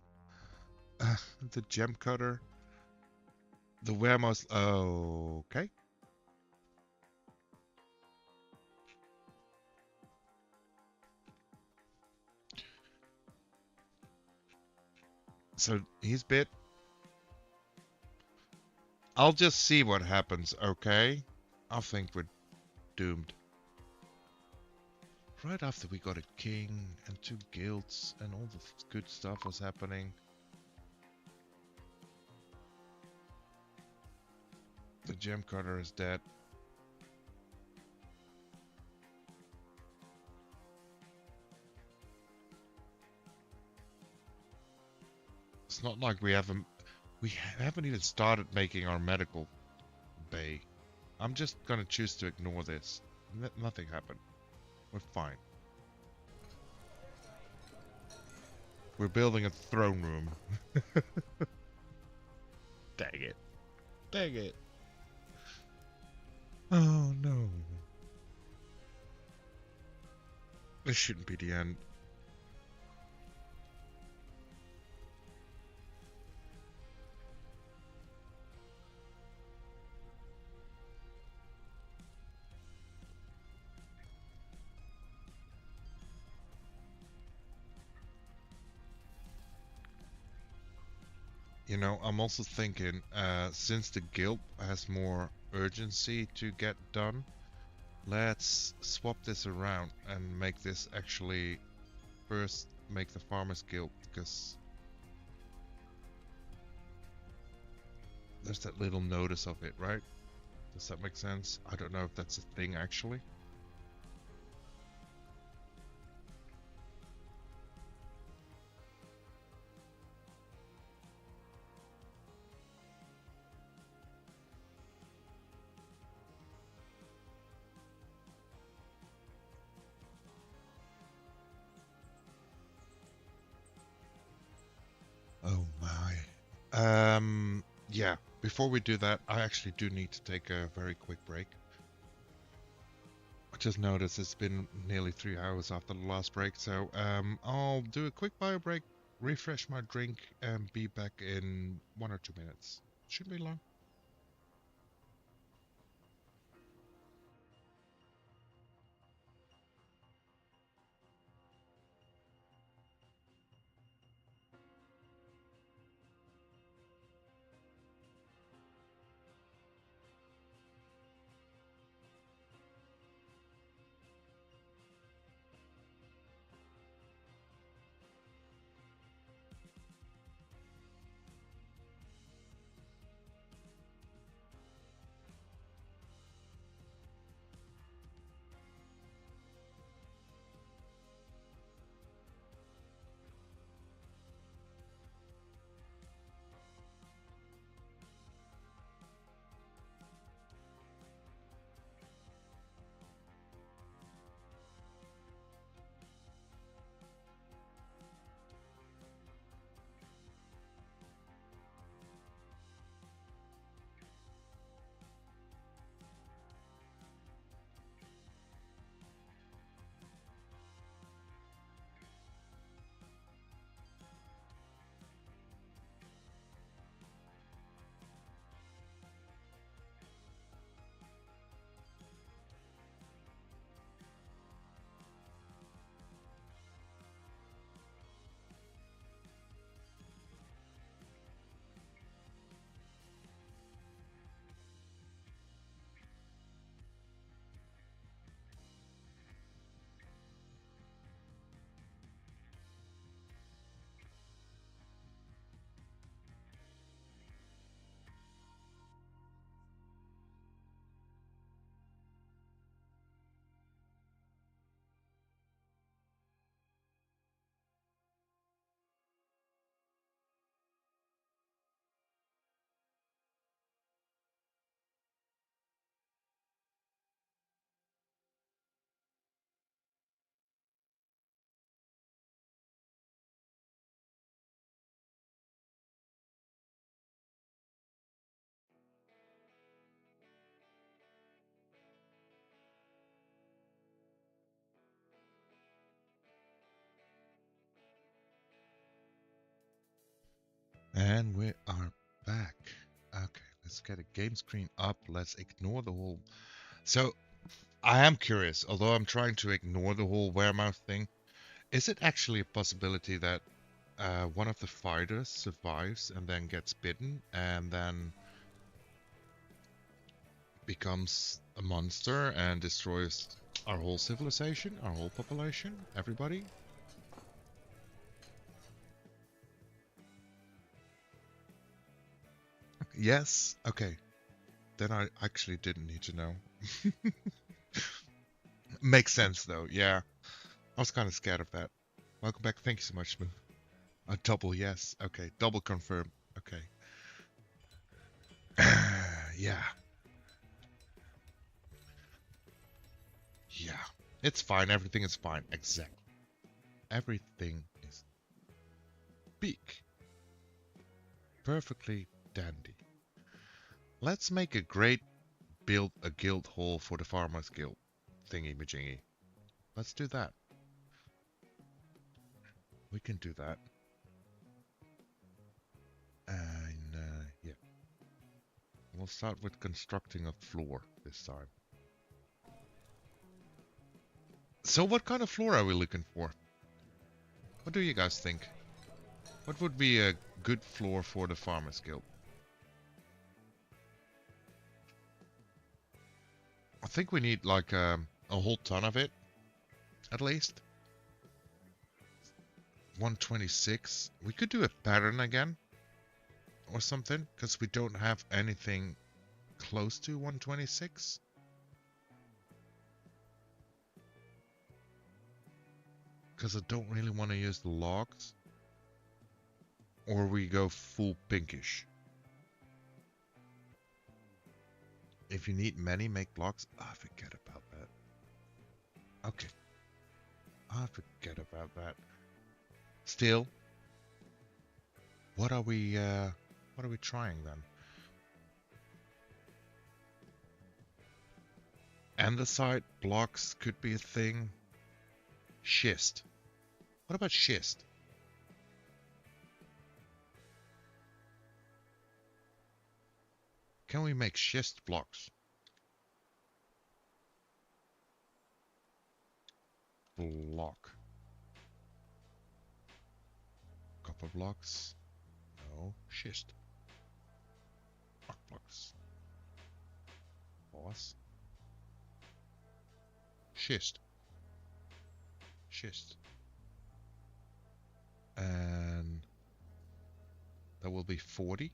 The gem cutter. The weremouse. Oh, okay. So he's bit. I'll just see what happens, okay? I think we're doomed. Right after we got a king and 2 guilds and all the good stuff was happening. The gem cutter is dead. It's not like we haven't even started making our medical bay. I'm just gonna choose to ignore this. Nothing happened. We're fine. We're building a throne room. Dang it. Dang it. Oh no. This shouldn't be the end. You know, I'm also thinking, since the guild has more urgency to get done, let's swap this around and make this actually first make the Farmers Guild, because there's that little notice of it, right? Does that make sense? I don't know if that's a thing actually. Oh my. Yeah, before we do that, I actually do need to take a very quick break. I just noticed it's been nearly 3 hours after the last break, so I'll do a quick bio break, refresh my drink, and be back in 1 or 2 minutes. Shouldn't be long. And we are back. Okay, let's get a game screen up. Let's ignore the whole... So, I am curious, although I'm trying to ignore the whole Wehrmacht thing, is it actually a possibility that one of the fighters survives and then gets bitten and then becomes a monster and destroys our whole civilization, our whole population, everybody? Yes? Okay. Then I actually didn't need to know. Makes sense though, yeah. I was kind of scared of that. Welcome back. Thank you so much, Smooth. A double yes. Okay, double confirm. Okay. Yeah. Yeah. It's fine. Everything is fine. Exactly. Everything is peak. Perfectly dandy. Let's make a great guild hall for the Farmers Guild. Thingy majingy. Let's do that. We can do that. And yeah. We'll start with constructing a floor this time. So what kind of floor are we looking for? What do you guys think? What would be a good floor for the Farmers Guild? I think we need like a whole ton of it, at least. 126. We could do a pattern again, or something, because we don't have anything close to 126. Because I don't really want to use the logs. Or we go full pinkish. If you need many, make blocks. Ah, forget about that. Okay. I forget about that. Still, what are we trying then? Andesite blocks could be a thing. Schist. What about schist? Can we make schist blocks? Block. Copper blocks. No. Schist. Rock blocks. Boss. Schist. Schist. And that will be 40.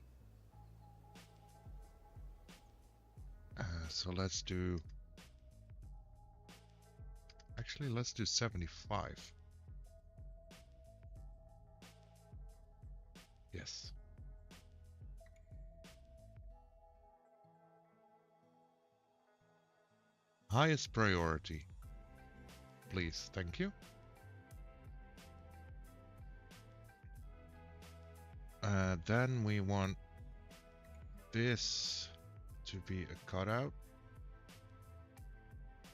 So let's do... Actually, let's do 75. Yes. Highest priority. Please, thank you. Then we want this to be a cutout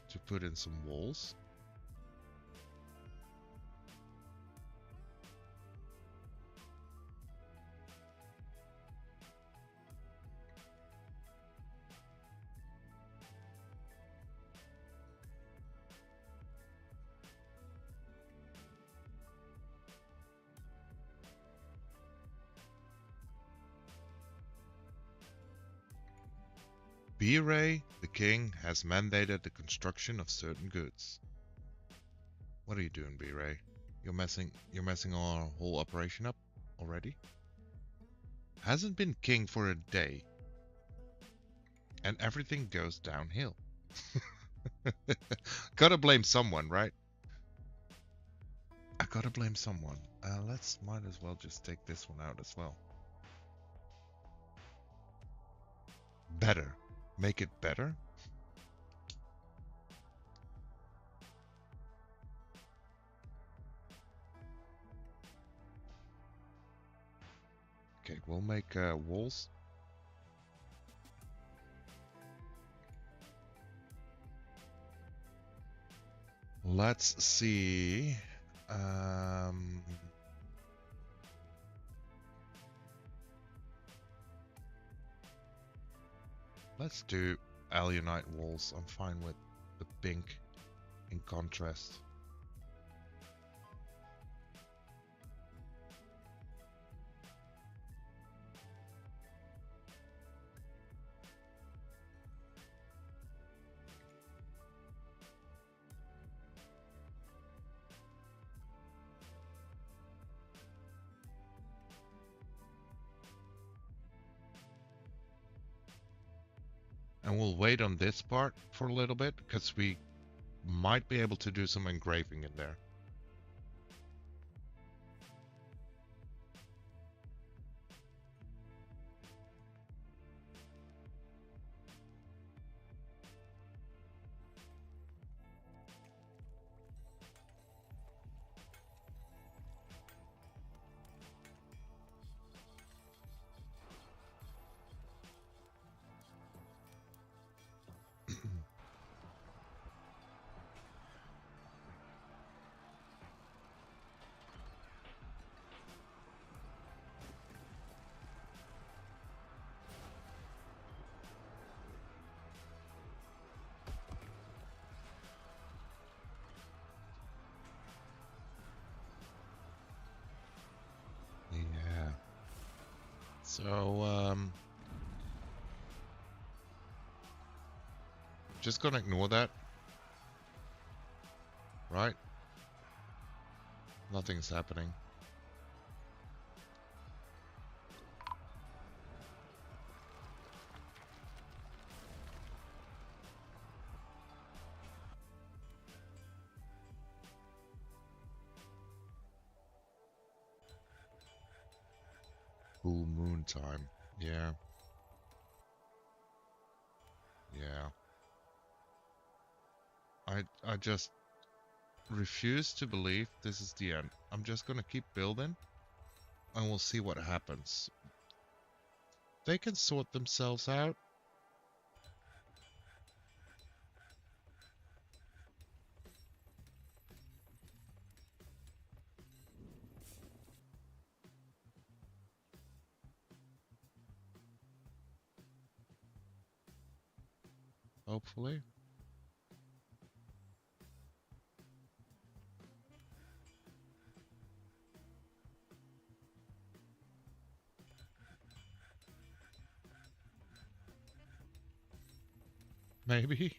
to put in some walls. B-Ray, the king, has mandated the construction of certain goods. What are you doing, B-Ray? You're messing our whole operation up already? Hasn't been king for a day. And everything goes downhill. Gotta blame someone, right? I gotta blame someone. Might as well just take this one out as well. Better. Make it better? Okay, we'll make walls. Let's see. Let's do alunite walls. I'm fine with the pink in contrast. And we'll wait on this part for a little bit, because we might be able to do some engraving in there. So, just gonna ignore that. Right? Nothing's happening. Full moon time. Yeah. Yeah. I just refuse to believe this is the end. I'm just gonna keep building and we'll see what happens. They can sort themselves out. Hopefully. Maybe.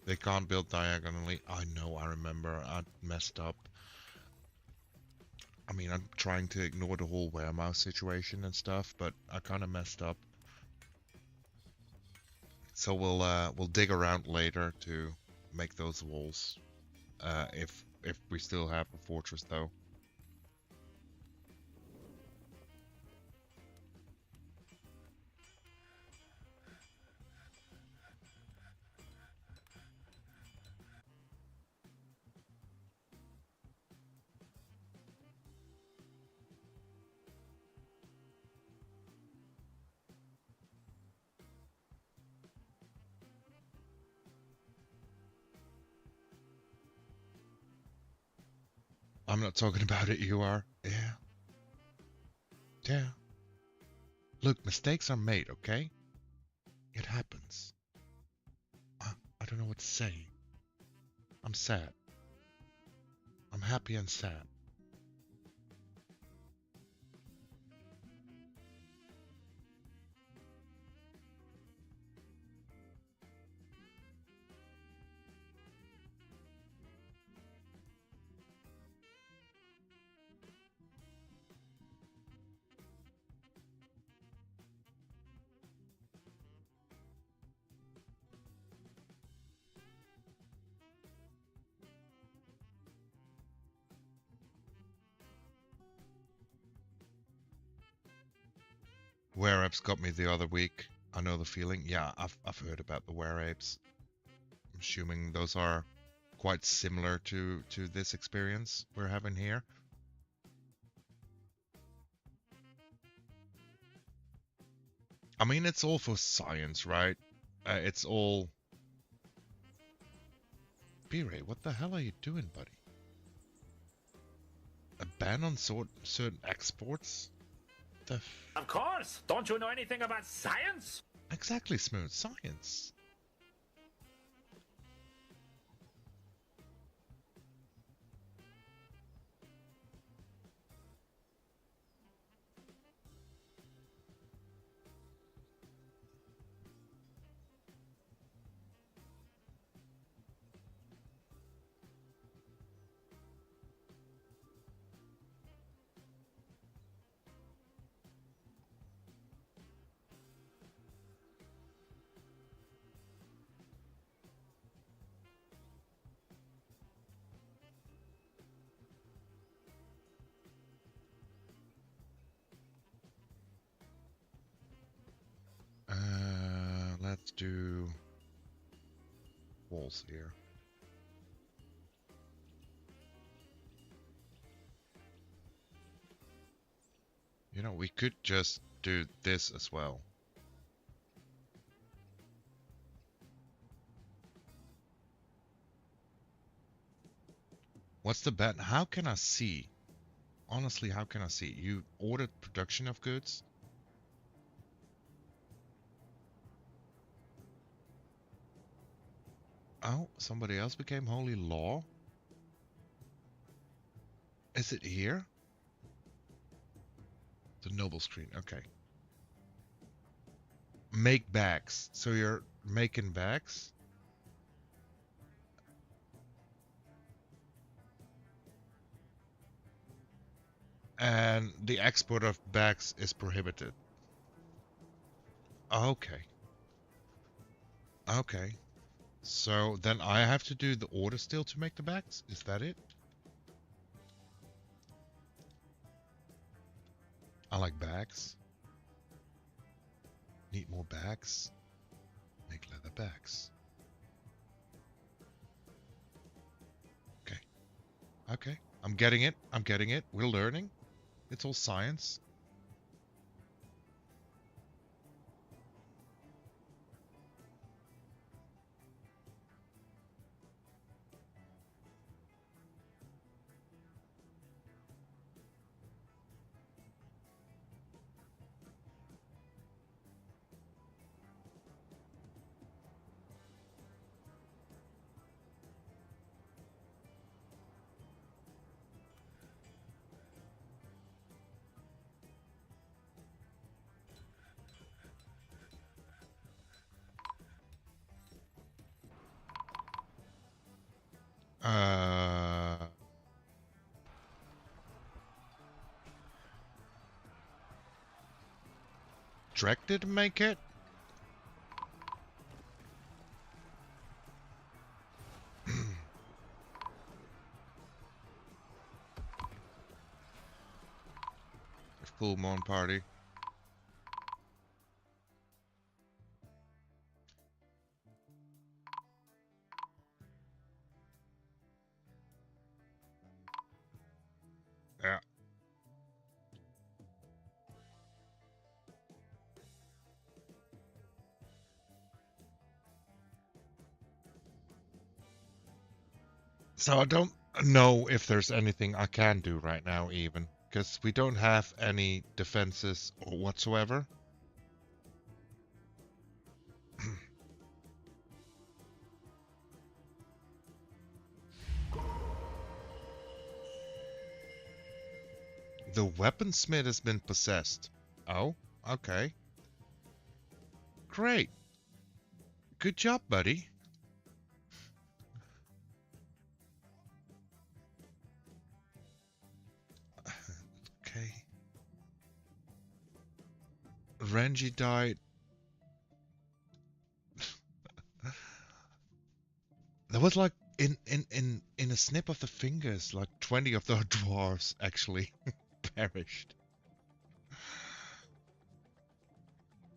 They can't build diagonally. I know, I remember. I messed up. I mean, I'm trying to ignore the whole warehouse situation and stuff, but I kind of messed up. So we'll dig around later to make those walls. If we still have a fortress though. I'm not talking about it, you are. Yeah. Yeah. Look, mistakes are made, okay? It happens. I don't know what to say. I'm sad. I'm happy and sad. Were apes got me the other week. I know the feeling. Yeah, I've heard about the were apes. I'm assuming those are quite similar to this experience we're having here. I mean, it's all for science, right? It's all... B-Ray, what the hell are you doing, buddy? A ban on certain exports? Of course! Don't you know anything about science? Exactly, Smooth. Science. Let's do walls here. You know, we could just do this as well. What's the bet? How can I see? Honestly, how can I see? You ordered production of goods? Oh, somebody else became holy law? Is it here? The noble screen. Okay. Make bags. So you're making bags? And the export of bags is prohibited. Okay. Okay. So then I have to do the order still to make the bags? Is that it? I like bags. Need more bags. Make leather bags. Okay. Okay. I'm getting it. I'm getting it. We're learning. It's all science. Drek didn't make it? Full moon party. Yeah. So I don't know if there's anything I can do right now even, because we don't have any defenses or whatsoever. The weaponsmith has been possessed. Oh, okay. Great. Good job, buddy. Okay. Renji died. There was like in a snip of the fingers, like 20 of the dwarves actually perished.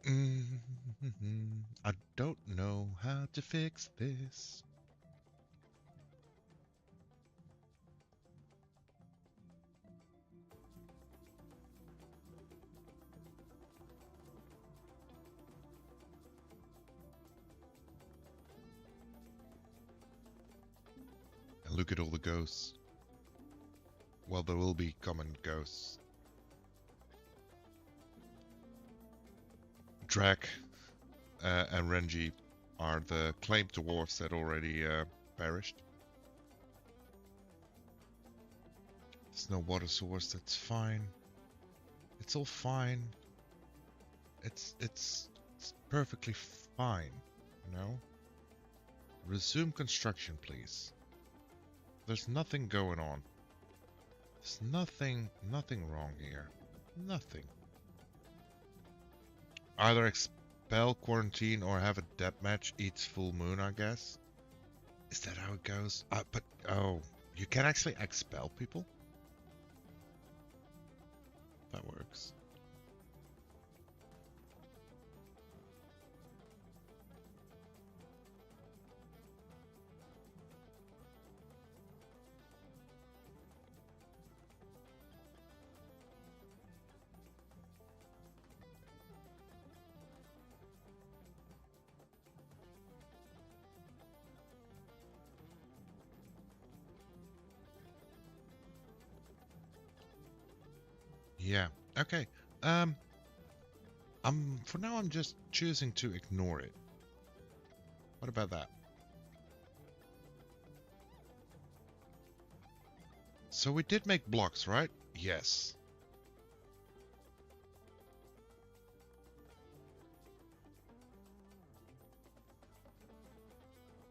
I don't know how to fix this. And look at all the ghosts. Well, there will be common ghosts. Drek and Renji are the claimed dwarves that already perished. There's no water source, that's fine. It's all fine. It's perfectly fine, you know? Resume construction, please. There's nothing going on. There's nothing wrong here. Nothing. Either expel, quarantine, or have a deathmatch each full moon, I guess. Is that how it goes? But, oh, you can actually expel people? That works. Yeah. Okay. For now I'm just choosing to ignore it. What about that? So we did make blocks, right? Yes.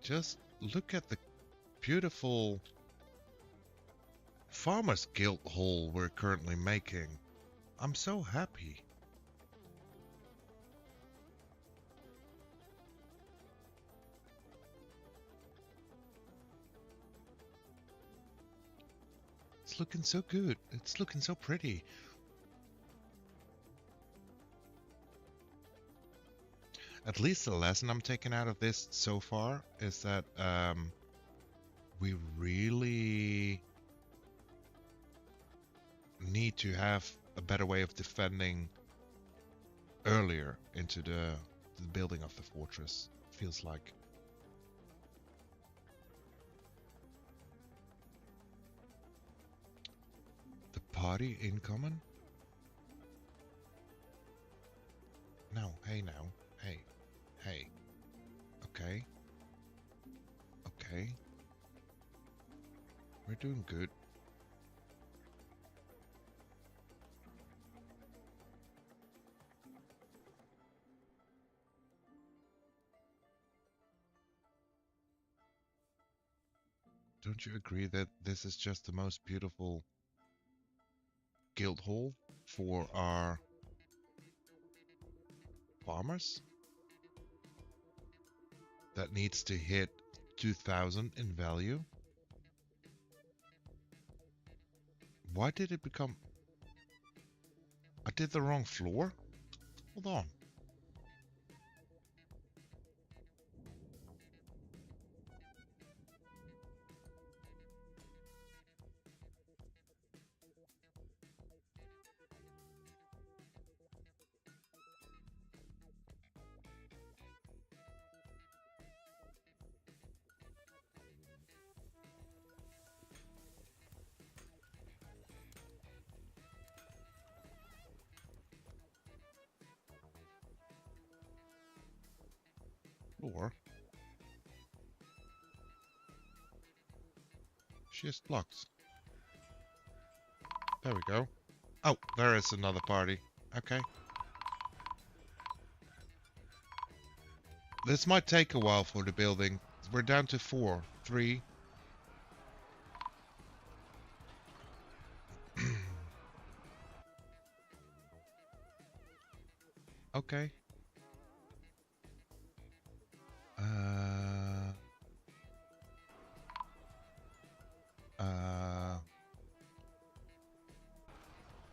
Just look at the beautiful Farmers Guild hall we're currently making. I'm so happy. It's looking so good. It's looking so pretty. At least the lesson I'm taking out of this so far is that we really need to have a better way of defending earlier into the building of the fortress, feels like. The party incoming? No, hey now. Hey. Hey. Okay. Okay. We're doing good. Don't you agree that this is just the most beautiful guild hall for our farmers? That needs to hit 2000 in value? Why did it become... I did the wrong floor? Hold on. Floor. Just blocks. There we go. Oh, there is another party. Okay. This might take a while for the building. We're down to 4. 3. Okay.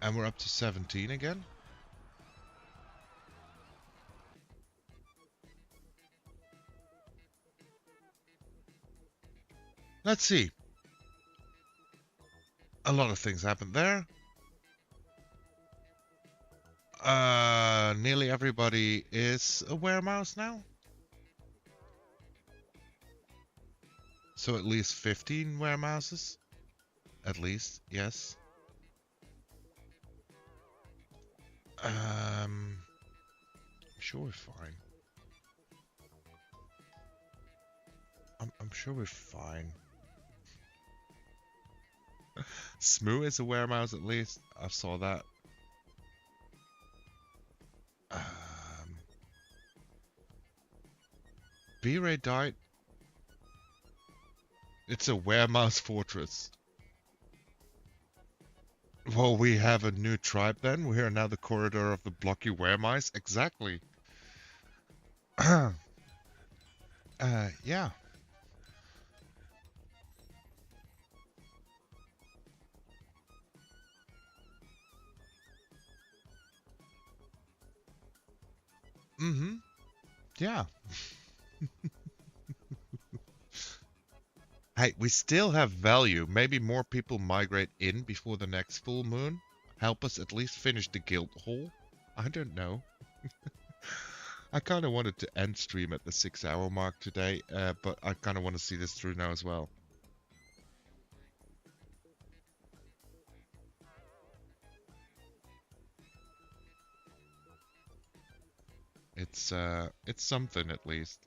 And we're up to 17 again. Let's see. A lot of things happened there. Nearly everybody is a weremouse now. So at least 15 weremouses. At least, yes. I'm sure we're fine. I'm sure we're fine. Smoo is a weremouse at least. I saw that. B-Ray died. It's a weremouse fortress. Well, we have a new tribe then. We are now the corridor of the blocky weremice. Exactly. Yeah. Mm-hmm. Yeah. Hey, we still have value. Maybe more people migrate in before the next full moon. Help us at least finish the guild hall. I don't know. I kind of wanted to end stream at the 6-hour mark today, but I kind of want to see this through now as well. It's something at least.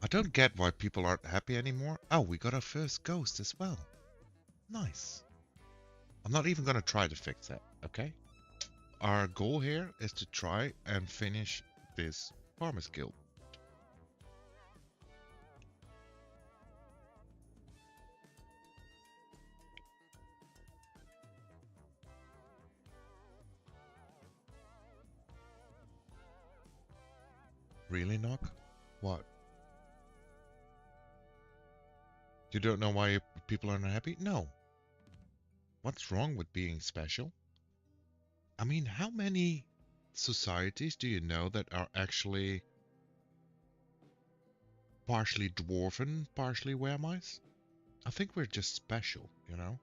don't get why people aren't happy anymore. Oh, we got our first ghost as well. Nice. I'm not even going to try to fix that, okay? Our goal here is to try and finish this Farmers Guild. Really, Knock? What? You don't know why people aren't happy? No. What's wrong with being special? I mean, how many societies do you know that are actually partially dwarven, partially weremice? I think we're just special, you know?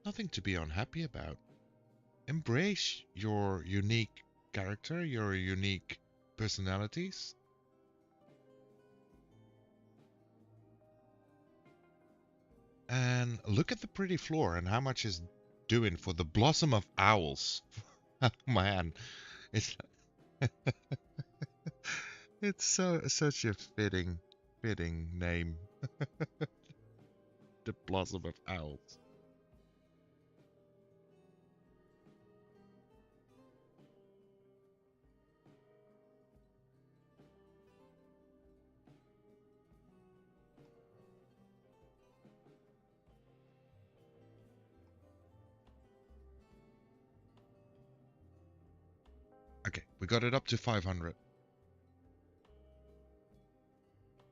Nothing to be unhappy about. Embrace your unique character, your unique personalities. And look at the pretty floor and how much is doing for the Blossom of Owls. Oh man, it's it's such a fitting name. The Blossom of Owls. Okay, we got it up to 500.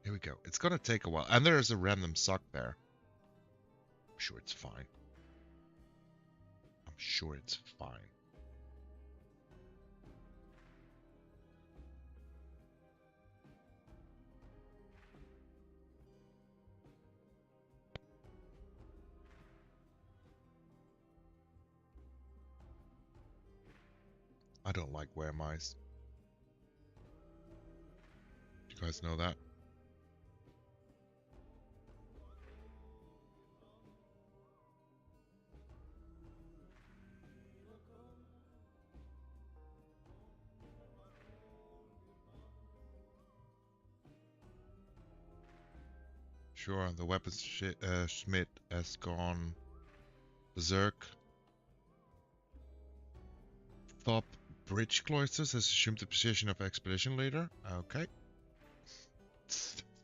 Here we go. It's gonna take a while. And there is a random suck there. I'm sure it's fine. I'm sure it's fine. I don't like weremice. You guys know that? Sure, the weapons Schmidt has gone berserk. Thop Bridge Cloisters has assumed the position of expedition leader. Okay.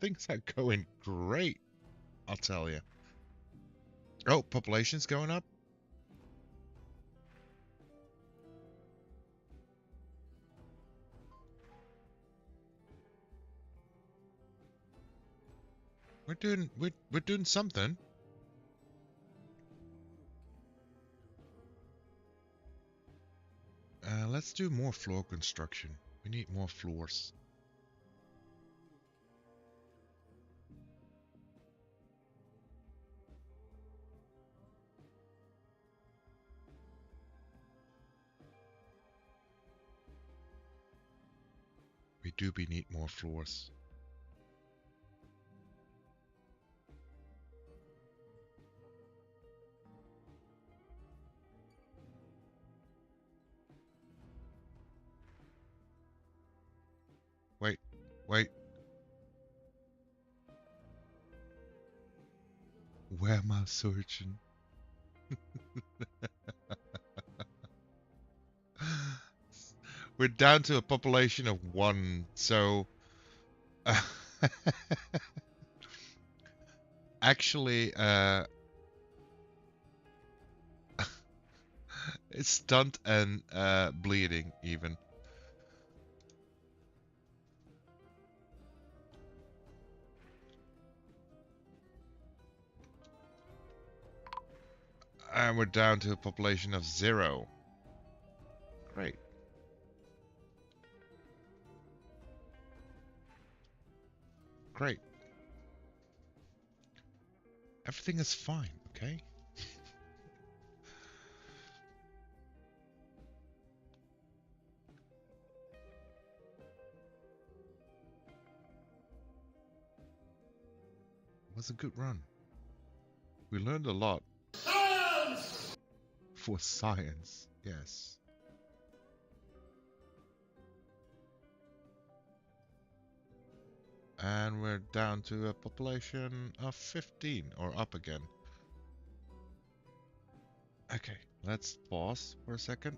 Things are going great, I'll tell you. Oh, population's going up. We're doing something. Let's do more floor construction. We need more floors. We do need more floors. Wait, wait. Where am I searching? We're down to a population of 1, so... actually, it's stunned and bleeding, even. And we're down to a population of 0. Great. Great. Everything is fine, okay? It was a good run. We learned a lot. For science, yes. And we're down to a population of 15, or up again. Okay, let's pause for a second.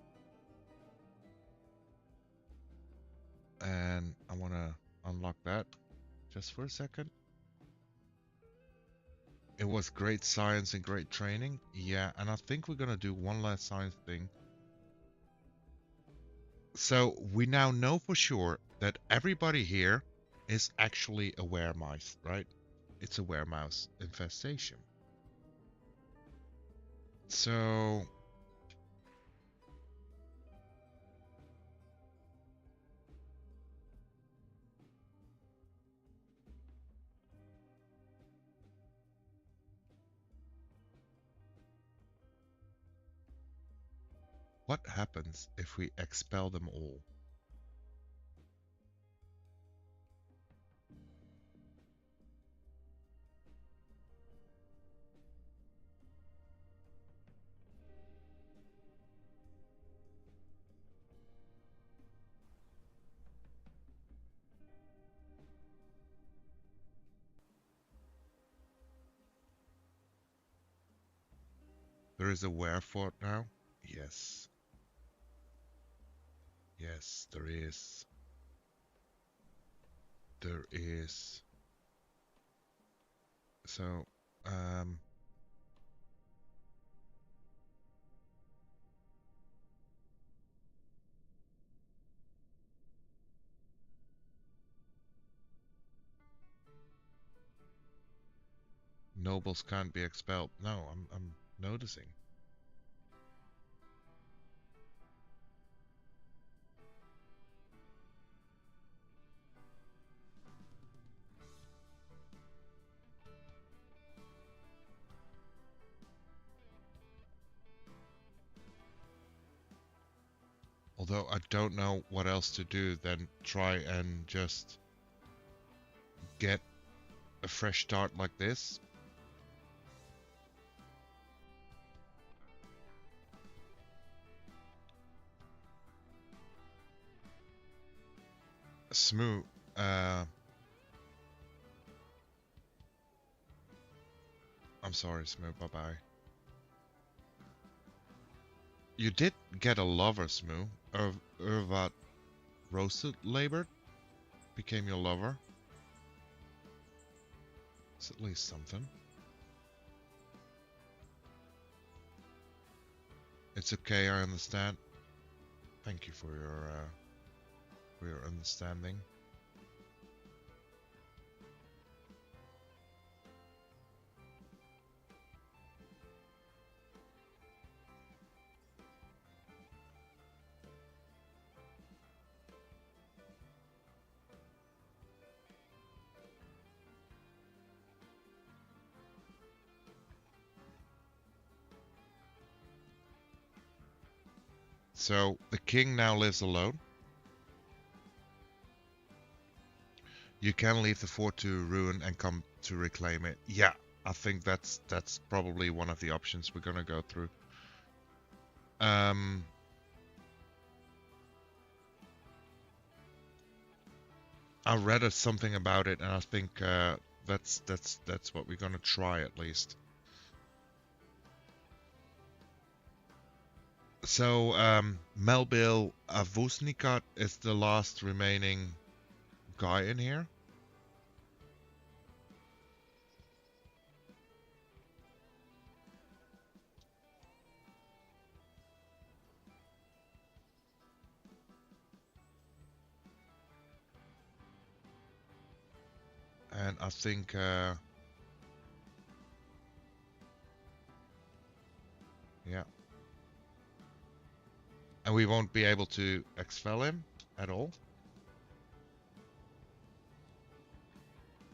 And I want to unlock that just for a second. It was great science and great training. Yeah, and I think we're going to do one last science thing. So we now know for sure that everybody here is actually a weremouse, right? It's a weremouse infestation. So what happens if we expel them all? There is a werefort now? Yes. Yes, there is. There is. So, nobles can't be expelled. No, I'm noticing. Although I don't know what else to do than try and just get a fresh start like this. Smooth. I'm sorry, Smooth. Bye bye. You did get a lover, Smooth. Urvat roasted labored became your lover. It's at least something. It's okay, I understand. Thank you for your understanding. So the king now lives alone. You can leave the fort to ruin and come to reclaim it. Yeah, I think that's probably one of the options we're gonna go through. I read something about it, and I think that's what we're gonna try at least. So Melville Avusnikat is the last remaining guy in here. And I think yeah. And we won't be able to expel him at all.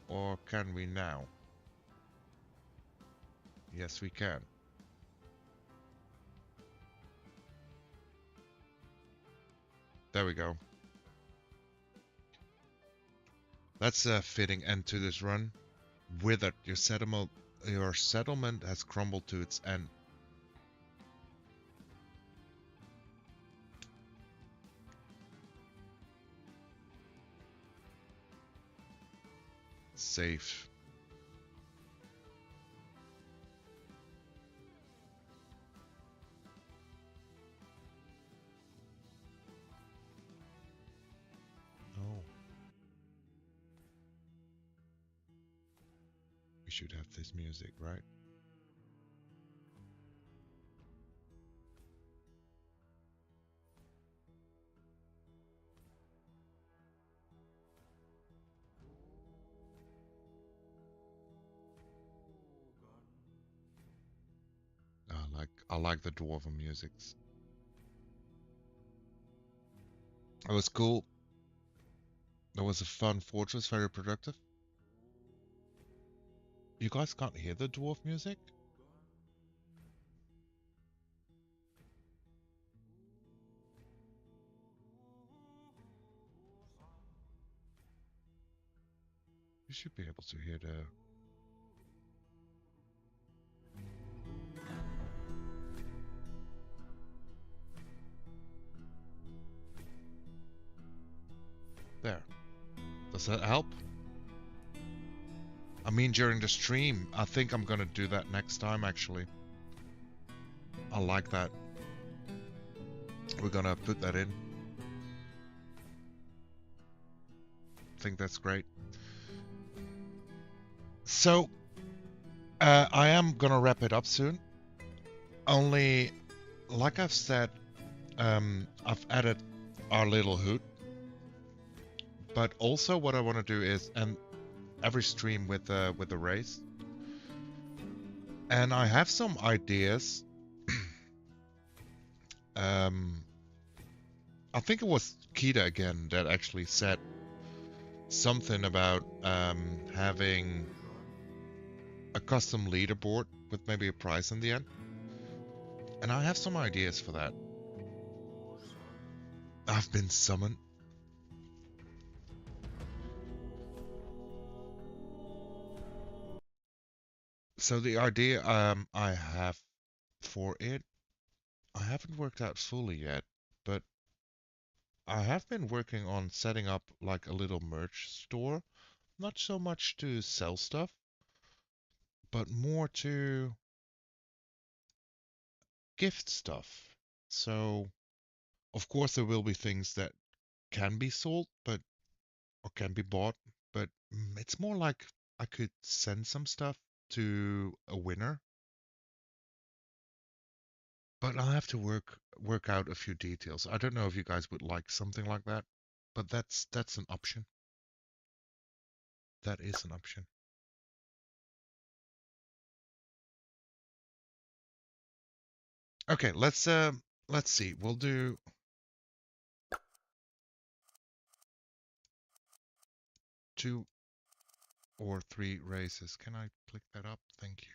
Or can we now? Yes, we can. There we go. That's a fitting end to this run. Withered, your settlement has crumbled to its end. Save. Oh. We should have this music, right? I like the dwarven musics. It was cool. It was a fun fortress, very productive. You guys can't hear the dwarf music? You should be able to hear the... There. Does that help? I mean, during the stream. I think I'm gonna do that next time, actually. I like that. We're gonna put that in. I think that's great. So, I am gonna wrap it up soon. Only, like I've said, I've added our little hoot. But also what I want to do is, and every stream with the race. And I have some ideas. I think it was Kita again that actually said something about having a custom leaderboard with maybe a prize in the end. And I have some ideas for that. I've been summoned. So the idea I have for it, I haven't worked out fully yet, but I have been working on setting up like a little merch store. Not so much to sell stuff, but more to gift stuff. So, of course, there will be things that can be sold, but or can be bought, but it's more like I could send some stuff to a winner. But I'll have to work out a few details. I don't know if you guys would like something like that, but that's an option. That is an option. Okay, let's see. We'll do 2 or 3 races. Can I click that up? Thank you.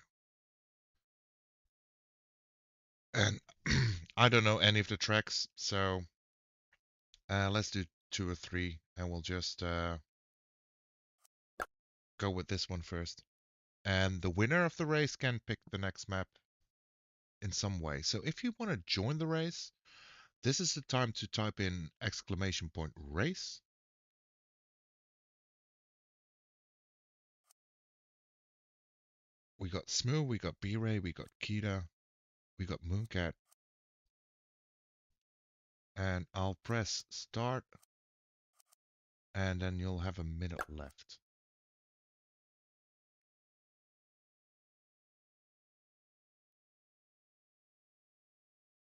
And I don't know any of the tracks, so let's do 2 or 3, and we'll just go with this one first. And the winner of the race can pick the next map in some way. So if you want to join the race, this is the time to type in !race. We got Smoo, we got B-Ray, we got Kita, we got Mooncat. And I'll press start, and then you'll have a minute left.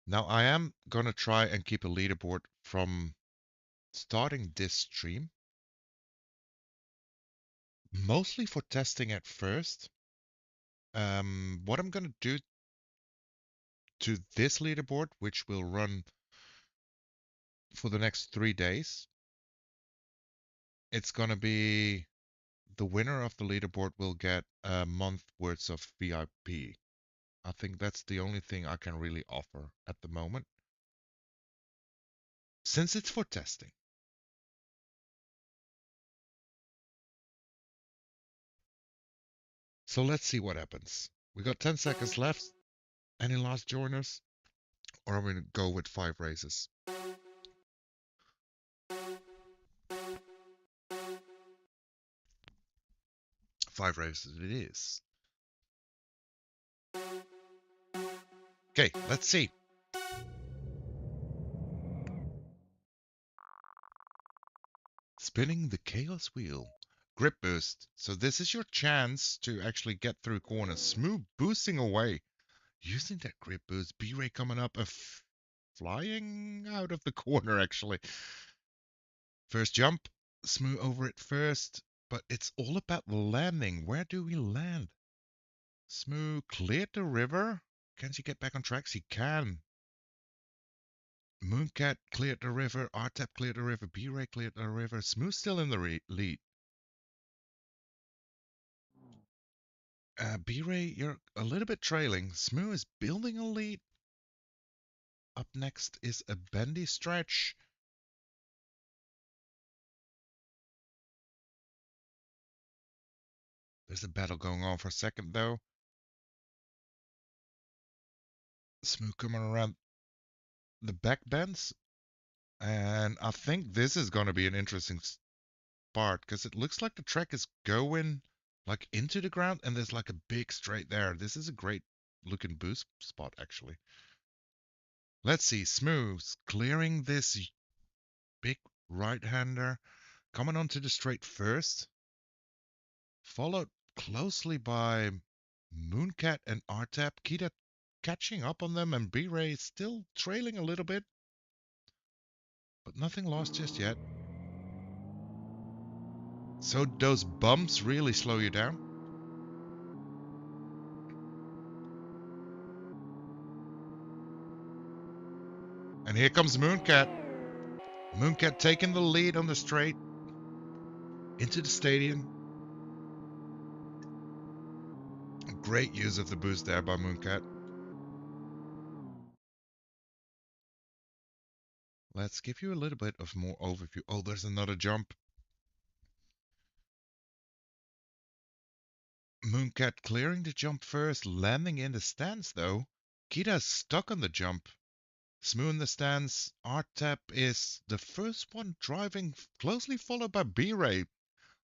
Now I am gonna try and keep a leaderboard from starting this stream. Mostly for testing at first. What I'm gonna do to this leaderboard, which will run for the next 3 days, it's gonna be the winner of the leaderboard will get a month worth of VIP. I think that's the only thing I can really offer at the moment, since it's for testing. So let's see what happens. We got 10 seconds left. Any last joiners? Or I'm gonna go with 5 races. 5 races it is. Okay, let's see. Spinning the chaos wheel. Grip boost. So this is your chance to actually get through corners. Smooth boosting away. Using that grip boost. B-Ray coming up and flying out of the corner actually. First jump. Smooth over it first. But it's all about the landing. Where do we land? Smooth cleared the river. Can she get back on track? She can. Mooncat cleared the river. R-Tap cleared the river. B-Ray cleared the river. Smooth still in the lead. B-Ray, you're a little bit trailing. Smooth is building a lead. Up next is a bendy stretch. There's a battle going on for a second, though. Smooth coming around the back bends. And I think this is going to be an interesting part, because it looks like the track is going like into the ground, and there's like a big straight there. This is a great looking boost spot, actually. Let's see. Smooth clearing this big right-hander, coming onto the straight first, followed closely by Mooncat and R-Tap. Kita catching up on them, and B-Ray still trailing a little bit, but nothing lost just yet. So those bumps really slow you down. And here comes Mooncat. Mooncat taking the lead on the straight into the stadium. Great use of the boost there by Mooncat. Let's give you a little bit of more overview. Oh, there's another jump. Mooncat clearing the jump first, landing in the stands though. Kita's stuck on the jump. Smooth in the stands. R-Tap is the first one driving, closely followed by B-Ray.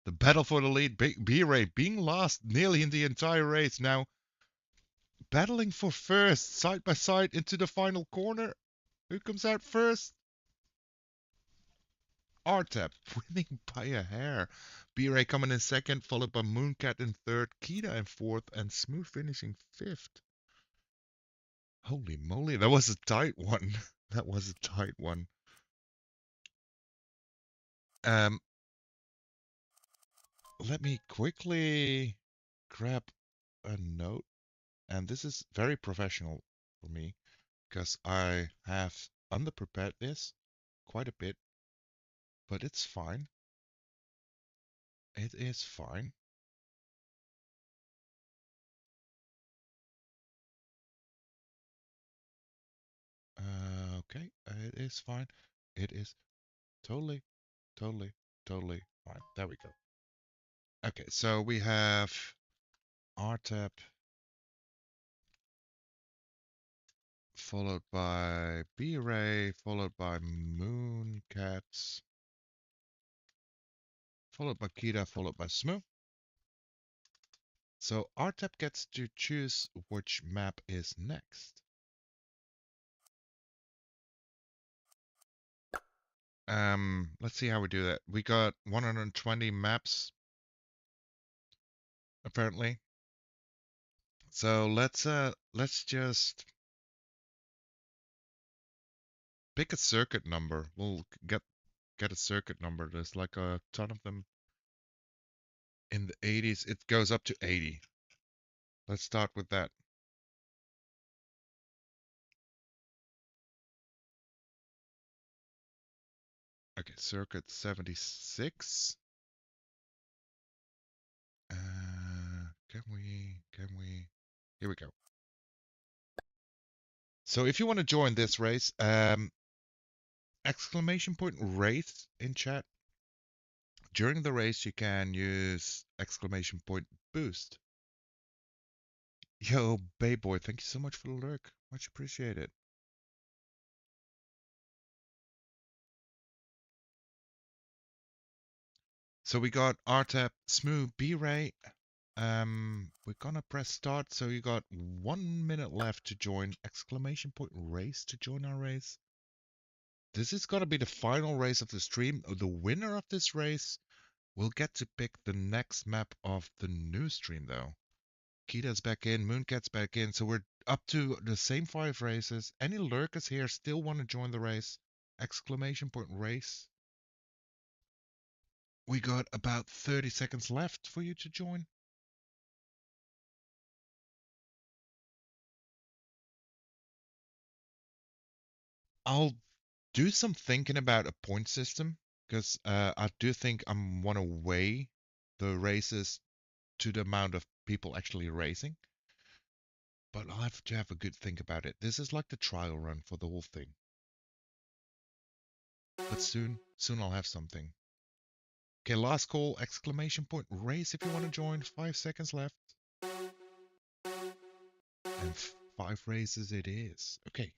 The battle for the lead. B-Ray being last nearly in the entire race now. Battling for first, side by side into the final corner. Who comes out first? R-Tap winning by a hair. B-Ray coming in second, followed by Mooncat in third, Kita in fourth, and Smooth finishing fifth. Holy moly, that was a tight one. That was a tight one. Let me quickly grab a note. And this is very professional for me, because I have underprepared this quite a bit. But it's fine. It is fine. Okay, it is fine. It is totally fine. There we go. Okay, so we have R-Tap followed by B-Ray, followed by Mooncats, followed by Kita, followed by Smooth. So R-Tap gets to choose which map is next. Let's see how we do that. We got 120 maps, apparently. So let's just pick a circuit number. We'll get a circuit number. There's like a ton of them in the 80s. It goes up to 80. Let's start with that. Okay, circuit 76. Can we? Here we go. So if you want to join this race, exclamation point race in chat. During the race, you can use exclamation point boost. Yo, Bayboy, thank you so much for the lurk. Much appreciated. So we got R-Tap, Smooth, B-Ray, We're gonna press start. So you got 1 minute left to join. Exclamation point race to join our race. This is gonna be the final race of the stream. The winner of this race will get to pick the next map of the new stream, though. Kita's back in, Mooncat's back in, so we're up to the same 5 races. Any lurkers here still want to join the race? Exclamation point race. We got about 30 seconds left for you to join. I'll do some thinking about a point system, because I do think I want to weigh the races to the amount of people actually racing. But I'll have to have a good think about it. This is like the trial run for the whole thing. But soon I'll have something. Okay, last call, exclamation point, race if you want to join. 5 seconds left. And 5 races it is. Okay.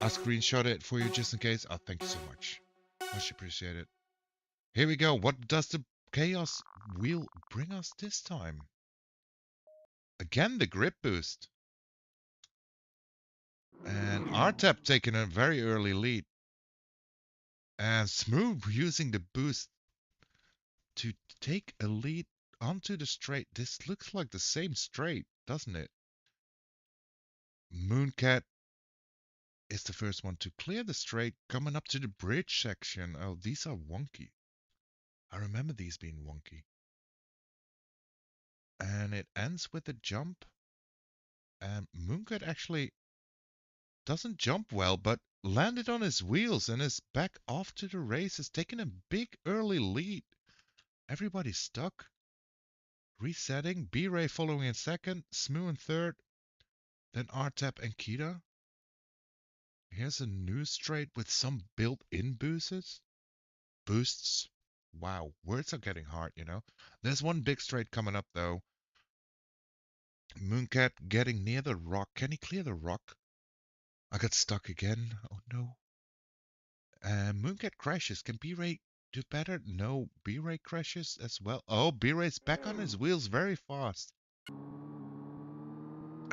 I'll screenshot it for you just in case. Oh, thank you so much. Much appreciated. Here we go. What does the Chaos Wheel bring us this time? Again, the grip boost. And Artep taking a very early lead. And Smooth using the boost to take a lead onto the straight. This looks like the same straight, doesn't it? Mooncat is the first one to clear the straight, coming up to the bridge section. Oh, these are wonky. I remember these being wonky. And it ends with a jump. And Mooncat actually doesn't jump well, but landed on his wheels and is back off to the races, taking a big early lead. Everybody's stuck. Resetting. B-Ray following in second. Smoo in third. Then Artep and Kita. Here's a new straight with some built-in boosts. Boosts. Wow, words are getting hard, you know. There's one big straight coming up, though. Mooncat getting near the rock. Can he clear the rock? I got stuck again. Oh, no. Mooncat crashes. Can B-Ray do better? No, B-Ray crashes as well. Oh, B-Ray's back on his wheels very fast.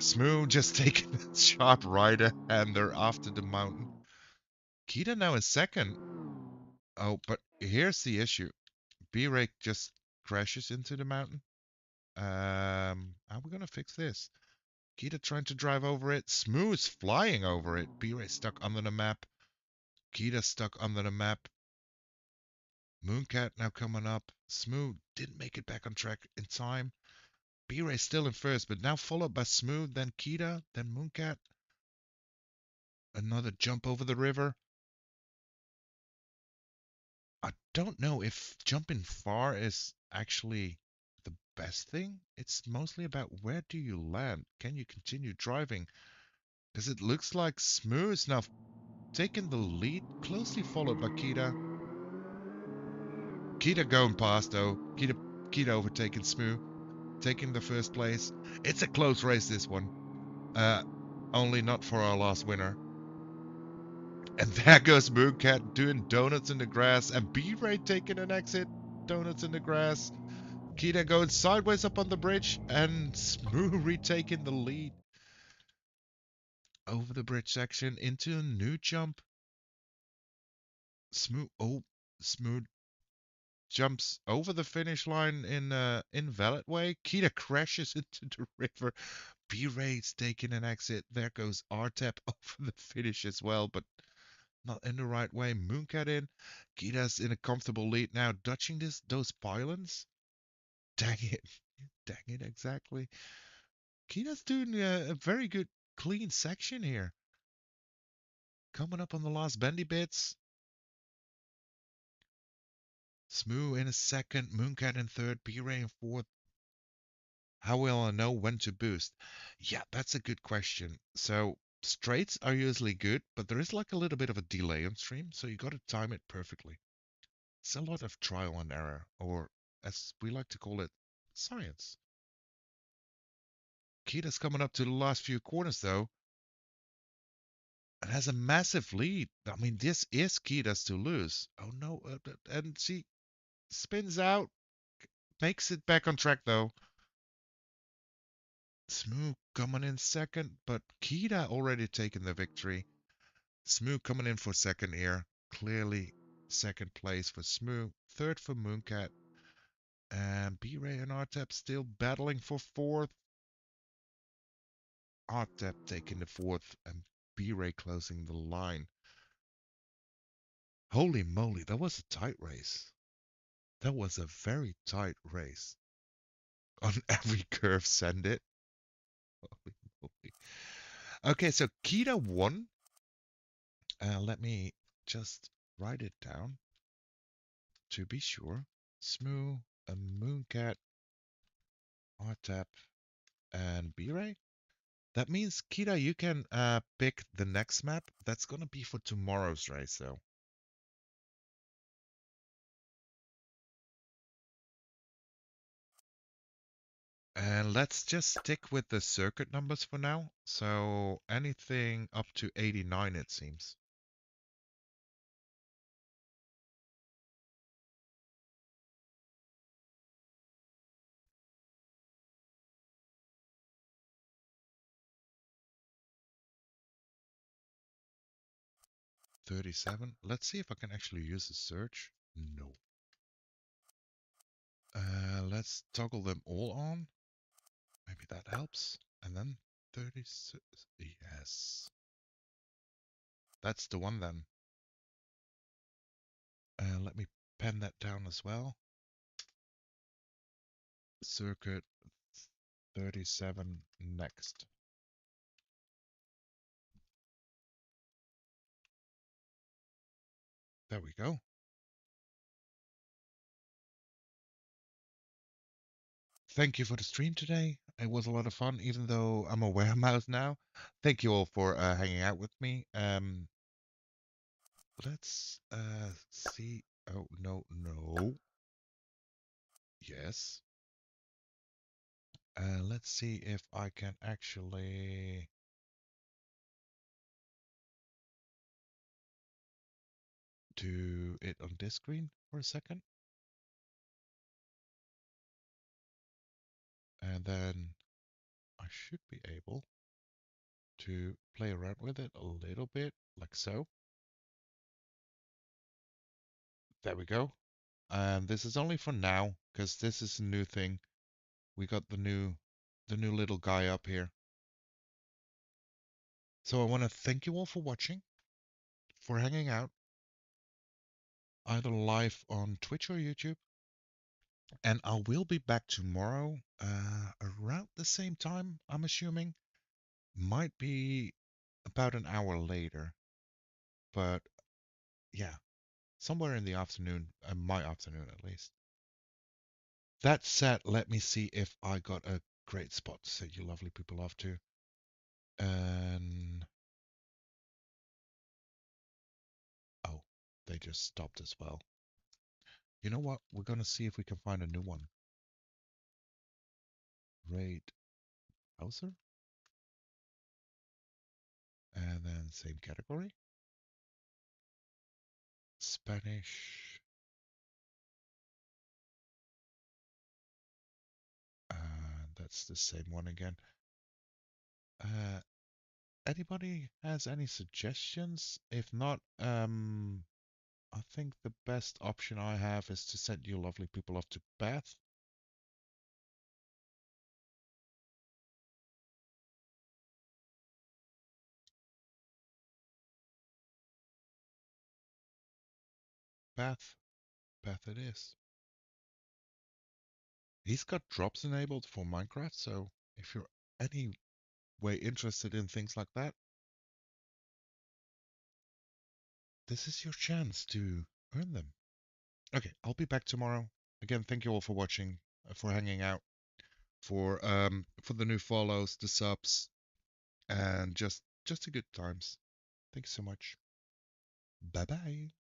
Smooth just taking a sharp rider-hander after the mountain. Kita now in second. Oh, but here's the issue. B-Ray just crashes into the mountain. How are we gonna fix this? Kita trying to drive over it. Smooth flying over it. B-Ray stuck under the map. Kita stuck under the map. Mooncat now coming up. Smooth didn't make it back on track in time. B-Ray still in first, but now followed by Smooth, then Kita, then Mooncat. Another jump over the river. I don't know if jumping far is actually the best thing. It's mostly about where do you land? Can you continue driving? Because it looks like Smooth now taking the lead, closely followed by Kita. Kita going past though. Kita overtaking Smooth, taking the first place. It's a close race, this one. Only not for our last winner. And there goes Mooncat doing donuts in the grass, and B-Ray taking an exit. Donuts in the grass. Kita going sideways up on the bridge, and Smooth retaking the lead. Over the bridge section into a new jump. Smooth jumps over the finish line in invalid way. Kita crashes into the river. B-Ray's taking an exit. There goes Artep over the finish as well, but not in the right way. Mooncat in. Kita's in a comfortable lead now, dodging those pylons. Dang it. Dang it, exactly. Kita's doing a very good, clean section here. Coming up on the last bendy bits. Smooth in a second, Mooncat in third, B-Ray in fourth. How will I know when to boost? Yeah, that's a good question. So straights are usually good, but there is like a little bit of a delay on stream, so you got to time it perfectly. It's a lot of trial and error, or as we like to call it, science. Kita's coming up to the last few corners though, and has a massive lead. I mean, this is Kita's to lose. Oh no, and she spins out. makes it back on track though. Smoo coming in second, but Kita already taken the victory. Smoo coming in for second here. Clearly second place for Smoo. Third for Mooncat. And B-Ray and Artep still battling for fourth. Artep taking the fourth and B-Ray closing the line. Holy moly, that was a tight race. That was a very tight race. On every curve, send it. Holy moly. Okay, so Kita won. Let me just write it down to be sure. Smoo, a Mooncat, Artep, and B-Ray. That means, Kita, you can pick the next map. That's gonna be for tomorrow's race, though. And let's just stick with the circuit numbers for now. So anything up to 89, it seems. $37. Let's see if I can actually use the search. No. Let's toggle them all on. Maybe that helps. And then 36. Yes. That's the one then. Let me pen that down as well. Circuit 37 next. There we go. Thank you for the stream today. It was a lot of fun, even though I'm a warehouse now. Thank you all for hanging out with me. Let's see. Oh, no, no. Yes. Let's see if I can actually do it on this screen for a second. And then I should be able to play around with it a little bit, like so. There we go. And this is only for now, because this is a new thing. We got the new little guy up here. So I want to thank you all for watching, for hanging out, either live on Twitch or YouTube. And I will be back tomorrow around the same time, I'm assuming. Might be about an hour later. But yeah, somewhere in the afternoon, my afternoon at least. That said, let me see if I got a great spot to set you lovely people off to. And oh, they just stopped as well. You know what? We're gonna see if we can find a new one. Raid browser. And then same category. Spanish. And that's the same one again. Anybody has any suggestions? If not, I think the best option I have is to send you lovely people off to Bath. Bath. Bath it is. He's got drops enabled for Minecraft, so if you're any way interested in things like that, this is your chance to earn them. Okay, I'll be back tomorrow. Again, thank you all for watching, for hanging out, for the new follows, the subs, and just the good times. Thanks so much. Bye bye.